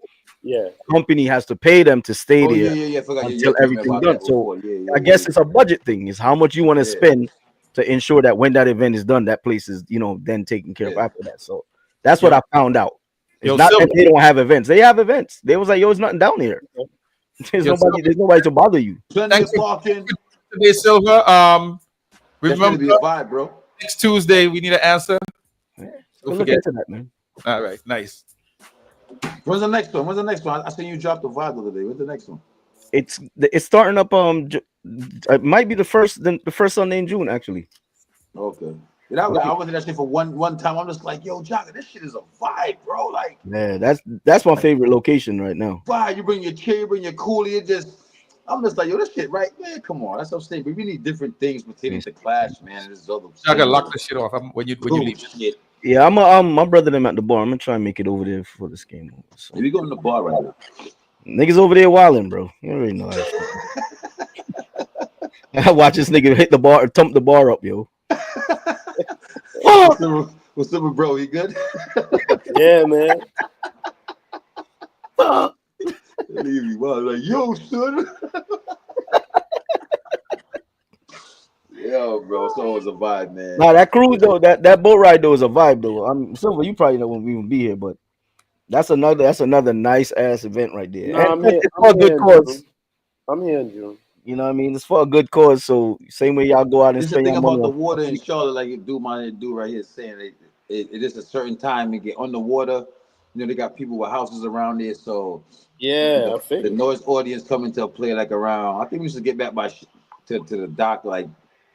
[SPEAKER 12] company has to pay them to stay there until everything's done. So I guess it's a budget thing. Is how much you want to spend to ensure that when that event is done, that place is then taken care of after that. So that's what I found out. It's not that they don't have events. They have events. They was like, yo, there's nothing down here. There's nobody to bother you.
[SPEAKER 6] Thanks for today, Silver. Remember,
[SPEAKER 15] be a vibe, bro.
[SPEAKER 6] Next Tuesday, we need an answer.
[SPEAKER 12] Don't forget into that, man.
[SPEAKER 6] All right, nice.
[SPEAKER 15] When's the next one? I seen you drop the vibe the other day. When's the next one?
[SPEAKER 12] It's starting up. It might be the first Sunday in June, actually.
[SPEAKER 15] Okay. I went to that shit for one time. I'm just like, yo, Jocka, this shit is a vibe, bro. Like,
[SPEAKER 12] yeah, that's my favorite location right now.
[SPEAKER 15] Vibe. You bring your chair, you bring your coolie. I'm just like, yo, this shit, right? Man, come on. That's what I'm saying. But we need different things pertaining to Clash, man. This is other.
[SPEAKER 6] Jocka, lock this shit off when you leave.
[SPEAKER 15] Shit.
[SPEAKER 12] Yeah, I'm my brother them at the bar. I'm gonna try and make it over there for this game. So.
[SPEAKER 15] We go in the bar right now.
[SPEAKER 12] Niggas over there wilding, bro. You already know that. I watch this nigga hit the bar or thump the bar up, yo.
[SPEAKER 15] What's up, bro? You good?
[SPEAKER 11] Yeah, man.
[SPEAKER 15] Leave me wild. Like, yo, son. Yo, bro, it's always a vibe, man.
[SPEAKER 12] Nah, that cruise though, that boat ride though is a vibe though. I'm Silver, you probably know when we will be here, but that's another nice ass event right there.
[SPEAKER 11] No,
[SPEAKER 12] it's for a good cause.
[SPEAKER 11] I'm here in June.
[SPEAKER 12] You know what I mean? It's for a good cause. So same way y'all go out and spend
[SPEAKER 15] thing
[SPEAKER 12] your
[SPEAKER 15] about
[SPEAKER 12] money.
[SPEAKER 15] The water in Charlotte, like you do right here, saying it is a certain time and get on the water. You know, they got people with houses around there, so
[SPEAKER 11] yeah,
[SPEAKER 15] the noise audience coming to play like around. I think we should get back to the dock like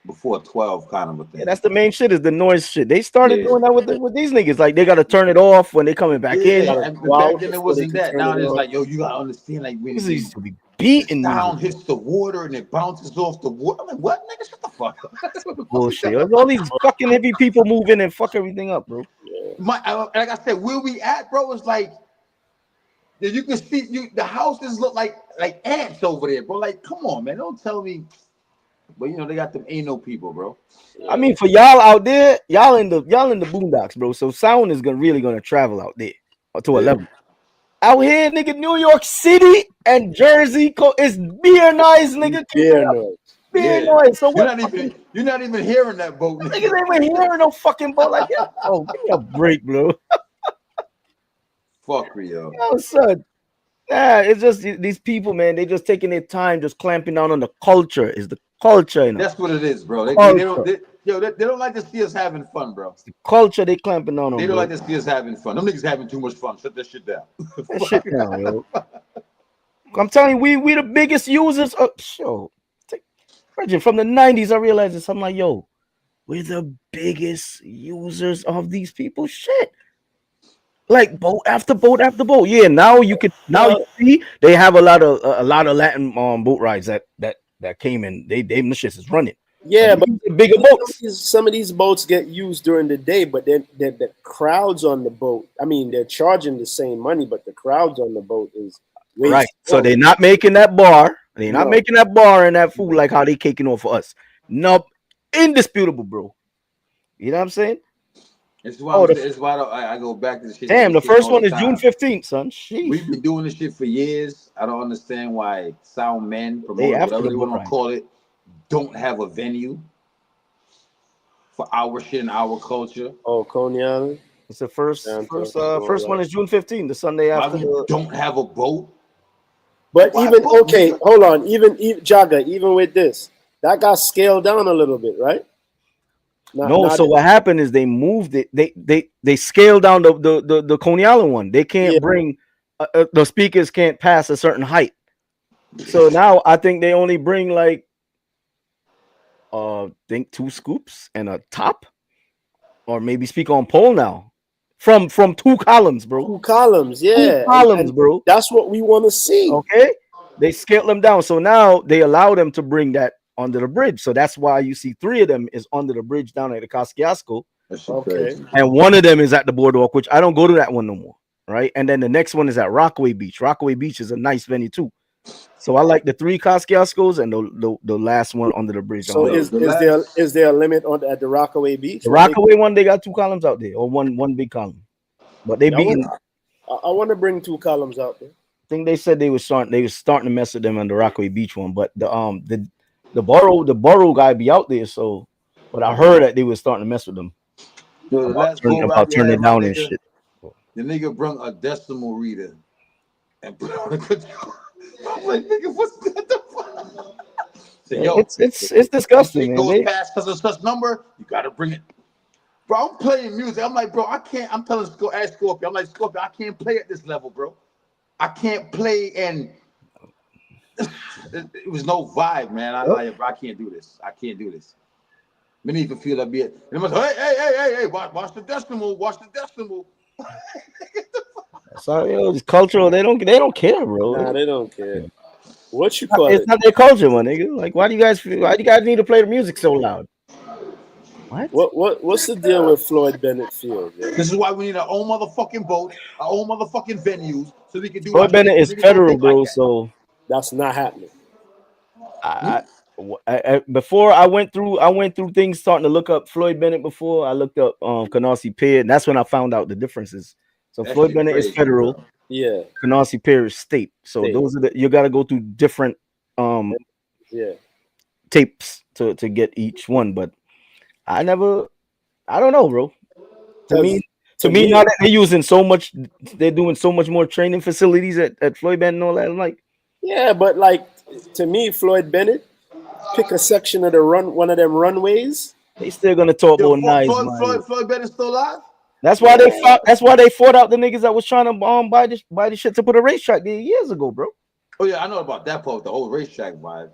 [SPEAKER 15] before 12, kind of a thing.
[SPEAKER 12] Yeah, that's the main shit is the noise shit. They started doing that with these niggas. Like they got to turn it off when they coming back in.
[SPEAKER 15] And back then it wasn't that. Now it's like, yo, you gotta understand, like when
[SPEAKER 12] this used to be beating
[SPEAKER 15] down hits the water and it bounces off the water. I'm like, what, nigga? Shut the fuck up.
[SPEAKER 12] Bullshit. All these fucking heavy people move in and fuck everything up, bro.
[SPEAKER 15] Like I said, where we at, bro? It's like you can see the houses look like ants over there, bro. Like, come on, man. Don't tell me. But you know they got them ain't no people, bro.
[SPEAKER 12] I mean, for y'all out there, y'all in the boondocks, bro. So sound is really gonna travel out there to a level. Out here, nigga, New York City and Jersey is beer nice, nigga. being noise. So
[SPEAKER 15] you're
[SPEAKER 12] what?
[SPEAKER 15] not even hearing that boat.
[SPEAKER 12] Niggas ain't even hearing no fucking boat like that. Oh, give me a break, bro.
[SPEAKER 15] Fuck Rio.
[SPEAKER 12] Yo, son. Nah, it's just these people, man. They just taking their time, just clamping down on the culture. Is the culture, you know?
[SPEAKER 15] That's what it is, bro. They don't like to see us having fun, bro.
[SPEAKER 12] It's the culture they clamping down on.
[SPEAKER 15] They don't
[SPEAKER 12] bro.
[SPEAKER 15] like to see us having fun. Them niggas having too much fun. Shut that shit down.
[SPEAKER 12] That shit down, yo. I'm telling you, we the biggest users of show. Imagine from the 90s, I realized this. I'm like, yo, we're the biggest users of these people. Shit. Like boat after boat after boat. Yeah, now you see they have a lot of Latin boat rides that came in. They the shit is running.
[SPEAKER 11] Yeah, but
[SPEAKER 12] bigger boats.
[SPEAKER 11] Some of these boats get used during the day, but then the crowds on the boat. I mean, they're charging the same money, but the crowds on the boat is way
[SPEAKER 12] Right. So
[SPEAKER 11] smaller.
[SPEAKER 12] they're not making that bar. They're not
[SPEAKER 11] No.
[SPEAKER 12] making that bar and that food like how they caking off for us. No, indisputable, bro. You know what I'm saying?
[SPEAKER 15] It's why I go back to the shit.
[SPEAKER 12] Damn, the first one is June 15th, son. Sheesh.
[SPEAKER 15] We've been doing this shit for years. I don't understand why sound men,
[SPEAKER 12] They
[SPEAKER 15] promoters,
[SPEAKER 12] after
[SPEAKER 15] whatever
[SPEAKER 12] the
[SPEAKER 15] they
[SPEAKER 12] boat
[SPEAKER 15] want
[SPEAKER 12] ride.
[SPEAKER 15] to call it, don't have a venue for our shit and our culture.
[SPEAKER 11] Oh, Coney Island.
[SPEAKER 12] It's the first one is June 15th, the Sunday
[SPEAKER 15] Why
[SPEAKER 12] after.
[SPEAKER 15] we don't have a boat?
[SPEAKER 11] But hold on, even Jaga, even with this, that got scaled down a little bit, right?
[SPEAKER 12] So what happened is they moved it. They scaled down the Coney Island one. They can't bring the speakers can't pass a certain height. So now I think they only bring like think 2 scoops and a top, or maybe speak on pole now. From 2 columns, bro.
[SPEAKER 11] 2 columns, yeah.
[SPEAKER 12] 2 columns, bro.
[SPEAKER 11] That's what we want to see.
[SPEAKER 12] Okay, they scaled them down, so now they allow them to bring that under the bridge. So that's why you see 3 of them is under the bridge down at the Kosciuszko.
[SPEAKER 11] Okay.
[SPEAKER 12] And one of them is at the boardwalk, which I don't go to that one no more. Right, and then the next one is at Rockaway Beach. Rockaway Beach is a nice venue too. So I like the 3 Kosciuszkos and the last one under the bridge.
[SPEAKER 11] So is there a limit at the Rockaway Beach?
[SPEAKER 12] The Rockaway one, they got 2 columns out there, or one big column. But they beating.
[SPEAKER 11] I want to bring 2 columns out there.
[SPEAKER 12] I think they said they was starting to mess with them on the Rockaway Beach one, but the borough guy be out there. So, but I heard that they was starting to mess with them.
[SPEAKER 15] Yo,
[SPEAKER 12] about turning it down and shit.
[SPEAKER 15] The nigga brought a decimal reader and put on a control. I'm like, nigga, what's that? The fuck? So, yo,
[SPEAKER 12] It's disgusting, man.
[SPEAKER 15] Goes past such number, you gotta bring it. Bro, I'm playing music. I'm like, bro, I can't. I'm telling Scorpio, I'm like, Scorpio, I can't play at this level, bro. I can't play, and it was no vibe, man. I like, bro, I can't do this. I can't do this. Many even feel that be it. And it was, hey, watch the decimal, watch the decimal.
[SPEAKER 12] Sorry, it's cultural. They don't care, bro.
[SPEAKER 11] Nah, they don't care. What you call
[SPEAKER 12] It's not their culture, my nigga. Like, why do you guys need to play the music so loud?
[SPEAKER 11] What's the deal with Floyd Bennett Field? Yeah?
[SPEAKER 15] This is why we need our own motherfucking boat, our own motherfucking venues, so we can do.
[SPEAKER 12] Floyd Bennett is federal, bro. So
[SPEAKER 11] that's not happening.
[SPEAKER 12] Before I went through things starting to look up Floyd Bennett. Before I looked up Canarsie Pier, and that's when I found out the differences. So
[SPEAKER 15] That
[SPEAKER 12] Floyd
[SPEAKER 15] shit
[SPEAKER 12] Bennett
[SPEAKER 15] crazy,
[SPEAKER 12] is federal.
[SPEAKER 15] bro.
[SPEAKER 11] Yeah.
[SPEAKER 12] Canarsie Pier is state. So those are you got to go through different tapes to get each one. But I don't know, bro. To me, now that they're using so much, they're doing so much more training facilities at Floyd Bennett and all that. I'm like,
[SPEAKER 11] yeah, but like to me, Floyd Bennett, pick a section of one of them runways.
[SPEAKER 12] They still gonna talk about nice.
[SPEAKER 15] Floyd Bennett still alive?
[SPEAKER 12] That's why they fought. That's why they fought out the niggas that was trying to buy the shit to put a racetrack there years ago, bro.
[SPEAKER 15] Oh yeah, I know about that part. The whole racetrack vibe.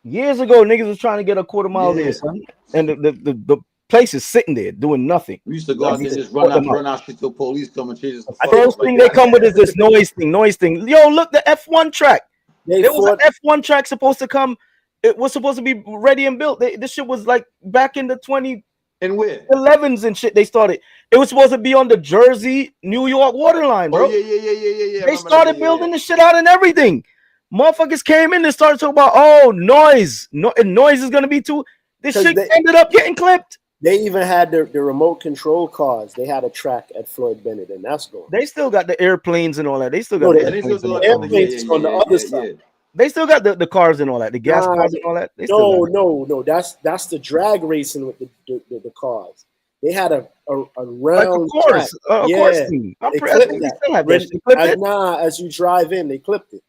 [SPEAKER 12] Years ago, niggas was trying to get a quarter mile there, son, and the place is sitting there doing nothing.
[SPEAKER 15] We used to go out there, just run out shit till police come and change us.
[SPEAKER 12] The first thing they come with is this noise thing. Yo, look, the F1 track. There was an F1 track supposed to come. It was supposed to be ready and built. This shit was like back in the 2011s and shit. They started. It was supposed to be on the Jersey, New York waterline, bro.
[SPEAKER 15] Oh, yeah.
[SPEAKER 12] They started building the shit out and everything. Motherfuckers came in and started talking about noise. Noise is gonna be too. This shit ended up getting clipped.
[SPEAKER 11] They even had the remote control cars. They had a track at Floyd Bennett, and that's gone.
[SPEAKER 12] They still got the airplanes and all that. They still got
[SPEAKER 11] the airplanes on the other side.
[SPEAKER 12] They still got the cars and all that, the gas cars and all that. They still got
[SPEAKER 11] No. That's the drag racing with the cars. They had a round
[SPEAKER 12] course,
[SPEAKER 11] track.
[SPEAKER 12] course team.
[SPEAKER 11] They
[SPEAKER 12] I
[SPEAKER 11] clipped
[SPEAKER 12] think they
[SPEAKER 11] that.
[SPEAKER 12] still have that shit. They clipped it?
[SPEAKER 11] As you drive in, they clipped it.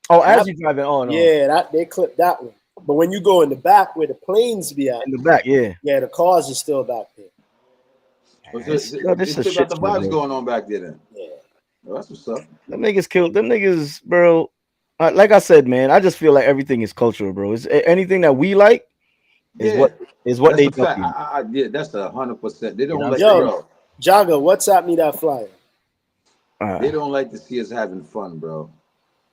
[SPEAKER 12] Oh, as you drive in. Oh no.
[SPEAKER 11] Yeah, they clipped that one. But when you go in the back where the planes be at,
[SPEAKER 12] in the back, yeah,
[SPEAKER 11] the cars are still back there.
[SPEAKER 12] This
[SPEAKER 15] still got the
[SPEAKER 12] shit,
[SPEAKER 15] vibes
[SPEAKER 12] bro.
[SPEAKER 15] going on back there then.
[SPEAKER 11] Yeah.
[SPEAKER 15] Well, that's what's up.
[SPEAKER 12] Them niggas killed them niggas, bro. Like I said, man, I just feel like everything is cultural, bro. It's anything that we like is what
[SPEAKER 15] that's
[SPEAKER 12] they
[SPEAKER 15] a fact.
[SPEAKER 12] do.
[SPEAKER 15] That's 100%. They don't
[SPEAKER 12] You know
[SPEAKER 15] like
[SPEAKER 11] Yo, Jagger, WhatsApp me that flyer.
[SPEAKER 15] They don't like to see us having fun, bro.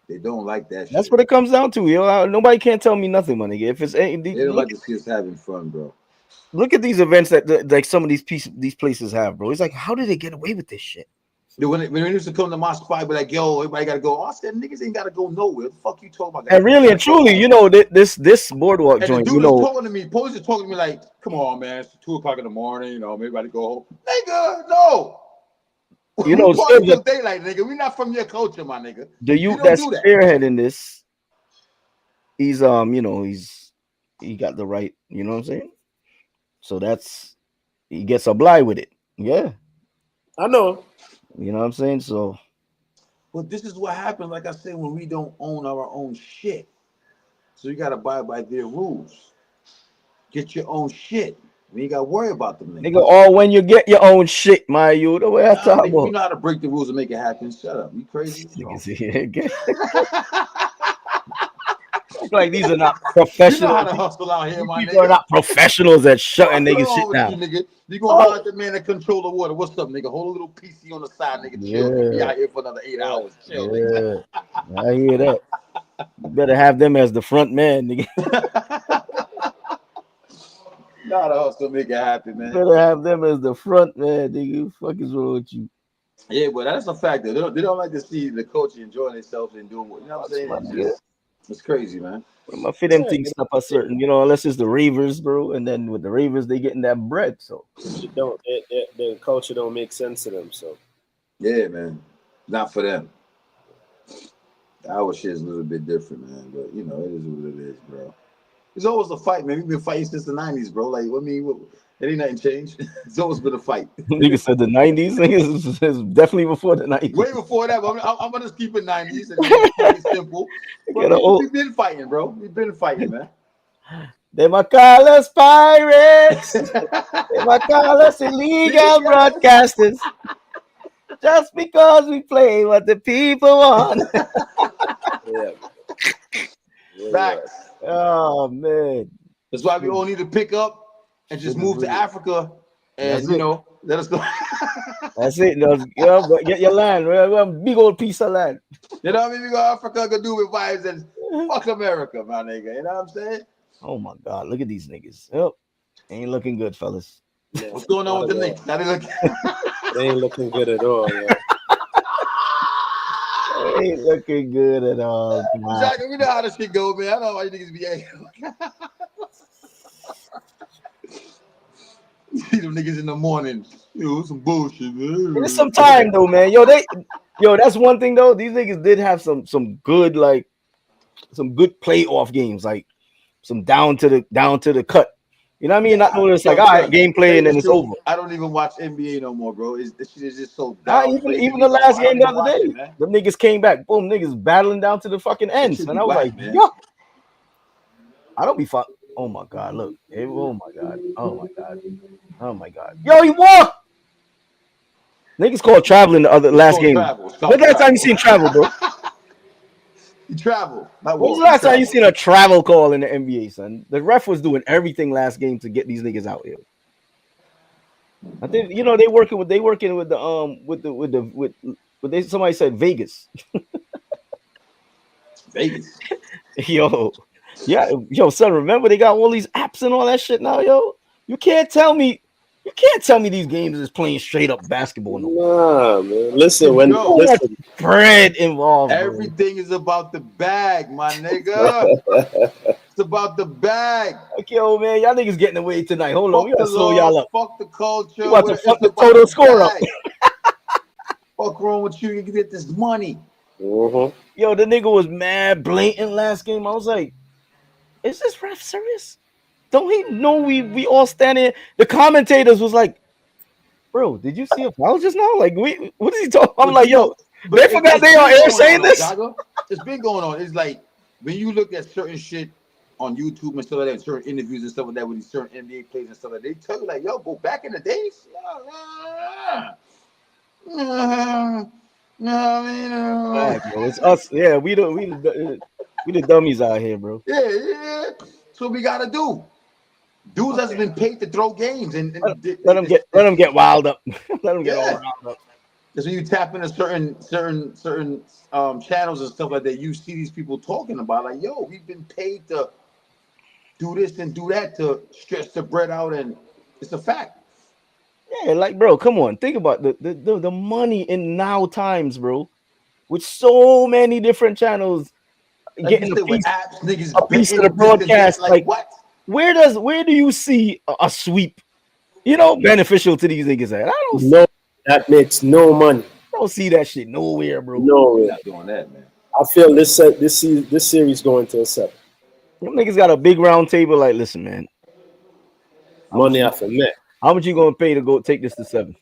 [SPEAKER 15] They don't like that shit.
[SPEAKER 12] That's what it comes down to, yo. Nobody can't tell me nothing, my nigga. If it's
[SPEAKER 15] They don't like to see us having fun, bro.
[SPEAKER 12] Look at these events that like some of these places have, bro. It's like, how did they get away with this shit?
[SPEAKER 15] Dude, when they used to come to my spot, be like, yo, everybody gotta go. I said, niggas ain't gotta go nowhere. What the fuck you talking about?
[SPEAKER 12] And really and truly, you know, this boardwalk
[SPEAKER 15] And
[SPEAKER 12] joint,
[SPEAKER 15] the
[SPEAKER 12] you
[SPEAKER 15] dude
[SPEAKER 12] know,
[SPEAKER 15] is talking to me. Police is talking to me like, come on, man. It's 2:00 in the morning. You know, everybody go home. Nigga, no.
[SPEAKER 12] you know,
[SPEAKER 15] party till daylight, nigga. We not from your culture, my nigga.
[SPEAKER 12] the
[SPEAKER 15] We
[SPEAKER 12] youth
[SPEAKER 15] don't
[SPEAKER 12] that's
[SPEAKER 15] do that.
[SPEAKER 12] spearheading this, he's you know, he got the right, you know what I'm saying? So he gets obliged with it. Yeah.
[SPEAKER 11] I know.
[SPEAKER 12] You know what I'm saying? So
[SPEAKER 15] But this is what happens, like I said, when we don't own our own shit. So you gotta abide by their rules. Get your own shit. We ain't gotta worry about them niggas.
[SPEAKER 12] nigga, all when you get your own shit, my you the way I talk
[SPEAKER 15] Nigga,
[SPEAKER 12] about.
[SPEAKER 15] you know how to break the rules and make it happen. Shut up. You crazy?
[SPEAKER 12] Like these are not professional.
[SPEAKER 15] You know how to hustle out here, my
[SPEAKER 12] People
[SPEAKER 15] nigga.
[SPEAKER 12] are not professionals at shutting niggas
[SPEAKER 15] What's
[SPEAKER 12] shit
[SPEAKER 15] wrong with
[SPEAKER 12] down.
[SPEAKER 15] you, nigga? You gonna holler at the man that control the water. What's up, nigga? Hold a little PC on the side, nigga. Chill. Nigga. Be out here for another 8 hours. Chill, nigga.
[SPEAKER 12] I hear that. You better have them as the front man, nigga.
[SPEAKER 15] Know how to hustle, make it happen, man.
[SPEAKER 12] Better have them as the front man, nigga. What the fuck is wrong with you?
[SPEAKER 15] Yeah, but that's a fact. They don't like to see the coach enjoying themselves and doing what, you know what I'm saying? It's crazy, man.
[SPEAKER 12] My fit them things up a certain, you know, unless it's the Ravers, bro. And then with the Ravers, they getting that bread. So
[SPEAKER 11] The culture don't make sense to them. So
[SPEAKER 15] yeah, man, not for them. Our shit is a little bit different, man. But you know, it is what it is, bro. It's always a fight, man. We've been fighting since the '90s, bro. Like, I mean, it ain't nothing changed. It's always been a fight.
[SPEAKER 12] nigga said the '90s. Niggas is definitely before the '90s.
[SPEAKER 15] Way before that, but I'm gonna just keep it '90s and keep it simple. But we've been fighting, bro. We've been fighting, man.
[SPEAKER 12] They might call us pirates. They might call us illegal broadcasters. Just because we play what the people want.
[SPEAKER 15] Facts.
[SPEAKER 12] Oh man.
[SPEAKER 15] That's why we all need to pick up and just move to Africa and you know, let us go.
[SPEAKER 12] That's it. Get your land. Big old piece of land.
[SPEAKER 15] You know what I mean? We go Africa, go do with vibes and fuck America, my nigga. You know what I'm saying?
[SPEAKER 12] Oh my God, look at these niggas. Yep. Ain't looking good, fellas.
[SPEAKER 11] Yeah.
[SPEAKER 15] What's going on with the Knicks? How they look?
[SPEAKER 11] They ain't looking good at all, yeah.
[SPEAKER 12] Ain't looking good at all.
[SPEAKER 15] Exactly. We know how this shit go, man. I know why you niggas be see them niggas in the morning. Yo, some bullshit, man.
[SPEAKER 12] It's some time though, man. That's one thing though. These niggas did have some good playoff games, like some down to the cut. You know what I mean? Not knowing it's like, all right, gameplay and then it's over.
[SPEAKER 15] I don't even watch NBA no more, bro. This shit is just so
[SPEAKER 12] even the last game the other day, the niggas came back. Boom, niggas battling down to the fucking ends. And I was like, yo, I don't be fuck. Oh my God, look. Oh my God. Oh my God. Oh my God. Yo, he won. Niggas called traveling the last game. When's the last time you seen travel, bro?
[SPEAKER 15] You travel.
[SPEAKER 12] When's the last time you seen a travel call in the NBA, son? The ref was doing everything last game to get these niggas out here. I think they working with somebody said Vegas.
[SPEAKER 15] Vegas.
[SPEAKER 12] Yo, son, remember they got all these apps and all that shit now, yo. You can't tell me these games is playing straight up basketball.
[SPEAKER 11] Nah, man. Listen,
[SPEAKER 12] bread involved.
[SPEAKER 15] Everything is about the bag, my nigga. It's about the bag.
[SPEAKER 12] Okay, old man, y'all niggas getting away tonight. Hold on, we gotta slow y'all up.
[SPEAKER 15] Fuck the culture.
[SPEAKER 12] You about to fuck the total score up.
[SPEAKER 15] Fuck wrong with you? You can get this money.
[SPEAKER 12] Yo, the nigga was mad blatant last game. I was like, is this ref serious? Don't he know we all standing? The commentators was like, bro, did you see a foul just now? Like, what is he talking? I'm like, yo, they forgot they on air saying this.
[SPEAKER 15] It's been going on. It's like when you look at certain shit on YouTube and stuff like that, certain interviews and stuff like that with these certain NBA players and stuff like that, they tell you like, yo, go back in the days.
[SPEAKER 12] Bro, it's us. Yeah, we the dummies out here, bro.
[SPEAKER 15] Yeah. So we gotta do. Dudes has been paid to throw games and
[SPEAKER 12] let them get wild up. Let them get all riled up.
[SPEAKER 15] Because when you tap into certain channels and stuff like that, you see these people talking about like, yo, we've been paid to do this and do that to stretch the bread out, and it's a fact.
[SPEAKER 12] Yeah, like, bro, come on, think about the money in now times, bro, with so many different channels getting a piece of the broadcast. Like,
[SPEAKER 15] what?
[SPEAKER 12] Where do you see a sweep, beneficial to these niggas at? I don't
[SPEAKER 11] know. That makes no money.
[SPEAKER 12] I don't see that shit nowhere, bro.
[SPEAKER 11] Nowhere.
[SPEAKER 15] Not doing that, man.
[SPEAKER 11] I feel this series going to a 7.
[SPEAKER 12] Them niggas got a big round table. Like, listen, man.
[SPEAKER 11] Money after net.
[SPEAKER 12] How much you gonna pay to go take this to 7?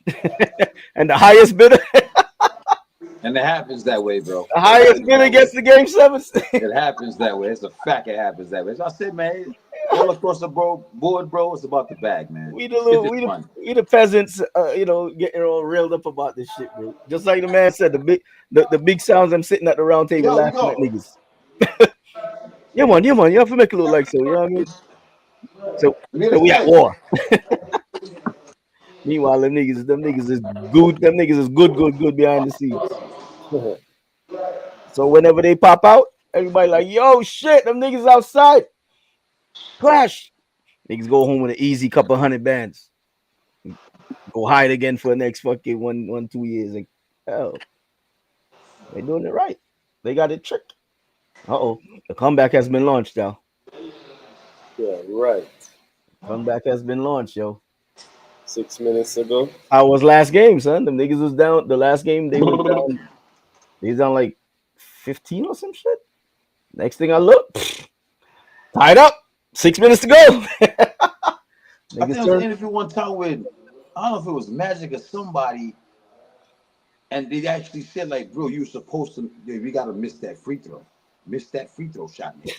[SPEAKER 12] And the highest bidder.
[SPEAKER 15] And it happens that way, bro.
[SPEAKER 12] The highest bidder gets the game 7.
[SPEAKER 15] It happens that way. It's a fact. It happens that way. So I said, man, all across the board, bro, it's about the bag, man.
[SPEAKER 12] We the peasants, getting all reeled up about this shit, bro. Just like the man said, the big sounds. I'm sitting at the round table laughing at niggas. Yeah, man. You have to make it look like so. You know what I mean? So we at war. Meanwhile, them niggas is good. Them niggas is good behind the scenes. So whenever they pop out, everybody like, yo, shit, them niggas outside. Clash. Niggas go home with an easy couple 100 bands. Go hide again for the next fucking 1-2 years. Like, hell, they doing it right. They got it tricked. The comeback has been launched, y'all.
[SPEAKER 11] Yeah, right.
[SPEAKER 12] Comeback has been launched, yo.
[SPEAKER 11] 6 minutes ago.
[SPEAKER 12] I was last game, son. Them niggas was down. The last game they were down. They was down like 15 or some shit. Next thing I look, tied up. 6 minutes to go.
[SPEAKER 15] I think I was in an interview one time with, I don't know if it was Magic or somebody, and they actually said like, bro, you were supposed to, we gotta miss that free throw. Miss that free throw shot, man.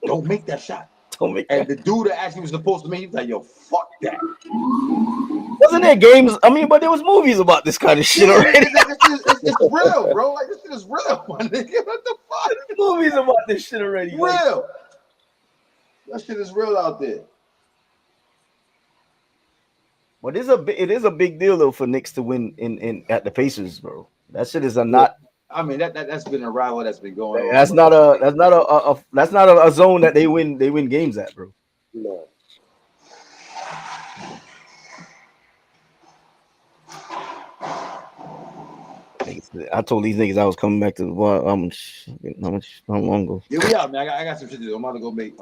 [SPEAKER 15] Don't make that shot. And the dude that actually was supposed to make, he was like, yo, fuck that.
[SPEAKER 12] Wasn't there games? I mean, but there was movies about this kind of shit already.
[SPEAKER 15] It's real, bro. Like, this shit is real, my nigga. What the fuck?
[SPEAKER 12] Movies about this shit already.
[SPEAKER 15] Real. Like, that shit is real out there.
[SPEAKER 12] But it is a big deal though for Knicks to win in at the Pacers, bro. That shit is not.
[SPEAKER 15] I mean, that's been a rival that's been going on.
[SPEAKER 12] That's not a zone that they win games at, bro.
[SPEAKER 11] No.
[SPEAKER 12] I told these niggas I was coming back to the bar. How long ago?
[SPEAKER 15] Yeah, we out, man. I got some shit to do. I'm about to go make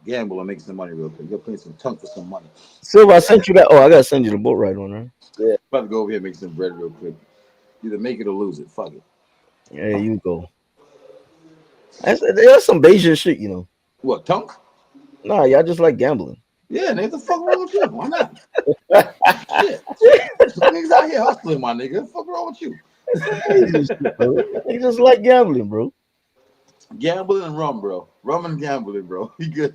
[SPEAKER 15] gamble and make some money real quick. Go play some tunk for some money.
[SPEAKER 12] Silver, I sent you that. Oh, I gotta send you the boat ride one, right?
[SPEAKER 15] Yeah. About to go over here and make some bread real quick. Either make it or lose it. Fuck it.
[SPEAKER 12] Yeah, you go. There's some Bayesian shit, you know.
[SPEAKER 15] What, tunk?
[SPEAKER 12] Nah, y'all just like gambling.
[SPEAKER 15] Yeah, nigga, the fuck wrong with you? Why not? Shit. Niggas out here hustling, my nigga. The fuck wrong with you?
[SPEAKER 12] They just like gambling, bro.
[SPEAKER 15] Gambling and rum, bro. Rum and gambling, bro. He good.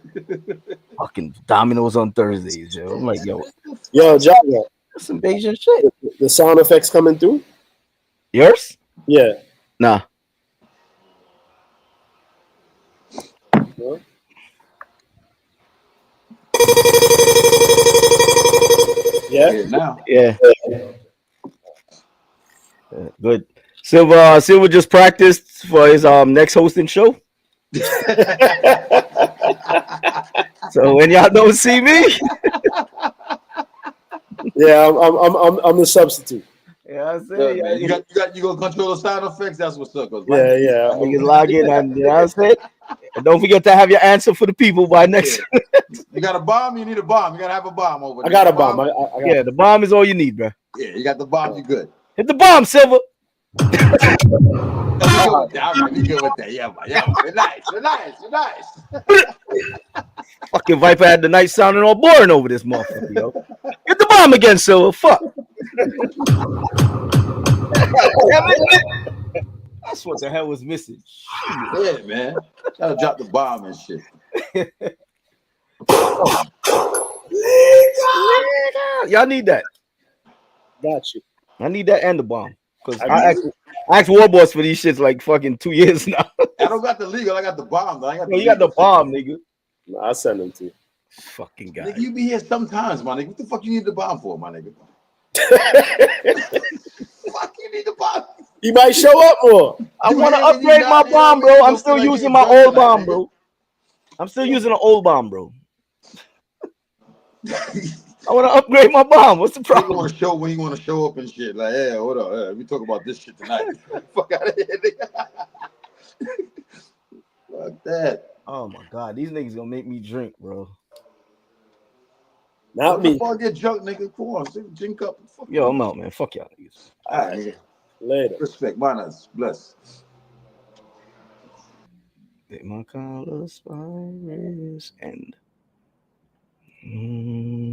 [SPEAKER 12] Fucking dominoes on Thursdays, yo. I'm like, yo,
[SPEAKER 11] Jagger.
[SPEAKER 12] That's some Bayesian shit.
[SPEAKER 11] The sound effects coming through?
[SPEAKER 12] Yours?
[SPEAKER 11] Yeah.
[SPEAKER 12] Nah.
[SPEAKER 11] Yeah.
[SPEAKER 15] Now.
[SPEAKER 12] Yeah. Good. Silver just practiced for his next hosting show. So when y'all don't see me,
[SPEAKER 11] yeah, I'm the substitute.
[SPEAKER 12] Yeah, I say,
[SPEAKER 15] yeah, you gonna control the sound effects. That's what's up.
[SPEAKER 11] Yeah.
[SPEAKER 12] You can log in and you know what I'm saying. And don't forget to have your answer for the people by next.
[SPEAKER 15] Yeah. You got a bomb. You need a bomb. You gotta have a bomb over there.
[SPEAKER 11] I got a bomb.
[SPEAKER 12] The bomb is all you need, bro.
[SPEAKER 15] Yeah, you got the bomb. You good.
[SPEAKER 12] Hit the bomb, Silver.
[SPEAKER 15] We good with that. Yeah, man. We're nice.
[SPEAKER 12] Fucking Viper had the night sounding all boring over this motherfucker, yo. Get the bomb again, Silver. Fuck. That's what the hell was missing.
[SPEAKER 15] Yeah, man. Gotta drop the bomb and shit.
[SPEAKER 12] Y'all need that.
[SPEAKER 11] Got you.
[SPEAKER 12] I need that and the bomb. Because I asked War Boss for these shits like fucking 2 years now.
[SPEAKER 15] I don't got the legal, I got the bomb. Though.
[SPEAKER 12] You got the bomb, nigga.
[SPEAKER 11] No, I'll send them to you.
[SPEAKER 12] Fucking guy.
[SPEAKER 15] Nigga, you be here sometimes, my nigga. What the fuck you need the bomb for, my nigga? Fuck you need the bomb.
[SPEAKER 11] He might show up more.
[SPEAKER 12] I want to upgrade my bomb, bro. I'm still using my old bomb, bro. I'm still using an old bomb, bro. I want to upgrade my bomb. What's the problem?
[SPEAKER 15] You want to show when you want to show up and shit. Like, yeah, hold up. Yeah, we talk about this shit tonight. Fuck out of here, nigga. Fuck that.
[SPEAKER 12] Oh my god, these niggas gonna make me drink, bro.
[SPEAKER 11] Not me.
[SPEAKER 15] Before I get drunk, nigga. Come on, drink up. Fuck
[SPEAKER 12] Yo, I'm out, man. Fuck y'all niggas.
[SPEAKER 15] All right, nigga.
[SPEAKER 11] Later.
[SPEAKER 15] Respect, manners. Bless.
[SPEAKER 12] My colors, and